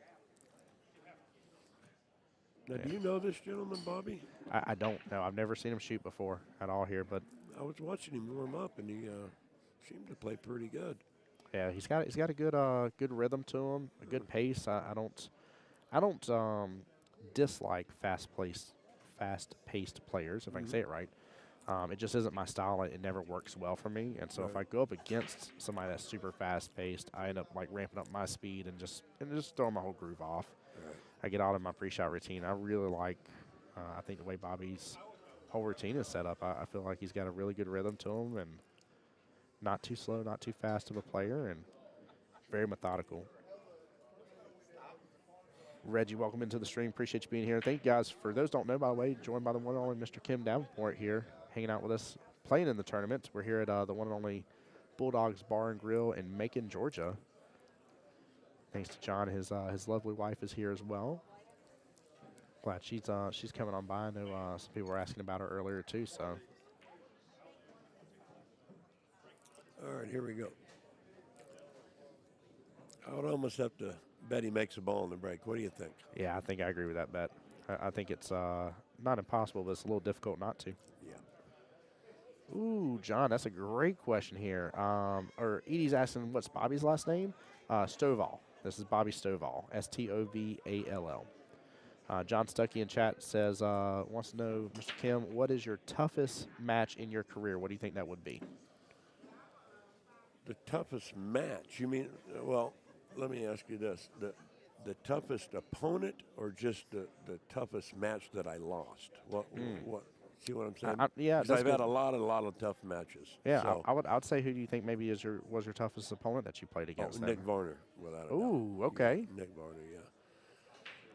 Now, do you know this gentleman, Bobby? I don't know. I've never seen him shoot before at all here, but I was watching him warm up, and he seemed to play pretty good. yeah, he's got a good rhythm to him, a good pace. I don't dislike fast-paced players, if I can say it right. It just isn't my style. It never works well for me. And so if I go up against somebody that's super fast-paced, I end up like ramping up my speed and just throwing my whole groove off. Right. I get out of my pre-shot routine. I really like, I think the way Bobby's whole routine is set up. I feel like he's got a really good rhythm to him and not too slow, not too fast of a player, and very methodical. Reggie, welcome into the stream. Appreciate you being here. Thank you guys. For those who don't know, by the way, joined by the one and only Mr. Kim Davenport here, hanging out with us, playing in the tournament. We're here at the one and only Bulldogs Bar and Grill in Macon, Georgia. Thanks to John. His lovely wife is here as well. Glad she's coming on by. I know some people were asking about her earlier too. So. All right, here we go. I would almost have to bet he makes a ball in the break. What do you think? Yeah, I think I agree with that bet. I think it's not impossible, but it's a little difficult not to. Yeah. Ooh, John, that's a great question here. Or Edie's asking, what's Bobby's last name? Stovall. This is Bobby Stovall, Stovall. John Stuckey in chat says, wants to know, Mr. Kim, what is your toughest match in your career? What do you think that would be? The toughest match? You mean, well, let me ask you this. The toughest opponent or just the toughest match that I lost? What see what I'm saying? Yeah, 'cause I've had a lot of tough matches. Yeah, so. I'd say who do you think maybe was your toughest opponent that you played against? Nick Varner, without a doubt. Ooh, okay. Yeah, Nick Varner, yeah.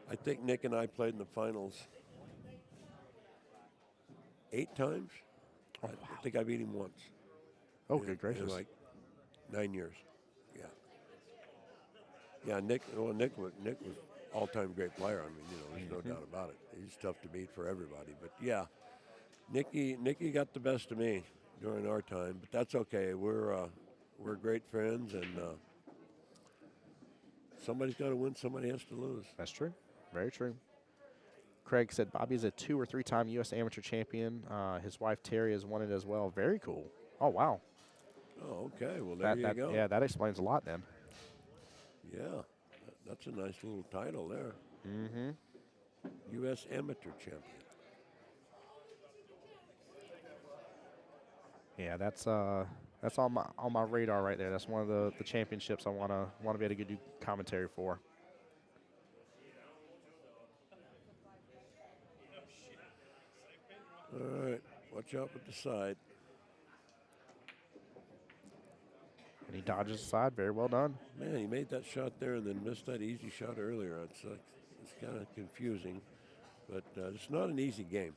I think Nick and I played in the finals 8 times. Oh, I think I beat him once. Oh, in, good gracious. In like 9 years. Yeah. Yeah, Nick was all-time great player. I mean, there's no doubt about it. He's tough to beat for everybody. But yeah, Nicky got the best of me during our time, but that's okay. We're great friends, and somebody's got to win, somebody has to lose. That's true. Very true. Craig said Bobby's a 2 or 3-time U.S. amateur champion. His wife Terry has won it as well. Very cool. Oh wow. Oh, okay. Well, there you go. Yeah, that explains a lot then. Yeah, that's a nice little title there. Mm-hmm. U.S. amateur champion. Yeah, that's on my radar right there. That's one of the championships I wanna be able to do commentary for. All right, watch out with the side. And he dodges aside. Very well done. Man, he made that shot there and then missed that easy shot earlier. It's kind of confusing, but it's not an easy game.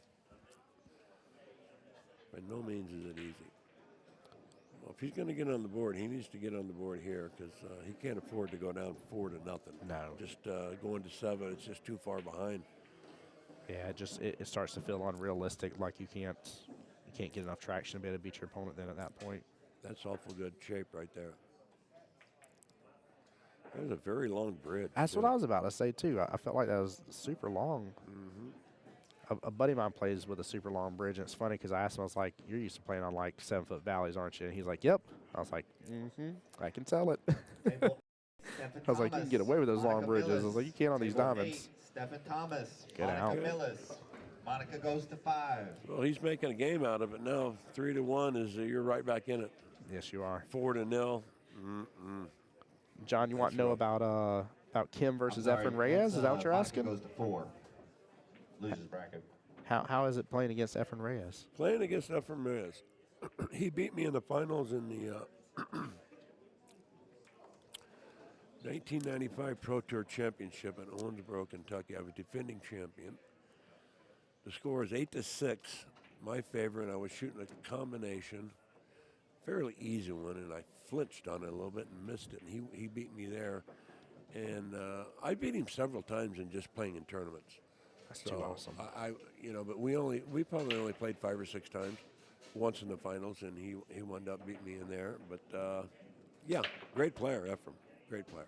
By no means is it easy. Well, if he's going to get on the board, he needs to get on the board here because he can't afford to go down 4-0. No. Just going to 7, it's just too far behind. Yeah, it starts to feel unrealistic. Like you can't get enough traction to be able to beat your opponent then at that point. That's awful good shape right there. There's a very long bridge. That's what I was about to say too. I felt like that was super long. Mm-hmm. A buddy of mine plays with a super long bridge, and it's funny because I asked him, I was like, "You're used to playing on like 7-foot valleys, aren't you?" And he's like, "Yep." I was like, "Mm-hmm, I can tell it." I was like, "You can get away with those long bridges." I was like, "You can't on these diamonds." Stephen Thomas. Get Monica out. Millis. Monica goes to 5. Well, he's making a game out of it now. 3-1 is you're right back in it. Yes, you are. 4-0. John, you want to know about Kim versus I'm sorry, Efren Reyes? Is that what you're Monica asking? goes to 4. Loses bracket. How is it playing against Efren Reyes? Playing against Efren Reyes. He beat me in the finals in the 1995 Pro Tour Championship in Owensboro, Kentucky. I was defending champion. The score is 8-6, my favorite. I was shooting a combination, fairly easy one, and I flinched on it a little bit and missed it. And he beat me there, and I beat him several times in just playing in tournaments. That's too awesome. But we probably only played 5 or 6 times, once in the finals, and he wound up beating me in there. But yeah, great player, Efren, great player.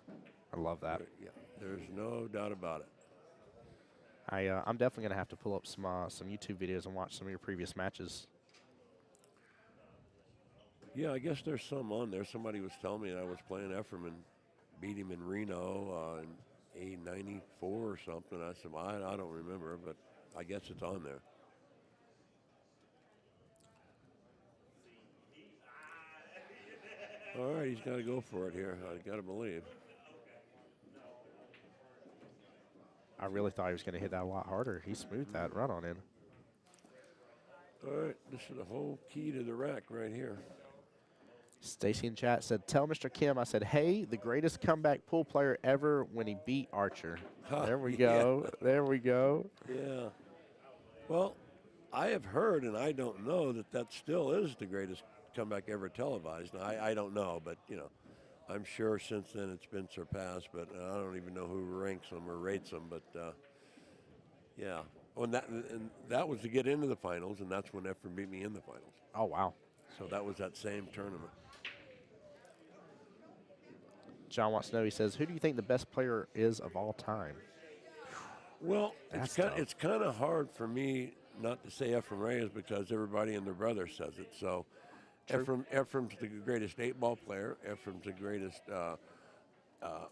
I love that. Yeah, there's no doubt about it. I'm definitely gonna have to pull up some YouTube videos and watch some of your previous matches. Yeah, I guess there's some on there. Somebody was telling me that I was playing Efren and beat him in Reno in '94 or something. I said, well, I don't remember, but I guess it's on there. All right, he's got to go for it here. I got to believe. I really thought he was gonna hit that a lot harder. He smoothed that run on in. All right, this is the whole key to the rack right here. Stacy in chat said, "Tell Mr. Kim I said, hey, the greatest comeback pool player ever when he beat Archer." There we go. Yeah. There we go. Yeah. Well, I have heard, and I don't know, that still is the greatest comeback ever televised. Now, I don't know, but, I'm sure since then it's been surpassed, but I don't even know who ranks them or rates them. But, yeah. Oh, and that was to get into the finals, and that's when Efren beat me in the finals. Oh, wow. So that was that same tournament. John wants to know, he says, who do you think the best player is of all time? Well, That's it's kind of hard for me not to say Efren Reyes because everybody and their brother says it. So Efren's the greatest 8-ball player. Efren's the greatest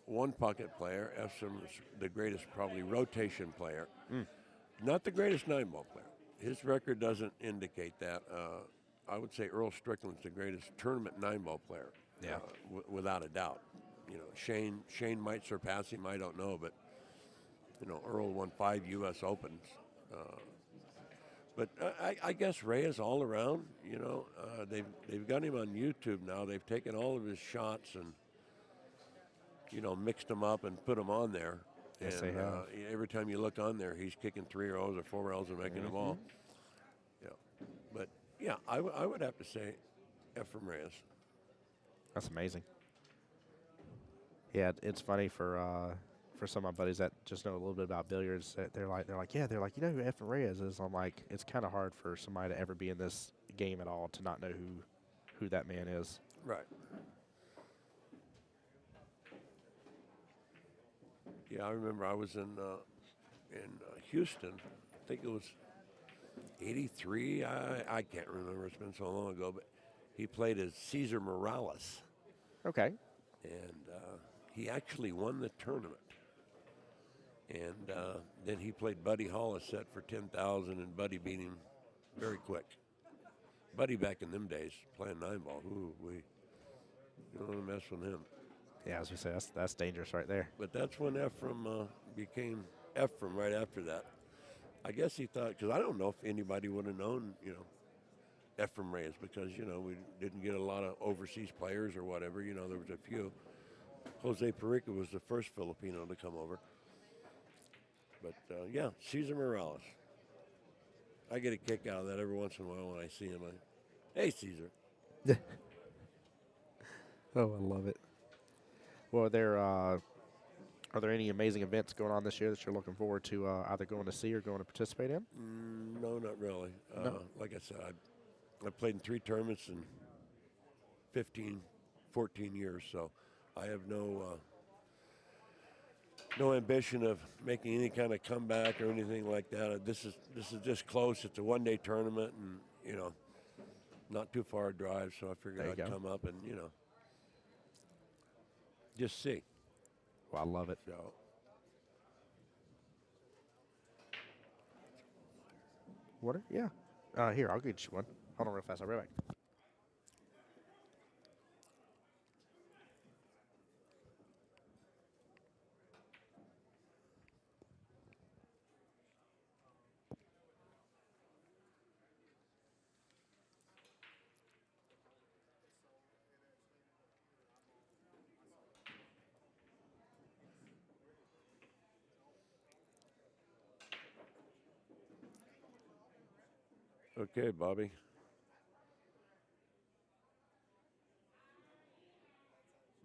one-pocket player. Efren's the greatest probably rotation player. Not the greatest 9-ball player. His record doesn't indicate that. I would say Earl Strickland's the greatest tournament 9-ball player. Yeah. Without a doubt. Shane might surpass him. I don't know, but Earl won 5 U.S. Opens. But I guess Reyes all around. They've got him on YouTube now. They've taken all of his shots and mixed them up and put them on there. Yes, and they have. Every time you look on there, he's kicking 3 rows or 4 rows and making them all. Yeah, but yeah, I would have to say Efren Reyes. That's amazing. Yeah, it's funny for some of my buddies that just know a little bit about billiards. They're like, you know who Efren Reyes is? I'm like, it's kind of hard for somebody to ever be in this game at all to not know who that man is. Right. Yeah, I remember I was in in Houston. I think it was 83. I can't remember. It's been so long ago. But he played as Cesar Morales, Okay. and he actually won the tournament. And then he played Buddy Hall a set for 10,000, and Buddy beat him very quick. Buddy back in them days playing 9-ball. Ooh, you don't want to mess with him. Yeah, as we say, that's dangerous right there. But that's when Ephraim became Ephraim right after that. I guess he thought, because I don't know if anybody would have known, Ephraim Reyes, because, we didn't get a lot of overseas players or whatever. There was a few. Jose Perica was the first Filipino to come over. But, yeah, Cesar Morales. I get a kick out of that every once in a while when I see him. Hey, Cesar. Oh, I love it. Well, are there any amazing events going on this year that you're looking forward to either going to see or going to participate in? No, not really. No. Like I said, I played in 3 tournaments in 15, 14 years, so I have no ambition of making any kind of comeback or anything like that. This is just close. It's a one-day tournament, and not too far a drive, so I figured There you I'd go. come up and just see. Well, I love it. So Water? Yeah. Here, I'll get you one. Hold on real fast. I'll be right back. okay, Bobby.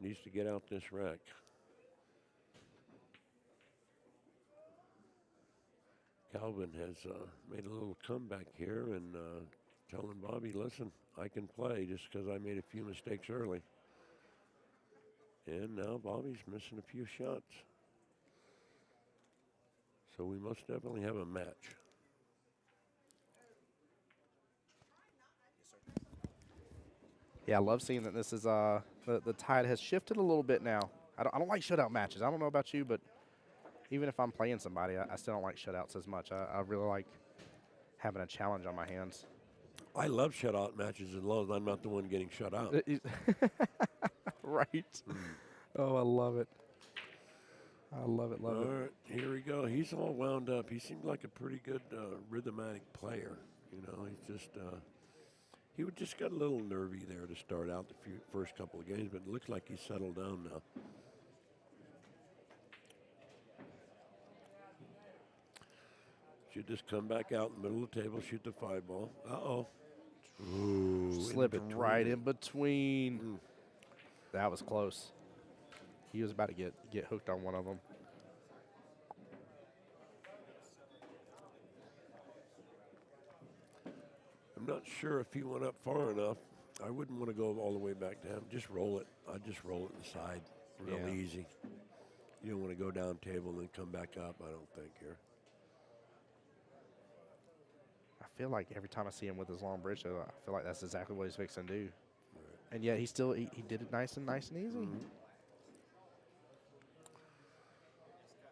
Needs to get out this rack. Calvin has made a little comeback here and telling Bobby, listen, I can play just because I made a few mistakes early. And now Bobby's missing a few shots. So we most definitely have a match. Yeah, I love seeing that this is the tide has shifted a little bit now. I don't like shutout matches. I don't know about you, but even if I'm playing somebody, I still don't like shutouts as much. I really like having a challenge on my hands. I love shutout matches as long as I'm not the one getting shut out. Right. Oh, I love it. I love it, love All it. right, here we go. He's all wound up. He seemed like a pretty good rhythmatic player. He's just he would just got a little nervy there to start out the first couple of games, but it looks like he's settled down now. Should just come back out in the middle of the table, shoot the 5-ball. Uh-oh. Ooh, Slipped right in between. That was close. He was about to get hooked on one of them. I'm not sure if he went up far enough. I wouldn't want to go all the way back to him. Just roll it. I'd just roll it in the side real Yeah. easy. You don't want to go down table and then come back up, I don't think, here. I feel like every time I see him with his long bridge, I feel like that's exactly what he's fixing to do. And yet he did it nice and easy.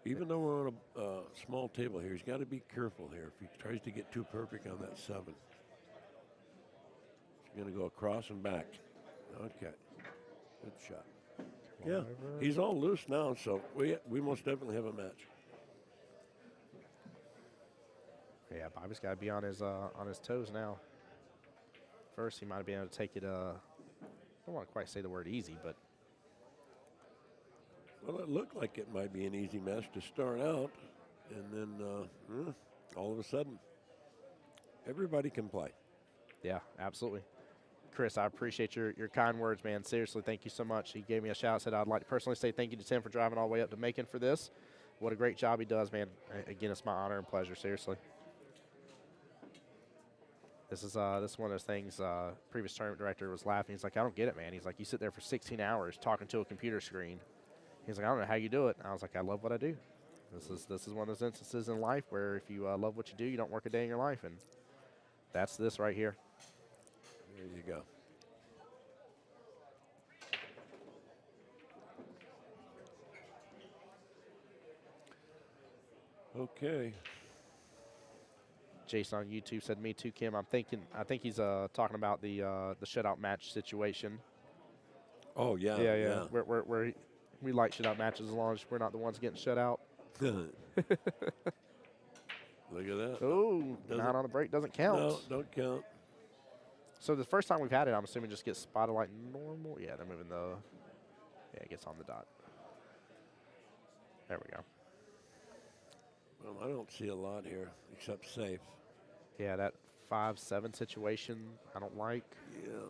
Even though we're on a small table here, he's got to be careful here. If he tries to get too perfect on that 7, he's going to go across and back. Okay, good shot. Yeah, he's all loose now, so we most definitely have a match. Yeah, Bobby's got to be on his toes now. First, he might have been able to take it. I don't want to quite say the word easy, but Well, it looked like it might be an easy match to start out, and then all of a sudden, everybody can play. yeah, absolutely. Chris, I appreciate your kind words, man. Seriously, thank you so much. He gave me a shout, said I'd like to personally say thank you to Tim for driving all the way up to Macon for this. What a great job he does, man. Again, it's my honor and pleasure, seriously. This is one of those things, previous tournament director was laughing. He's like, I don't get it, man. He's like, you sit there for 16 hours talking to a computer screen. He's like, I don't know how you do it. And I was like, I love what I do. This is one of those instances in life where if you love what you do, you don't work a day in your life, and that's this right here. There you go. Okay. Jason on YouTube said, "Me too, Kim." I think he's talking about the shutout match situation. Oh, yeah. Yeah. We like shutout matches as long as we're not the ones getting shut out. Look at that. Oh, not on the break doesn't count. No, don't count. So the first time we've had it, I'm assuming just gets spotted like normal. Yeah, they're moving the. Yeah, it gets on the dot. There we go. Well, I don't see a lot here except safe. Yeah, that 5-7 situation I don't like. Yeah.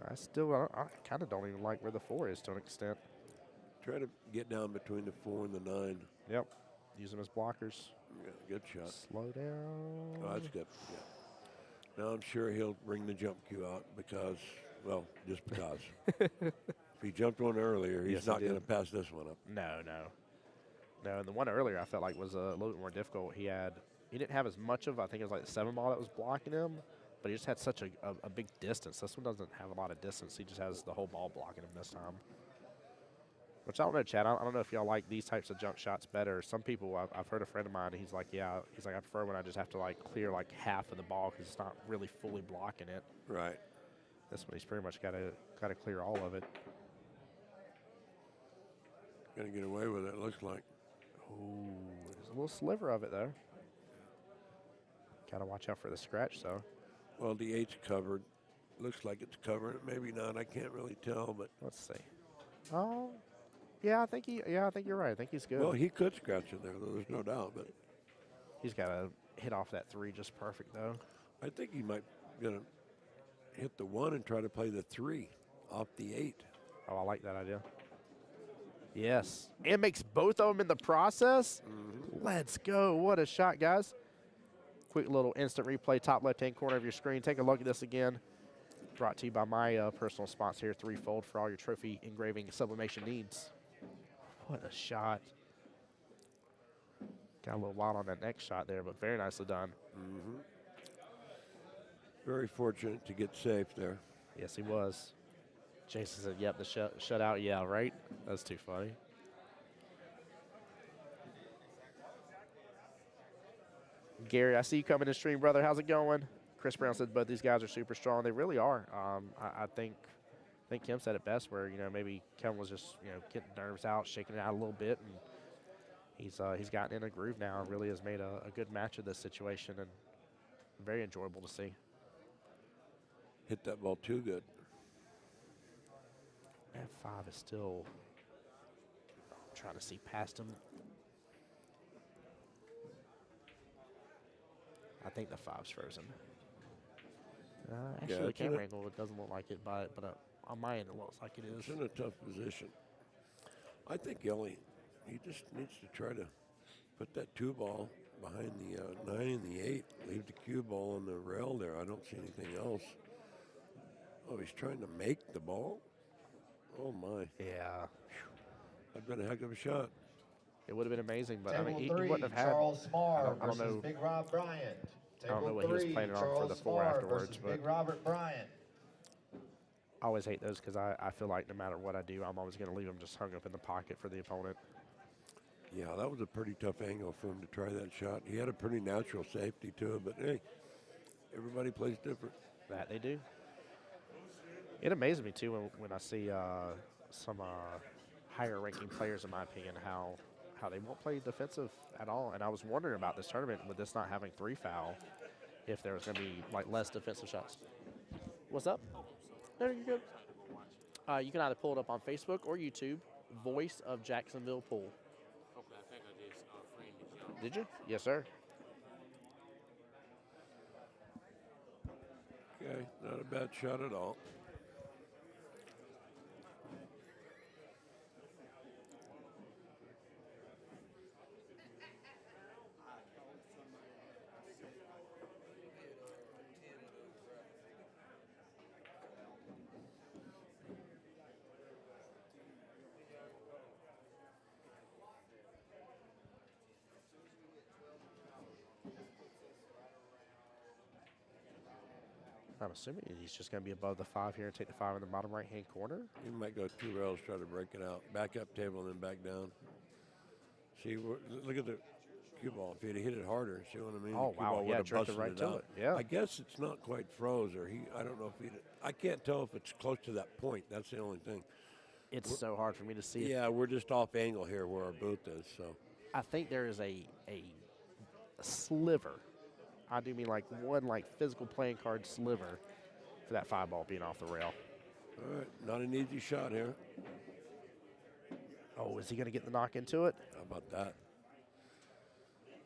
I kind of don't even like where the 4 is to an extent. Try to get down between the 4 and the 9. Yep. Use them as blockers. Yeah, good shot. Slow down. Oh, that's good. Yeah. Now I'm sure he'll bring the jump cue out because, well, just because. If he jumped one earlier, he's Yes, he not did. going to pass this one up. No, and the one earlier I felt like was a little bit more difficult. He didn't have as much of, I think it was like the 7 ball that was blocking him, but he just had such a big distance. This one doesn't have a lot of distance. He just has the whole ball blocking him this time. Which I don't know, Chad. I don't know if y'all like these types of jump shots better. Some people, I've heard a friend of mine, he's like, I prefer when I just have to like clear like half of the ball because it's not really fully blocking it. Right. This one he's pretty much got to clear all of it. Going to get away with it, looks like. Ooh, there's a little sliver of it there. Got to watch out for the scratch, though. Well, the 8's covered. Looks like it's covered. Maybe not. I can't really tell, but Let's see. Oh, yeah, I think you're right. I think he's good. well, he could scratch it there. There's no doubt, but He's got to hit off that 3 just perfect, though. I think he might gonna hit the 1 and try to play the 3 off the 8. Oh, I like that idea. Yes, and makes both of them in the process. Let's go. What a shot, guys. Quick little instant replay, top left-hand corner of your screen. Take a look at this again. Brought to you by my personal sponsor here, Threefold, for all your trophy engraving and sublimation needs. What a shot. Got a little wild on that next shot there, but very nicely done. Very fortunate to get safe there. Yes, he was. Jason said, yep, the shutout. Yeah, right? That's too funny. Gary, I see you coming to stream, brother. How's it going? Chris Brown said both these guys are super strong. They really are. I think Kim said it best where, maybe Kevin was just, getting nerves out, shaking it out a little bit, and he's gotten in a groove now and really has made a good match of this situation and very enjoyable to see. Hit that ball too good. That 5 is still trying to see past him. I think the 5's frozen. Actually, Yeah, the it's in camera a- angle, it doesn't look like it, but on my end, it looks like it It's is. in a tough position. I think he just needs to try to put that 2 ball behind the 9 and the 8. Leave the cue ball on the rail there. I don't see anything else. Oh, he's trying to make the ball? Oh, my. Yeah, That'd been a heck of a shot. it would have been amazing, but Table he 3, wouldn't have had. Charles Smar I don't versus know. Big Rob Bryant. I don't know Table what he was 3, planning on for Charles the 4 Smar afterwards, versus but Big Robert Bryant. I always hate those because I feel like no matter what I do, I'm always going to leave them just hung up in the pocket for the opponent. Yeah, that was a pretty tough angle for him to try that shot. He had a pretty natural safety to it, but hey, everybody plays different. That they do. It amazes me too when I see some higher ranking players, in my opinion, how they won't play defensive at all. And I was wondering about this tournament with this not having 3 foul, if there was going to be like less defensive shots. What's up? No, you're good. You can either pull it up on Facebook or YouTube. Voice of Jacksonville Pool. Okay, I think I just framed it, y'all. Did you? Yes, sir. Okay, not a bad shot at all. I'm assuming he's just going to be above the 5 here and take the 5 in the bottom right-hand corner. He might go 2 rails, try to break it out. Back up table and then back down. See, look at the cue ball. If he'd have hit it harder, see what I mean? Oh, The cue wow, ball yeah, would have drifted busted right it to out. it, yeah. I guess it's not quite froze, or I don't know if I can't tell if it's close to that point. That's the only thing. It's so hard for me to see. Yeah, we're just off angle here where our booth is, so. I think there is a sliver. I do mean like one like physical playing card sliver for that 5 ball being off the rail. All right, not an easy shot here. Oh, is he going to get the knock into it? How about that?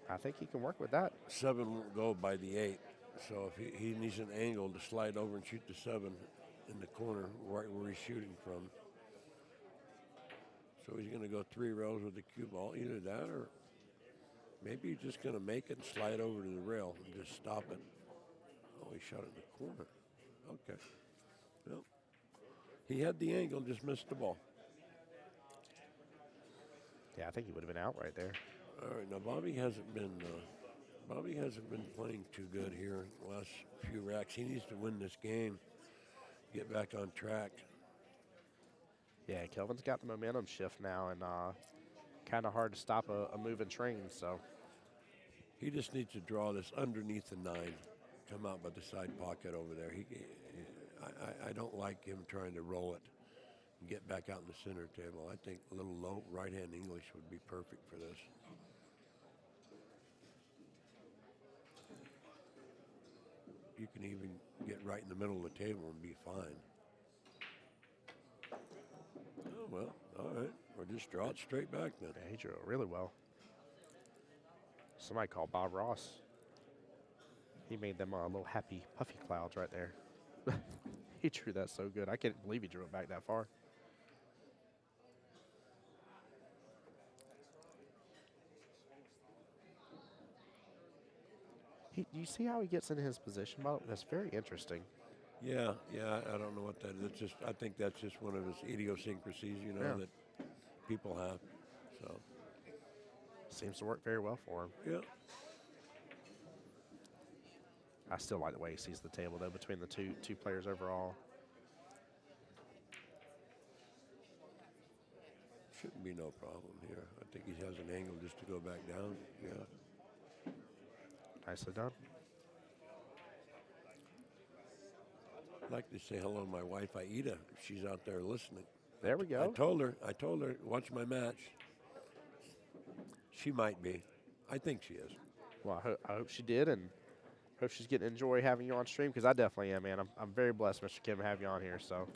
I think he can work with that. 7 won't go by the 8, so if he needs an angle to slide over and shoot the 7 in the corner right where he's shooting from. So he's going to go 3 rows with the cue ball, either that or maybe he's just going to make it and slide over to the rail and just stop it. Oh, he shot it in the corner. Okay. Well, he had the angle, just missed the ball. Yeah, I think he would have been out right there. All right, now Bobby hasn't been playing too good here in the last few racks. He needs to win this game, get back on track. Yeah, Kelvin's got the momentum shift now, and kind of hard to stop a moving train. So He just needs to draw this underneath the 9, come out by the side pocket over there. I don't like him trying to roll it and get back out in the center table. I think a little low right-hand English would be perfect for this. You can even get right in the middle of the table and be fine. Oh, well, all right. Or just draw it straight back then. yeah, he drew it really well. Somebody called Bob Ross. He made them little happy puffy clouds right there. He drew that so good. I can't believe he drew it back that far. You see how he gets in his position, Bob? That's very interesting. Yeah, I don't know what that is. It's just, I think that's just one of his idiosyncrasies, you know, Yeah. that people have. So, Seems to work very well for him. yeah. I still like the way he sees the table, though, between the two players overall. Shouldn't be no problem here. I think he has an angle just to go back down. Yeah. Nicely done. I'd like to say hello to my wife, Aida, if she's out there listening. There we go. I told her, watch my match. She might be. I think she is. Well, I hope she did, and hope she's getting to enjoy having you on stream, because I definitely am, man. I'm very blessed, Mr. Kim, to have you on here. So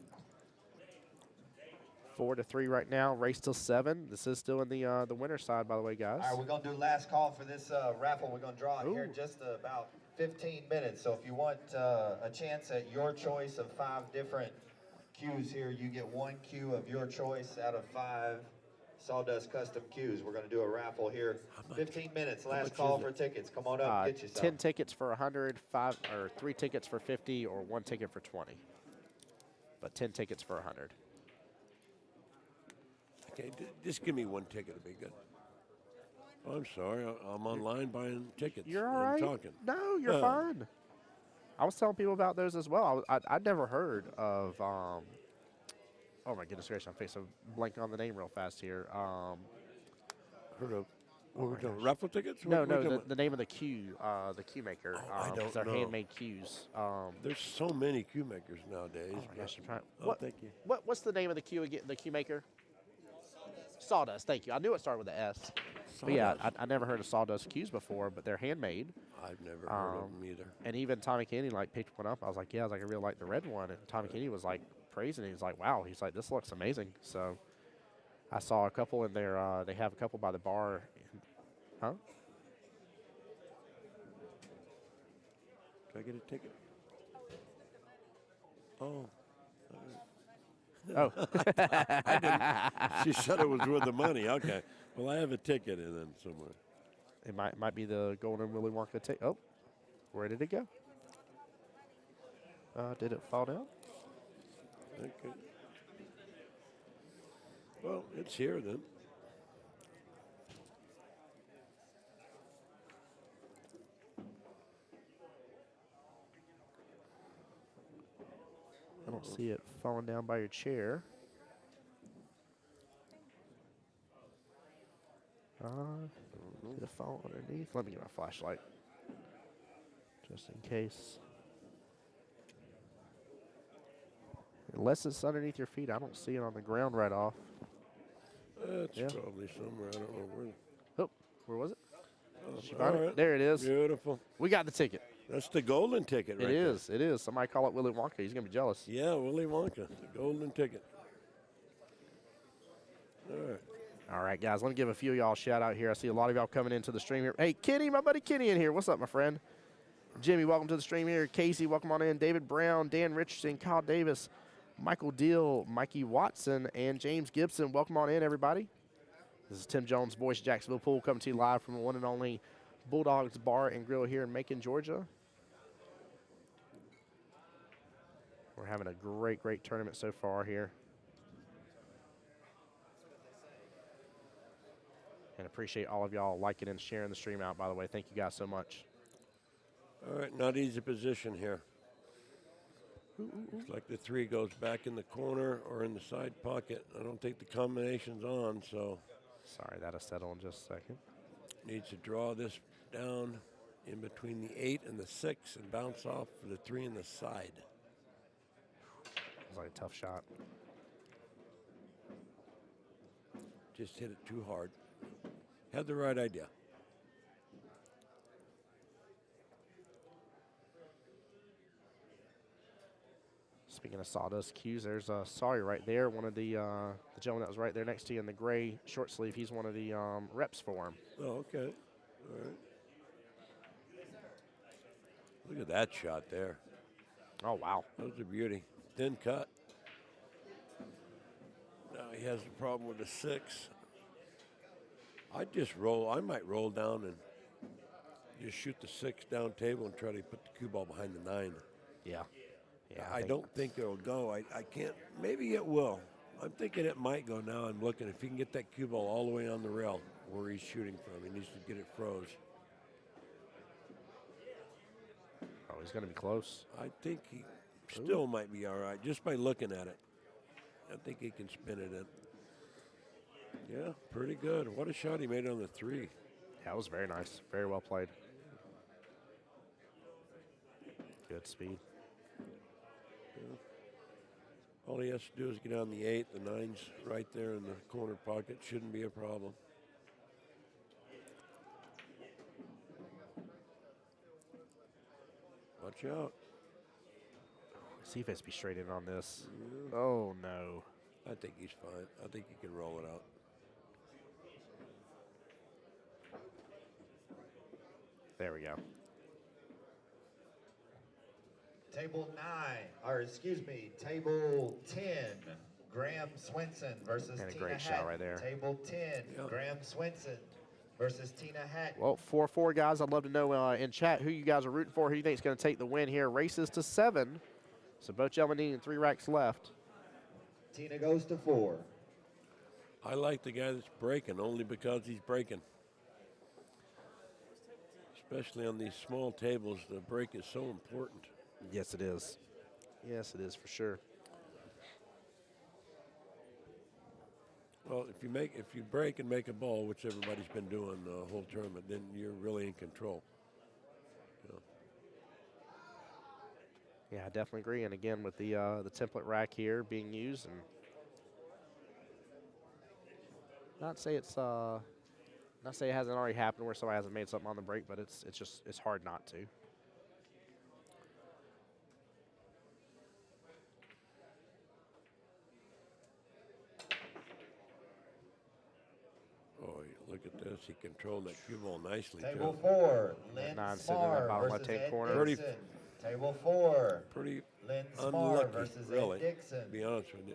4-3 right now. Race till 7. This is still in the winner's side, by the way, guys. All right, we're going to do last call for this raffle. We're going to draw it here in Ooh. just about 15 minutes. So if you want a chance at your choice of 5 different cues here, you get 1 cue of your choice out of 5 Sawdust custom cues. We're going to do a raffle here. 15 minutes, last call for tickets. Come on up, get yourself. 10 tickets for 100, 5 or 3 tickets for 50, or 1 ticket for 20. But 10 tickets for 100. Okay, just give me 1 ticket to be good. Oh, I'm sorry. I'm online buying tickets. You're all and right. talking. No, you're fine. I was telling people about those as well. I'd never heard of. Oh my goodness gracious! I'm facing a blank on the name real fast here. Heard of? What we're talking? Raffle tickets? No, What we're talking the name of the cue maker. I don't They're know. handmade cues. There's so many cue makers nowadays. Oh my gosh, I'm trying. Oh, thank you. What's the name of the cue again? The cue maker? Sawdust. Thank you. I knew it started with an S. But yeah, I never heard of Sawdust cues before, but they're handmade. I've never heard of them either. And even Tommy Kennedy like picked one up. I was like, I really like the red one. And Tommy Kennedy was like praising it. He was like, wow. He's like, this looks amazing. So I saw a couple in there. They have a couple by the bar. Huh? Can I get a ticket? Oh. Oh. I didn't. She said it was worth the money. Okay. Well, I have a ticket in then somewhere. It might be the Golden Willy Wonka ticket. Oh, where did it go? Did it fall down? Okay. Well, it's here then. I don't see it falling down by your chair. Did it fall underneath? Let me get my flashlight. Just in case. Unless it's underneath your feet, I don't see it on the ground right off. It's Yeah. probably somewhere. I don't know where. Oh, where was it? Did you All find it? right. There it is. Beautiful. We got the ticket. That's the golden ticket right It is. It is. Somebody call it Willy Wonka. He's going to be jealous. there. Yeah, Willy Wonka, the golden ticket. All right. All right, guys, let me give a few of y'all a shout out here. I see a lot of y'all coming into the stream here. Hey, Kenny, my buddy Kenny in here. What's up, my friend? Jimmy, welcome to the stream here. Casey, welcome on in. David Brown, Dan Richardson, Kyle Davis, Michael Deal, Mikey Watson, and James Gibson. Welcome on in, everybody. This is Tim Jones, Voice Jacksonville Pool, coming to you live from the one and only Bulldogs Bar and Grill here in Macon, Georgia. We're having a great, great tournament so far here. And appreciate all of y'all liking and sharing the stream out, by the way. Thank you guys so much. All right, not easy position here. Looks like the 3 goes back in the corner or in the side pocket. I don't think the combination's on, so Sorry, that'll settle in just a second. needs to draw this down in between the 8 and the 6 and bounce off for the 3 in the side. It was like a tough shot. Just hit it too hard. Had the right idea. Speaking of sawdust cues, there's Sorry right there. One of the gentleman that was right there next to you in the gray short sleeve. He's one of the reps for him. Oh, okay. All right. Look at that shot there. Oh, wow. That was a beauty. Thin cut. Now he has a problem with the 6. I might roll down and just shoot the 6 down table and try to put the cue ball behind the 9. Yeah. Yeah, I don't think it'll go. I can't. Maybe it will. I'm thinking it might go now. I'm looking. If he can get that cue ball all the way on the rail where he's shooting from, he needs to get it froze. Oh, he's going to be close. I think he still might be all right just by looking at it. I think he can spin it in. Yeah, pretty good. What a shot he made on the 3. Yeah, it was very nice. Very well played. Good speed. All he has to do is get on the 8. The 9's right there in the corner pocket. Shouldn't be a problem. Watch out. See if it's be straight in on this. Oh, no. I think he's fine. I think he can roll it out. There we go. Table 9, or excuse me, table 10, Graham Swinson versus And a Tina great shot Hatton. right there. Table 10, Graham Swinson versus Tina Hatton. Well, 4-4, guys. I'd love to know in chat who you guys are rooting for, who you think is going to take the win here. Races to 7. So both gentlemen needing 3 racks left. Tina goes to 4. I like the guy that's breaking only because he's breaking. Especially on these small tables, the break is so important. Yes, it is. Yes, it is for sure. Well, if you break and make a ball, which everybody's been doing the whole tournament, then you're really in control. Yeah, I definitely agree. And again, with the template rack here being used, and not say it hasn't already happened where somebody hasn't made something on the break, but it's hard not to. Oh, look at this. He controlled that cue ball nicely, Table too. 4, Lynn 9 sitting in that Smar bottom versus left-hand Ed corner. Dixon. Table 4, Pretty Lynn Smar unlucky, versus really, Ed Dixon. to be honest with you.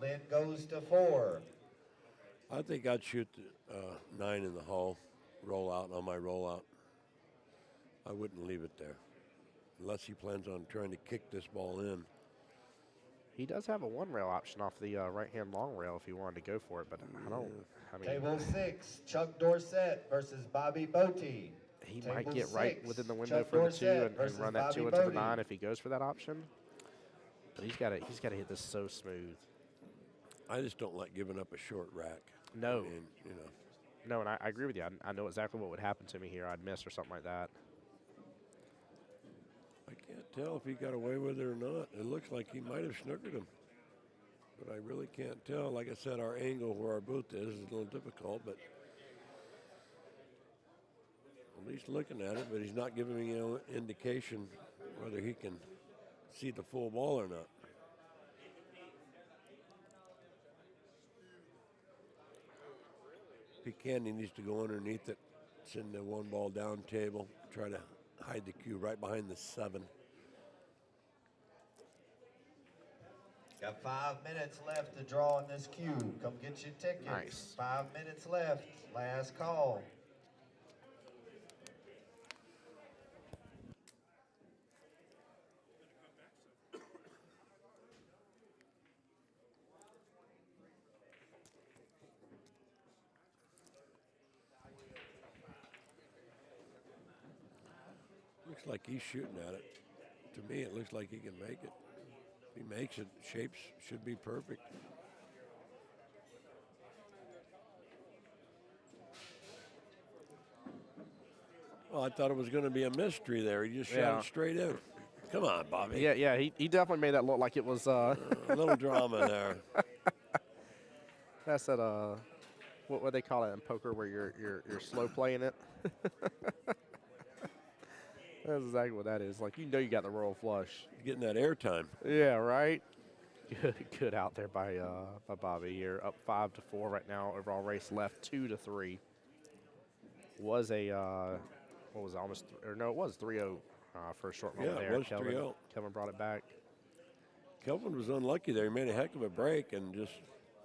Lynn goes to 4. I think I'd shoot the 9 in the hole, roll out on my rollout. I wouldn't leave it there unless he plans on trying to kick this ball in. He does have a 1 rail option off the right-hand long rail if he wanted to go for it, but I mean, Table 6, Chuck Dorsett versus Bobby Bote. he Table might get right 6, within the window Chuck for the 2 Dorsett and versus run that Bobby 2 into the Bote. 9 if he goes for that option. But he's got to hit this so smooth. I just don't like giving up a short rack. No. I mean, you know. No, and I agree with you. I know exactly what would happen to me here. I'd miss or something like that. I can't tell if he got away with it or not. It looks like he might have snookered him. But I really can't tell. Like I said, our angle where our booth is a little difficult, but at least looking at it, but he's not giving me no indication whether he can see the full ball or not. If he can, he needs to go underneath it, send the one ball down table, try to hide the cue right behind the 7. Got 5 minutes left to draw in this queue. Come get your tickets. Nice. 5 minutes left. Last call. Looks like he's shooting at it. To me, it looks like he can make it. If he makes it, shapes should be perfect. Well, I thought it was going to be a mystery there. He just shot it straight in. Come on, Bobby. Yeah, he definitely made that look like it was. A little drama there. That's that. What they call it in poker, where you're slow playing it. That's exactly what that is. Like, you know, you got the royal flush. Getting that airtime. Yeah, right. Good out there by Bobby here. Up 5-4 right now. Overall race left 2-3. Was a what was it, almost or no, it was 3-0 for a short moment Yeah, there. it was 3-0. Kelvin brought it back. Kelvin was unlucky there. He made a heck of a break and just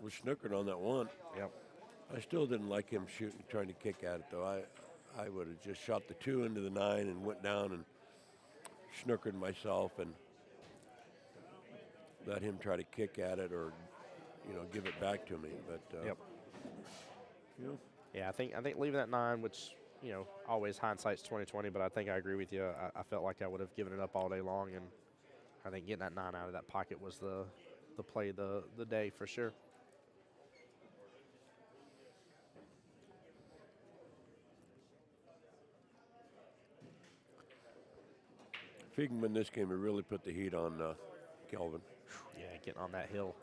was snookered on that one. Yep. I still didn't like him shooting, trying to kick at it though. I would have just shot the 2 into the 9 and went down and snookered myself and let him try to kick at it or, you know, give it back to me. But Yep. you know, Yeah, I think leaving that 9, which, you know, always hindsight's 20/20, but I think I agree with you. I felt like I would have given it up all day long, and I think getting that 9 out of that pocket was the play the day for sure. if he can win this game, he really put the heat on Kelvin. Yeah, getting on that hill.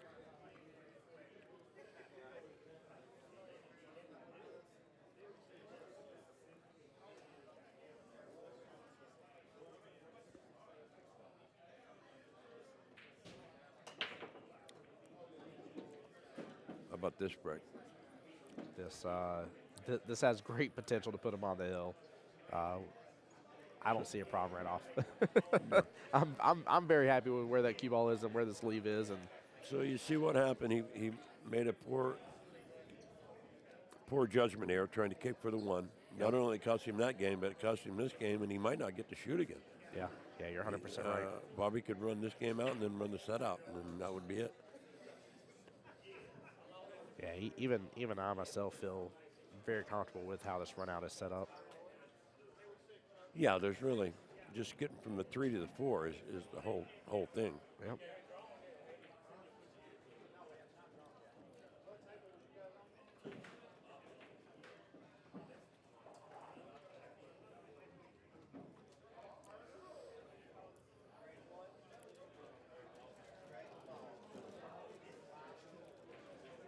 How about this break? This has great potential to put him on the hill. I don't see a problem right off. I'm very happy with where that cue ball is and where the sleeve is, and So you see what happened. He made a poor judgment error trying to kick for the 1. Not only cost him that game, but it cost him this game, and he might not get to shoot again. yeah, you're 100% right. Bobby could run this game out and then run the set out, and then that would be it. Yeah, even I myself feel very comfortable with how this run out is set up. Yeah, there's really just getting from the 3 to the 4 is the whole thing. Yep.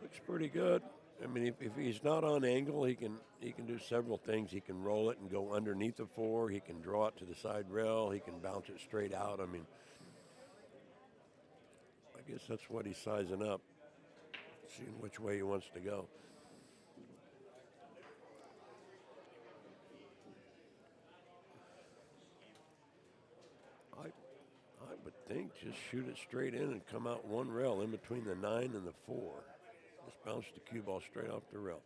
Looks pretty good. I mean, if he's not on angle, he can do several things. He can roll it and go underneath the 4. He can draw it to the side rail. He can bounce it straight out. I mean, I guess that's what he's sizing up, seeing which way he wants to go. I would think just shoot it straight in and come out one rail in between the 9 and the 4. Just bounce the cue ball straight off the rail.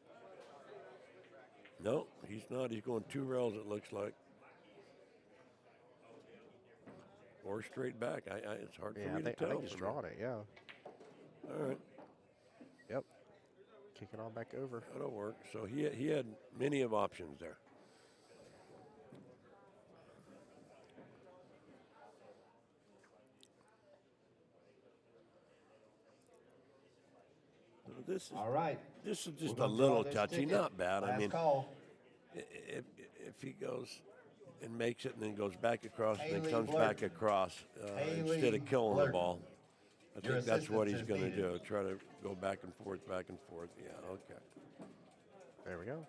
No, he's not. He's going 2 rails, it looks like. Or straight back. It's hard for me to tell. I think he's drawing it, yeah. All right. Yep. Kicking on back over. That'll work. So he had many of options there. this is All right. this is We're just a gonna draw little this touchy, ticket. not bad. I Last mean, call. if he goes and makes it and then goes back across and then Haley comes Blurton. back across instead Haley of killing Blurton. the ball, I Your think that's what he's assistance going is to needed. do. Try to go back and forth, back and forth. Yeah, okay. There we go.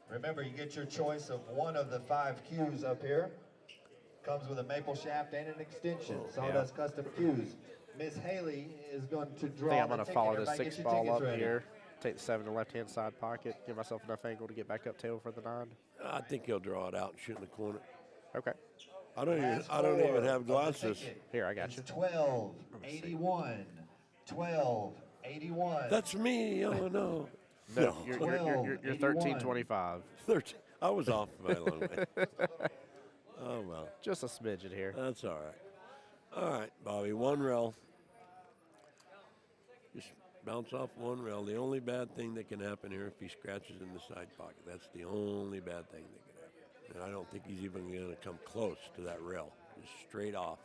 Remember, you get your choice of one of the 5 cues up here. Comes with a maple shaft and an extension. Sawdust custom cues. Miss Haley is going to I draw think I'm the going to ticket. follow this Everybody 6 get your ball tickets up ready. here. Take the 7 to left-hand side pocket. Give myself enough angle to get back up tail for the 9. I think he'll draw it out and shoot in the corner. Okay. I don't Last even four have of the glasses. ticket Here, I got is you. 1281. 1281. That's me. Oh no. No, you're 1325. 13. I was off by a long way. Oh well. Just a smidgen here. That's all right. All right, Bobby. 1 rail. Just bounce off 1 rail. The only bad thing that can happen here if he scratches in the side pocket. That's the only bad thing that can happen. And I don't think he's even going to come close to that rail. Just straight off.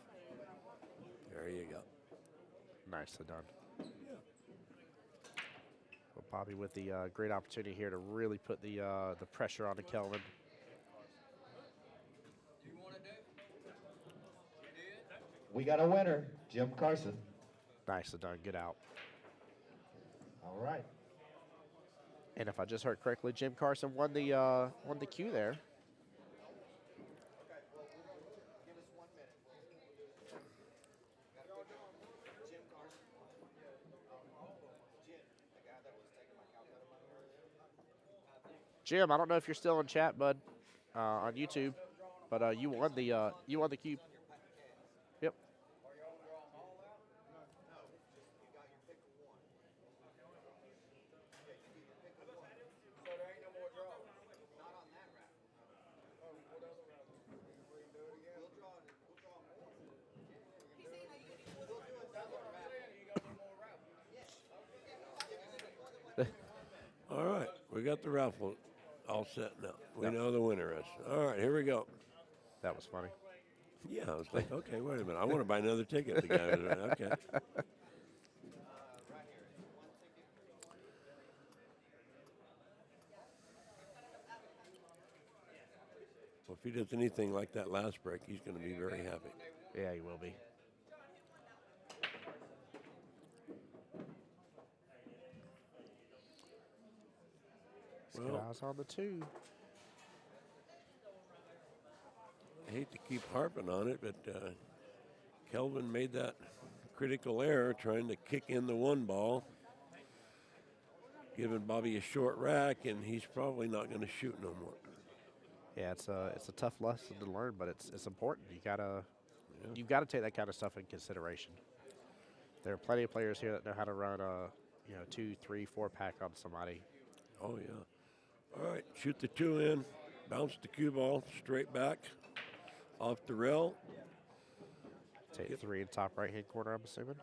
There you go. Nicely done. Well, Bobby with the great opportunity here to really put the pressure on Kelvin. We got a winner, Jim Carson. Nicely done. Good out. All right. And if I just heard correctly, Jim Carson won the cue there. Jim, I don't know if you're still in chat, bud, on YouTube, but you won the cue. Yep. All right, we got the raffle all set now. We know the winner is. All right, here we go. That was funny. Yeah, I was like, okay, wait a minute. I want to buy another ticket. The guy was right. Okay. Well, if he does anything like that last break, he's going to be very happy. Yeah, he will be. Let's get eyes on the 2. I hate to keep harping on it, but Kelvin made that critical error trying to kick in the 1 ball, giving Bobby a short rack, and he's probably not going to shoot no more. Yeah, it's a tough lesson to learn, but it's important. You've got to take that kind of stuff in consideration. There are plenty of players here that know how to run a 2, 3, 4 pack on somebody. Oh yeah. All right, shoot the 2 in, bounce the cue ball straight back off the rail. Take 3 in top right hand corner, I'm assuming.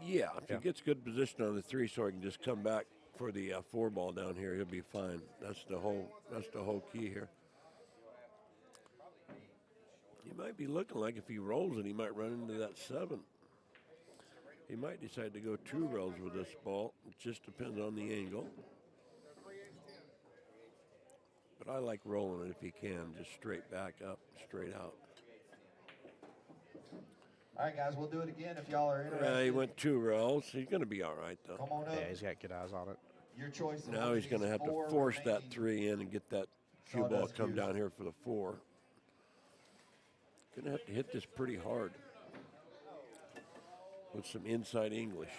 Yeah, if he gets good position on the 3, so he can just come back for the 4 ball down here, he'll be fine. That's the whole key here. He might be looking like if he rolls it, he might run into that 7. He might decide to go 2 rolls with this ball. It just depends on the angle. But I like rolling it if he can, just straight back up, straight out. All right, guys, we'll do it again if y'all are interested. Yeah, he went 2 rolls. He's going to be all right, though. Come on up. Yeah, he's got good eyes on it. Your choice. of Now one of he's going to these have to 4 force that remaining 3 in and get that cue ball sawdust come cues. down here for the 4. Going to have to hit this pretty hard with some inside English.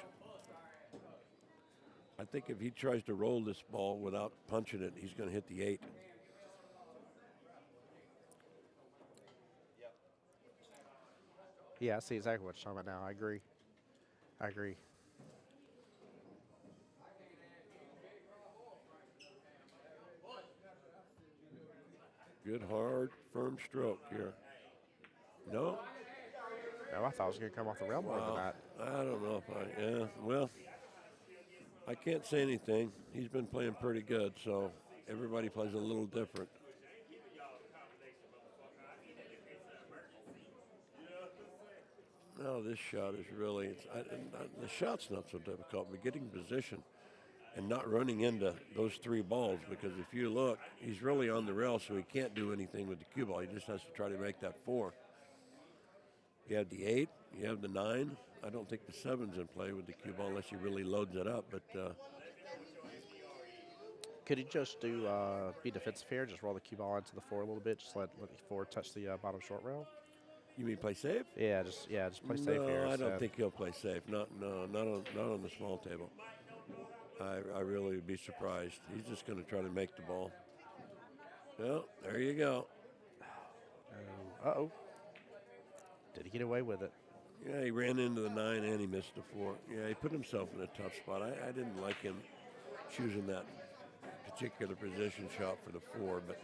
I think if he tries to roll this ball without punching it, he's going to hit the 8. Yeah, I see exactly what you're talking about now. I agree. Good, hard, firm stroke here. No? No, I thought it was going to come off the rail more than that. I don't know if well, I can't say anything. He's been playing pretty good, so everybody plays a little different. No, this shot is really, the shot's not so difficult, but getting position and not running into those three balls, because if you look, he's really on the rail, so he can't do anything with the cue ball. He just has to try to make that 4. You have the 8, you have the 9. I don't think the 7's in play with the cue ball unless he really loads it up, but Could he just do be defensive here, just roll the cue ball into the 4 a little bit, just let the 4 touch the bottom short rail? you mean play safe? Yeah, just play safe here. No, I don't instead. think he'll play safe. Not on the small table. I really would be surprised. He's just going to try to make the ball. Well, there you go. Uh-oh. Did he get away with it? Yeah, he ran into the 9 and he missed the 4. Yeah, he put himself in a tough spot. I didn't like him choosing that particular position shot for the 4, but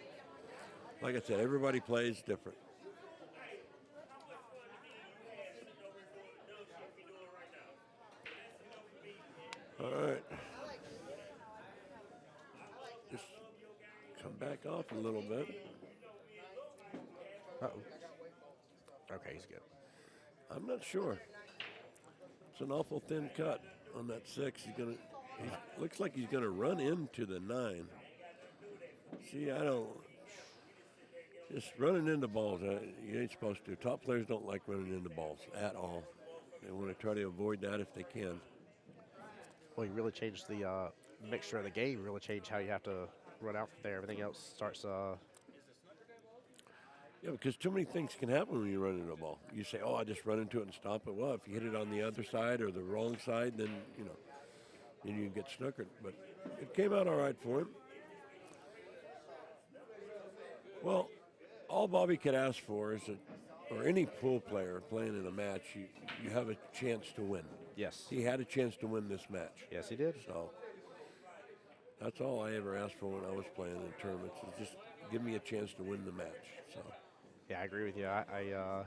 like I said, everybody plays different. All right. Just come back off a little bit. Uh-oh. Okay, he's good. I'm not sure. It's an awful thin cut on that 6. He looks like he's gonna run into the 9. See, I don't. Just running into balls, you ain't supposed to. Top players don't like running into balls at all. They want to try to avoid that if they can. Well, you really changed the mixture of the game. Really changed how you have to run out from there. Everything else starts. Yeah, because too many things can happen when you run into a ball. You say, "Oh, I just run into it and stop it." Well, if you hit it on the other side or the wrong side, then then you get snookered. But it came out all right for him. Well, all Bobby could ask for is that, or any pool player playing in a match, you have a chance to win. Yes. He had a chance to win this match. Yes, he did. So that's all I ever asked for when I was playing in tournaments, is just give me a chance to win the match. So Yeah, I agree with you. I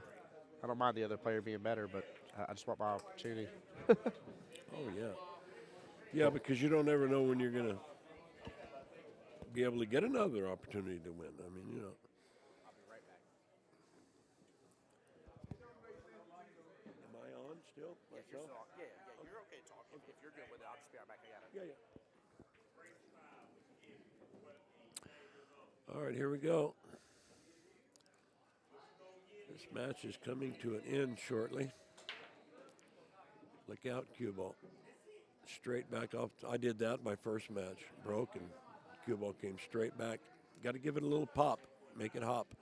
don't mind the other player being better, but I just want my opportunity. oh yeah, because you don't ever know when you're gonna be able to get another opportunity to win. I mean, Am I on still? Myself? Yeah, you're okay talking. If you're good with it, I'll just be right back. I got it. Yeah. All right, here we go. This match is coming to an end shortly. Look out, cue ball. Straight back off. I did that my first match. Broke and cue ball came straight back. Got to give it a little pop. Make it hop.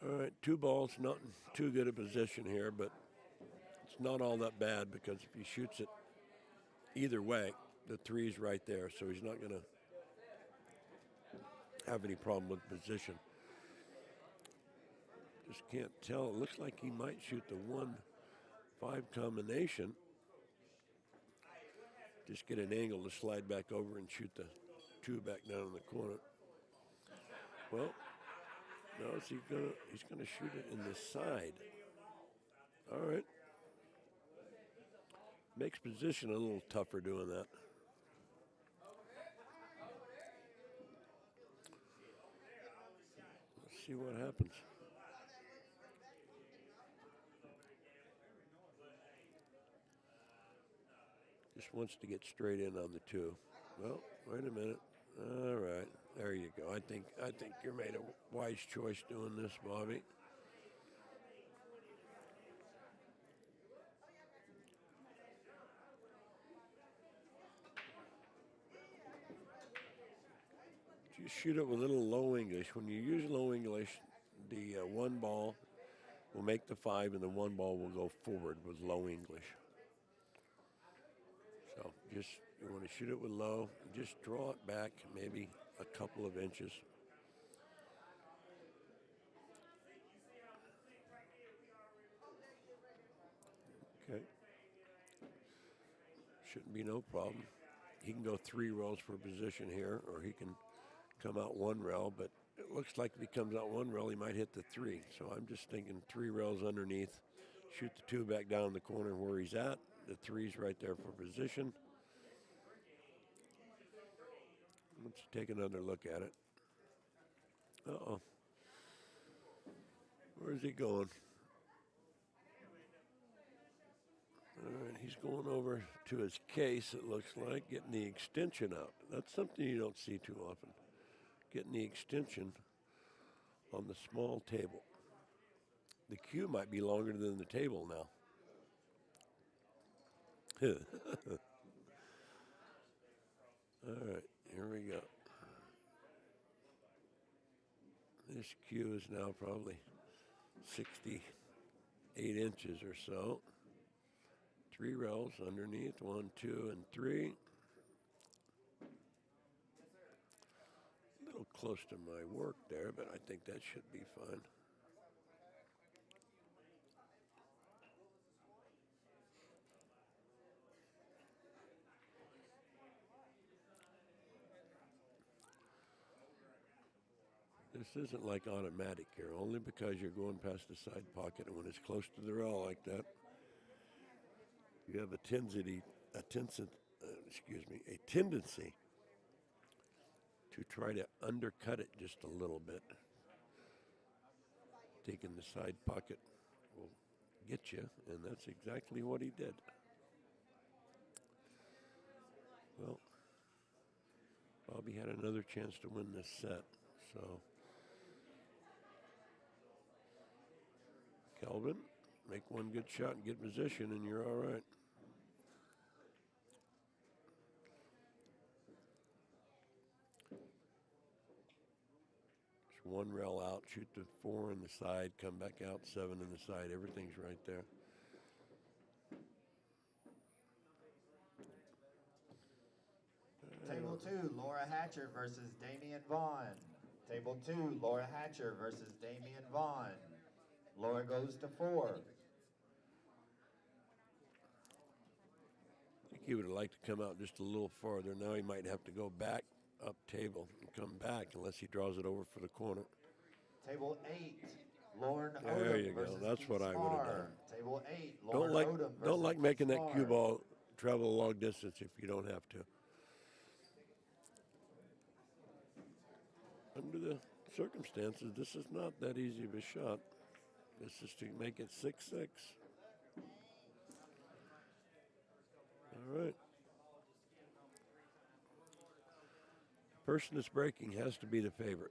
All right, 2 balls, not in too good a position here, but it's not all that bad because if he shoots it either way, the 3's right there, so he's not going to have any problem with position. Just can't tell. It looks like he might shoot the 1-5 combination. Just get an angle to slide back over and shoot the 2 back down in the corner. Well, no, he's gonna shoot it in the side. All right. Makes position a little tougher doing that. Let's see what happens. Just wants to get straight in on the 2. Well, wait a minute. All right, there you go. I think you made a wise choice doing this, Bobby. Just shoot it with a little low English. When you use low English, the 1 ball will make the 5, and the 1 ball will go forward with low English. So you want to shoot it with low, just draw it back maybe a couple of inches. Okay. Shouldn't be no problem. He can go 3 rails for position here, or he can come out 1 rail, but it looks like if he comes out 1 rail, he might hit the 3. So I'm just thinking 3 rails underneath, shoot the 2 back down in the corner where he's at. The 3's right there for position. Let's take another look at it. Uh-oh. Where's he going? All right, he's going over to his case, it looks like, getting the extension out. That's something you don't see too often. Getting the extension on the small table. The cue might be longer than the table now. All right, here we go. This cue is now probably 68 inches or so. 3 rails underneath, 1, 2, and 3. A little close to my work there, but I think that should be fine. This isn't like automatic here, only because you're going past the side pocket, and when it's close to the rail like that, you have a tendency to try to undercut it just a little bit. Taking the side pocket will get you, and that's exactly what he did. Well, Bobby had another chance to win this set, so Kelvin, make one good shot and get position, and you're all right. Just one rail out, shoot the 4 in the side, come back out, 7 in the side. Everything's right there. Table 2, Laura Hatcher versus Damian Vaughn. Table 2, Laura Hatcher versus Damian Vaughn. Laura goes to 4. I think he would have liked to come out just a little farther. Now he might have to go back up table and come back unless he draws it over for the corner. Table 8, Lauren There Odom you go. versus That's Keith what I would have Spar. done. Table 8, Lauren Odom versus Don't like making Keith that cue Spar. ball travel a long distance if you don't have to. Under the circumstances, this is not that easy of a shot. This is to make it 6-6. All right. The person that's breaking has to be the favorite.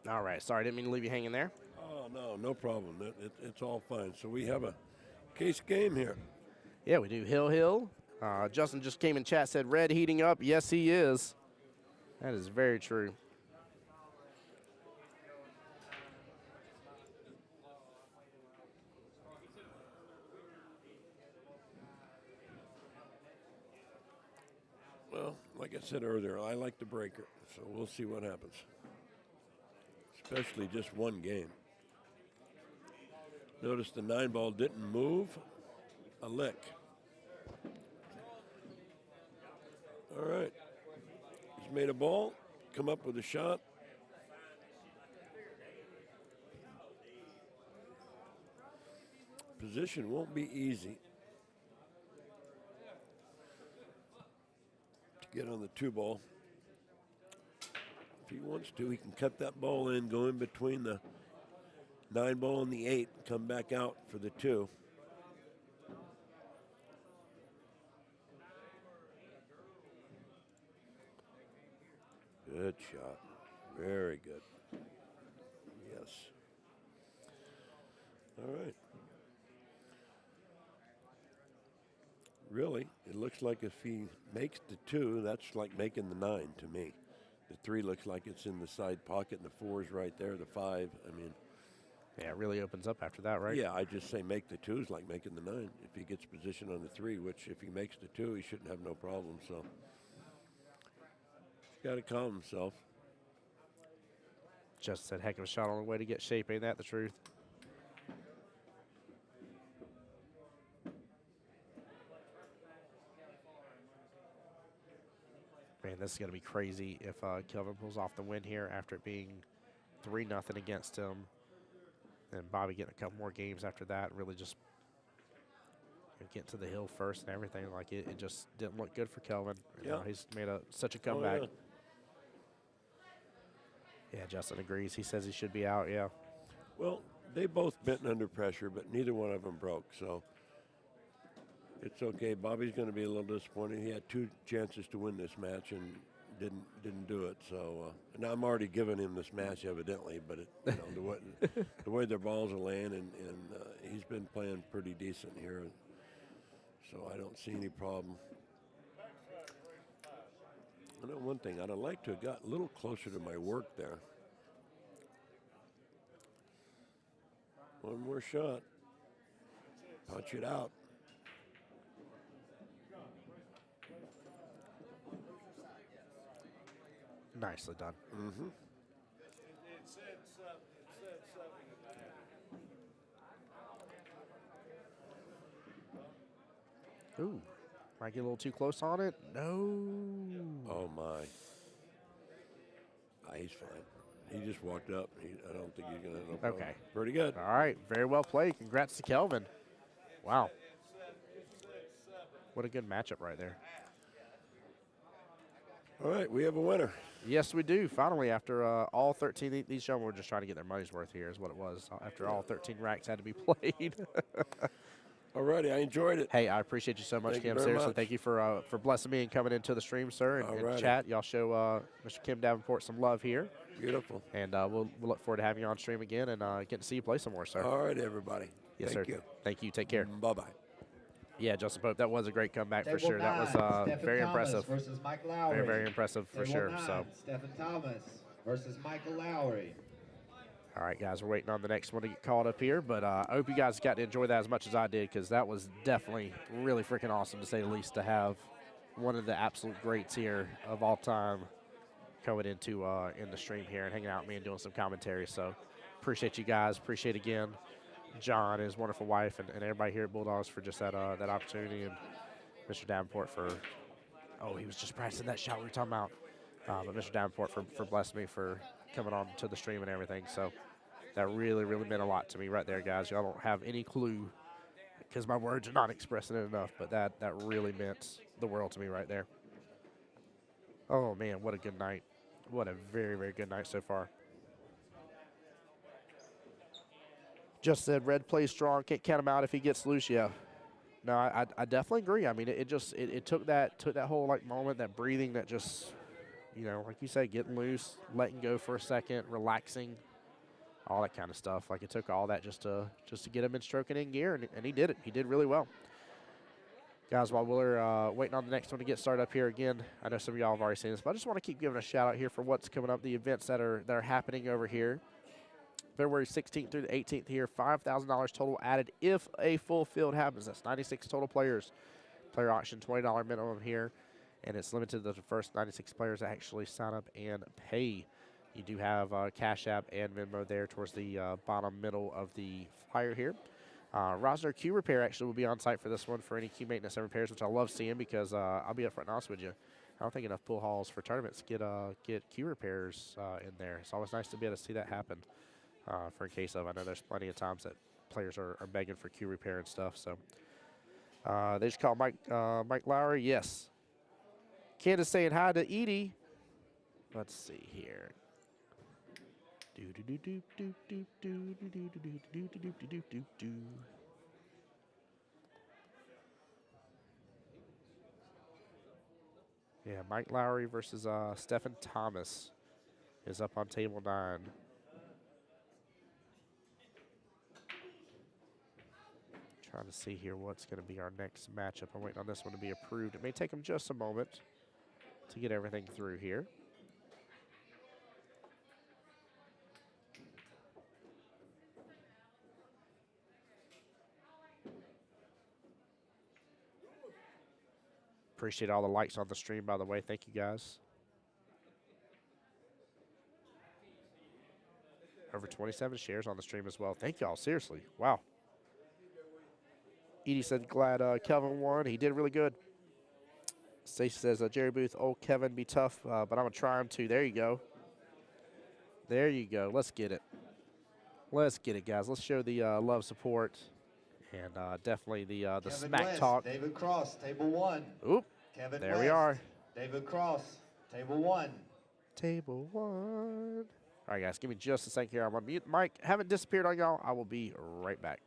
All right, sorry, didn't mean to leave you hanging there. Oh, no, no problem. It's all fine. So we have a case game here. Yeah, we do Hill. Justin just came in chat, said red heating up. Yes, he is. That is very true. Well, like I said earlier, I like the breaker, so we'll see what happens. Especially just one game. Notice the 9-ball didn't move a lick. All right. He's made a ball, come up with a shot. Position won't be easy to get on the 2-ball. If he wants to, he can cut that ball in, go in between the 9-ball and the 8, come back out for the 2. Good shot. Very good. Yes. All right. Really, it looks like if he makes the 2, that's like making the 9 to me. The 3 looks like it's in the side pocket, and the 4 is right there, the 5. I mean, Yeah, it really opens up after that, right? yeah, I just say make the 2 is like making the 9. If he gets position on the 3, which if he makes the 2, he shouldn't have no problem. So he's got to calm himself. Just said heck of a shot on the way to get shape. Ain't that the truth? Man, this is going to be crazy if Kelvin pulls off the win here after it being 3-0 against him. And Bobby getting a couple more games after that, really just get to the hill first and everything. Like it just didn't look good for Kelvin. You know, he's made such a comeback. Oh, yeah, Justin agrees. He says he should be out, yeah. Well, they both bitten under pressure, but neither one of them broke, so it's okay. Bobby's going to be a little disappointed. He had 2 chances to win this match and didn't do it. So now I'm already giving him this match, evidently. But the way their balls are laying, and he's been playing pretty decent here, so I don't see any problem. I know one thing. I'd have liked to have got a little closer to my work there. One more shot. Punch it out. Nicely done. Mm-hmm. It said 7. It said 7 Ooh, might get a little too close on it. No. Oh, my. He's fine. He just walked up. I don't think he's going to have no problem. Okay. Pretty good. All right, very well played. Congrats to Kelvin. Wow. What a good matchup right there. All right, we have a winner. Yes, we do. Finally, after all 13, these gentlemen were just trying to get their money's worth here is what it was. After all 13 racks had to be played. All righty, I enjoyed it. Hey, I appreciate you so much, Thank you Kim. very Seriously, much. thank you for blessing me and coming into the stream, sir, and Alrighty. chat. Y'all show Mr. Kim Davenport some love here. Beautiful. And we'll look forward to having you on stream again and getting to see you play some more, sir. All right, everybody. Yes, Thank sir. you. Thank you. Take care. Bye-bye. Yeah, Justin Pope, that was a great comeback for Table sure. That was 9, Stephen very Thomas impressive. versus Mike Lowry. Very, very impressive for Table sure. 9, So, Stephen Thomas versus Michael Lowry. all right, guys, we're waiting on the next one to get called up here. But I hope you guys got to enjoy that as much as I did, because that was definitely really freaking awesome, to say the least, to have one of the absolute greats here of all time coming into in the stream here and hanging out with me and doing some commentary. So appreciate you guys. Appreciate again John and his wonderful wife and everybody here at Bulldogs for just that opportunity, and Mr. Davenport for, he was just practicing that shot we were talking about. But Mr. Davenport for blessing me for coming on to the stream and everything. So that really, really meant a lot to me right there, guys. Y'all don't have any clue, because my words are not expressing it enough, but that really meant the world to me right there. Oh, man, what a good night. What a very, very good night so far. Just said, Red plays strong. Can't count him out if he gets loose. Yeah. No, I definitely agree. I mean, it took that whole moment, that breathing, that just, like you say, getting loose, letting go for a second, relaxing, all that kind of stuff. Like, it took all that just to get him in stroking in gear, and he did it. He did really well. Guys, while we're waiting on the next one to get started up here again, I know some of y'all have already seen this, but I just want to keep giving a shout out here for what's coming up, the events that are happening over here. February 16th through the 18th here, $5,000 total added if a full field happens. That's 96 total players. Player auction, $20 minimum here, and it's limited to the first 96 players that actually sign up and pay. You do have Cash App and Venmo there towards the bottom middle of the flyer here. Rosner Q Repair actually will be on site for this one for any Q maintenance and repairs, which I love seeing, because I'll be upfront and honest with you, I don't think enough pool halls for tournaments get Q repairs in there. It's always nice to be able to see that happen. For in case of, I know there's plenty of times that players are begging for Q repair and stuff. So they just called Mike Lowry. Yes. Candace saying hi to Edie. Let's see here. Yeah, Mike Lowry versus Stephen Thomas is up on table 9. Trying to see here what's going to be our next matchup. I'm waiting on this one to be approved. It may take them just a moment to get everything through here. Appreciate all the likes on the stream, by the way. Thank you, guys. Over 27 shares on the stream as well. Thank y'all, seriously. Wow. Edie said, glad Kelvin won. He did really good. Stacey says, Jerry Booth, old Kevin be tough, but I'm going to try him too. There you go. There you go. Let's get it. Let's get it, guys. Let's show the love, support, and definitely the Kevin smack West, talk. David Cross, table 1. Oop. Kevin There West, we are. David Cross, table 1. Table 1. All right, guys, give me just a second here. I'm on mute. Mike, haven't disappeared on y'all. I will be right back.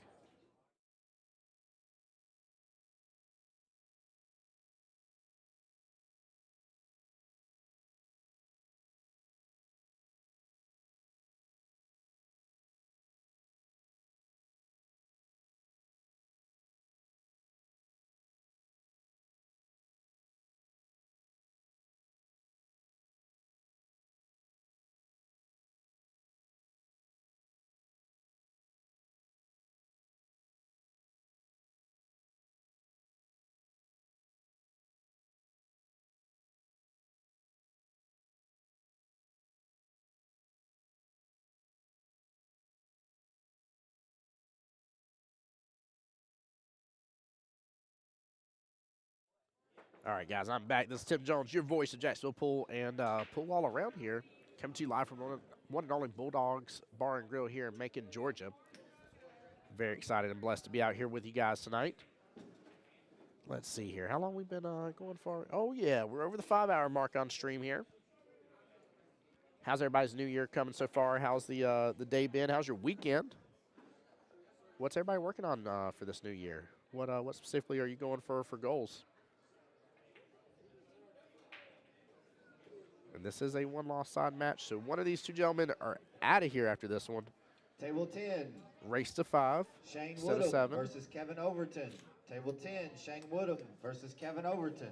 All right, guys, I'm back. This is Tim Jones, your voice of Jacksonville Pool and Pool all around here. Coming to you live from one and only Bulldogs Bar and Grill here in Macon, Georgia. Very excited and blessed to be out here with you guys tonight. Let's see here. How long we been going for? Oh, yeah, we're over the 5-hour mark on stream here. How's everybody's new year coming so far? How's the day been? How's your weekend? What's everybody working on for this new year? What specifically are you going for goals? And this is a one-loss side match, so one of these two gentlemen are out of here after this one. Table 10. Race to 5 Shane instead of Woodham 7. versus Kevin Overton. Table 10, Shane Woodham versus Kevin Overton.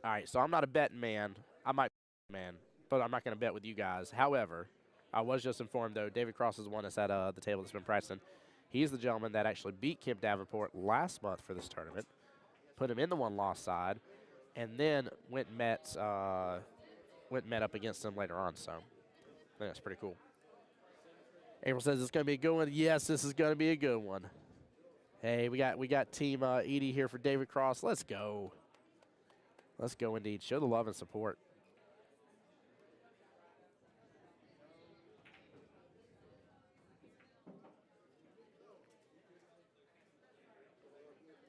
All right, so I'm not a betting man. I might be a man, but I'm not going to bet with you guys. However, I was just informed, though, David Cross is the one that's at the table that's been practicing. He's the gentleman that actually beat Kip Davenport last month for this tournament, put him in the one-loss side, and then went and met up against him later on. So I think that's pretty cool. April says it's going to be a good one. Yes, this is going to be a good one. Hey, we got Team Edie here for David Cross. Let's go. Let's go indeed. Show the love and support.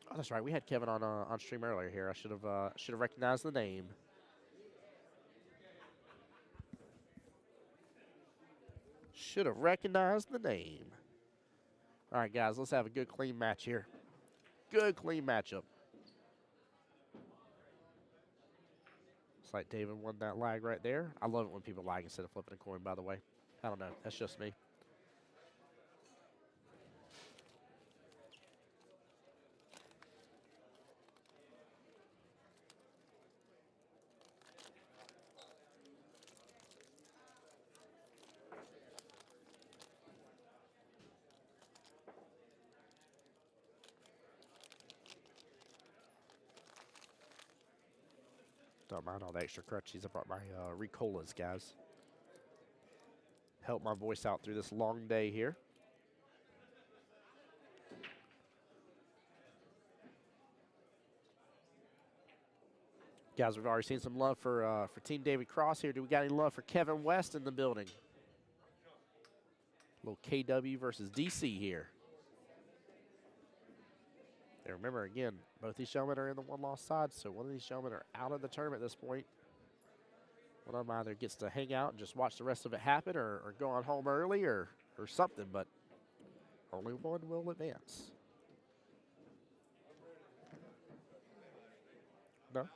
Oh, that's right. We had Kevin on stream earlier here. I should have recognized the name. Should have recognized the name. All right, guys. Let's have a good, clean match here. Good, clean matchup. It's like David won that lag right there. I love it when people lag instead of flipping a coin, by the way. I don't know. That's just me. Don't mind all the extra crutches. I brought my Ricolas, guys. Help my voice out through this long day here. Guys, we've already seen some love for Team David Cross here. Do we got any love for Kevin West in the building? A little KW versus DC here. And remember, again, both these gentlemen are in the one-loss side, so one of these gentlemen are out of the tournament at this point. One of them either gets to hang out and just watch the rest of it happen or go on home early or something, but only one will advance. No?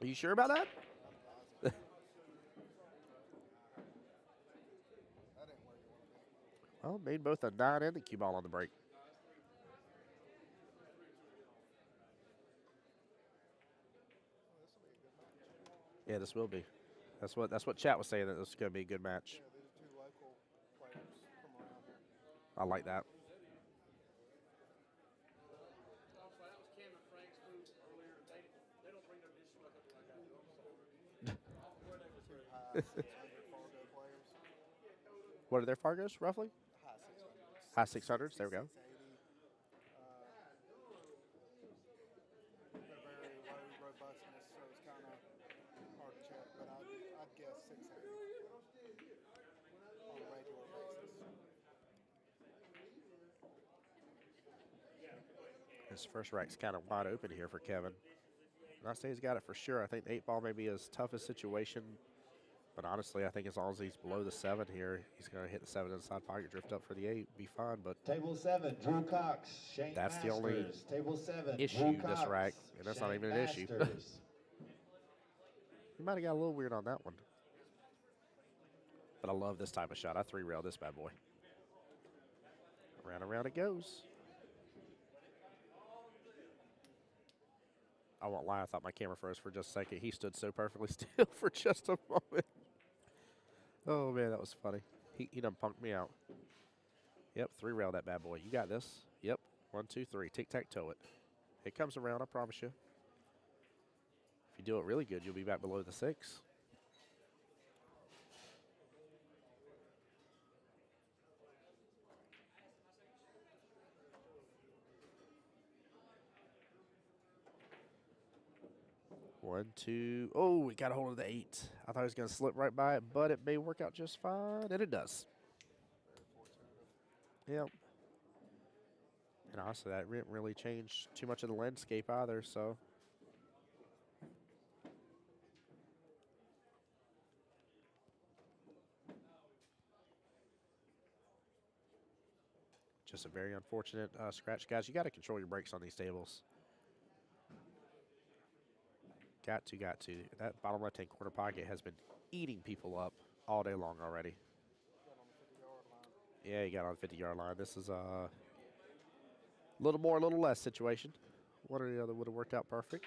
Are you sure about that? Well, made both a 9 and a cue ball on the break. Yeah, this will be. That's what chat was saying, that this is going to be a good match. Yeah, these two local players from around here. I like that. I'm sorry, that was Cam and Frank's move earlier. They don't bring their dish truck up like I do. I'm sorry. Where they was Two great. high 600 Fargo players. What are their Fargos, roughly? High 600s. High 600s. There we go. 680. They're very low robustness, so it's kind of hard to check, but I'd guess 680 on a regular basis. His first rack's kind of wide open here for Kevin. Not saying he's got it for sure. I think the 8-ball may be his toughest situation. But honestly, I think as long as he's below the 7 here, he's going to hit the 7 inside pocket, drift up for the 8, be fine. But Table 7, Drew Cox, Shane That's Masters. the only Table 7, issue Drew this Cox, rack, and that's not Shane even an issue. Masters. he might have got a little weird on that one. But I love this type of shot. I 3-rail this bad boy. Around and around it goes. I won't lie, I thought my camera froze for just a second. He stood so perfectly still for just a moment. Oh, man, that was funny. He done punked me out. Yep, 3-rail that bad boy. You got this. Yep, 1, 2, 3. Tic-tac-toe it. It comes around, I promise you. If you do it really good, you'll be back below the 6. One, two. Oh, we got a hold of the 8. I thought he was going to slip right by it, but it may work out just fine, and it does. Yep. And honestly, that didn't really change too much of the landscape either, so. Just a very unfortunate scratch. Guys, you got to control your brakes on these tables. Got to. That bottom left-hand corner pocket has been eating people up all day long already. Got on the 50-yard line. Yeah, he got on the 50-yard line. This is a little more, a little less situation. One or the other would have worked out perfect.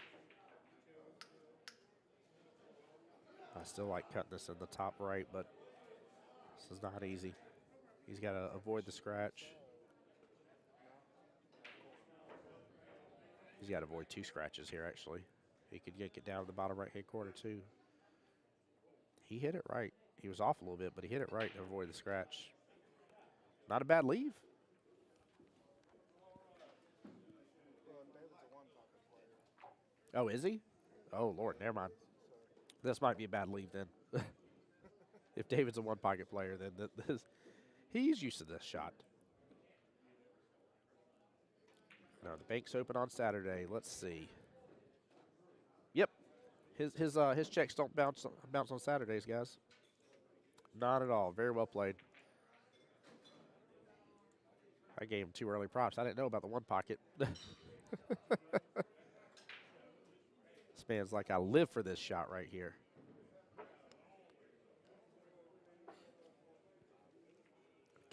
I still like cutting this in the top right, but this is not easy. He's got to avoid the scratch. He's got to avoid 2 scratches here, actually. He could get down to the bottom right-hand corner, too. He hit it right. He was off a little bit, but he hit it right to avoid the scratch. Not a bad leave. Well, David's a one-pocket player. Oh, is he? Oh, Lord, never mind. This might be a bad leave then. If David's a one-pocket player, then he's used to this shot. Now, the bank's open on Saturday. Let's see. Yep. His checks don't bounce on Saturdays, guys. Not at all. Very well played. I gave him too early props. I didn't know about the one pocket. This man's like, I live for this shot right here.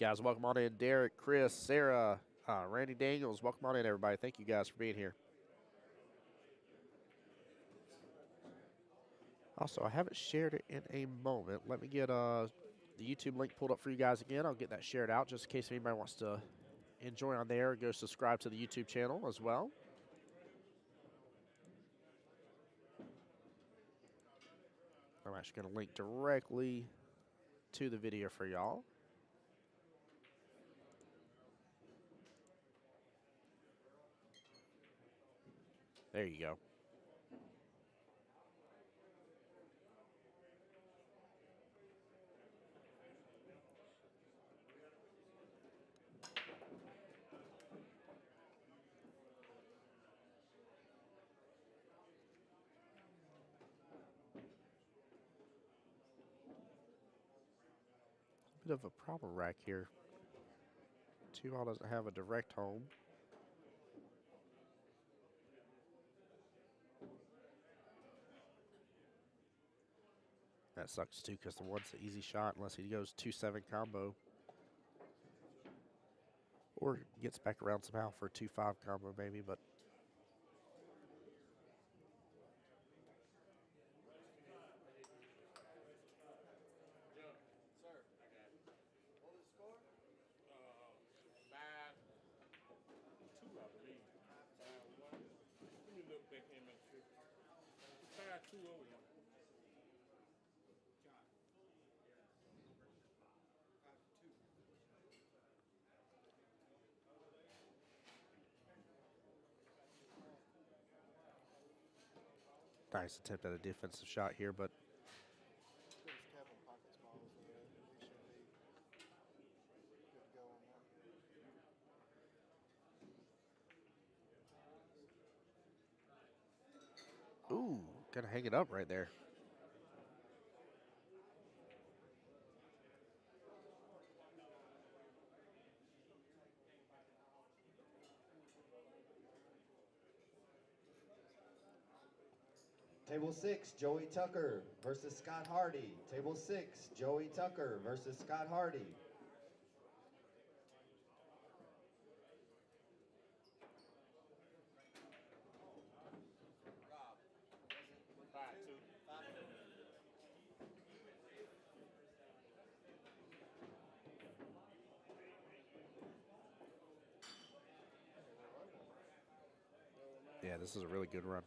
Guys, welcome on in. Derek, Chris, Sarah, Randy Daniels. Welcome on in, everybody. Thank you guys for being here. Also, I haven't shared it in a moment. Let me get the YouTube link pulled up for you guys again. I'll get that shared out just in case anybody wants to enjoy on there. Go subscribe to the YouTube channel as well. I'm actually going to link directly to the video for y'all. There you go. Bit of a problem rack here. 2-all doesn't have a direct home. That sucks too, because the 1's an easy shot unless he goes 2-7 combo. Or gets back around somehow for a 2-5 combo maybe, but 2 over him. Nice attempt at a defensive shot here, but Good as Kevin pockets balls. He should be good to go on that. ooh, gonna hang it up right there. Table 6, Joey Tucker versus Scott Hardy. Table 6, Joey Tucker versus Scott Hardy. Yeah, this is a really good run.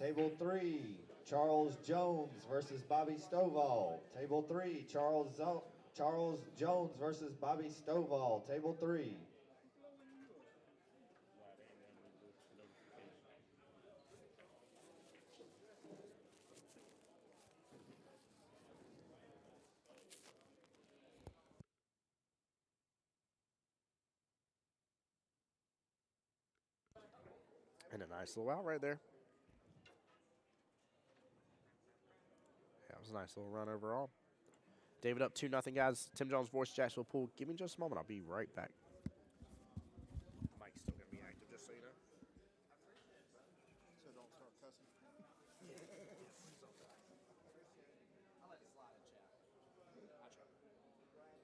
Table 3, Charles Jones versus Bobby Stovall. Table 3, Charles Jones versus Bobby Stovall. Table 3. And a nice little out right there. That was a nice little run overall. David up 2-0, guys. Tim Jones, voice Jacksonville Pool. Give me just a moment. I'll be right back. Mike's still going to be active, just so you know. So don't start cussing. I'll let it slide in chat. I try. Tell her the story.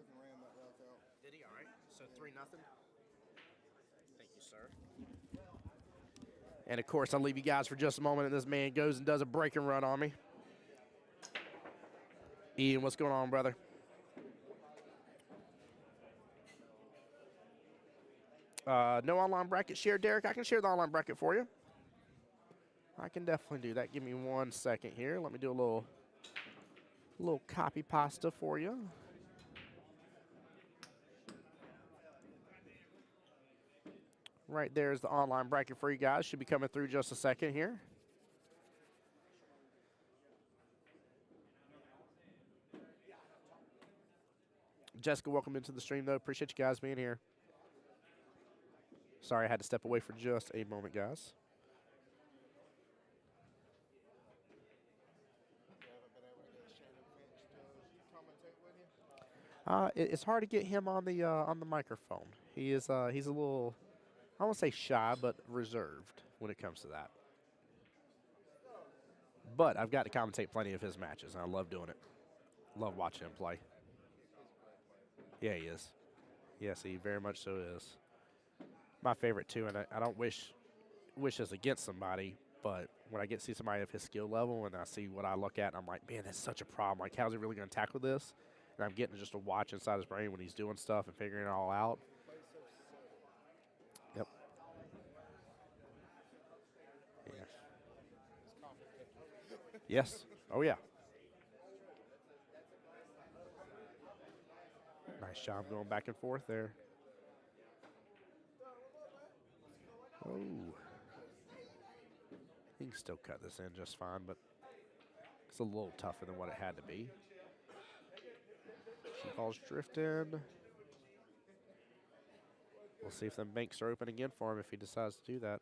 Logan ran that rack out. Did he? All right. So 3-0. Thank you, sir. And of course, I'll leave you guys for just a moment. And this man goes and does a break and run on me. Ian, what's going on, brother? No online bracket share, Derek. I can share the online bracket for you. I can definitely do that. Give me 1 second here. Let me do a little copy pasta for you. Right there is the online bracket for you guys. Should be coming through just a second here. Jessica, welcome into the stream, though. Appreciate you guys being here. Sorry, I had to step away for just a moment, guys. You haven't been able to get Shannon Finch to commentate with you? It's hard to get him on the microphone. He's a little, I won't say shy, but reserved when it comes to that. But I've got to commentate plenty of his matches, and I love doing it. Love watching him play. Yeah, he is. Yes, he very much so is. My favorite too, and I don't wish this against somebody, but when I get to see somebody of his skill level and I see what I look at, and I'm like, man, that's such a problem. Like, how's he really going to tackle this? And I'm getting just a watch inside his brain when he's doing stuff and figuring it all out. Yep. Yeah. Yes. Oh, yeah. Nice job going back and forth there. Oh. He can still cut this in just fine, but it's a little tougher than what it had to be. She ball's drifting. We'll see if the banks are open again for him if he decides to do that.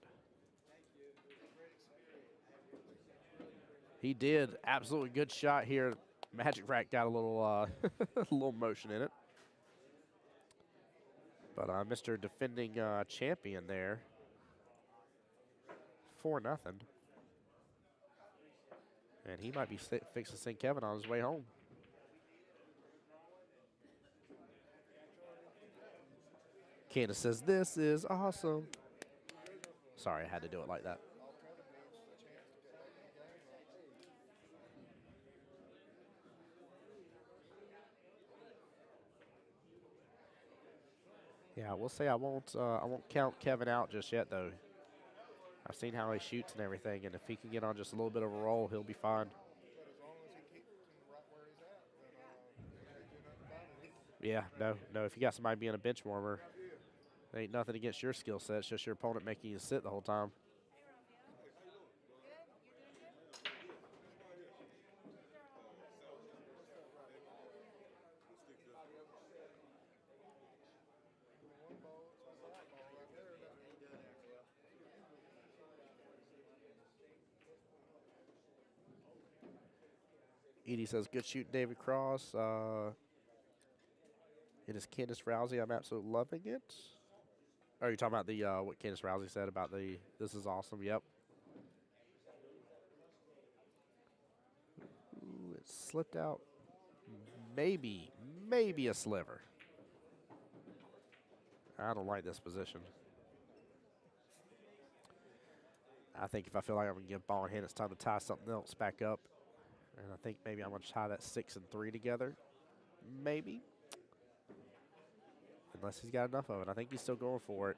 He did. Absolutely good shot here. Magic Rack got a little a little motion in it. But Mr. Defending Champion there. 4-0. And he might be fixing St. Kevin on his way home. Candace says, this is awesome. Sorry, I had to do it like that. Yeah, we'll say I won't count Kevin out just yet, though. I've seen how he shoots and everything, and if he can get on just a little bit of a roll, he'll be fine. But as long as he keeps him right where he's at, then you can't do nothing about it. Yeah, no. If you got somebody being a bench warmer, there ain't nothing against your skill set. It's just your opponent making you sit the whole time. Edie says, good shoot, David Cross. It is Candace Rousey. I'm absolutely loving it. Oh, you're talking about the what Candace Rousey said about the this is awesome. Yep. Ooh, it slipped out. Maybe a sliver. I don't like this position. I think if I feel like I'm going to give ball in hand, it's time to tie something else back up. And I think maybe I'm going to tie that 6 and 3 together. Maybe. Unless he's got enough of it. I think he's still going for it.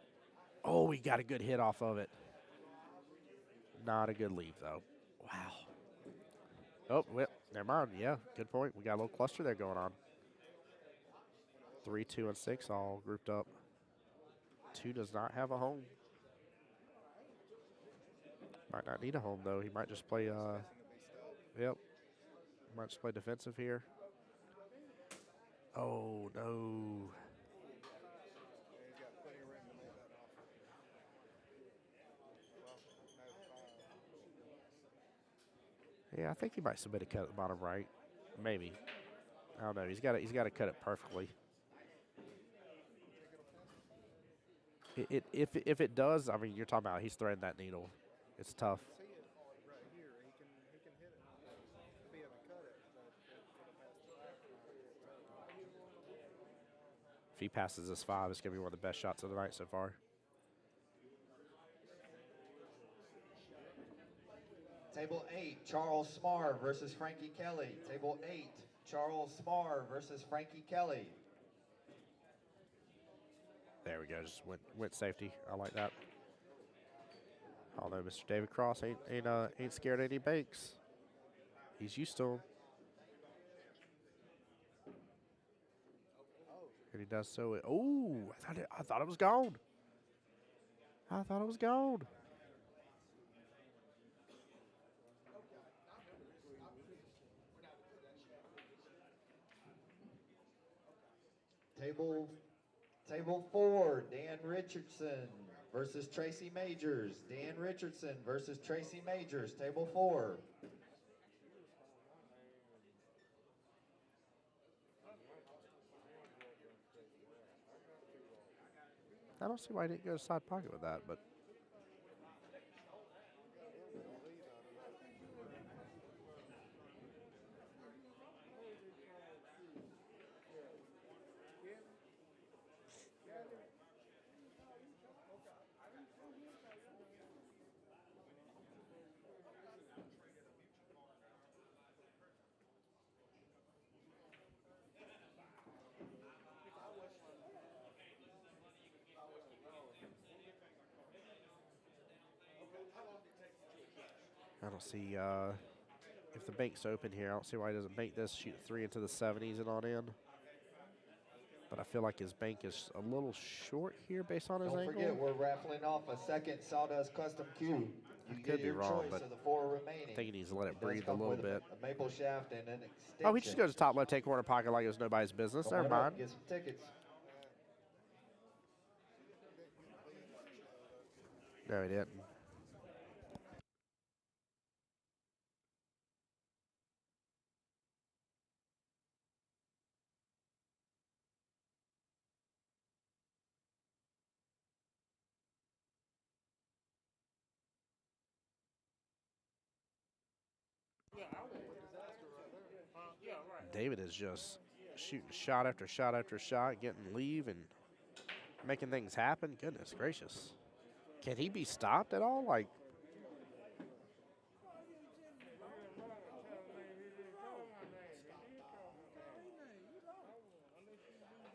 Oh, he got a good hit off of it. Not a good leave, though. Wow. Oh, well, never mind. Yeah, good point. We got a little cluster there going on. 3, 2, and 6 all grouped up. 2 does not have a home. Might not need a home, though. He might just play, yep. Might just play defensive here. Oh, no. Yeah, I think he might submit a cut at the bottom right. Maybe. I don't know. He's got to cut it perfectly. If it does, I mean, you're talking about he's threading that needle. It's tough. See it right here. He can hit it. Be able to cut it, but for the past 2 hours, If he passes this 5, it's going to be one of the best shots of the night so far. Table 8, Charles Smar versus Frankie Kelly. Table 8, Charles Smar versus Frankie Kelly. There we go. Just went safety. I like that. Although Mr. David Cross ain't scared of any banks. He's used to them. And he does so. Oh, I thought it was gone. I thought it was gone. Table 4, Dan Richardson versus Tracy Majors. Dan Richardson versus Tracy Majors. Table 4. I don't see why he didn't go to side pocket with that, but. I don't see if the bank's open here. I don't see why he doesn't bank this, shoot 3 into the 70s and on in. But I feel like his bank is a little short here based on his Don't angle. forget, we're raffling off a second Sawdust Custom Cube. You I get could be your wrong, choice but of the 4 remaining. I think he needs to let it does breathe a come little with bit. A maple shaft and an extension. Oh, he just goes to top left, take corner pocket like it was nobody's business. Come Never on up, mind. get some tickets. No, he didn't. David is just shooting shot after shot after shot, getting leave and making things happen. Goodness gracious. Can he be stopped at all? Like,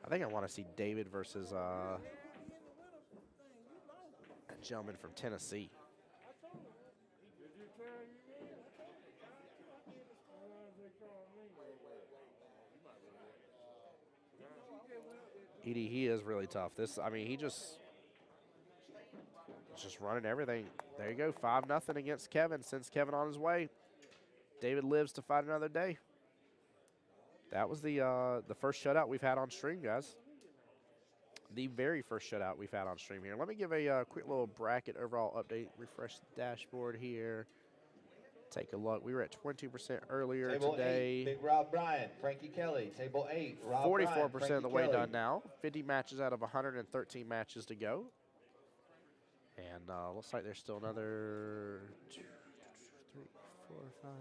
I think I want to see David versus a gentleman from Tennessee. Edie, he is really tough. I mean, he's just running everything. There you go, 5-0 against Kevin. Sends Kevin on his way. David lives to fight another day. That was the first shutout we've had on stream, guys. The very first shutout we've had on stream here. Let me give a quick little bracket overall update. Refresh the dashboard here. Take a look. We were at 22% earlier Table today. 8, Big Rob Bryant, Frankie Kelly. Table 8, Rob 44% of the way Kelly. done now. 50 matches out of 113 matches to go. And looks like there's still another 2, 3, 4, 5,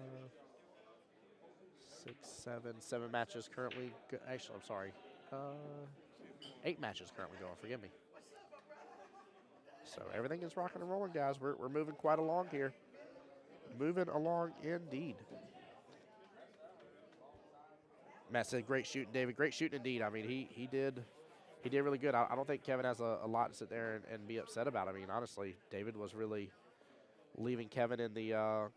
6, 7 matches currently. Actually, I'm sorry. 8 matches currently going. Forgive me. So everything is rocking and rolling, guys. We're moving quite along here. Moving along indeed. Matt said, "Great shooting, David. Great shooting indeed." I mean, he did really good. I don't think Kevin has a lot to sit there and be upset about. I mean, honestly, David was really leaving Kevin in the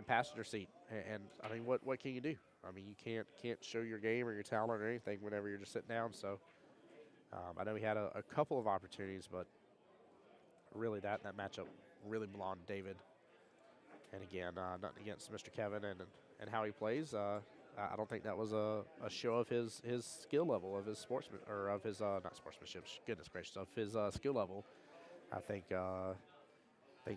passenger seat. And I mean, what can you do? I mean, you can't show your game or your talent or anything whenever you're just sitting down. So I know he had a couple of opportunities, but really that matchup really belonged to David. And again, nothing against Mr. Kevin and how he plays. I don't think that was a show of his skill level, of his sportsman, or of his not sportsmanship. Goodness gracious, of his skill level. I think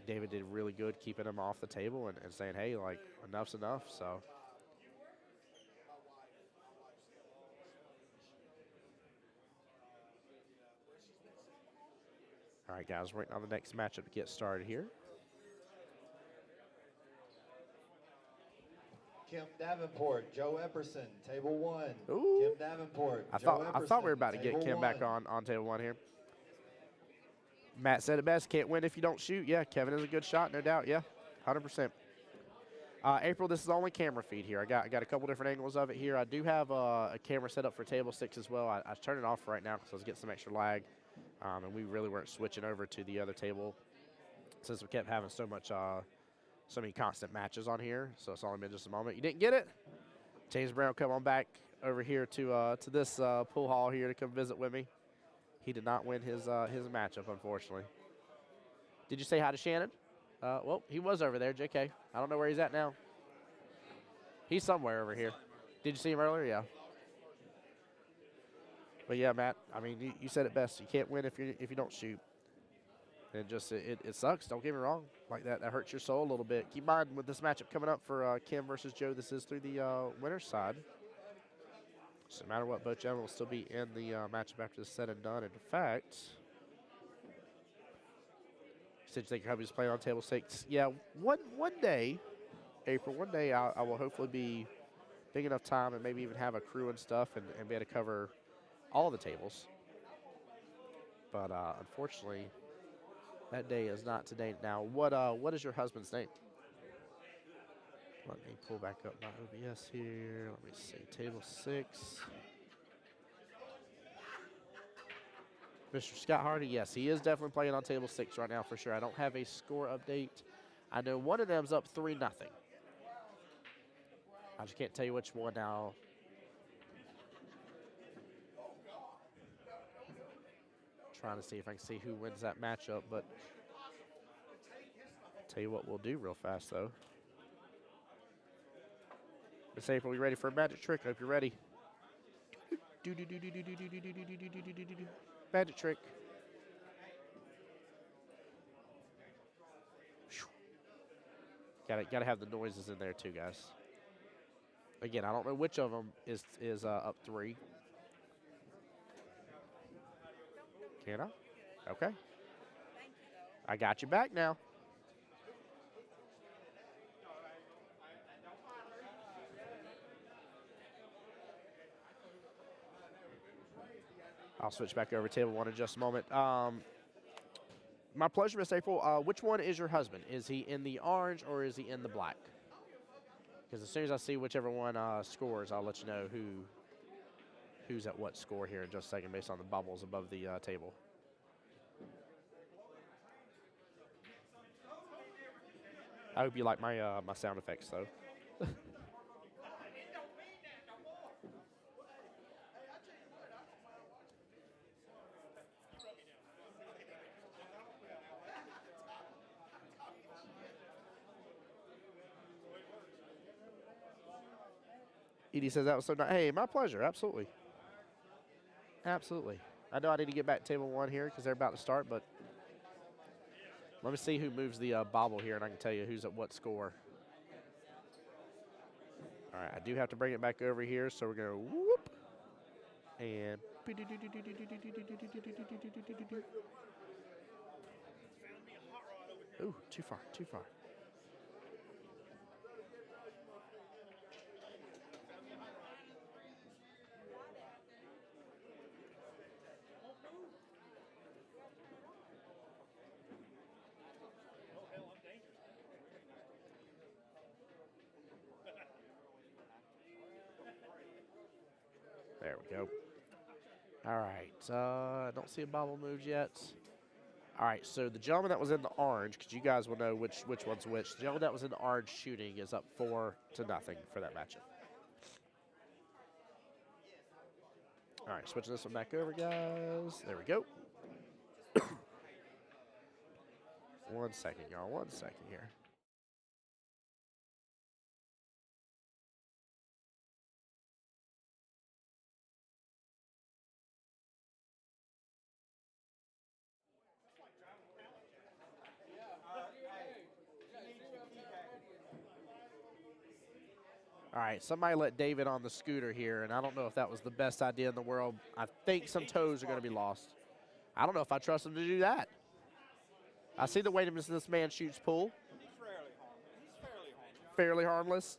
David did really good keeping him off the table and saying, hey, like, enough's enough. So. All right, guys, waiting on the next matchup to get started here. Kim Davenport, Joe Epperson, table 1. Ooh. Kim Davenport, I Joe thought we were Epperson, about to get table Kim back 1. on table 1 here. Matt said it best. Can't win if you don't shoot. Yeah, Kevin is a good shot, no doubt. Yeah, 100%. April, this is the only camera feed here. I got a couple different angles of it here. I do have a camera set up for table 6 as well. I turned it off right now because I was getting some extra lag, and we really weren't switching over to the other table since we kept having so many constant matches on here. So it's only been just a moment. You didn't get it? James Brown, come on back over here to this pool hall here to come visit with me. He did not win his matchup, unfortunately. Did you say hi to Shannon? Well, he was over there, JK. I don't know where he's at now. He's somewhere over here. Did you see him earlier? Yeah. But yeah, Matt, I mean, you said it best. You can't win if you don't shoot. And just it sucks. Don't get me wrong. Like that hurts your soul a little bit. Keep in mind with this matchup coming up for Kim versus Joe, this is through the winner's side. So no matter what, both gentlemen will still be in the matchup after this said and done. In fact, since you think your hubby's playing on table 6, yeah, one day, April, one day I will hopefully be big enough time and maybe even have a crew and stuff and be able to cover all the tables. But unfortunately, that day is not today. Now, what is your husband's name? Let me pull back up my OBS here. Let me see, table 6. Mr. Scott Hardy, yes, he is definitely playing on table 6 right now for sure. I don't have a score update. I know one of them's up 3-0. I just can't tell you which one now. Trying to see if I can see who wins that matchup, but tell you what we'll do real fast though. Miss April, you ready for a magic trick? I hope you're ready. Magic trick. Gotta have the noises in there too, guys. Again, I don't know which of them is up 3. Can I? Okay. I got you back now. I'll switch back over to table 1 in just a moment. My pleasure, Miss April. Which one is your husband? Is he in the orange or is he in the black? Because as soon as I see whichever one scores, I'll let you know who's at what score here in just a second based on the bubbles above the table. I hope you like my my sound effects, though. Edie says that was so nice. Hey, my pleasure. Absolutely. Absolutely. I know I need to get back to table 1 here because they're about to start, but let me see who moves the bobble here, and I can tell you who's at what score. All right, I do have to bring it back over here, so we're going to whoop. And ooh, too far, too far. There we go. All right. I don't see a bobble moved yet. All right, so the gentleman that was in the orange, because you guys will know which one's which. The gentleman that was in the orange shooting is up 4-0 for that matchup. All right, switching this one back over, guys. There we go. 1 second, y'all. 1 second here. All right, somebody let David on the scooter here, and I don't know if that was the best idea in the world. I think some toes are going to be lost. I don't know if I trust him to do that. I see the way this man shoots pool. He's fairly harmless. Fairly harmless.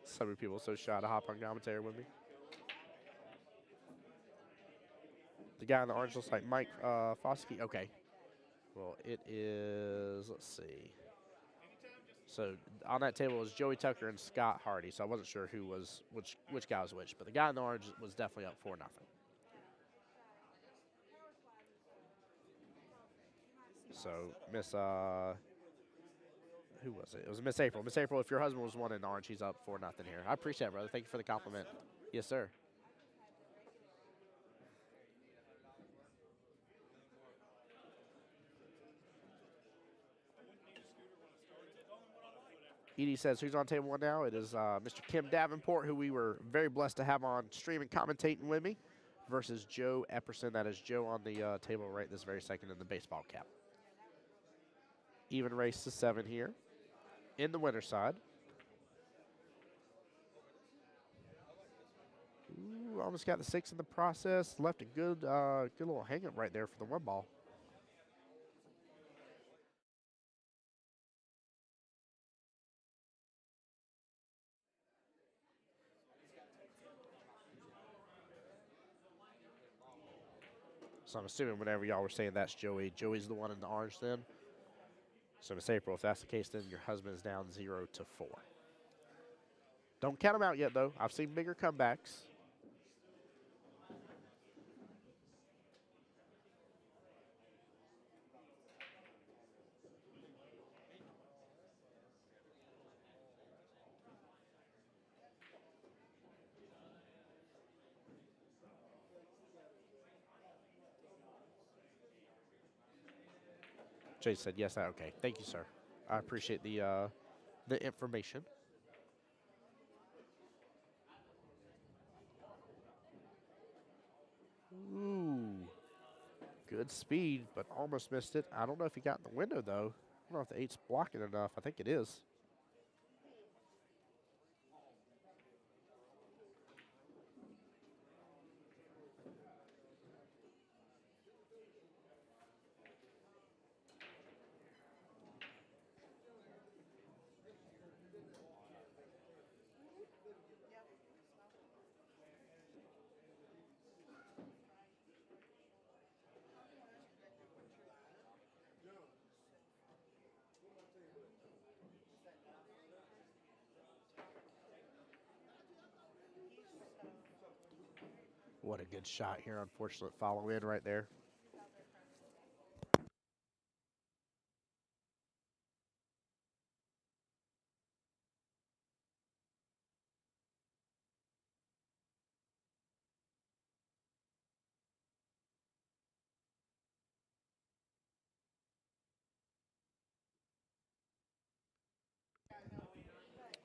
So many people so shy to hop on commentary with me. The guy in the orange looks like Mike Foskey. Okay. Well, it is. Let's see. So on that table was Joey Tucker and Scott Hardy. So I wasn't sure who was which guy was which, but the guy in the orange was definitely up 4-0. So Miss who was it? It was Miss April. Miss April, if your husband was one in orange, he's up 4-0 here. I appreciate it, brother. Thank you for the compliment. Yes, sir. Edie says, who's on table one now? It is Mr. Kim Davenport, who we were very blessed to have on streaming commentating with me, versus Joe Epperson. That is Joe on the table right this very second in the baseball cap. Even race to 7 here in the winner's side. Ooh, almost got the 6 in the process. Left a good good little hang up right there for the 1 ball. So I'm assuming whenever y'all were saying that's Joey, Joey's the one in the orange then. So Miss April, if that's the case, then your husband is down 0-4. Don't count him out yet, though. I've seen bigger comebacks. Jay said yes. Okay, thank you, sir. I appreciate the information. Ooh, good speed, but almost missed it. I don't know if he got in the window though. I don't know if the 8's blocking enough. I think it is. What a good shot here. Unfortunate follow in right there.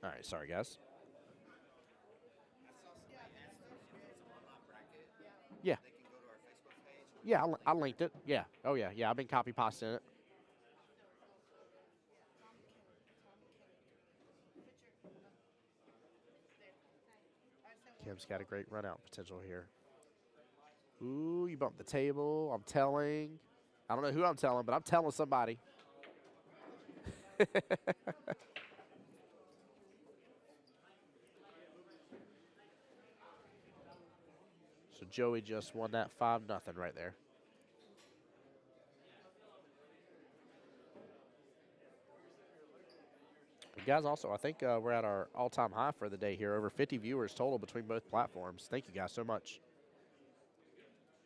All right, sorry guys. Yeah. They can go to our Facebook page. Yeah, I linked it. Yeah. Oh yeah, yeah. I've been copy pasting it. Kim's got a great run out potential here. Ooh, you bumped the table. I'm telling. I don't know who I'm telling, but I'm telling somebody. So Joey just won that 5-0 right there. And guys, also, I think we're at our all-time high for the day here. Over 50 viewers total between both platforms. Thank you guys so much.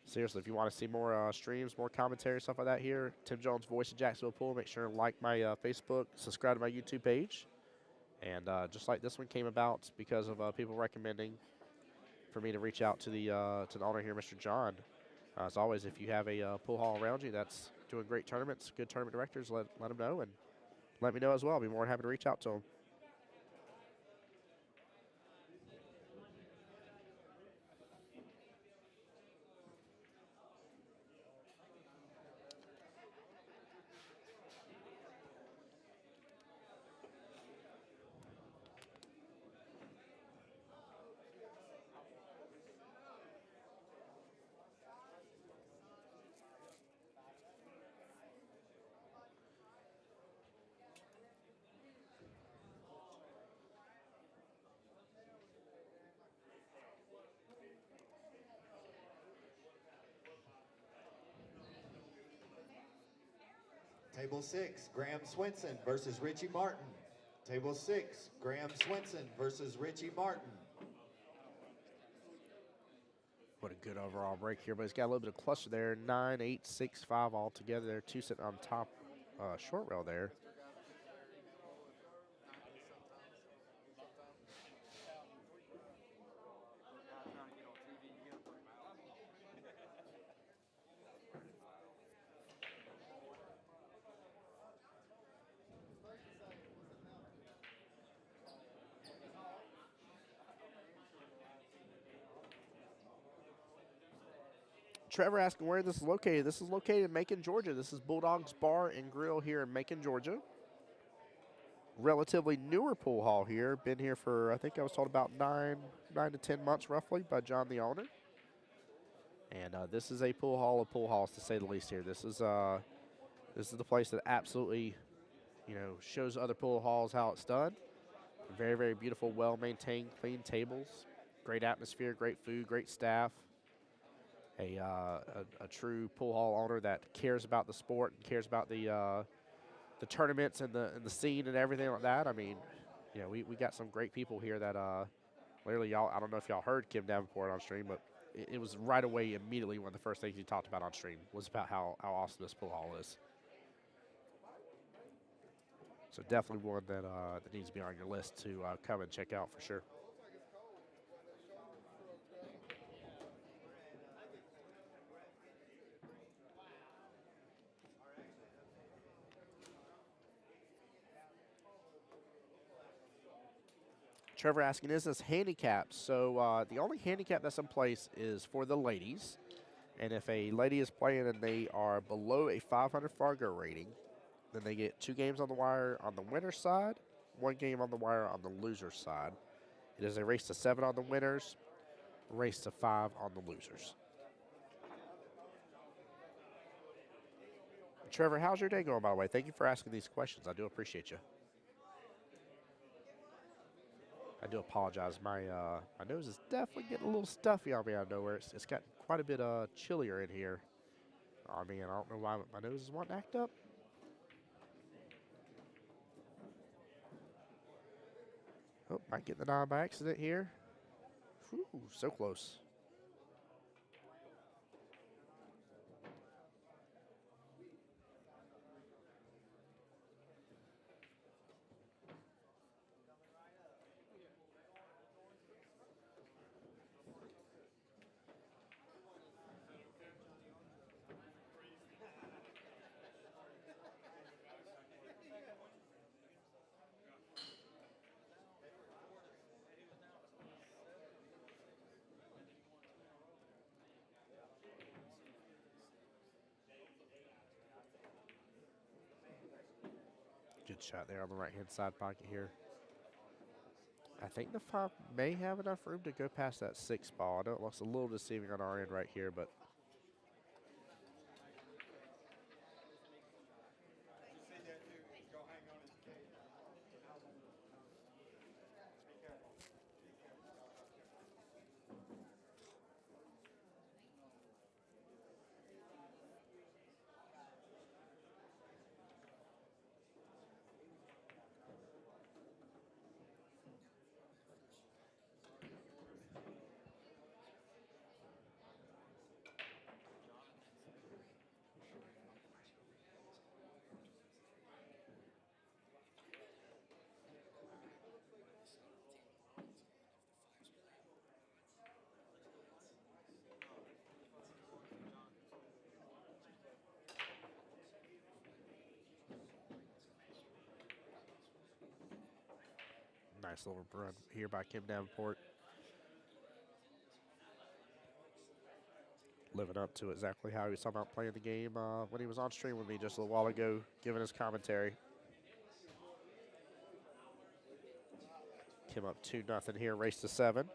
Seriously, if you want to see more streams, more commentary, stuff like that here, Tim Jones' Voice of Jacksonville Pool, make sure and like my Facebook, subscribe to my YouTube page. And just like this one came about because of people recommending for me to reach out to the owner here, Mr. John. As always, if you have a pool hall around you that's doing great tournaments, good tournament directors, let them know and let me know as well. I'll be more than happy to reach out to them. Table 6, Graham Swinson versus Richie Martin. Table 6, Graham Swinson versus Richie Martin. What a good overall break here, but he's got a little bit of cluster there. 9, 8, 6, 5 all together there. Two sitting on top short rail there. Trevor asking where this is located. This is located in Macon, Georgia. This is Bulldogs Bar and Grill here in Macon, Georgia. Relatively newer pool hall here. Been here for, I think I was told, about 9 to 10 months roughly by John, the owner. And this is a pool hall of pool halls, to say the least here. This is the place that absolutely, shows other pool halls how it's done. Very, very beautiful, well-maintained, clean tables. Great atmosphere, great food, great staff. A true pool hall owner that cares about the sport and cares about the tournaments and the scene and everything like that. I mean, we got some great people here that literally, y'all, I don't know if y'all heard Kim Davenport on stream, but it was right away immediately one of the first things he talked about on stream was about how awesome this pool hall is. So definitely one that needs to be on your list to come and check out for sure. Trevor asking, is this handicapped? So the only handicap that's in place is for the ladies. And if a lady is playing and they are below a 500 Fargo rating, then they get 2 games on the wire on the winner's side, 1 game on the wire on the loser's side. It is a race to 7 on the winners, race to 5 on the losers. Trevor, how's your day going, by the way? Thank you for asking these questions. I do appreciate you. I do apologize. My nose is definitely getting a little stuffy on me out of nowhere. It's got quite a bit chillier in here. I mean, I don't know why my nose is wanting to act up. Oh, might get the 9 by accident here. Whew, so close. Good shot there on the right-hand side pocket here. I think the 5 may have enough room to go past that 6 ball. I know it looks a little deceiving on our end right here, but nice little run here by Kim Davenport. Living up to exactly how he was talking about playing the game when he was on stream with me just a little while ago, giving his commentary. Kim up 2-0 here, race to 7.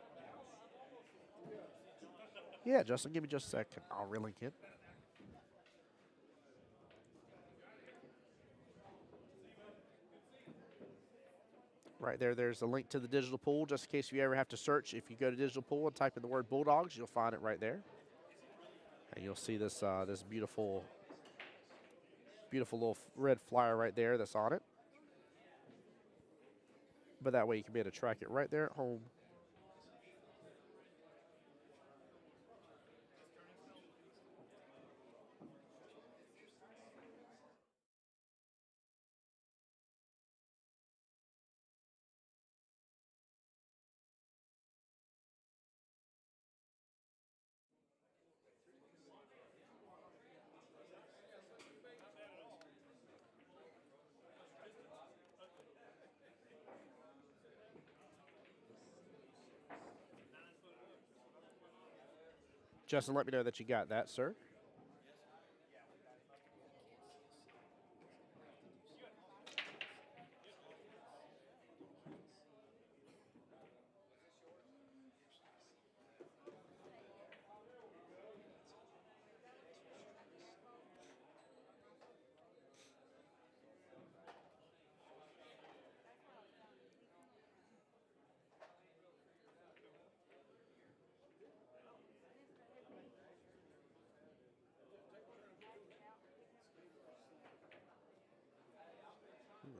Yeah, Justin, give me just a second. I'll relink it. Right there, there's a link to the digital pool, just in case you ever have to search. If you go to digital pool and type in the word Bulldogs, you'll find it right there. And you'll see this this beautiful Beautiful little red flyer right there that's on it. But that way you can be able to track it right there at home. Justin, let me know that you got that, sir.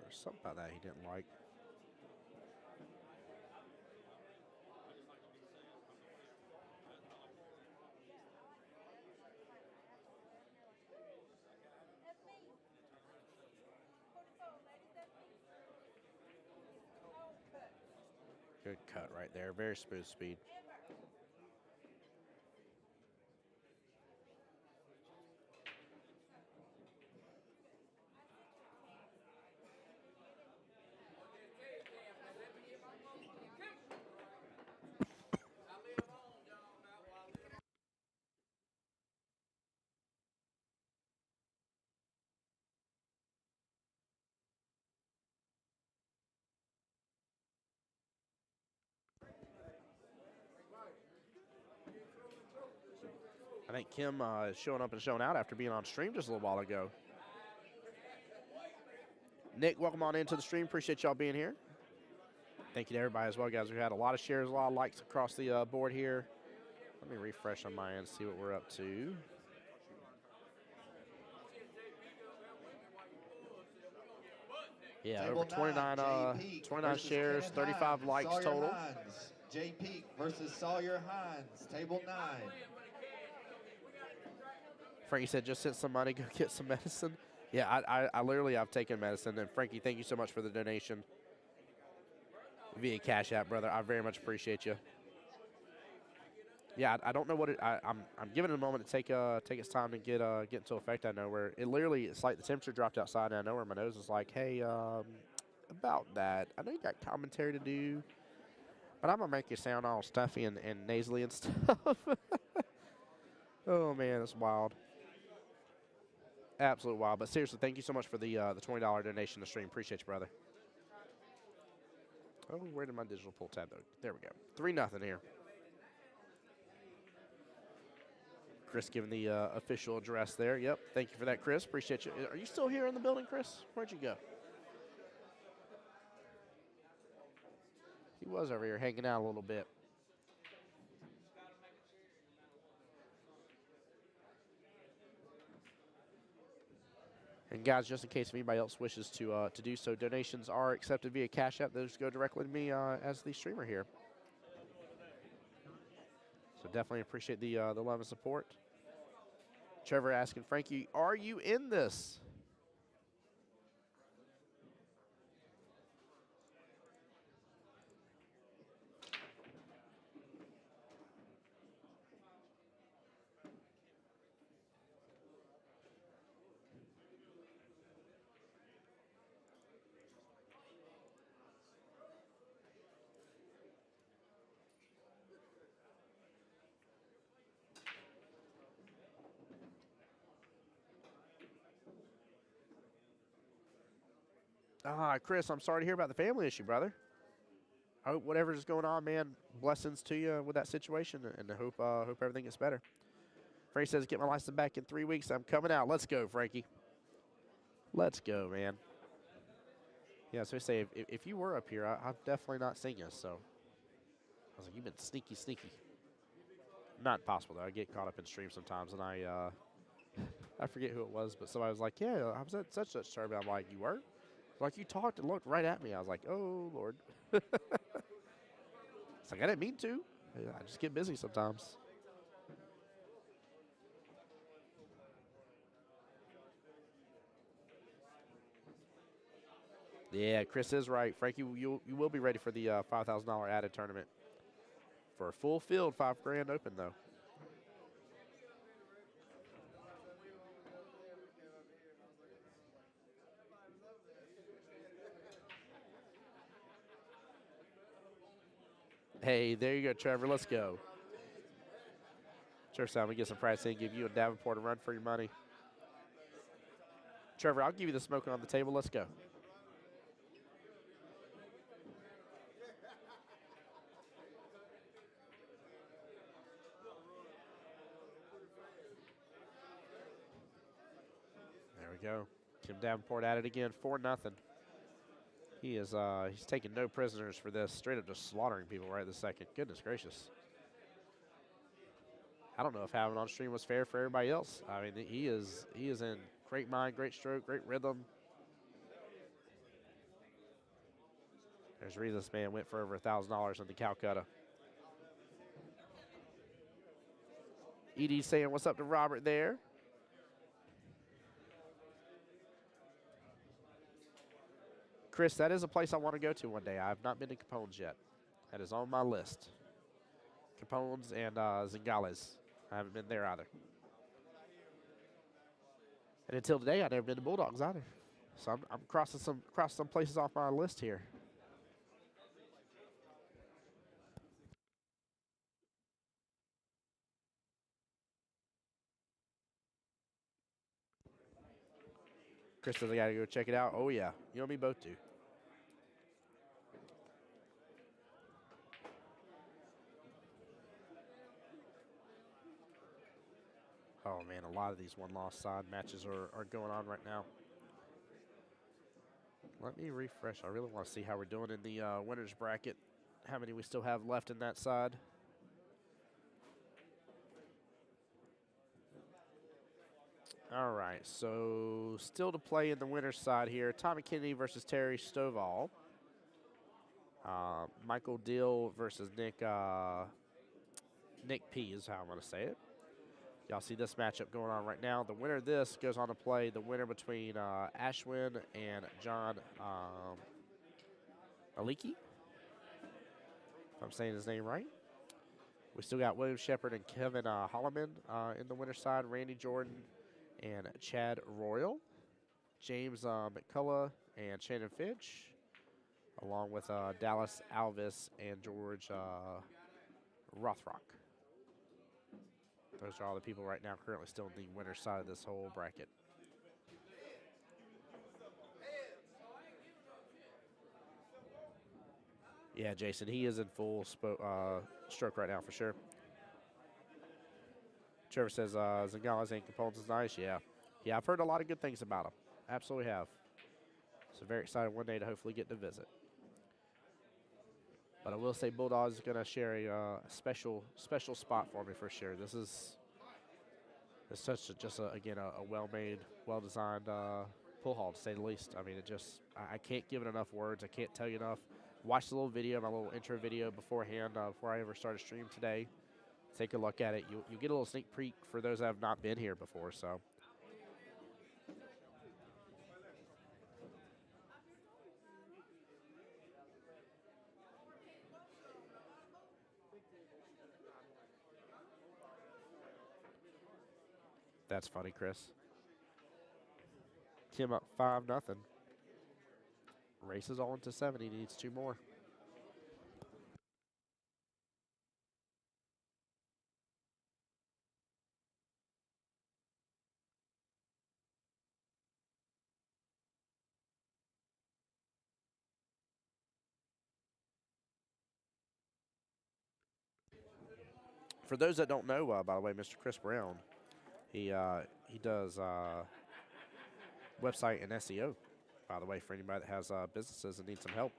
There's something about that he didn't like. Good cut right there. Very smooth speed. I think Kim is showing up and showing out after being on stream just a little while ago. Nick, welcome on into the stream. Appreciate y'all being here. Thank you to everybody as well, guys. We had a lot of shares, a lot of likes across the board here. Let me refresh on my end, see what we're up to. Yeah, Table over 29, 29 shares, 35 likes Sawyer total. Hines. Jay Peak versus Sawyer Hines. Table 9. Frankie said, just sent some money, go get some medicine. Yeah, I literally have taken medicine. And Frankie, thank you so much for the donation via Cash App, brother. I very much appreciate you. Yeah, I don't know what I'm giving it a moment to take its time to get into effect. I know where it literally, it's like the temperature dropped outside, and I know where my nose is like, hey, about that. I know you got commentary to do, but I'm gonna make you sound all stuffy and nasally and stuff. Oh man, it's wild. Absolute wild. But seriously, thank you so much for the $20 donation to stream. Appreciate you, brother. Oh, where did my digital pull tab go? There we go. 3-0 here. Chris giving the official address there. Yep. Thank you for that, Chris. Appreciate you. Are you still here in the building, Chris? Where'd you go? He was over here hanging out a little bit. And guys, just in case anybody else wishes to do so, donations are accepted via Cash App. Those go directly to me as the streamer here. So definitely appreciate the love and support. Trevor asking, Frankie, are you in this? Chris, I'm sorry to hear about the family issue, brother. I hope whatever's going on, man, blessings to you with that situation, and I hope everything gets better. Frankie says, get my license back in 3 weeks. I'm coming out. Let's go, Frankie. Let's go, man. Yeah, so I say, if you were up here, I've definitely not seen you, so. I was like, you've been sneaky, sneaky. Not possible, though. I get caught up in streams sometimes, and I I forget who it was, but somebody was like, "Yeah, I was at such tournament." I'm like, "You were?" Like you talked and looked right at me. I was like, "Oh Lord." It's like I didn't mean to. Yeah, I just get busy sometimes. Yeah, Chris is right. Frankie, you will be ready for the $5,000 added tournament for a full field, 5 grand open though. Hey, there you go, Trevor. Let's go. Trevor, time we get some price in, give you and Davenport a run for your money. Trevor, I'll give you the smoking on the table. Let's go. There we go. Kim Davenport at it again, 4-0. He is he's taking no prisoners for this. Straight up just slaughtering people right this second. Goodness gracious. I don't know if having on stream was fair for everybody else. I mean, he is in great mind, great stroke, great rhythm. There's a reason this man went for over $1,000 in the Calcutta. ED saying what's up to Robert there. Chris, that is a place I want to go to one day. I have not been to Capone's yet. That is on my list. Capone's and Zingales. I haven't been there either. And until today, I've never been to Bulldogs either. So I'm crossing some places off my list here. Chris says I gotta go check it out. Oh yeah, you and me both do. Oh man, a lot of these one-loss side matches are going on right now. Let me refresh. I really want to see how we're doing in the winners bracket. How many we still have left in that side. All right, so still to play in the winners side here. Tommy Kennedy versus Terry Stovall. Michael Dill versus Nick P is how I'm going to say it. Y'all see this matchup going on right now. The winner of this goes on to play the winner between Ashwin and John Aliki, if I'm saying his name right. We still got William Shepard and Kevin Holloman in the winner's side. Randy Jordan and Chad Royal. James McCullough and Shannon Fitch, along with Dallas Alvis and George Rothrock. Those are all the people right now currently still in the winner's side of this whole bracket. Yeah, Jason, he is in full stroke right now for sure. Trevor says Zingales and Capone's is nice. Yeah. Yeah, I've heard a lot of good things about him. Absolutely have. So very excited one day to hopefully get to visit. But I will say Bulldogs is going to share a special spot for me for sure. This is such again a well-made, well-designed pull hall to say the least. I mean, I can't give it enough words. I can't tell you enough. Watch the little video, my little intro video beforehand before I ever start a stream today. Take a look at it. You get a little sneak peek for those that have not been here before. So. That's funny, Chris. Kim up 5-0. Race is on to 7. He needs 2 more. For those that don't know, by the way, Mr. Chris Brown, he does website and SEO, by the way, for anybody that has businesses and needs some help.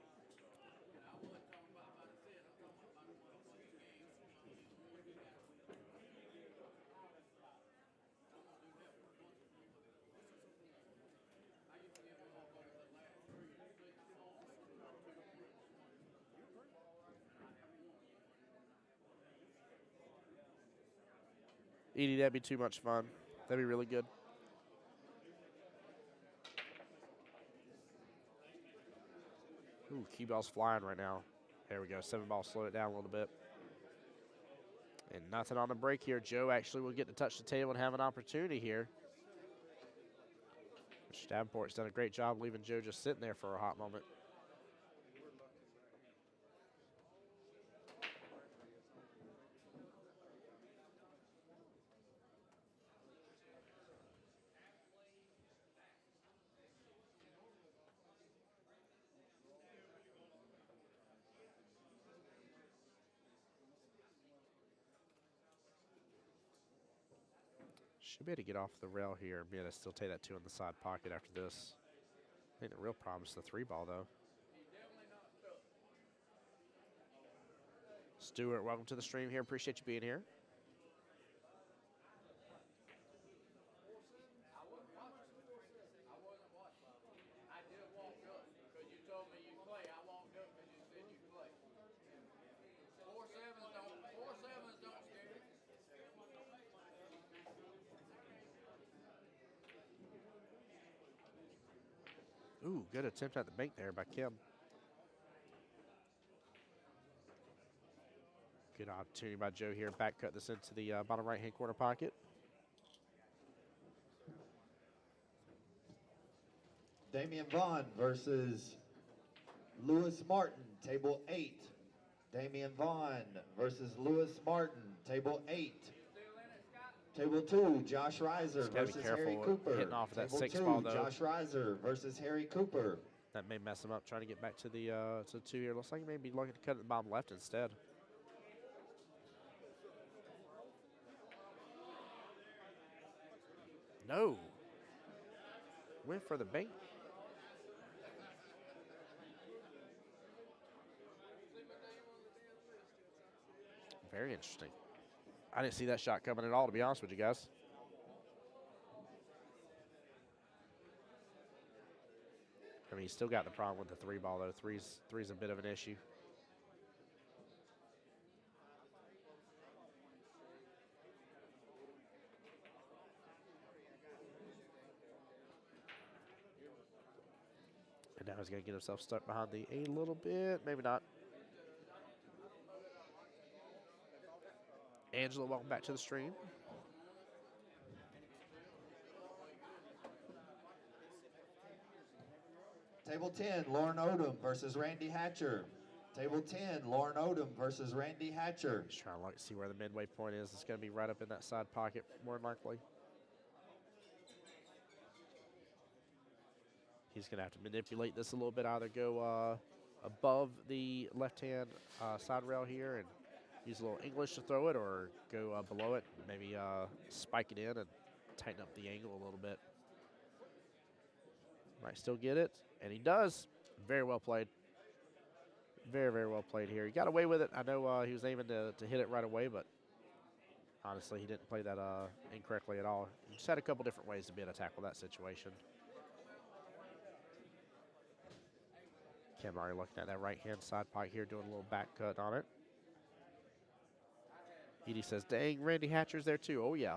Edie, that'd be too much fun. That'd be really good. Ooh, cue ball's flying right now. There we go. 7 ball, slow it down a little bit. And nothing on the break here. Joe actually will get to touch the table and have an opportunity here. Davenport's done a great job leaving Joe just sitting there for a hot moment. Should be able to get off the rail here. Be able to still take that 2 in the side pocket after this. I think the real problem is the 3 ball, though. Stewart, welcome to the stream here. Appreciate you being here. Ooh, good attempt at the bank there by Kim. Good opportunity by Joe here. Back cut this into the bottom right-hand corner pocket. Damian Vaughn versus Lewis Martin, table 8. Damian Vaughn versus Lewis Martin, table 8. Table 2, Josh Reiser gotta be versus careful Harry Cooper. hitting off of that Table 6 2, ball, though. Josh Reiser versus Harry Cooper. That may mess him up trying to get back to the 2 here. Looks like he may be looking to cut it the bottom left instead. No. Went for the bank. Very interesting. I didn't see that shot coming at all, to be honest with you guys. I mean, he's still got the problem with the 3 ball, though. Three's a bit of an issue. And now he's going to get himself stuck behind the 8 a little bit. Maybe not. Angela, welcome back to the stream. Table 10, Lauren Odom versus Randy Hatcher. Table 10, Lauren Odom versus Randy Hatcher. Just trying to see where the midway point is. It's going to be right up in that side pocket, more than likely. He's going to have to manipulate this a little bit, either go above the left-hand side rail here and use a little English to throw it, or go below it, maybe spike it in and tighten up the angle a little bit. Might still get it, and he does. Very well played. Very, very well played here. He got away with it. I know he was aiming to hit it right away, but honestly, he didn't play that incorrectly at all. He just had a couple different ways to be able to tackle that situation. Kim already looking at that right-hand side pocket here, doing a little back cut on it. Edie says, dang, Randy Hatcher's there too. Oh, yeah.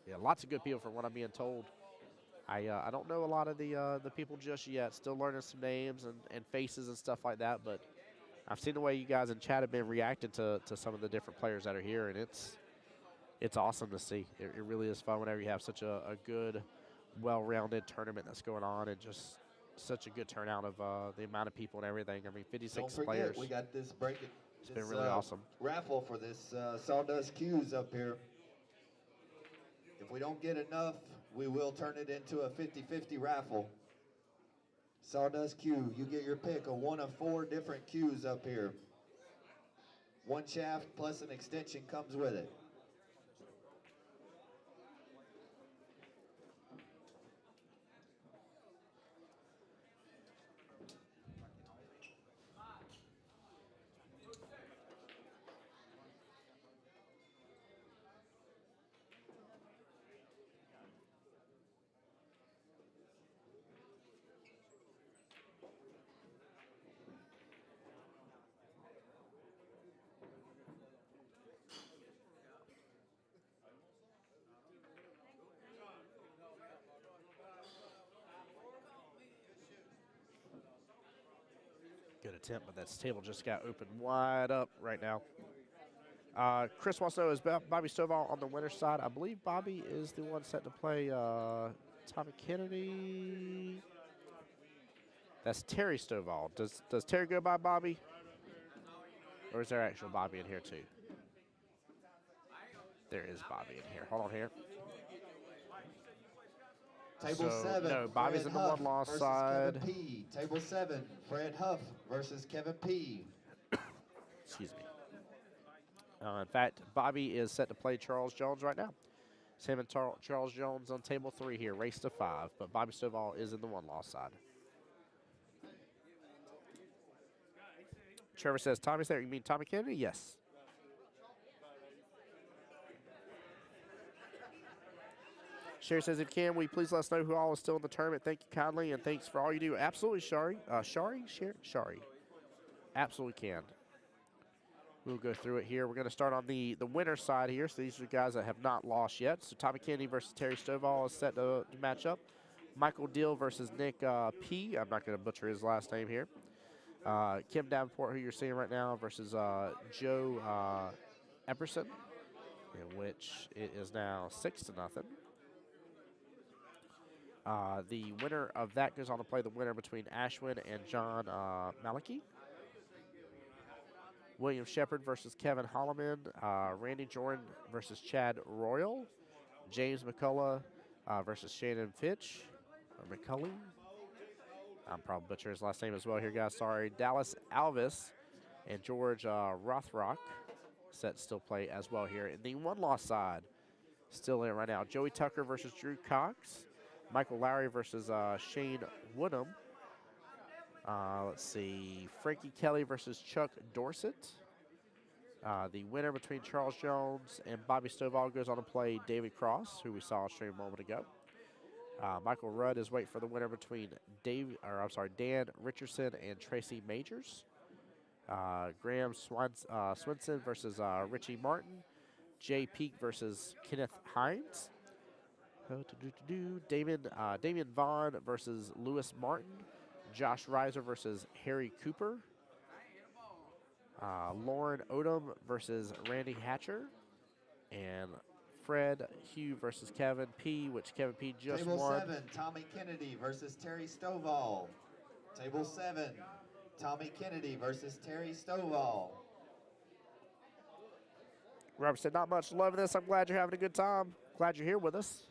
Yeah, lots of good people from what I'm being told. I don't know a lot of the people just yet. Still learning some names and faces and stuff like that, but I've seen the way you guys in chat have been reacting to some of the different players that are here, and it's awesome to see. It really is fun whenever you have such a good, well-rounded tournament that's going on, and just such a good turnout of the amount of people and everything. I mean, 56 Don't forget, players. we got this breaking. It's been really awesome. Raffle for this Sawdust Q's up here. If we don't get enough, we will turn it into a 50-50 raffle. Sawdust Q, you get your pick of one of 4 different Q's up here. 1 shaft plus an extension comes with it. Good attempt, but that table just got opened wide up right now. Chris wants to know, is Bobby Stovall on the winner's side? I believe Bobby is the one set to play Tommy Kennedy. That's Terry Stovall. Does Terry go by Bobby? Or is there actual Bobby in here too? There is Bobby in here. Hold on here. Table So, 7, no, Bobby's Fred in the Huff one-loss versus side. Kevin P. Table 7, Fred Huff versus Kevin P. Excuse me. In fact, Bobby is set to play Charles Jones right now. It's him and Charles Jones on table 3 here, race to 5. But Bobby Stovall is in the one-loss side. Trevor says, Tommy's there. You mean Tommy Kennedy? Yes. Sherry says, if you can, will you please let us know who all is still in the tournament? Thank you kindly, and thanks for all you do. Absolutely, Shari. Shari. Absolutely can. We'll go through it here. We're going to start on the winner's side here. So these are guys that have not lost yet. So Tommy Kennedy versus Terry Stovall is set to match up. Michael Deal versus Nick P. I'm not going to butcher his last name here. Kim Davenport, who you're seeing right now, versus Joe Epperson, in which it is now 6-0. The winner of that goes on to play the winner between Ashwin and John Maliki. William Shepard versus Kevin Holloman. Randy Jordan versus Chad Royal. James McCullough versus Shannon Fitch. Or McCulley. I'm probably butchering his last name as well here, guys. Sorry. Dallas Alvis and George Rothrock set still play as well here. In the one-loss side, still in right now. Joey Tucker versus Drew Cox. Michael Lowry versus Shane Woodham. Let's see. Frankie Kelly versus Chuck Dorset. The winner between Charles Jones and Bobby Stovall goes on to play David Cross, who we saw stream a moment ago. Michael Rudd is waiting for the winner between Dan Richardson and Tracy Majors. Graham Swinson versus Richie Martin. Jay Peak versus Kenneth Hines. Damian Vaughn versus Lewis Martin. Josh Reiser versus Harry Cooper. Lauren Odom versus Randy Hatcher. And Fred Hugh versus Kevin P., which Kevin P. just Table won. 7, Tommy Kennedy versus Terry Stovall. Table 7, Tommy Kennedy versus Terry Stovall. Robert said, not much love in this. I'm glad you're having a good time. Glad you're here with us.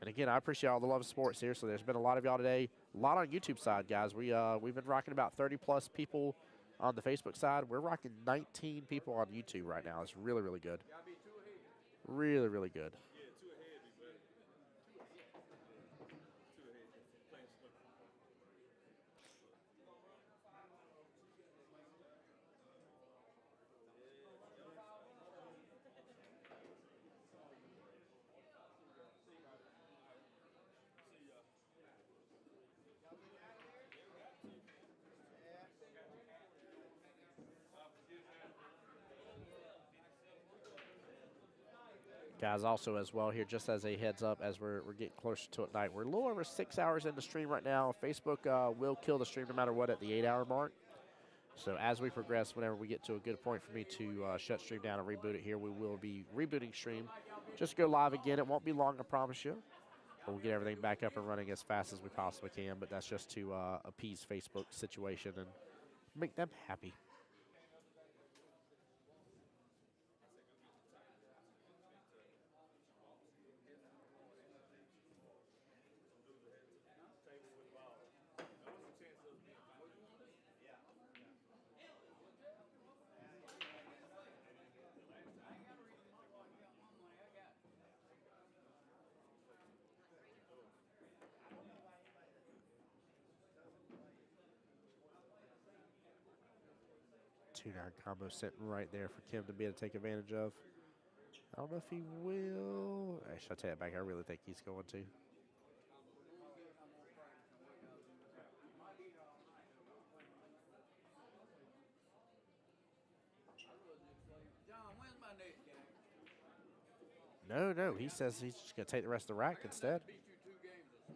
And again, I appreciate all the love of sports here. So there's been a lot of y'all today. A lot on YouTube side, guys. We've been rocking about 30+ people on the Facebook side. We're rocking 19 people on YouTube right now. It's really, really good. Really, really good. Guys, also as well here, just as a heads up, as we're getting closer to at night, we're a little over 6 hours into stream right now. Facebook will kill the stream no matter what at the 8-hour mark. So as we progress, whenever we get to a good point for me to shut stream down and reboot it here, we will be rebooting stream. Just go live again. It won't be long, I promise you. But we'll get everything back up and running as fast as we possibly can. But that's just to appease Facebook situation and make them happy. Two-9 combo sitting right there for Kim to be able to take advantage of. I don't know if he will. Actually, I'll take it back. I really think he's going to. John, when's my next game? No, he says he's just going to take the rest of the rack instead. Beat you 2 games or so.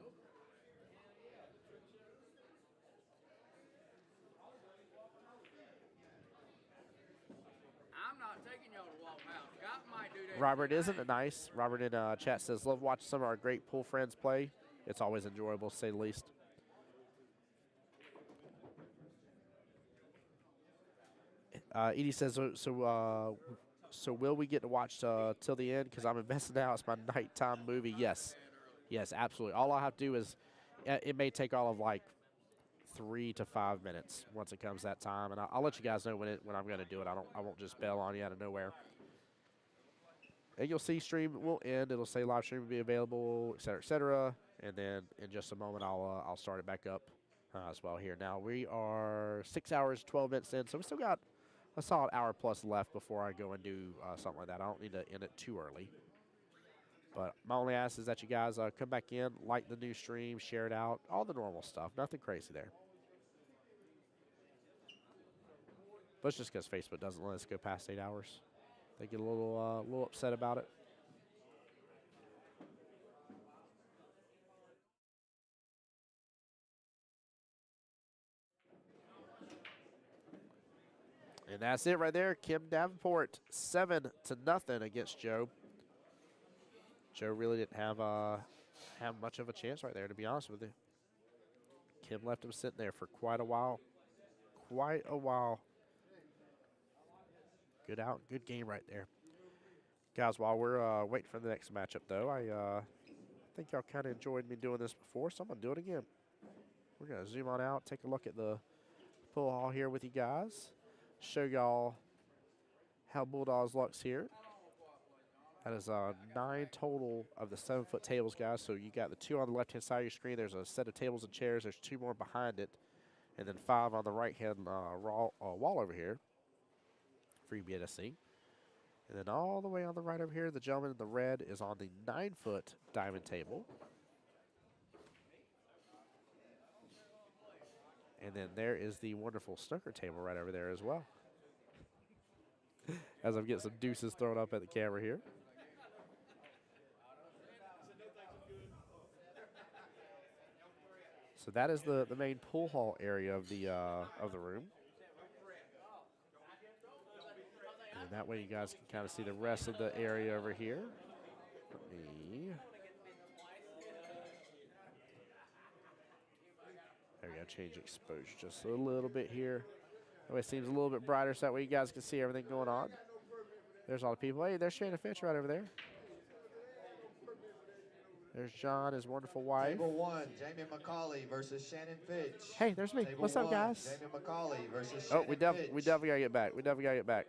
Robert, isn't it nice? Robert in chat says, love watching some of our great pool friends play. It's always enjoyable, to say the least. Edie says, so will we get to watch till the end? Because I'm invested now. It's my nighttime movie. Yes. Yes, absolutely. All I have to do is, it may take all of like 3 to 5 minutes once it comes that time, and I'll let you guys know when I'm going to do it. I won't just bail on you out of nowhere. And you'll see stream will end. It'll say live stream will be available, et cetera. And then in just a moment, I'll start it back up as well here. Now we are 6 hours 12 minutes in, so we still got a solid hour plus left before I go and do something like that. I don't need to end it too early. But my only ask is that you guys come back in, like the new stream, share it out, all the normal stuff. Nothing crazy there. But it's just because Facebook doesn't let us go past 8 hours. They get a little upset about it. And that's it right there. Kim Davenport, 7-0 against Joe. Joe really didn't have much of a chance right there, to be honest with you. Kim left him sitting there for quite a while. Good game right there. Guys, while we're waiting for the next matchup, though, I think y'all kind of enjoyed me doing this before, so I'm going to do it again. We're going to zoom on out, take a look at the pool hall here with you guys, show y'all how Bulldogs looks here. That is 9 total of the 7-foot tables, guys. So you got the 2 on the left-hand side of your screen. There's a set of tables and chairs. There's 2 more behind it, and then 5 on the right-hand wall over here for you to be able to see. And then all the way on the right over here, the gentleman in the red is on the 9-foot diamond table. And then there is the wonderful snooker table right over there as well. As I'm getting some deuces thrown up at the camera here. So that is the main pool hall area of the room. And that way you guys can kind of see the rest of the area over here. There we go, change exposure just a little bit here. That way it seems a little bit brighter so that way you guys can see everything going on. There's all the people. Hey, there's Shannon Fitch right over there. There's John, his wonderful wife. Table 1, Jamie McCauley versus Shannon Fitch. Hey, there's me. Table What's up, 1, guys? Jamie McCauley versus Shannon we definitely got to get back. We definitely got to get back.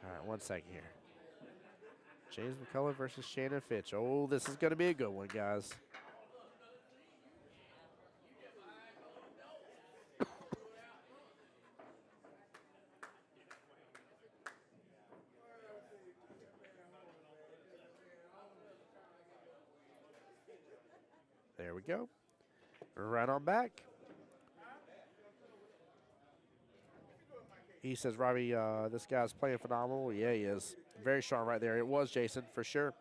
All right, 1 second here. James McCullough versus Shannon Fitch. Oh, this is going to be a good one, guys. There we go. Right on back. He says, Robbie, this guy's playing phenomenal. Yeah, he is. Very strong right there. It was Jason, for sure.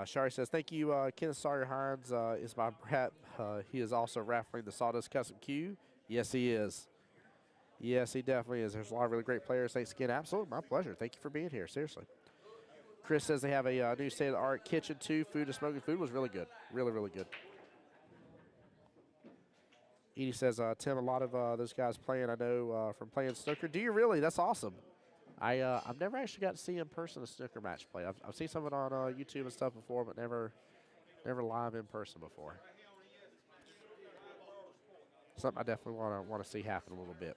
Shari says, thank you, Ken Sawyer-Hines is my brat. He is also raffling the Sawdust Custom Q. Yes, he is. Yes, he definitely is. There's a lot of really great players. Thanks again. Absolutely, my pleasure. Thank you for being here, seriously. Chris says they have a new state-of-the-art kitchen, too. Food and smoking. Food was really good. Really, really good. Edie says, Tim, a lot of those guys playing, I know from playing snooker. Do you really? That's awesome. I've never actually got to see in person a snooker match play. I've seen some of it on YouTube and stuff before, but never live in person before. Something I definitely want to see happen a little bit.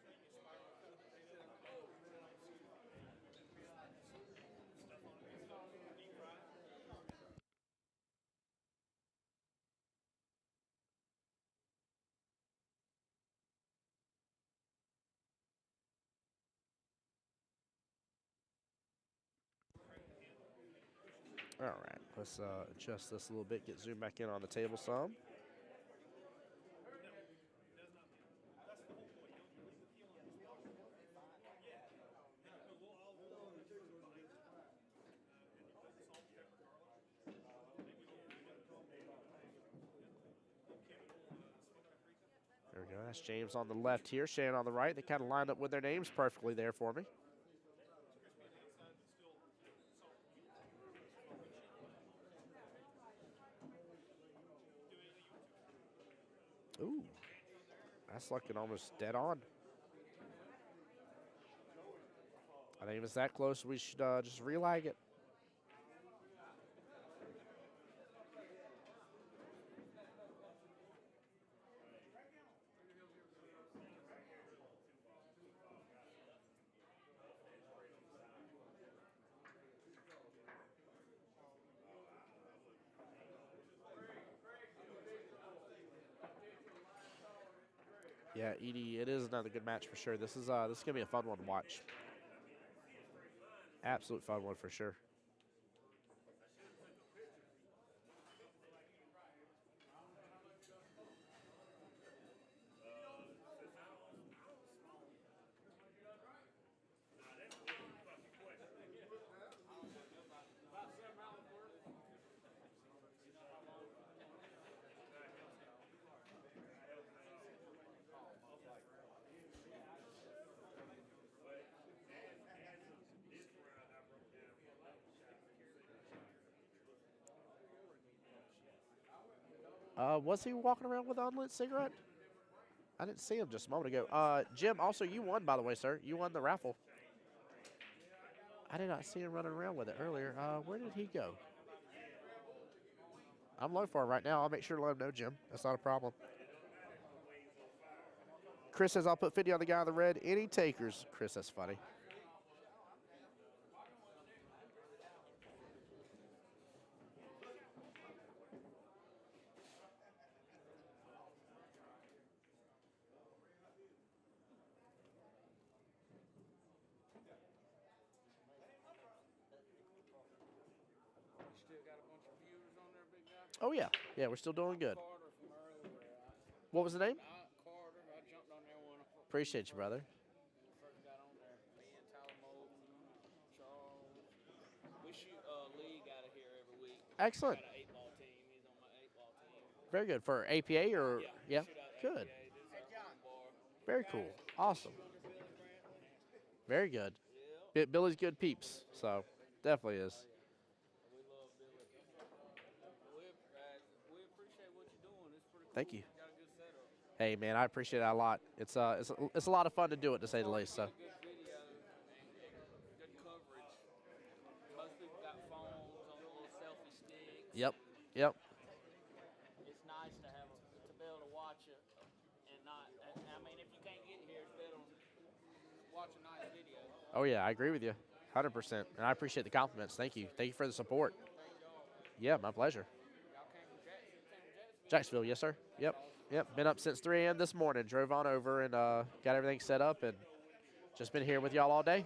All right, let's adjust this a little bit, get zoomed back in on the table some. There we go. That's James on the left here, Shannon on the right. They kind of lined up with their names perfectly there for me. Ooh, that's looking almost dead on. I think if it's that close, we should just relag it. Yeah, Edie, it is another good match for sure. This is gonna be a fun one to watch. Absolute fun one for sure. Was he walking around with an unlit cigarette? I didn't see him just a moment ago. Jim, also you won, by the way, sir. You won the raffle. I did not see him running around with it earlier. Where did he go? I'm looking for him right now. I'll make sure to let him know, Jim. That's not a problem. Chris says, I'll put 50 on the guy in the red. Any takers? Chris, that's funny. Still got a bunch of viewers on there, big guy. Oh, yeah. Yeah, we're still doing good. Carter from earlier. What was the name? Carter, I jumped on there when I Appreciate you, brother. first got on there. Me and Tyler Moulton, Charles. We shoot league out of here every week. Excellent. Got an 8-ball team. He's on my 8-ball team. Very good. For APA or? Yeah. Shoot out Good. APA. This is our home bar. Very cool. Awesome. Under Billy Grant. Very good. Yeah. Billy's good peeps, so definitely is. We love Billy. We appreciate what you're doing. It's pretty cool. Thank you. Got a good setup. Hey, man, I appreciate that a lot. It's a lot of fun to do it, to say the least. So. Good video, good coverage. Most people got phones on the little selfie sticks. Yep. Yep. It's nice to have to be able to watch it and not. I mean, if you can't get here, it's better to watch a nice video. Oh yeah, I agree with you, 100%. And I appreciate the compliments. Thank you. Thank you for the support. Yeah, my pleasure. Y'all came from Jacksonville. Jacksonville, yes, sir. Yep. Yep. Been up since 3 a.m. this morning. Drove on over and got everything set up and just been here with y'all all day.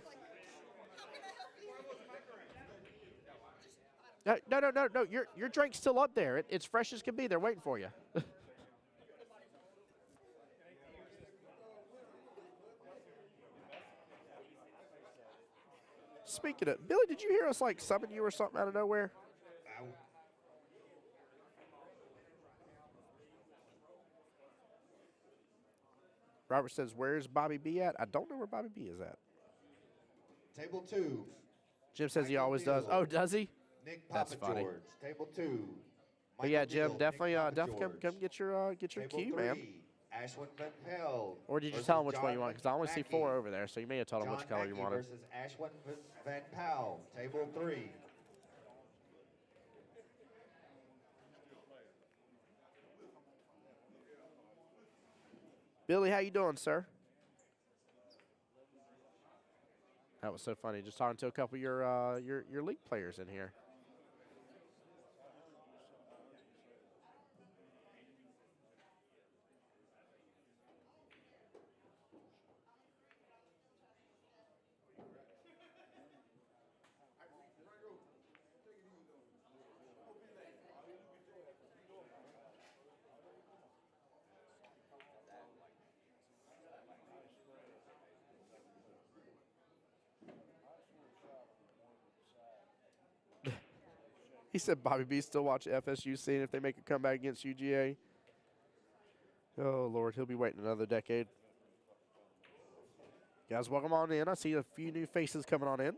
No. Your drink's still up there. It's fresh as can be. They're waiting for you. Speaking of, Billy, did you hear us like summon you or something out of nowhere? Robert says, where's Bobby B at? I don't know where Bobby B is at. Table 2, Jim says he Michael always does. Neal. Oh, does he? Nick That's Papa funny. George. Table 2. But yeah, Michael Jim, Neal, Nick definitely Papa come George. get your Table cue, 3, man. Ashwin Van Pelt. Or did you versus tell him which one John you want? Because I only see Mackey. 4 over there, so you may have told him John which color you Mackey wanted. versus Ashwin Van Pelt. Table 3. Billy, how you doing, sir? That was so funny. Just talking to a couple of your league players in here. He said Bobby B still watch FSU, seeing if they make a comeback against UGA. Oh, Lord, he'll be waiting another decade. Guys, welcome on in. I see a few new faces coming on in.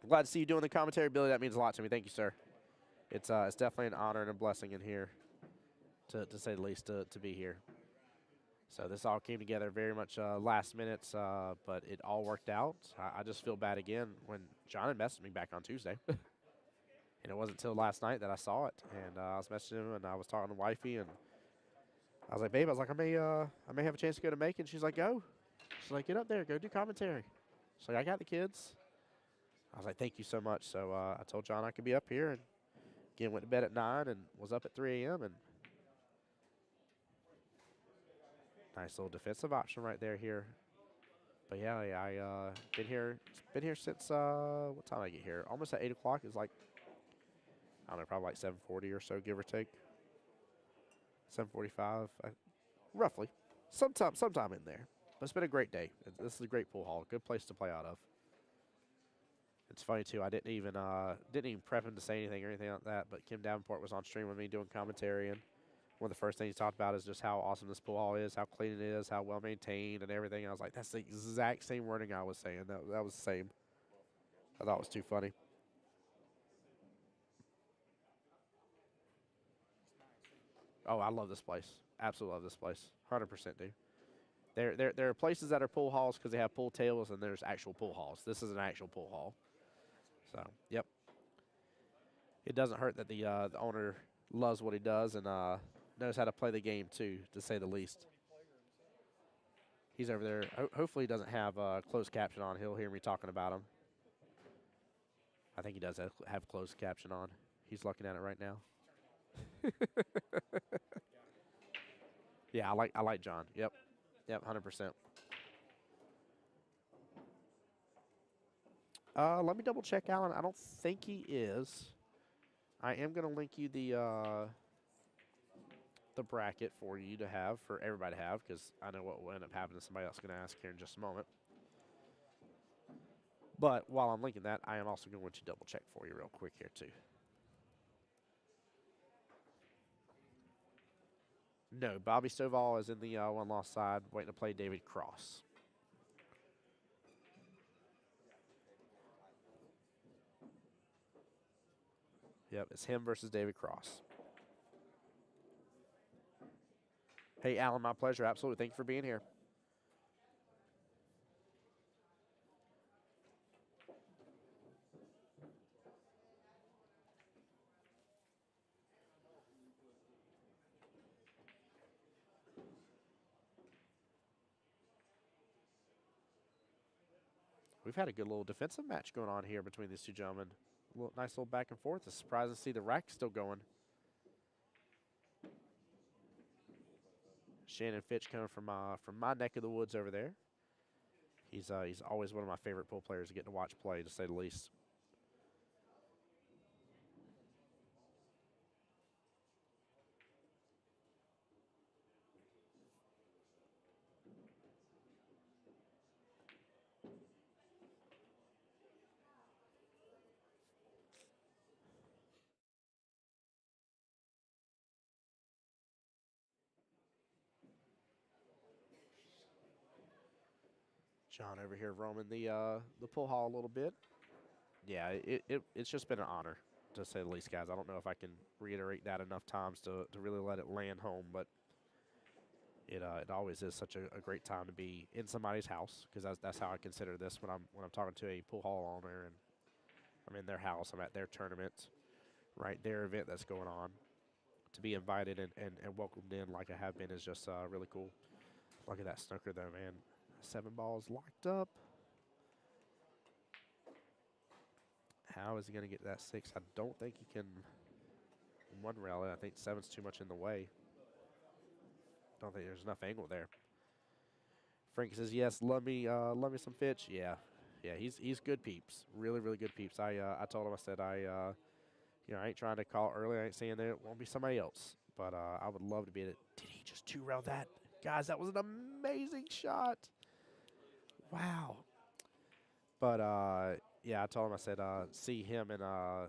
Glad to see you doing the commentary, Billy. That means a lot to me. Thank you, sir. It's definitely an honor and a blessing in here, to say the least, to be here. So this all came together very much last minute, but it all worked out. I just feel bad again when John had messaged me back on Tuesday. And it wasn't until last night that I saw it. And I was messaging him, and I was talking to wifey, and I was like, babe, I was like, I may have a chance to go to Macon. She's like, go. She's like, get up there, go do commentary. She's like, I got the kids. I was like, thank you so much. So I told John I could be up here, and again went to bed at 9 and was up at 3 a.m. and nice little defensive option right there here. But yeah, I been here since what time did I get here? Almost at 8 o'clock. It's like, I don't know, probably like 7:40 or so, give or take. 7:45, roughly, sometime in there. But it's been a great day. This is a great pool hall, good place to play out of. It's funny too. I didn't even prep him to say anything or anything like that. But Kim Davenport was on stream with me doing commentary, and one of the first things he talked about is just how awesome this pool hall is, how clean it is, how well maintained, and everything. I was like, that's the exact same wording I was saying. That was the same. I thought it was too funny. Oh, I love this place. Absolutely love this place. 100% do. There are places that are pool halls because they have pool tables, and there's actual pool halls. This is an actual pool hall. So, yep. It doesn't hurt that the owner loves what he does and knows how to play the game too, to say the least. He's over there. Hopefully he doesn't have closed caption on. He'll hear me talking about him. I think he does have closed caption on. He's looking at it right now. Yeah, I like John. Yep, 100%. Let me double check, Alan. I don't think he is. I am going to link you the bracket for you to have, for everybody to have, because I know what will end up happening. Somebody else is going to ask here in just a moment. But while I'm linking that, I am also going to double check for you real quick here too. No, Bobby Stovall is in the one-loss side, waiting to play David Cross. Yep, it's him versus David Cross. Hey, Alan, my pleasure. Absolutely. Thank you for being here. We've had a good little defensive match going on here between these two gentlemen. Nice little back and forth. It's surprising to see the rack still going. Shannon Fitch coming from my neck of the woods over there. He's always one of my favorite pool players to get to watch play, to say the least. John over here roaming the pool hall a little bit. Yeah, it's just been an honor, to say the least, guys. I don't know if I can reiterate that enough times to really let it land home, but it always is such a great time to be in somebody's house, because that's how I consider this when I'm talking to a pool hall owner and I'm in their house, I'm at their tournament, right, their event that's going on. To be invited and welcomed in like I have been is just really cool. Look at that snooker though, man. 7 balls locked up. How is he going to get that 6? I don't think he can one rail it. I think 7's too much in the way. Don't think there's enough angle there. Frank says, yes, love me some Fitch. Yeah, he's good peeps. Really, really good peeps. I told him, I said, I ain't trying to call early. I ain't saying that it won't be somebody else. But I would love to be in it. Did he just 2-rail that? Guys, that was an amazing shot. Wow. But, yeah, I told him, I said, see him and,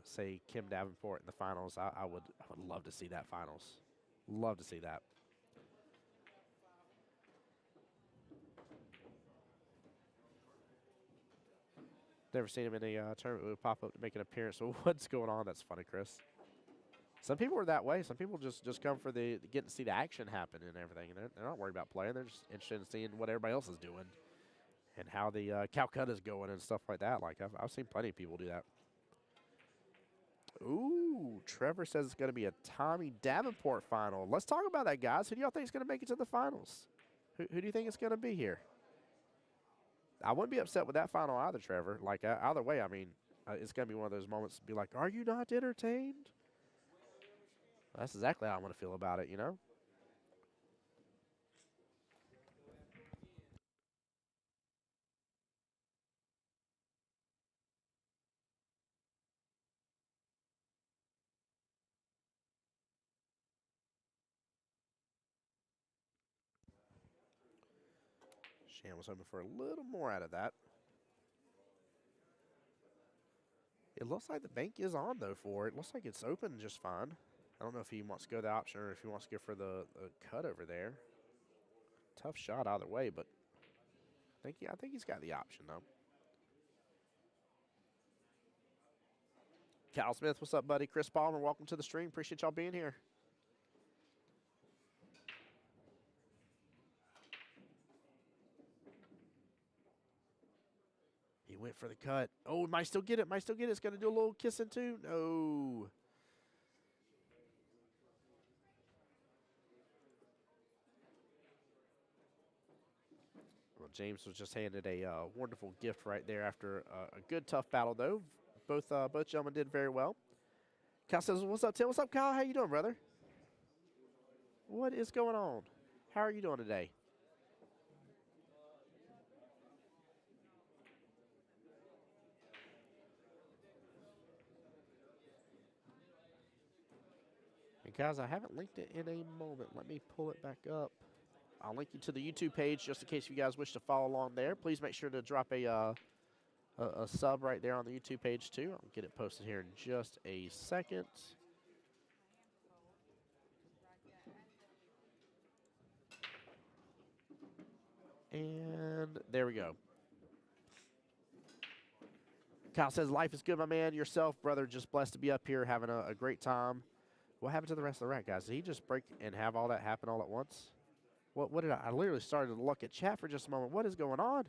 say, Kim Davenport in the finals. I would love to see that finals. Love to see that. Never seen him in a tournament would pop up to make an appearance. So what's going on? That's funny, Chris. Some people are that way. Some people just come for the getting to see the action happen and everything. And they're not worried about playing. They're just interested in seeing what everybody else is doing and how the Calcutta's going and stuff like that. Like I've seen plenty of people do that. Ooh, Trevor says it's going to be a Tommy Davenport final. Let's talk about that, guys. Who do y'all think is going to make it to the finals? Who do you think it's going to be here? I wouldn't be upset with that final either, Trevor. Like, either way, I mean, it's going to be one of those moments to be like, are you not entertained? That's exactly how I want to feel about it, you know? Shan was hoping for a little more out of that. It looks like the bank is on, though, for it. Looks like it's open just fine. I don't know if he wants to go the option or if he wants to go for the cut over there. Tough shot either way, but I think he's got the option, though. Cal Smith, what's up, buddy? Chris Palmer, welcome to the stream. Appreciate y'all being here. He went for the cut. Oh, might still get it. Might still get it. It's going to do a little kissing, too. No. Well, James was just handed a wonderful gift right there after a good, tough battle, though. Both gentlemen did very well. Kyle says, what's up, Tim? What's up, Kyle? How you doing, brother? What is going on? How are you doing today? And guys, I haven't linked it in a moment. Let me pull it back up. I'll link you to the YouTube page just in case you guys wish to follow along there. Please make sure to drop a sub right there on the YouTube page too. I'll get it posted here in just a second. And there we go. Kyle says, life is good, my man. Yourself, brother, just blessed to be up here having a great time. What happened to the rest of the rack, guys? Did he just break and have all that happen all at once? What did I literally started to look at chat for just a moment. What is going on?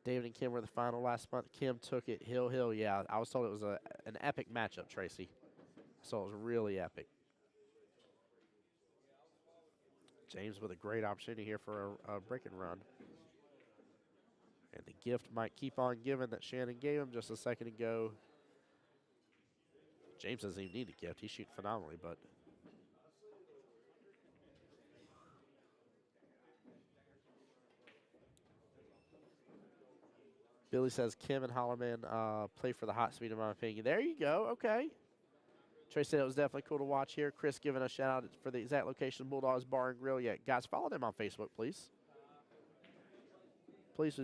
David and Kim were the final last month. Kim took it hill. Yeah, I was told it was an epic matchup, Tracy. So it was really epic. James with a great opportunity here for a break and run. And the gift might keep on giving that Shannon gave him just a second ago. James doesn't even need a gift. He's shooting phenomenally, but Billy says Kim and Holloman play for the hot speed, in my opinion. There you go. Okay. Trey said it was definitely cool to watch here. Chris giving a shout out for the exact location, Bulldogs Bar and Grill. Yeah, guys, follow them on Facebook, please. Please.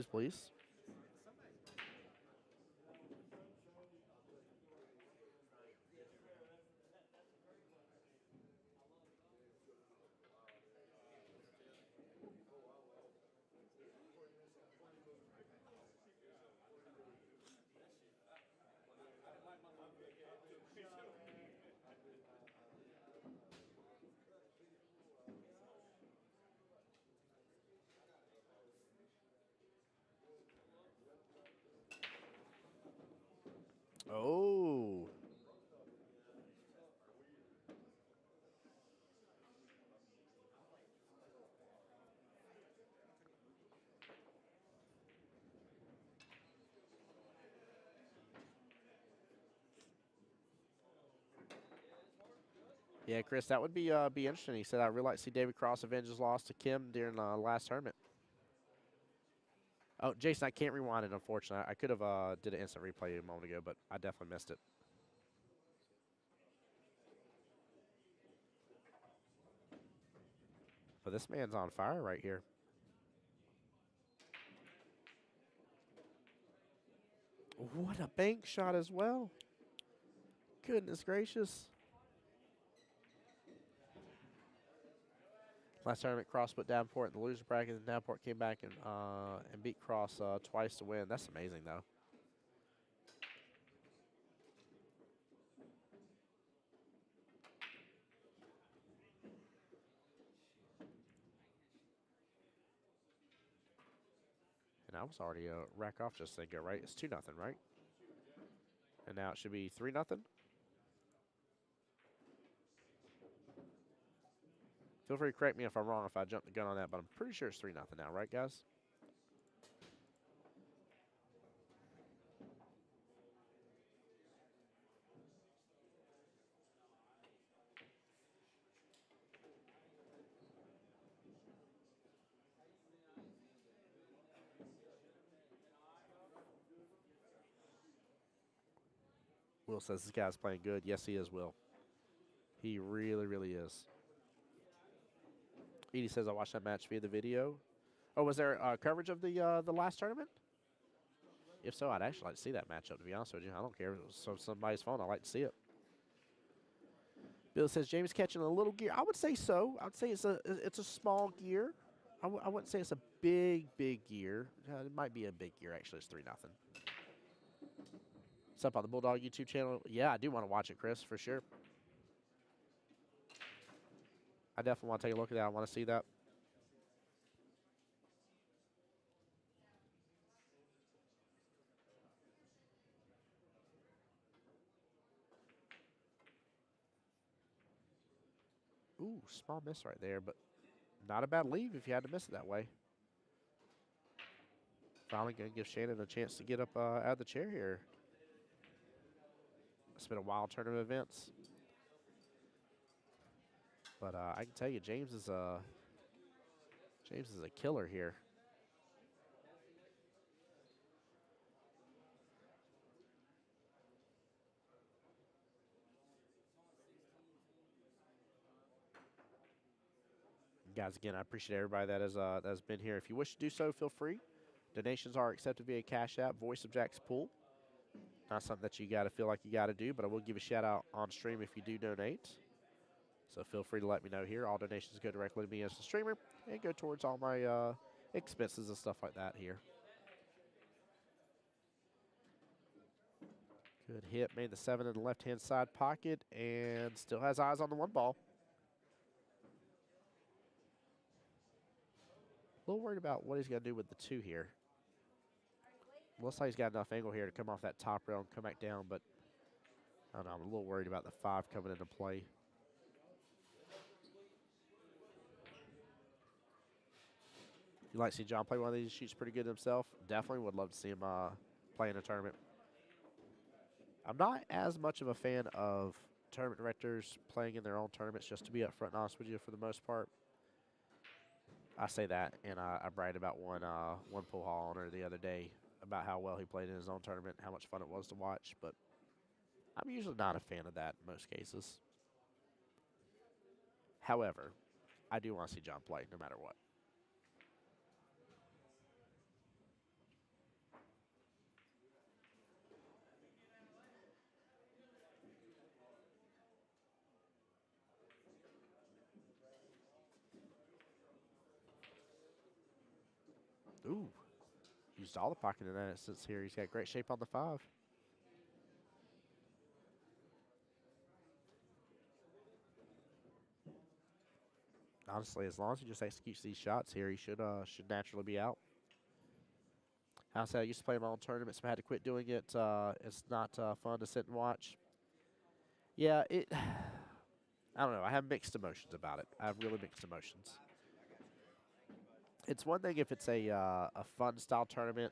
Oh. Yeah, Chris, that would be interesting. He said, I'd really like to see David Cross avenge his loss to Kim during the last tournament. Oh, Jason, I can't rewind it, unfortunately. I could have did an instant replay a moment ago, but I definitely missed it. But this man's on fire right here. What a bank shot as well. Goodness gracious. Last tournament, Cross put Davenport in the loser bracket, and Davenport came back and beat Cross twice to win. That's amazing, though. And I was already rack off just a second, right? It's 2-0, right? And now it should be 3-0. Feel free to correct me if I'm wrong if I jumped the gun on that, but I'm pretty sure it's 3-0 now, right, guys? Will says this guy's playing good. Yes, he is, Will. He really, really is. Edie says I watched that match via the video. Oh, was there coverage of the last tournament? If so, I'd actually like to see that matchup, to be honest with you. I don't care if it was on somebody's phone. I'd like to see it. Bill says James catching a little gear. I would say so. I would say it's a small gear. I wouldn't say it's a big gear. It might be a big gear, actually. It's 3-0. What's up on the Bulldog YouTube channel? Yeah, I do want to watch it, Chris, for sure. I definitely want to take a look at that. I want to see that. Ooh, small miss right there, but not a bad leave if you had to miss it that way. Finally going to give Shannon a chance to get up out of the chair here. It's been a wild turn of events. But I can tell you, James is a killer here. Guys, again, I appreciate everybody that has been here. If you wish to do so, feel free. Donations are accepted via Cash App, Voice of Jack's Pool. Not something that you got to feel like you got to do, but I will give a shout out on stream if you do donate. So feel free to let me know here. All donations go directly to me as the streamer and go towards all my expenses and stuff like that here. Good hit, made the 7 in the left-hand side pocket and still has eyes on the 1 ball. A little worried about what he's going to do with the 2 here. Looks like he's got enough angle here to come off that top rail and come back down, but I don't know, I'm a little worried about the 5 coming into play. You like to see John play one of these? Shoots pretty good himself. Definitely would love to see him play in a tournament. I'm not as much of a fan of tournament directors playing in their own tournaments, just to be upfront and honest with you for the most part. I say that, and I bragged about one pool hall owner the other day about how well he played in his own tournament, how much fun it was to watch, but I'm usually not a fan of that in most cases. However, I do want to see John play no matter what. Ooh, used all the pocket in that instance here. He's got great shape on the 5. Honestly, as long as he just executes these shots here, he should naturally be out. I said I used to play in my own tournaments, but I had to quit doing it. It's not fun to sit and watch. Yeah, I don't know. I have mixed emotions about it. I have really mixed emotions. It's one thing if it's a fun style tournament,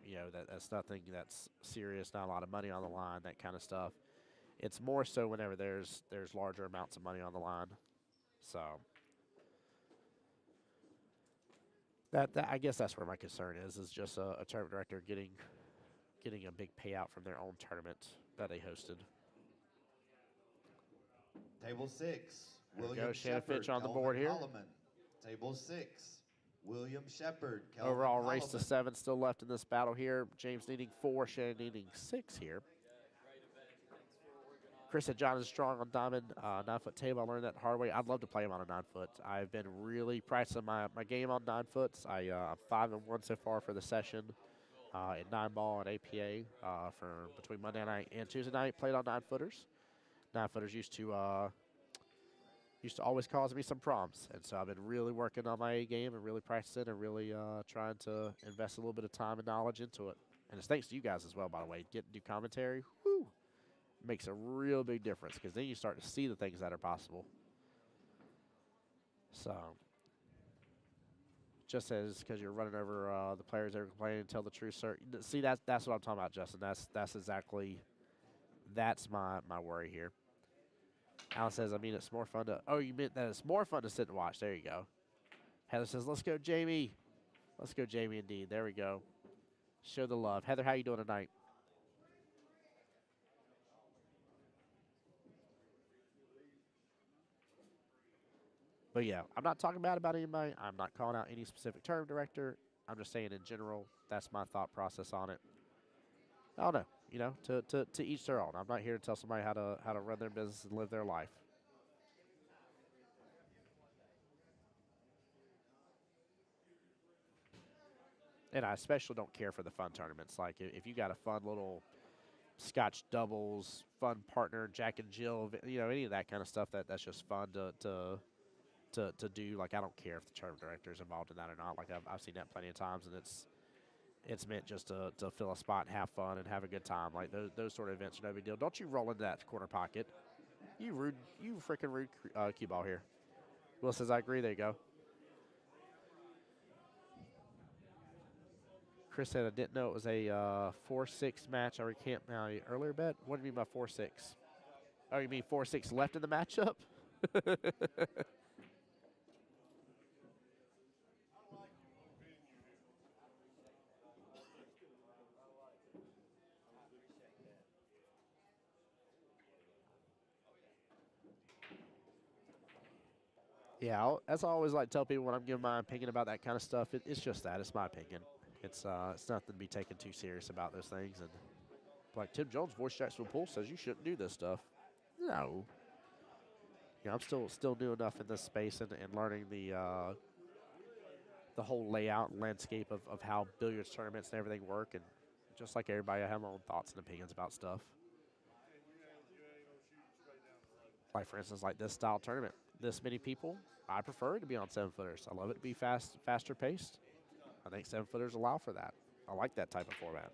you know, that's nothing that's serious, not a lot of money on the line, that kind of stuff. It's more so whenever there's larger amounts of money on the line. So that I guess that's where my concern is just a tournament director getting a big payout from their own tournament that they hosted. Table 6, There we William go, Shannon Shepard, Fitch on the Kelvin board here. Holloman. Table 6, William Shepard, Kelvin Overall race to Holloman. 7 still left in this battle here. James needing 4, Shannon needing 6 here. Chris said John is strong on diamond, 9-foot table. I learned that the hard way. I'd love to play him on a 9-foot. I've been really practicing my game on 9-foots. I'm 5-1 so far for the session in 9-ball and APA for between Monday night and Tuesday night. Played on 9-footers. 9-footers used to always cause me some problems, and so I've been really working on my A game and really practicing and really trying to invest a little bit of time and knowledge into it. And it's thanks to you guys as well, by the way. Getting to do commentary, whoo, makes a real big difference because then you start to see the things that are possible. So, just as because you're running over the players that are complaining, tell the truth, sir. See, that's what I'm talking about, Justin. That's exactly my worry here. Alan says, I mean, it's more fun to. Oh, you meant that it's more fun to sit and watch. There you go. Heather says, let's go, Jamie. Let's go, Jamie and Dean. There we go. Show the love. Heather, how you doing tonight? But yeah, I'm not talking bad about anybody. I'm not calling out any specific term director. I'm just saying in general, that's my thought process on it. I don't know. You know, to each their own. I'm not here to tell somebody how to run their business and live their life. And I especially don't care for the fun tournaments. Like if you got a fun little Scotch doubles, fun partner, Jack and Jill, you know, any of that kind of stuff that's just fun to do. Like I don't care if the tournament director is involved in that or not. Like I've seen that plenty of times, and it's meant just to fill a spot and have fun and have a good time. Like those sort of events are no big deal. Don't you roll into that corner pocket. You freaking rude cue ball here. Will says, I agree. There you go. Chris said, I didn't know it was a 4-6 match. I recant my earlier bet. What do you mean by 4-6? Oh, you mean 4-6 left in the matchup? Yeah, as I always like to tell people when I'm giving my opinion about that kind of stuff, it's just that. It's my opinion. It's nothing to be taken too serious about those things. And like Tim Jones, voice Jacksonville Pool says you shouldn't do this stuff. No. I'm still new enough in this space and learning the whole layout and landscape of how billiards tournaments and everything work. And just like everybody, I have my own thoughts and opinions about stuff. Like, for instance, like this style tournament. This many people, I prefer it to be on 7-footers. I love it to be faster paced. I think 7-footers allow for that. I like that type of format.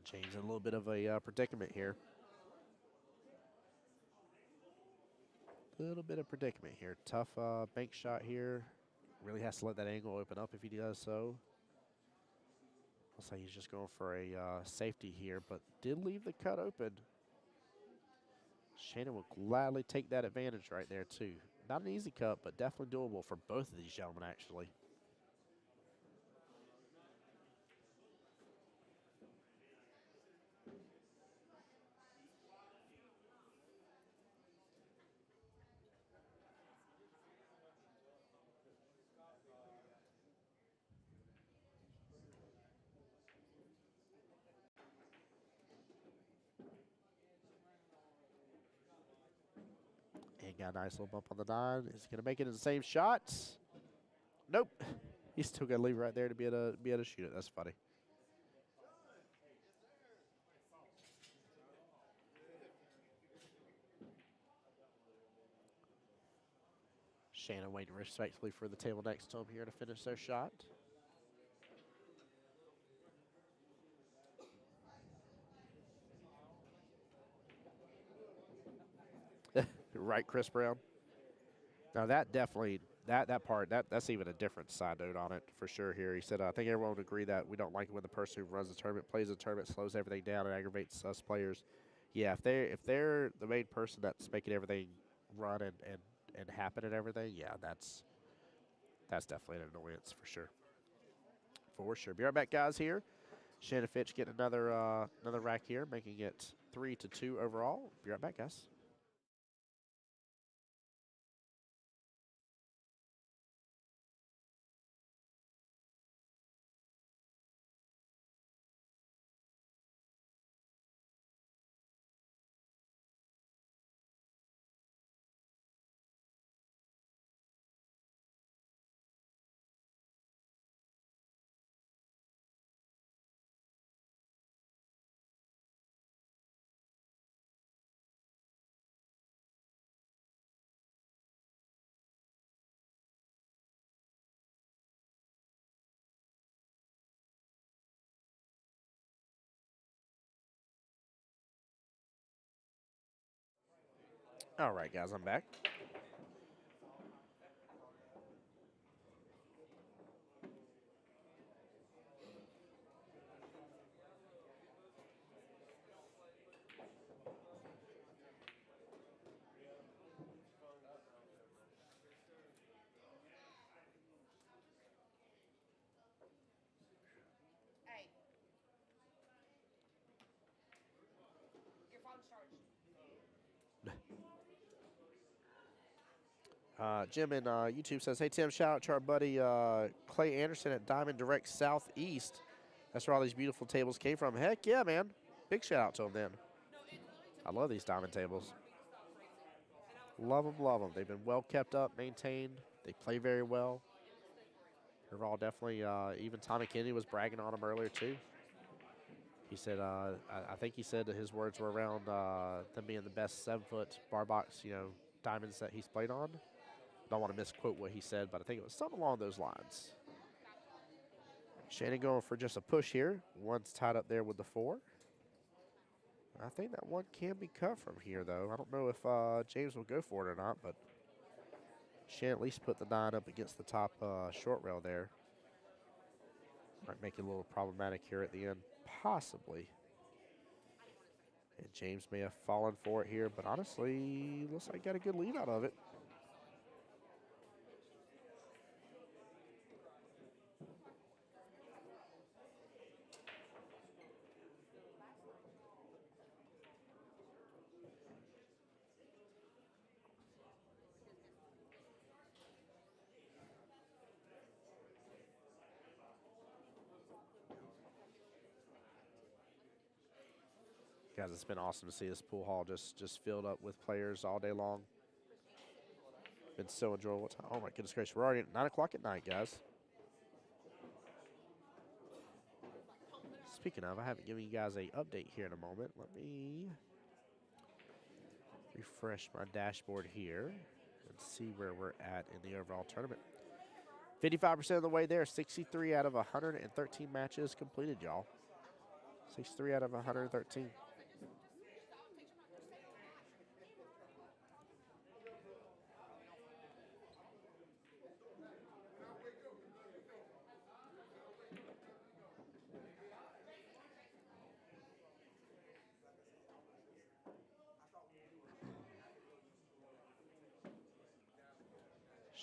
James in a little bit of a predicament here. A little bit of predicament here. Tough bank shot here. Really has to let that angle open up if he does so. Looks like he's just going for a safety here, but did leave the cut open. Shannon will gladly take that advantage right there, too. Not an easy cut, but definitely doable for both of these gentlemen, actually. And got a nice little bump on the 9. Is he going to make it in the same shot? Nope. He's still got to leave right there to be able to shoot it. That's funny. Shannon waiting respectfully for the table next to him here to finish their shot. Right, Chris Brown? Now that definitely, that part, that's even a different side note on it for sure here. He said, I think everyone would agree that we don't like it when the person who runs the tournament, plays the tournament, slows everything down and aggravates us players. Yeah, if they're the main person that's making everything run and happen and everything, yeah, that's definitely an annoyance for sure. For sure. Be right back, guys, here. Shannon Fitch getting another rack here, making it 3-2 overall. Be right back, guys. All right, guys, I'm back. Hey. Your phone's charged. Jim in YouTube says, "Hey Tim, shout out to our buddy Clay Anderson at Diamond Direct Southeast. That's where all these beautiful tables came from." Heck yeah, man! Big shout out to him then. I love these diamond tables. Love them, love them. They've been well kept up, maintained. They play very well. They're all definitely. Even Tommy Kennedy was bragging on them earlier too. He said, I think he said that his words were around them being the best 7-foot bar box, diamonds that he's played on. Don't want to misquote what he said, but I think it was something along those lines. Shannon going for just a push here. One's tied up there with the 4. I think that one can be cut from here, though. I don't know if James will go for it or not, but Shannon at least put the 9 up against the top short rail there. Might make it a little problematic here at the end, possibly. And James may have fallen for it here, but honestly, looks like he got a good lead out of it. Guys, it's been awesome to see this pool hall just filled up with players all day long. Been so enjoyable. Oh my goodness gracious, we're already at 9 o'clock at night, guys. Speaking of, I haven't given you guys a update here in a moment. Let me refresh my dashboard here and see where we're at in the overall tournament. 55% of the way there, 63 out of 113 matches completed, y'all. 63 out of 113.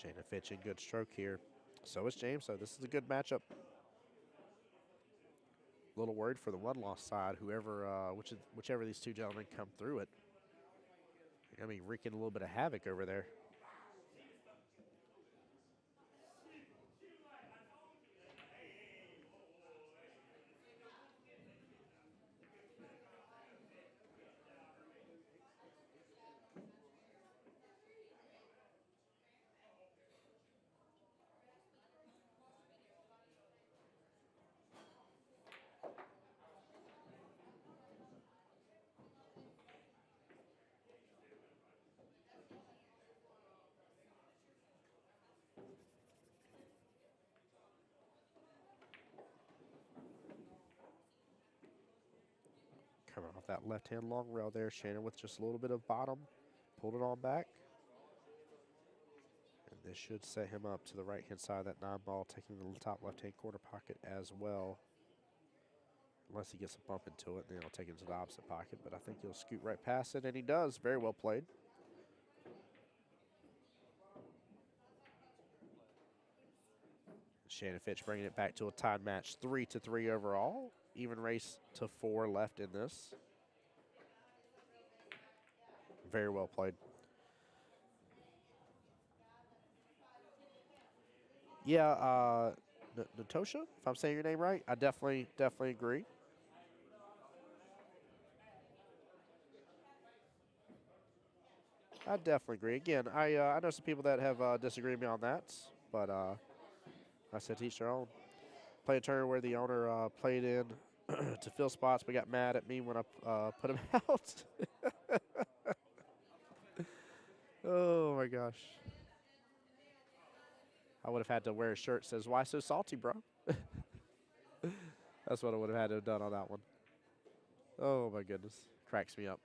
Shayna Fitch in good stroke here. So is James, so this is a good matchup. A little worried for the one-loss side, whichever these two gentlemen come through it. They're going to be wreaking a little bit of havoc over there. Coming off that left-hand long rail there, Shannon with just a little bit of bottom, pulled it on back. And this should set him up to the right-hand side of that 9-ball, taking the top left-hand corner pocket as well. Unless he gets a bump into it, then he'll take it to the opposite pocket. But I think he'll scoot right past it, and he does. Very well played. Shannon Fitch bringing it back to a tied match, 3-3 overall. even race to 4 left in this. Very well played. Yeah, Natosha, if I'm saying your name right, I definitely agree. I definitely agree. Again, I know some people that have disagreed with me on that, but I said to each their own. Played a tournament where the owner played in to fill spots, but got mad at me when I put him out. Oh my gosh. I would have had to wear a shirt that says, "Why so salty, bro?" That's what I would have had to have done on that one. Oh my goodness. Cracks me up.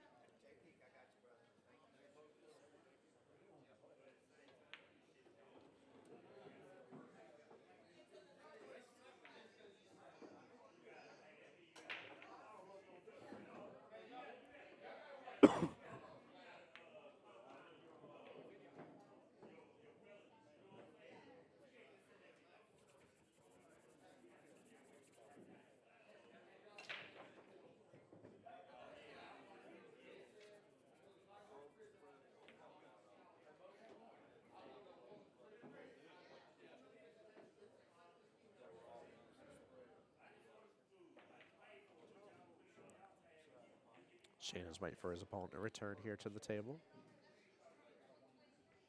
Shannon's waiting for his opponent to return here to the table.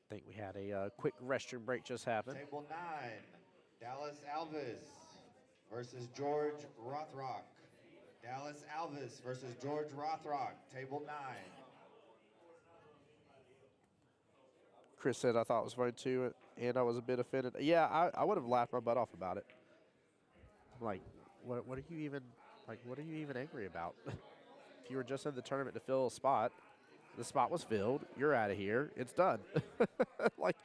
I think we had a quick restroom break just happen. Table 9, Dallas Alvis versus George Rothrock. Dallas Alvis versus George Rothrock, table 9. Chris said I thought it was funny too, and I was a bit offended. Yeah, I would have laughed my butt off about it. I'm like, what are you even, like, what are you even angry about? If you were just in the tournament to fill a spot, the spot was filled, you're out of here, it's done. like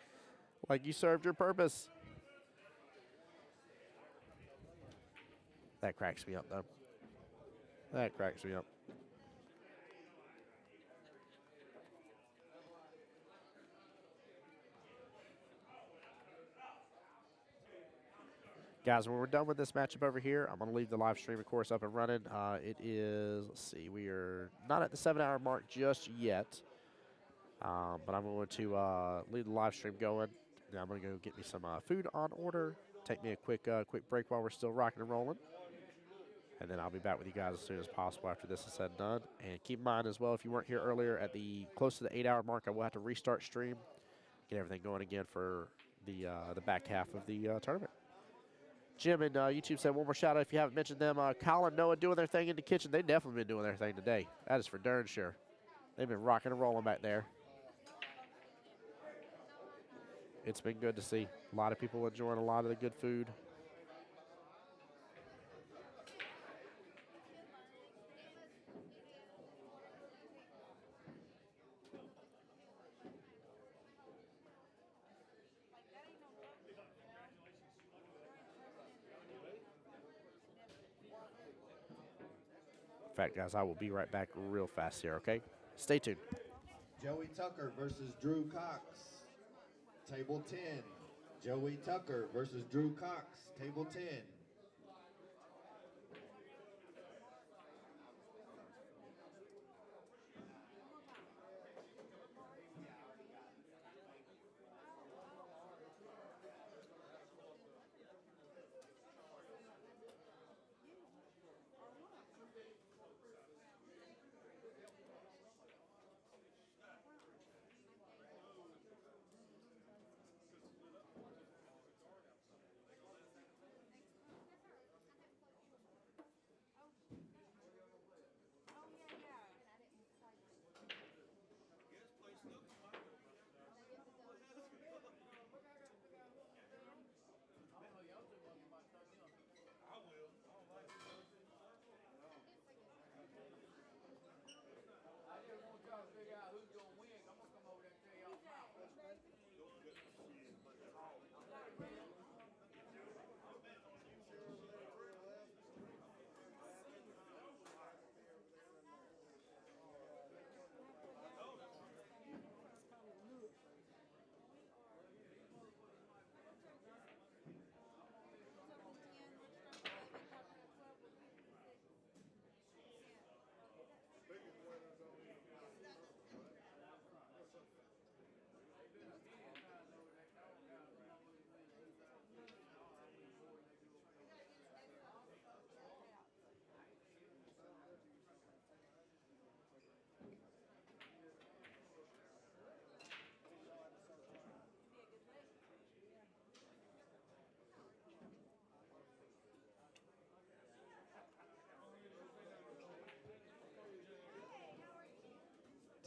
you served your purpose. That cracks me up, though. That cracks me up. Guys, when we're done with this matchup over here, I'm going to leave the live stream, of course, up and running. It is, let's see, we are not at the 7-hour mark just yet. But I'm going to leave the live stream going. Now I'm going to go get me some food on order. Take me a quick break while we're still rocking and rolling. And then I'll be back with you guys as soon as possible after this is said and done. And keep in mind as well, if you weren't here earlier at the close to the 8-hour mark, I will have to restart stream, get everything going again for the back half of the tournament. Jim and YouTube said one more shout out if you haven't mentioned them. Kyle and Noah doing their thing in the kitchen. They've definitely been doing their thing today. That is for darn sure. They've been rocking and rolling back there. It's been good to see. A lot of people enjoying a lot of the good food. In fact, guys, I will be right back real fast here, okay? Stay tuned. Joey Tucker versus Drew Cox, table 10. Joey Tucker versus Drew Cox, table 10.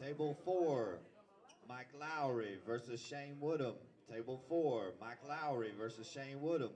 Table 4, Mike Lowry versus Shane Woodham. Table 4, Mike Lowry versus Shane Woodham.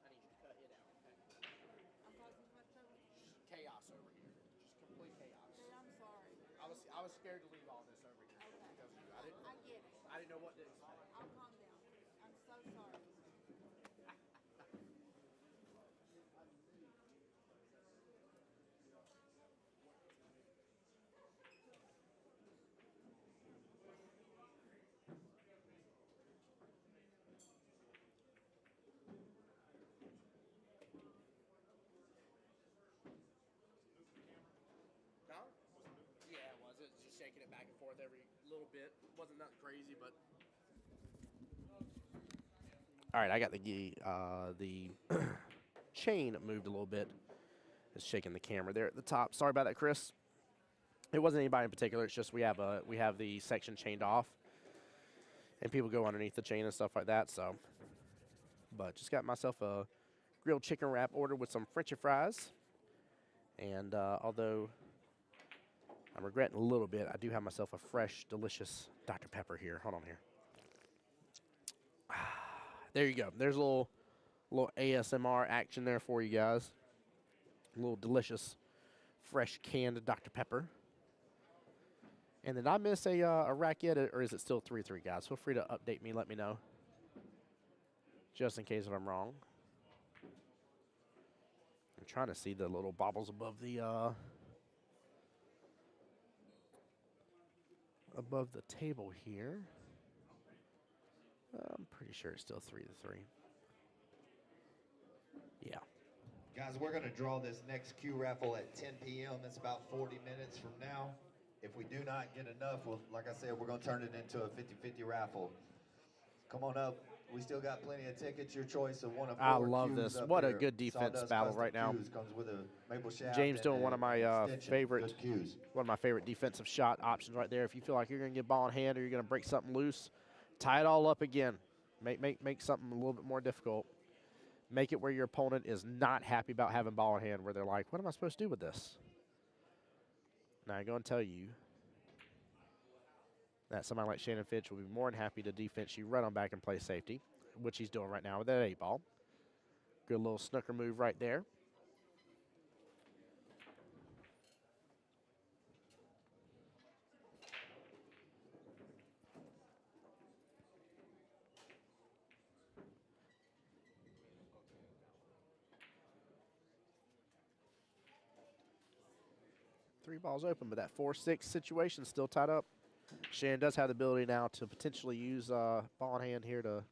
I need you to cut it out. I'm causing too much trouble. Chaos over here. Just complete chaos. Dude, I'm sorry. I was scared to leave all this over here Okay. because of you. I get it. I didn't know what to expect. I'll calm down. I'm so sorry. No? Yeah, it was. It was just shaking it back and forth every little bit. Wasn't nothing crazy, but. All right, I got the chain moved a little bit. It's shaking the camera there at the top. Sorry about that, Chris. It wasn't anybody in particular. It's just we have the section chained off, and people go underneath the chain and stuff like that. So, but just got myself a grilled chicken wrap order with some French fries, and although I'm regretting a little bit, I do have myself a fresh, delicious Dr. Pepper here. Hold on here. There you go. There's a little ASMR action there for you guys. A little delicious, fresh canned Dr. Pepper. And did I miss a rack yet, or is it still 3-3, guys? Feel free to update me, let me know, just in case if I'm wrong. I'm trying to see the little bobbles above the table here. I'm pretty sure it's still 3-3. Yeah. Guys, we're going to draw this next Q raffle at 10 p.m. That's about 40 minutes from now. If we do not get enough, like I said, we're going to turn it into a 50-50 raffle. Come on up. We still got plenty of tickets. Your choice of one of 4 I love Qs this. up What a here. good defense Sawdust battle Custom right now. Qs comes with a maple shaft James and doing one of my favorite Qs. one of my favorite defensive shot options right there. If you feel like you're going to get ball in hand or you're going to break something loose, tie it all up again. Make something a little bit more difficult. Make it where your opponent is not happy about having ball in hand, where they're like, what am I supposed to do with this? Now, I'm going to tell you that somebody like Shannon Fitch will be more than happy to defense you right on back and play safety, which he's doing right now with that 8-ball. Good little snooker move right there. Three balls open, but that 4-6 situation still tied up. Shannon does have the ability now to potentially use ball in hand here to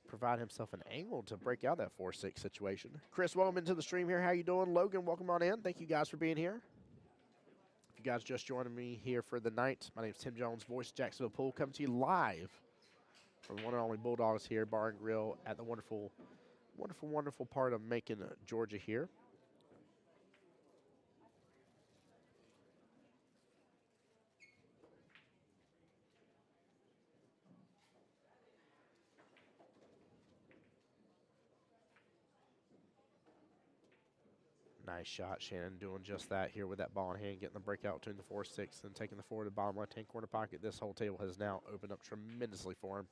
provide himself an angle to break out that 4-6 situation. Chris, welcome into the stream here. How you doing? Logan, welcome on in. Thank you guys for being here. If you guys just joining me here for the night, my name is Tim Jones, voice of Jacksonville Pool, coming to you live from one and only Bulldogs here, Bar and Grill at the wonderful, wonderful, wonderful part of Macon, Georgia here. Nice shot, Shannon doing just that here with that ball in hand, getting the breakout between the 4-6 and taking the 4 to the bottom left-hand corner pocket. This whole table has now opened up tremendously for him.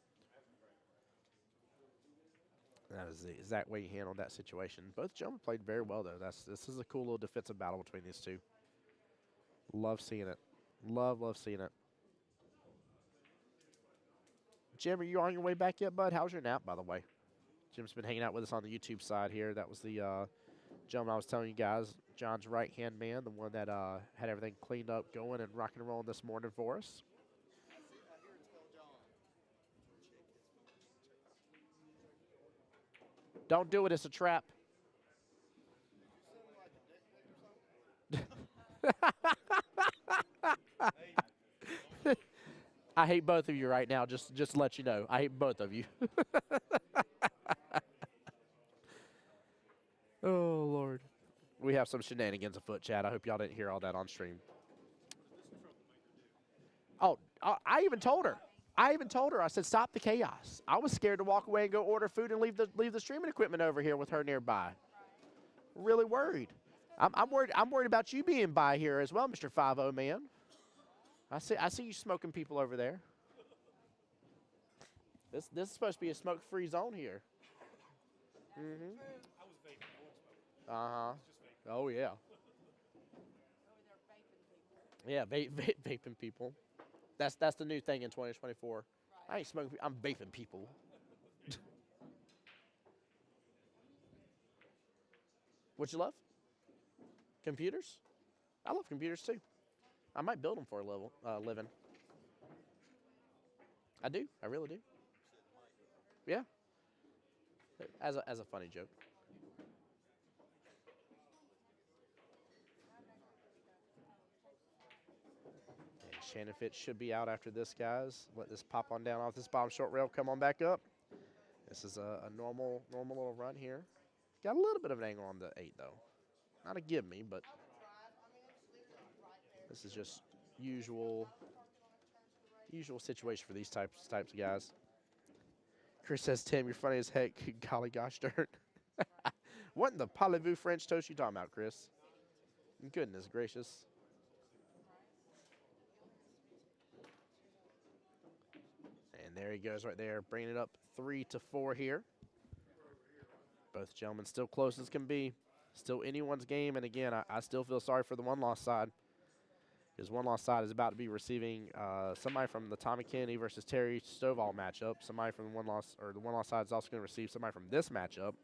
That is the exact way he handled that situation. Both gentlemen played very well, though. This is a cool little defensive battle between these two. Love seeing it. Love seeing it. Jim, are you on your way back yet, bud? How's your nap, by the way? Jim's been hanging out with us on the YouTube side here. That was the gentleman I was telling you guys, John's right-hand man, the one that had everything cleaned up, going, and rocking and rolling this morning for us. Don't do it. It's a trap. I hate both of you right now, just to let you know. I hate both of you. Oh, Lord. We have some shenanigans afoot, Chad. I hope y'all didn't hear all that on stream. Oh, I even told her. I said, stop the chaos. I was scared to walk away and go order food and leave the streaming equipment over here with her nearby. Really worried. I'm worried about you being by here as well, Mr. 5-0 man. I see you smoking people over there. This is supposed to be a smoke-free zone here. Mm-hmm. Uh-huh. Oh, yeah. Yeah, vaping people. That's the new thing in 2024. I ain't smoking. I'm vaping people. What you love? Computers? I love computers too. I might build them for a living. I do. I really do. Yeah. As a funny joke. And Shannon Fitz should be out after this, guys. Let this pop on down off this bottom short rail. Come on back up. This is a normal little run here. Got a little bit of an angle on the 8, though. Not a give me, but this is just usual situation for these types of guys. Chris says, Tim, you're funny as heck. Golly gosh darn. What in the parlez-vous French toast you talking about, Chris? Goodness gracious. And there he goes right there, bringing it up 3-4 here. Both gentlemen still close as can be. Still anyone's game. And again, I still feel sorry for the one-loss side. His one-loss side is about to be receiving somebody from the Tommy Kennedy versus Terry Stovall matchup. Somebody from the one-loss side is also going to receive somebody from this matchup.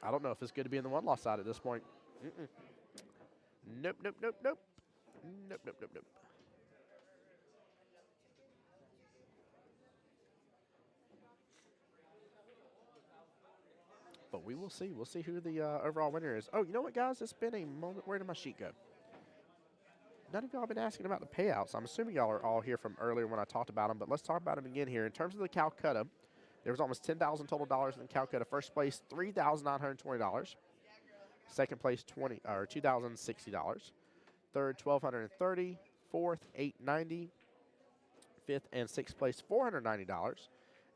I don't know if it's good to be in the one-loss side at this point. Nope. But we will see. We'll see who the overall winner is. Oh, you know what, guys? It's been a moment. Where did my sheet go? None of y'all been asking about the payouts. I'm assuming y'all are all here from earlier when I talked about them, but let's talk about them again here. In terms of the Calcutta, there was almost $10,000 total dollars in Calcutta. First place, $3,920. Second place, $2,060. Third, $1,230. Fourth, $890. Fifth and sixth place, $490.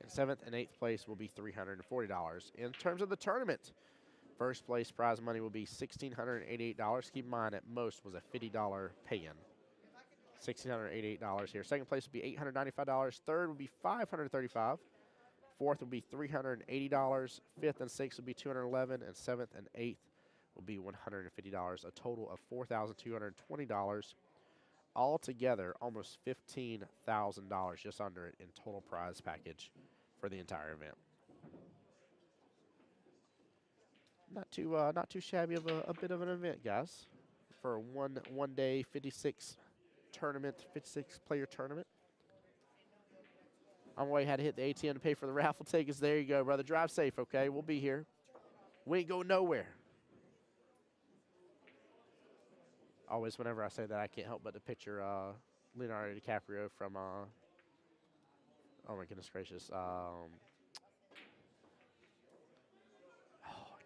And seventh and eighth place will be $340. In terms of the tournament, first place prize money will be $1,688. Keep in mind, at most was a $50 pay-in. $1,688 here. Second place would be $895. Third would be $535. Fourth would be $380. Fifth and sixth would be $211. And seventh and eighth will be $150. A total of $4,220. Altogether, almost $15,000, just under it, in total prize package for the entire event. Not too shabby of a bit of an event, guys, for a one day 56 player tournament. I'm way had to hit the ATM to pay for the raffle tickets. There you go, brother. Drive safe, okay? We'll be here. We ain't going nowhere. Always, whenever I say that, I can't help but to picture Leonardo DiCaprio from, oh my goodness gracious, I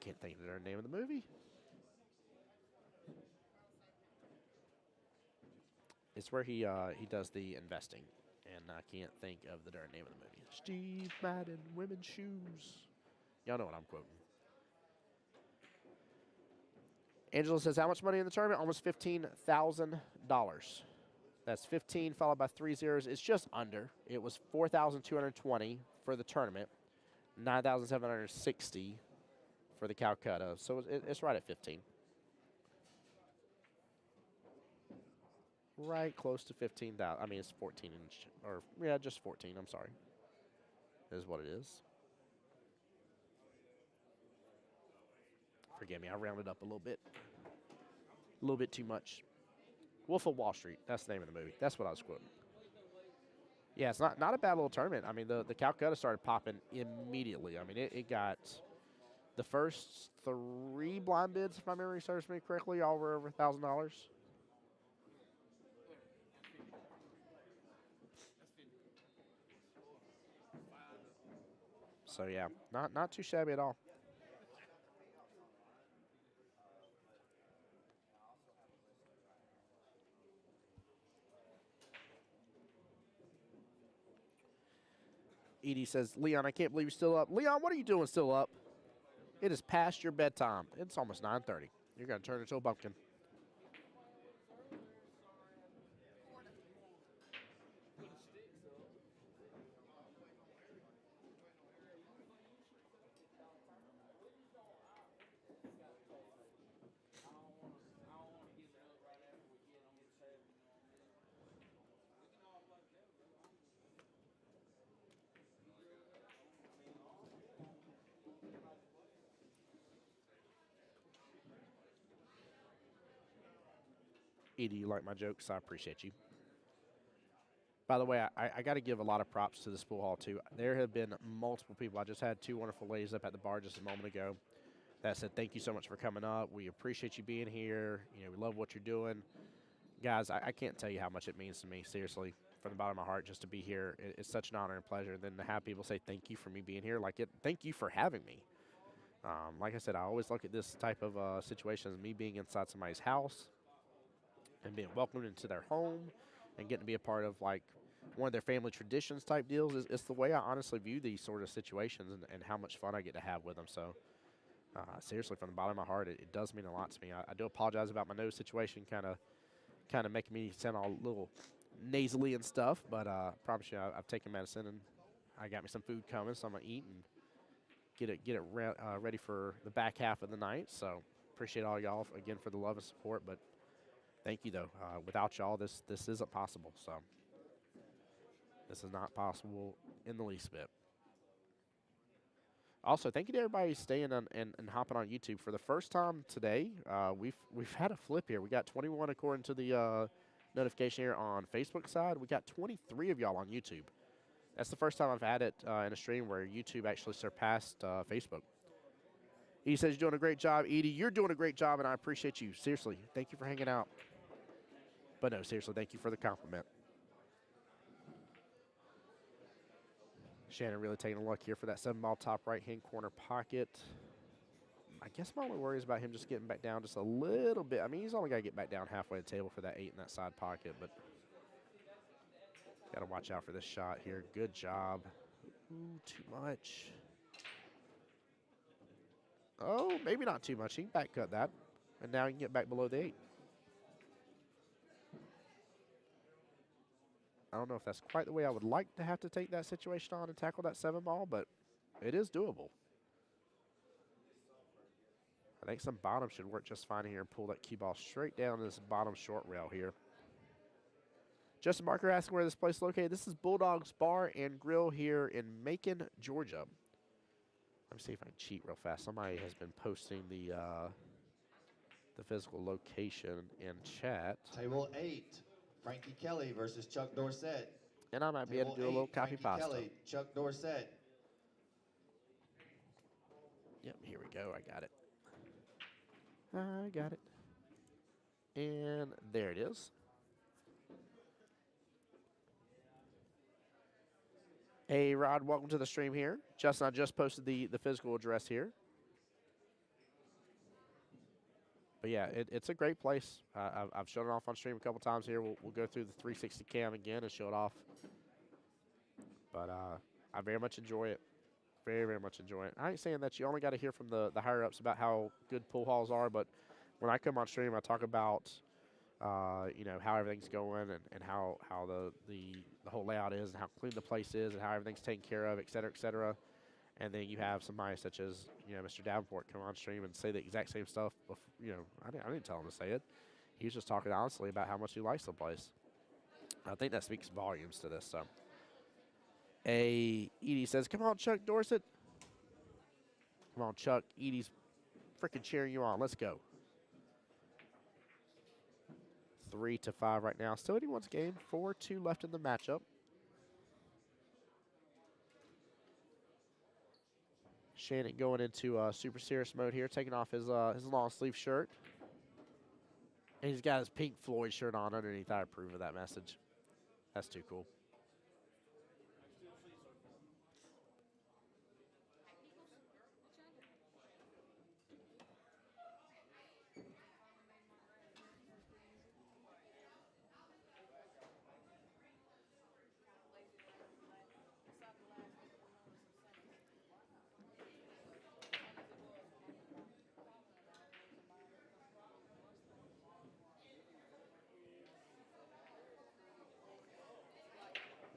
can't think of the name of the movie. It's where he does the investing, and I can't think of the darn name of the movie. Steve Madden, Women's Shoes. Y'all know what I'm quoting. Angela says, how much money in the tournament? Almost $15,000. That's 15 followed by 3 zeros. It's just under. It was 4,220 for the tournament, 9,760 for the Calcutta. So it's right at 15. Right close to 15,000. I mean, it's 14 inch, or yeah, just 14. I'm sorry. Is what it is. Forgive me, I rounded up a little bit. A little bit too much. Wolf of Wall Street. That's the name of the movie. That's what I was quoting. Yeah, it's not a bad little tournament. I mean, the Calcutta started popping immediately. I mean, it got the first 3 blind bids, if my memory serves me correctly, all were over $1,000. So yeah, not too shabby at all. Edie says, Leon, I can't believe you're still up. Leon, what are you doing still up? It is past your bedtime. It's almost 9:30. You're going to turn into a pumpkin. Edie, you like my jokes? I appreciate you. By the way, I got to give a lot of props to this pool hall, too. There have been multiple people. I just had 2 wonderful ladies up at the bar just a moment ago that said, thank you so much for coming up. We appreciate you being here. You know, we love what you're doing. Guys, I can't tell you how much it means to me, seriously, from the bottom of my heart, just to be here. It's such an honor and pleasure. And then to have people say thank you for me being here, thank you for having me. Like I said, I always look at this type of situation as me being inside somebody's house and being welcomed into their home and getting to be a part of, like, one of their family traditions type deals. It's the way I honestly view these sort of situations and how much fun I get to have with them. So, seriously, from the bottom of my heart, it does mean a lot to me. I do apologize about my nose situation, kind of making me sound all a little nasally and stuff, but I promise you, I've taken medicine and I got me some food coming, so I'm gonna eat and get it ready for the back half of the night. So appreciate all y'all again for the love and support, but thank you though. Without y'all, this isn't possible. So this is not possible in the least bit. Also, thank you to everybody staying on and hopping on YouTube. For the first time today, we've had a flip here. We got 21 according to the notification here on Facebook side. We got 23 of y'all on YouTube. That's the first time I've had it in a stream where YouTube actually surpassed Facebook. He says, you're doing a great job, Edie. You're doing a great job, and I appreciate you. Seriously, thank you for hanging out. But no, seriously, thank you for the compliment. Shannon really taking a look here for that 7-ball top right-hand corner pocket. I guess my only worry is about him just getting back down just a little bit. I mean, he's only got to get back down halfway to the table for that 8 in that side pocket, but got to watch out for this shot here. Good job. Ooh, too much. Oh, maybe not too much. He can back cut that, and now he can get back below the 8. I don't know if that's quite the way I would like to have to take that situation on and tackle that 7-ball, but it is doable. I think some bottom should work just fine here and pull that cue ball straight down this bottom short rail here. Justin Barker asking where this place is located. This is Bulldogs Bar and Grill here in Macon, Georgia. Let me see if I can cheat real fast. Somebody has been posting the physical location in chat. Table 8, Frankie Kelly versus Chuck Dorsett. And I might be able to do a little copy Frankie pasta. Kelly, Chuck Dorsett. Yep, here we go. I got it. I got it. And there it is. Hey, Rod, welcome to the stream here. Justin, I just posted the physical address here. But yeah, it's a great place. I've shown it off on stream a couple times here. We'll go through the 360 cam again and show it off. But I very much enjoy it. Very, very much enjoy it. I ain't saying that you only got to hear from the higher-ups about how good pool halls are, but when I come on stream, I talk about you know, how everything's going and how the whole layout is and how clean the place is and how everything's taken care of, et cetera, et cetera. And then you have somebody such as, you know, Mr. Davenport come on stream and say the exact same stuff. You know, I didn't tell him to say it. He was just talking honestly about how much he likes the place. I think that speaks volumes to this. So, Edie says, "Come on, Chuck Dorset. Come on, Chuck. Edie's freaking cheering you on. Let's go." 3-5 right now. Still anyone's game. 4-2 left in the matchup. Shannon going into super serious mode here, taking off his long sleeve shirt. And he's got his Pink Floyd shirt on underneath. I approve of that message. That's too cool.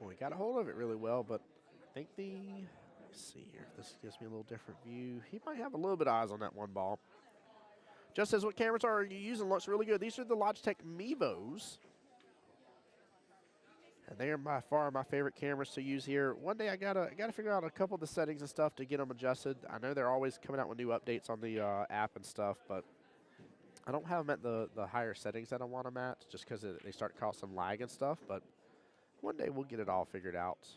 Well, he got a hold of it really well, but I think let's see here. This gives me a little different view. He might have a little bit of eyes on that one ball. Just says, what cameras are you using? Looks really good. These are the Logitech Mevos. And they are by far my favorite cameras to use here. One day I gotta figure out a couple of the settings and stuff to get them adjusted. I know they're always coming out with new updates on the app and stuff, but I don't have them at the higher settings that I want them at, just because they start to cause some lag and stuff. But one day we'll get it all figured out.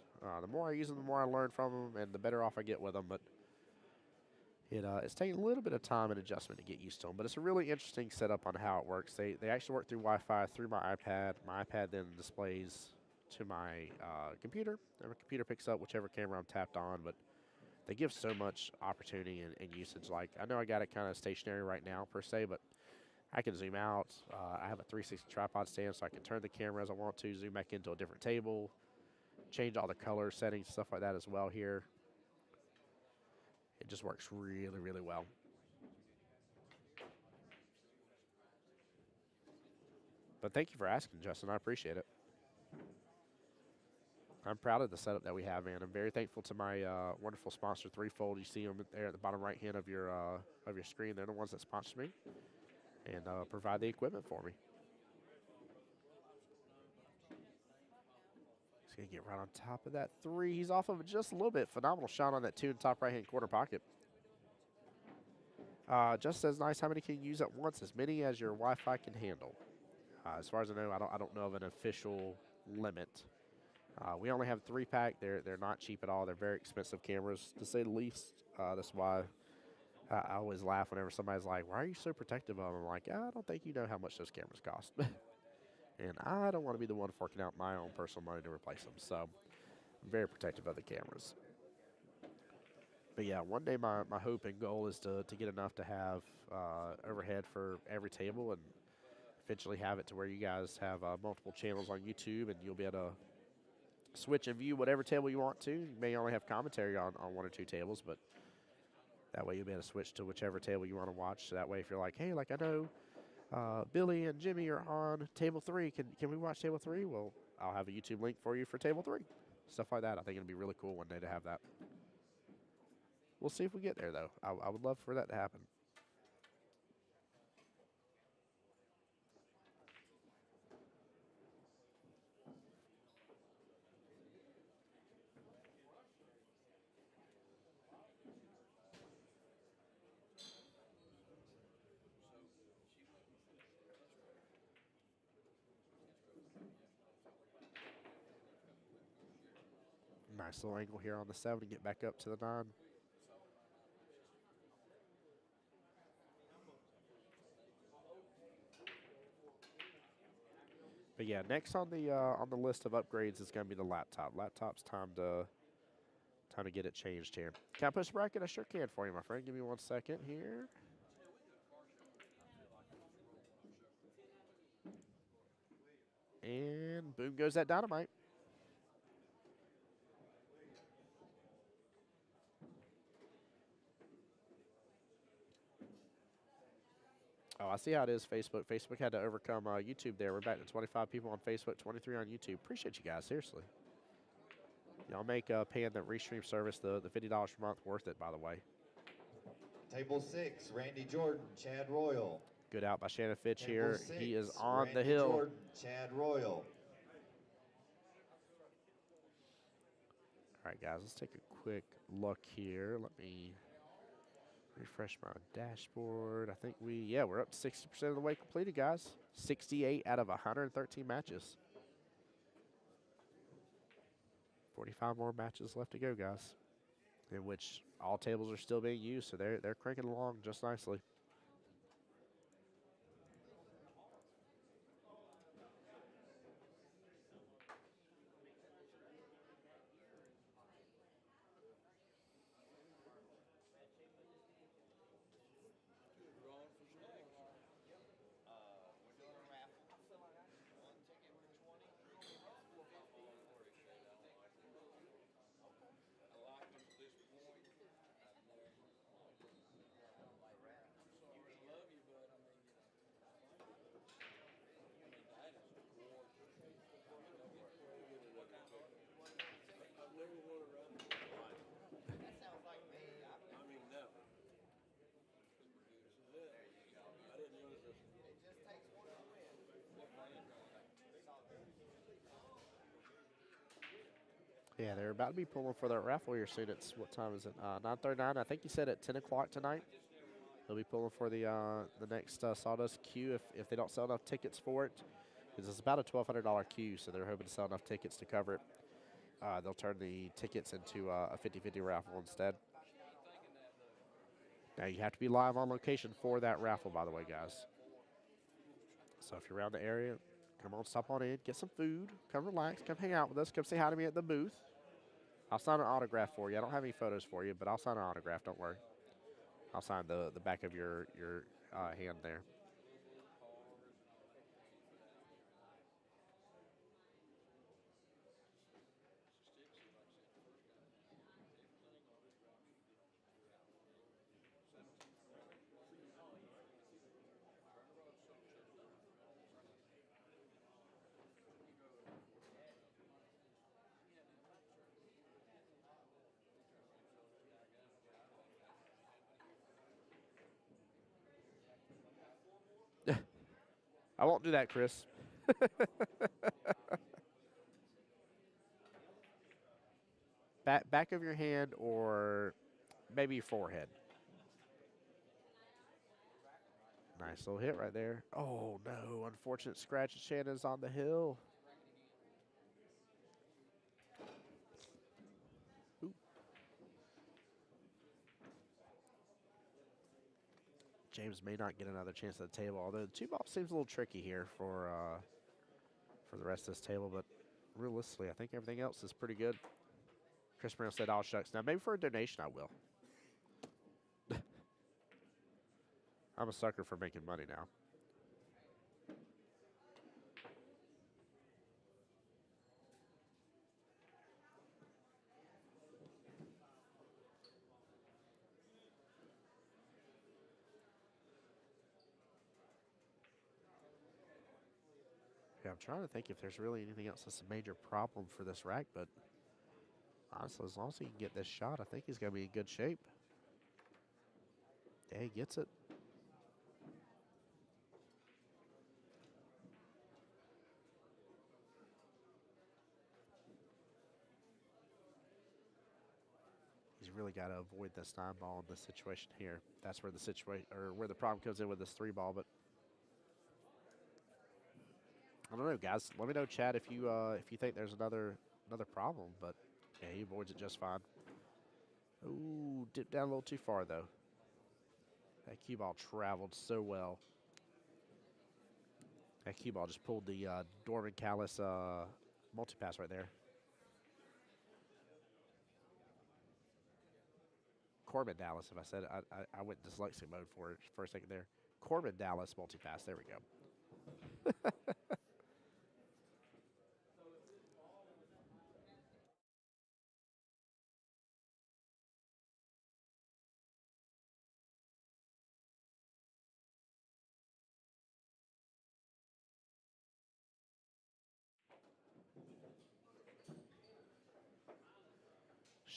The more I use them, the more I learn from them, and the better off I get with them. But it's taking a little bit of time and adjustment to get used to them. But it's a really interesting setup on how it works. They actually work through Wi-Fi through my iPad. My iPad then displays to my computer, and my computer picks up whichever camera I'm tapped on. But they give so much opportunity and usage. Like, I know I got it kind of stationary right now per se, but I can zoom out. I have a 360 tripod stand, so I can turn the camera as I want to, zoom back into a different table, change all the color settings, stuff like that as well here. It just works really, really well. But thank you for asking, Justin. I appreciate it. I'm proud of the setup that we have, man. I'm very thankful to my wonderful sponsor, Threefold. You see them there at the bottom right hand of your screen. They're the ones that sponsor me and provide the equipment for me. He's going to get right on top of that three. He's off of it just a little bit. Phenomenal shot on that two in top right-hand corner pocket. Just says, nice. How many can you use at once? As many as your Wi-Fi can handle. As far as I know, I don't know of an official limit. We only have 3-pack. They're not cheap at all. They're very expensive cameras, to say the least. That's why I always laugh whenever somebody's like, why are you so protective of them? I'm like, I don't think you know how much those cameras cost. And I don't want to be the one forking out my own personal money to replace them. So I'm very protective of the cameras. But yeah, one day my hope and goal is to get enough to have overhead for every table and eventually have it to where you guys have multiple channels on YouTube and you'll be able to switch and view whatever table you want to. You may only have commentary on one or two tables, but that way you'll be able to switch to whichever table you want to watch. So that way if you're like, hey, like I know Billy and Jimmy are on table 3. Can we watch table 3? Well, I'll have a YouTube link for you for table 3. Stuff like that. I think it'll be really cool one day to have that. We'll see if we get there, though. I would love for that to happen. Nice little angle here on the 7 to get back up to the 9. But yeah, next on the list of upgrades is going to be the laptop. Laptop's time to get it changed here. Can I push a bracket? I sure can for you, my friend. Give me 1 second here. And boom goes that dynamite. Oh, I see how it is, Facebook. Facebook had to overcome YouTube there. We're back to 25 people on Facebook, 23 on YouTube. Appreciate you guys, seriously. Y'all make paying the restream service, the $50 per month, worth it, by the way. Table 6, Randy Jordan, Chad Royal. Good out by Shannon Fitch Table here. 6, He is on Randy the hill. Jordan, Chad Royal. All right, guys, let's take a quick look here. Let me refresh my dashboard. I think we're up to 60% of the way completed, guys. 68 out of 113 matches. 45 more matches left to go, guys, in which all tables are still being used, so they're cranking along just nicely. Yeah, they're about to be pulling for that raffle here soon. It's, what time is it? 9:39. I think he said at 10 o'clock tonight. They'll be pulling for the next Sawdust queue if they don't sell enough tickets for it. Because it's about a $1,200 queue, so they're hoping to sell enough tickets to cover it. They'll turn the tickets into a 50-50 raffle instead. Now, you have to be live on location for that raffle, by the way, guys. So if you're around the area, come on, stop on in, get some food, come relax, come hang out with us, come say hi to me at the booth. I'll sign an autograph for you. I don't have any photos for you, but I'll sign an autograph, don't worry. I'll sign the back of your hand there. I won't do that, Chris. Back of your hand or maybe your forehead. Nice little hit right there. Oh, no. Unfortunate scratch. Shannon's on the hill. Ooh. James may not get another chance at the table, although the 2-ball seems a little tricky here for the rest of this table, but realistically, I think everything else is pretty good. Chris Brown said, "Oh, shucks." Now, maybe for a donation, I will. I'm a sucker for making money now. Yeah, I'm trying to think if there's really anything else that's a major problem for this rack, but honestly, as long as he can get this shot, I think he's going to be in good shape. Yeah, he gets it. He's really got to avoid this 9-ball in this situation here. That's where the situation, or where the problem comes in with this 3-ball, but I don't know, guys. Let me know, Chad, if you think there's another problem, but yeah, he avoids it just fine. Ooh, dipped down a little too far though. That cue ball traveled so well. That cue ball just pulled the Dorman Callis multipass right there. Corbin Dallas, if I said it, I went dyslexic mode for it for a second there. Corbin Dallas multipass. There we go.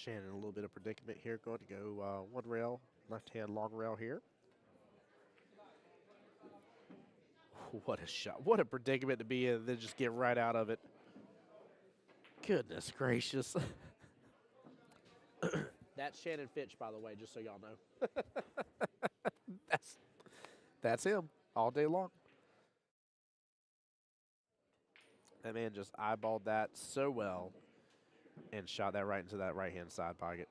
Shannon in a little bit of predicament here. Going to go one rail, left-hand long rail here. What a shot. What a predicament to be in, then just get right out of it. Goodness gracious. That's Shannon Fitch, by the way, just so y'all know. That's him all day long. That man just eyeballed that so well and shot that right into that right-hand side pocket.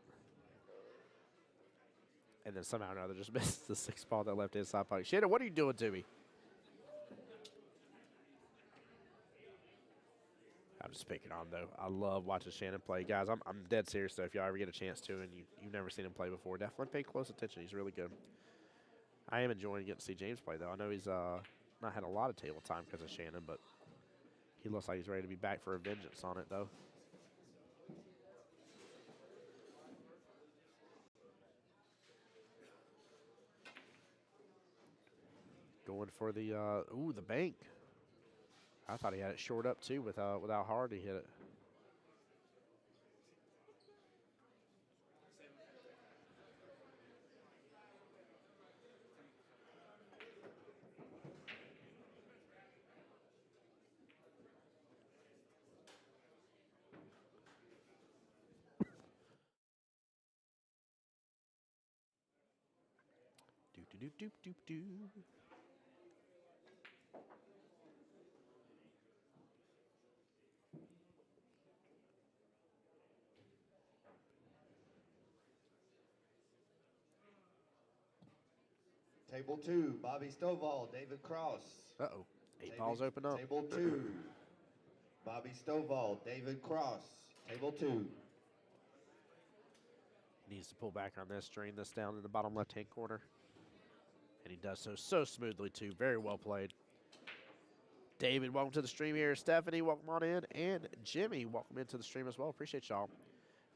And then somehow or another just missed the 6 ball that left-hand side pocket. Shannon, what are you doing to me? I'm just picking on, though. I love watching Shannon play. Guys, I'm dead serious, though. If y'all ever get a chance to and you've never seen him play before, definitely pay close attention. He's really good. I am enjoying getting to see James play, though. I know he's not had a lot of table time because of Shannon, but he looks like he's ready to be back for a vengeance on it, though. Going for the, the bank. I thought he had it short up, too, with how hard he hit it. Do. Table 2, Bobby Stovall, David Cross. Uh-oh. 8 balls open up. Table 2, Bobby Stovall, David Cross. Table 2. Needs to pull back on this, drain this down in the bottom left-hand corner. And he does so smoothly, too. Very well played. David, welcome to the stream here. Stephanie, welcome on in. And Jimmy, welcome into the stream as well. Appreciate y'all.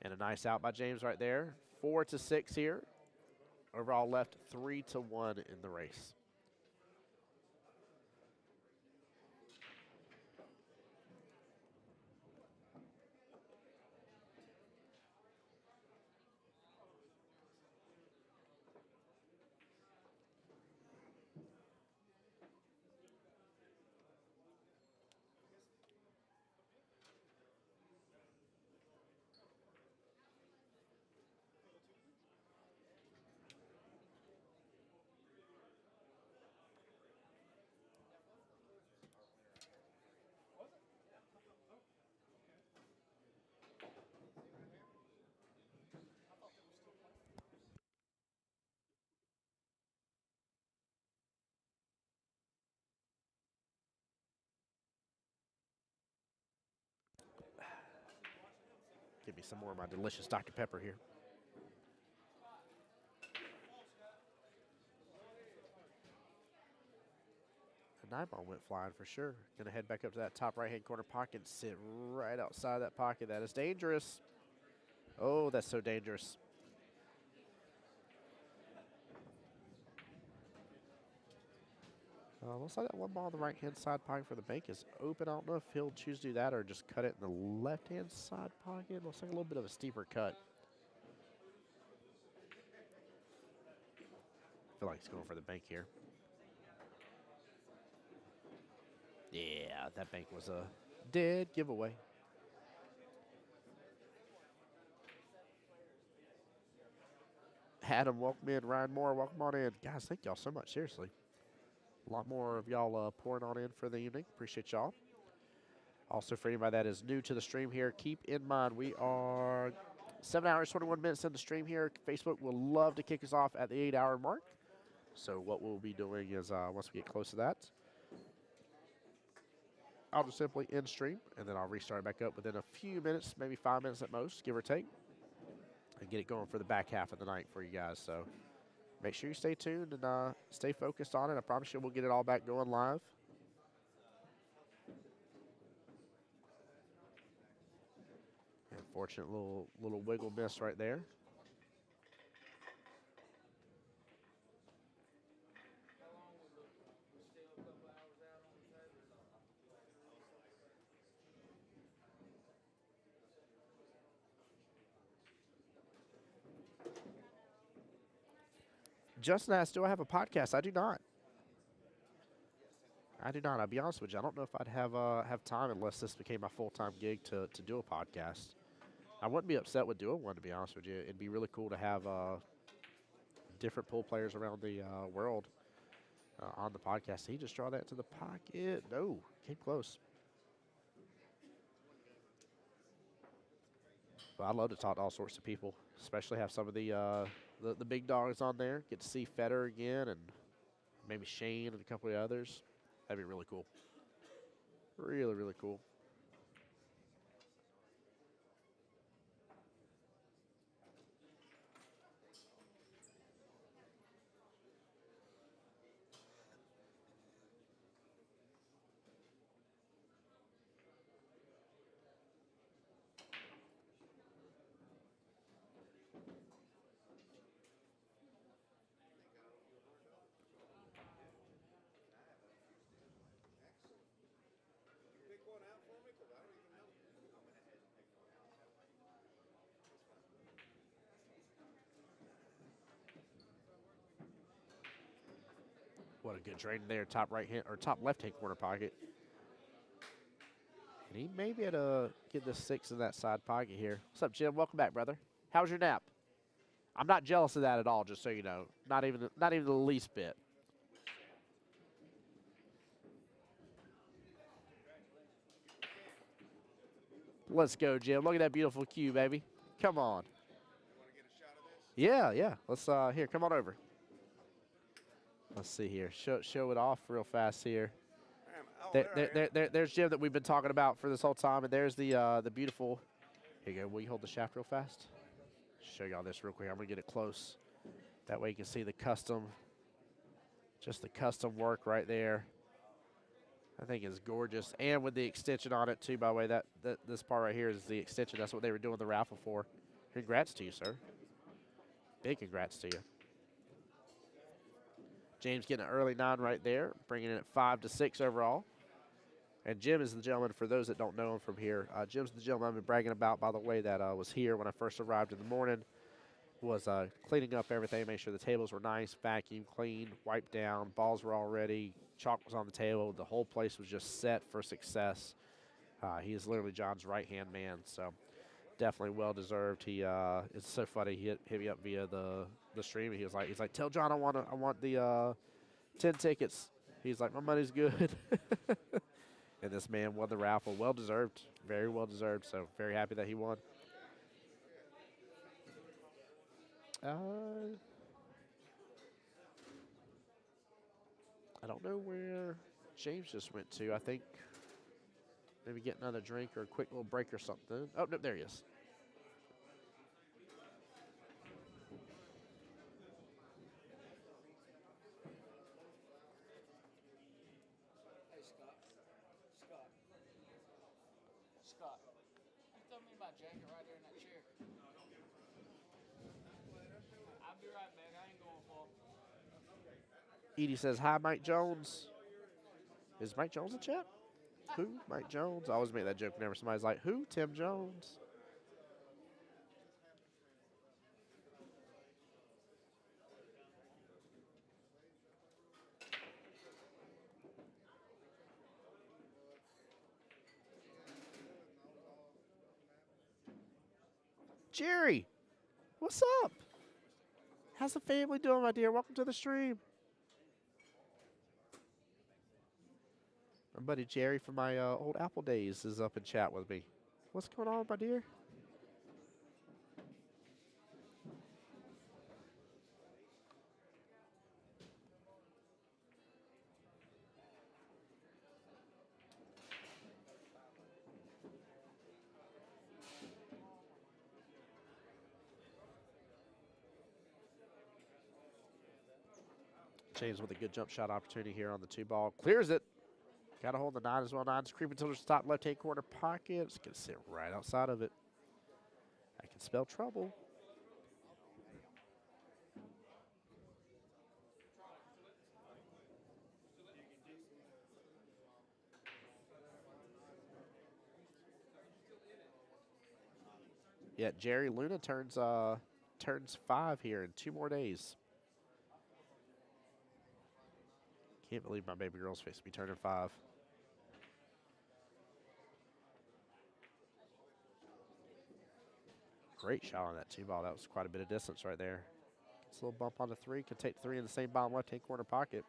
And a nice out by James right there. 4-6 here. Overall left 3-1 in the race. Give me some more of my delicious Dr. Pepper here. The 9 ball went flying for sure. Gonna head back up to that top right-hand corner pocket and sit right outside that pocket. That is dangerous. Oh, that's so dangerous. Looks like that 1 ball on the right-hand side pocket for the bank is open. I don't know if he'll choose to do that or just cut it in the left-hand side pocket. Looks like a little bit of a steeper cut. I feel like he's going for the bank here. Yeah, that bank was a dead giveaway. Adam, welcome in. Ryan Moore, welcome on in. Guys, thank y'all so much. Seriously. A lot more of y'all pouring on in for the evening. Appreciate y'all. Also, for anybody that is new to the stream here, keep in mind we are 7 hours, 21 minutes in the stream here. Facebook will love to kick us off at the 8-hour mark. So what we'll be doing is once we get close to that, I'll just simply end stream, and then I'll restart it back up within a few minutes, maybe 5 minutes at most, give or take, and get it going for the back half of the night for you guys. So make sure you stay tuned and stay focused on it. I promise you we'll get it all back going live. Unfortunate little wiggle miss right there. Justin asked, do I have a podcast? I do not. I do not. I'll be honest with you. I don't know if I'd have time unless this became my full-time gig to do a podcast. I wouldn't be upset with doing one, to be honest with you. It'd be really cool to have different pool players around the world on the podcast. Did he just draw that to the pocket? No, came close. Well, I'd love to talk to all sorts of people, especially have some of the big dogs on there. Get to see Feder again and maybe Shane and a couple of others. That'd be really cool. Really, really cool. Pick one out for me, 'cause I don't even know. What a good drain there, top right hand or top left hand corner pocket. And he may be able to get the 6 in that side pocket here. What's up, Jim? Welcome back, brother. How was your nap? I'm not jealous of that at all, just so you know. Not even the least bit. Let's go, Jim. Look at that beautiful cue, baby. Come on. Yeah. Let's here, come on over. Let's see here. Show it off real fast here. There's Jim that we've been talking about for this whole time, and there's the beautiful. Here you go. Will you hold the shaft real fast? Show y'all this real quick. I'm gonna get it close. That way you can see the custom, just the custom work right there. I think is gorgeous, and with the extension on it too. By the way, that this part right here is the extension. That's what they were doing the raffle for. Congrats to you, sir. Big congrats to you. James getting an early 9 right there, bringing it at 5-6 overall. And Jim is the gentleman, for those that don't know him from here. Jim's the gentleman I've been bragging about, by the way, that was here when I first arrived in the morning. Was cleaning up everything, make sure the tables were nice, vacuum clean, wiped down, balls were all ready, chalk was on the table. The whole place was just set for success. He is literally John's right-hand man, so definitely well-deserved. He it's so funny. He hit me up via the stream. He's like, tell John I want the 10 tickets. He's like, my money's good. And this man won the raffle. Well-deserved, very well-deserved, so very happy that he won. I don't know where James just went to. I think maybe get another drink or a quick little break or something. Oh, no, there he is. Hey, Scott. Scott. You tell me about jacket right there in that chair. I'll be right back. I ain't going far. Edie says, hi, Mike Jones. Is Mike Jones in chat? Who? Mike Jones? I always make that joke whenever somebody's like, who? Tim Jones. Jerry, what's up? How's the family doing, my dear? Welcome to the stream. My buddy Jerry from my old Apple days is up in chat with me. What's going on, my dear? James with a good jump shot opportunity here on the 2-ball. Clears it. Got a hold of the 9 as well. 9's creeping to the top left-hand corner pocket. It's going to sit right outside of it. That can spell trouble. Yeah, Jerry Luna turns 5 here in 2 more days. Can't believe my baby girl's face to be turning 5. Great shot on that 2-ball. That was quite a bit of distance right there. Gets a little bump on the 3. Can take 3 in the same bottom left-hand corner pocket.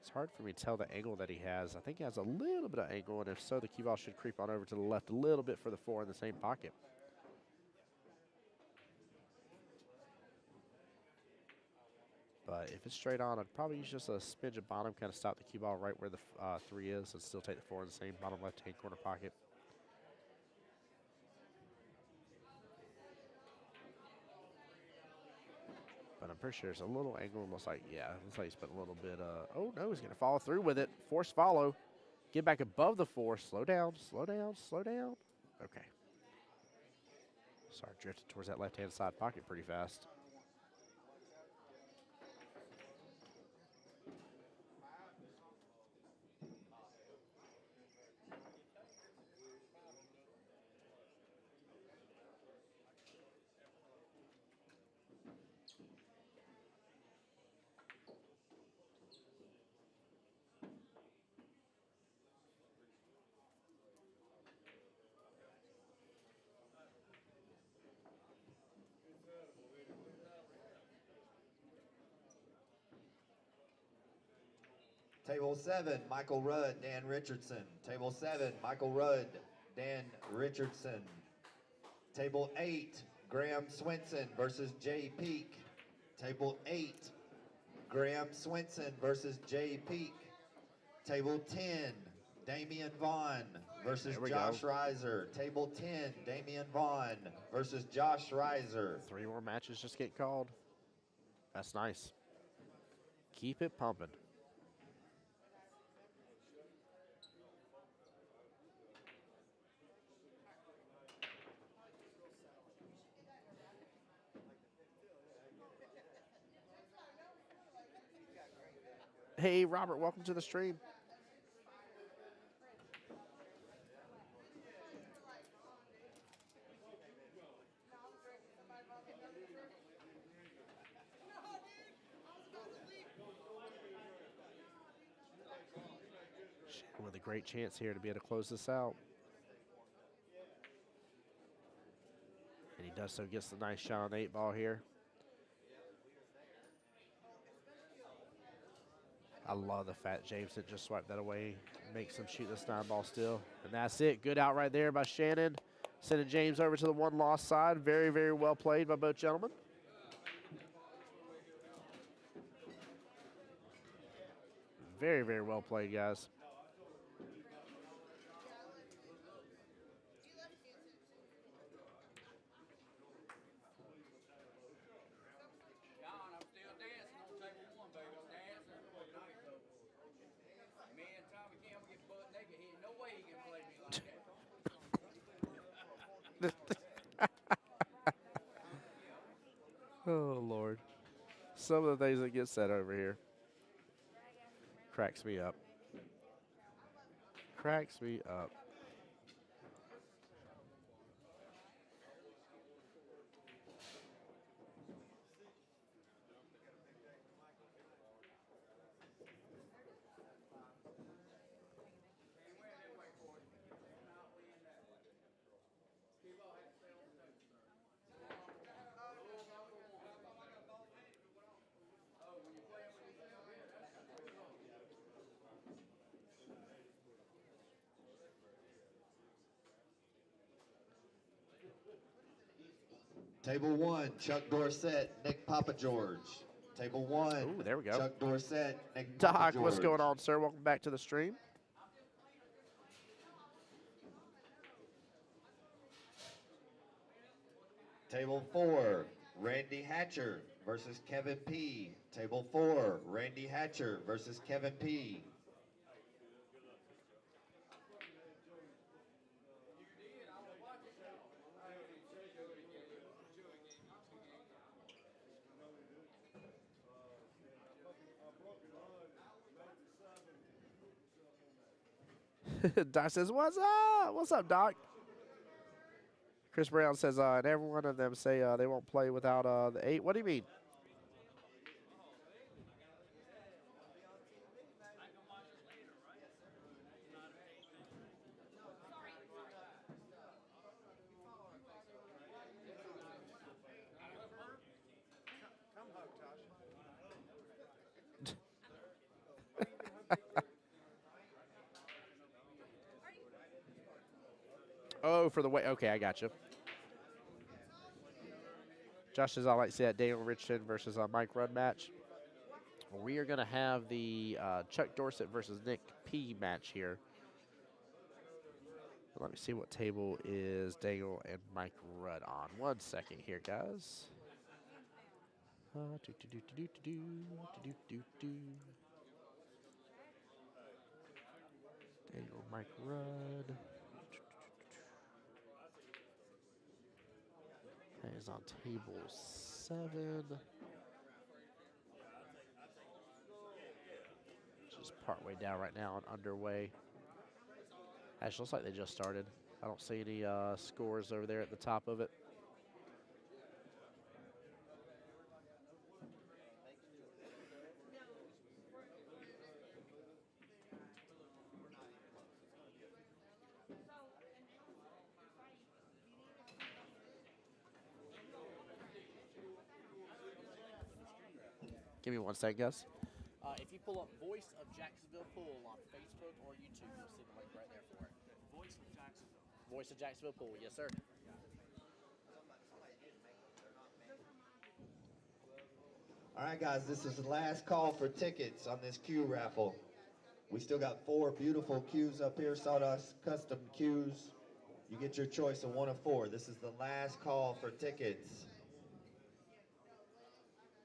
It's hard for me to tell the angle that he has. I think he has a little bit of angle, and if so, the cue ball should creep on over to the left a little bit for the 4 in the same pocket. But if it's straight on, I'd probably use just a smidge of bottom, kind of stop the cue ball right where the 3 is, and still take the 4 in the same bottom left-hand corner pocket. But I'm pretty sure there's a little angle, almost like, yeah, looks like he's put a little bit, oh no, he's gonna follow through with it. Force follow, get back above the 4, slow down, slow down, slow down. Okay. Sorry, drifted towards that left-hand side pocket pretty fast. Table 7, Michael Rudd, Dan Richardson. Table 7, Michael Rudd, Dan Richardson. Table 8, Graham Swinson versus Jay Peak. Table 8, Graham Swinson versus Jay Peak. Table 10, Damian Vaughn versus Josh Reiser. Table 10, Damian Vaughn versus Josh Reiser. 3 more matches just get called. That's nice. Keep it pumping. Hey, Robert, welcome to the stream. With a great chance here to be able to close this out. And he does so, gets the nice shot on the 8-ball here. I love the fact James didn't just swipe that away, makes him shoot this 9-ball still. And that's it. Good out right there by Shannon. Sending James over to the 1-loss side. Very, very well played by both gentlemen. Very, very well played, guys. Oh, Lord. Some of the things that get said over here cracks me up. Cracks me up. Table 1, Chuck Dorsett, Nick Papa George. Table 1, Ooh, there we go. Chuck Dorsett, Nick Papa Doc, George. what's going on, sir? Welcome back to the stream. Table 4, Randy Hatcher versus Kevin P. Table 4, Randy Hatcher versus Kevin P. Doc says, what's up? What's up, Doc? Chris Brown says, and every one of them say they won't play without the 8. What do you mean? Oh, for the way. Okay, I got you. Just as I like to say, that Daniel Richardson versus Mike Rudd match. We are going to have the Chuck Dorsett versus Nick P match here. Let me see what table is Daniel and Mike Rudd on. 1 second here, guys. Daniel, Mike Rudd. That is on table 7. Just partway down right now and underway. Actually, looks like they just started. I don't see any scores over there at the top of it. Give me 1 second, guys. If you pull up Voice of Jacksonville Pool on Facebook or YouTube, you'll see the link right there for it. Voice of Jacksonville. Voice of Jacksonville Pool, yes, sir. All right, guys, this is the last call for tickets on this queue raffle. We still got 4 beautiful cues up here, Sawdust custom cues. You get your choice of 1 of 4. This is the last call for tickets.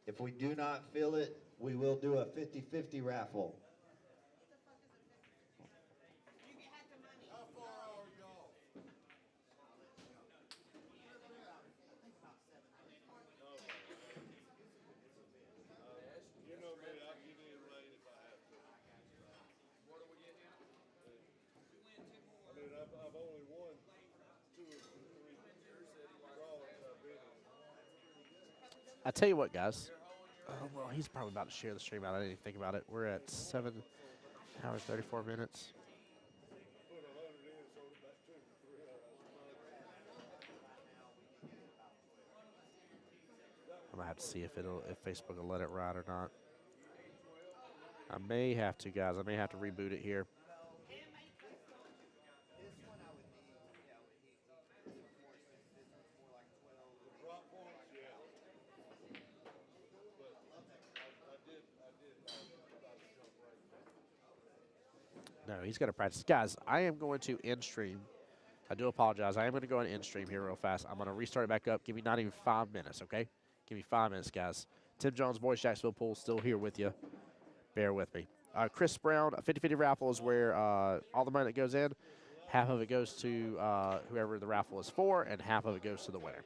If we do not fill it, we will do a 50-50 raffle. You know me, I'll give you a rain if I have to. What are we getting in? I mean, I've only won 2 or 3 drawings I've been in. I tell you what, guys. Well, he's probably about to share the stream out. I didn't even think about it. We're at 7 hours, 34 minutes. Put 100 in, so it's back 2 or 3 hours. I'm gonna have to see if Facebook will let it ride or not. I may have to, guys. I may have to reboot it here. This one I would need, he more expensive. This one's more like 12. Drop points, yeah. But I did about to jump right. No, he's got to practice. Guys, I am going to end stream. I do apologize. I am going to go and end stream here real fast. I'm going to restart it back up. Give me not even 5 minutes, okay? Give me 5 minutes, guys. Tim Jones, Voice Jacksonville Pool, still here with you. Bear with me. Chris Brown, a 50-50 raffle is where all the money that goes in, half of it goes to whoever the raffle is for, and half of it goes to the winner.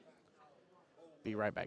Be right back.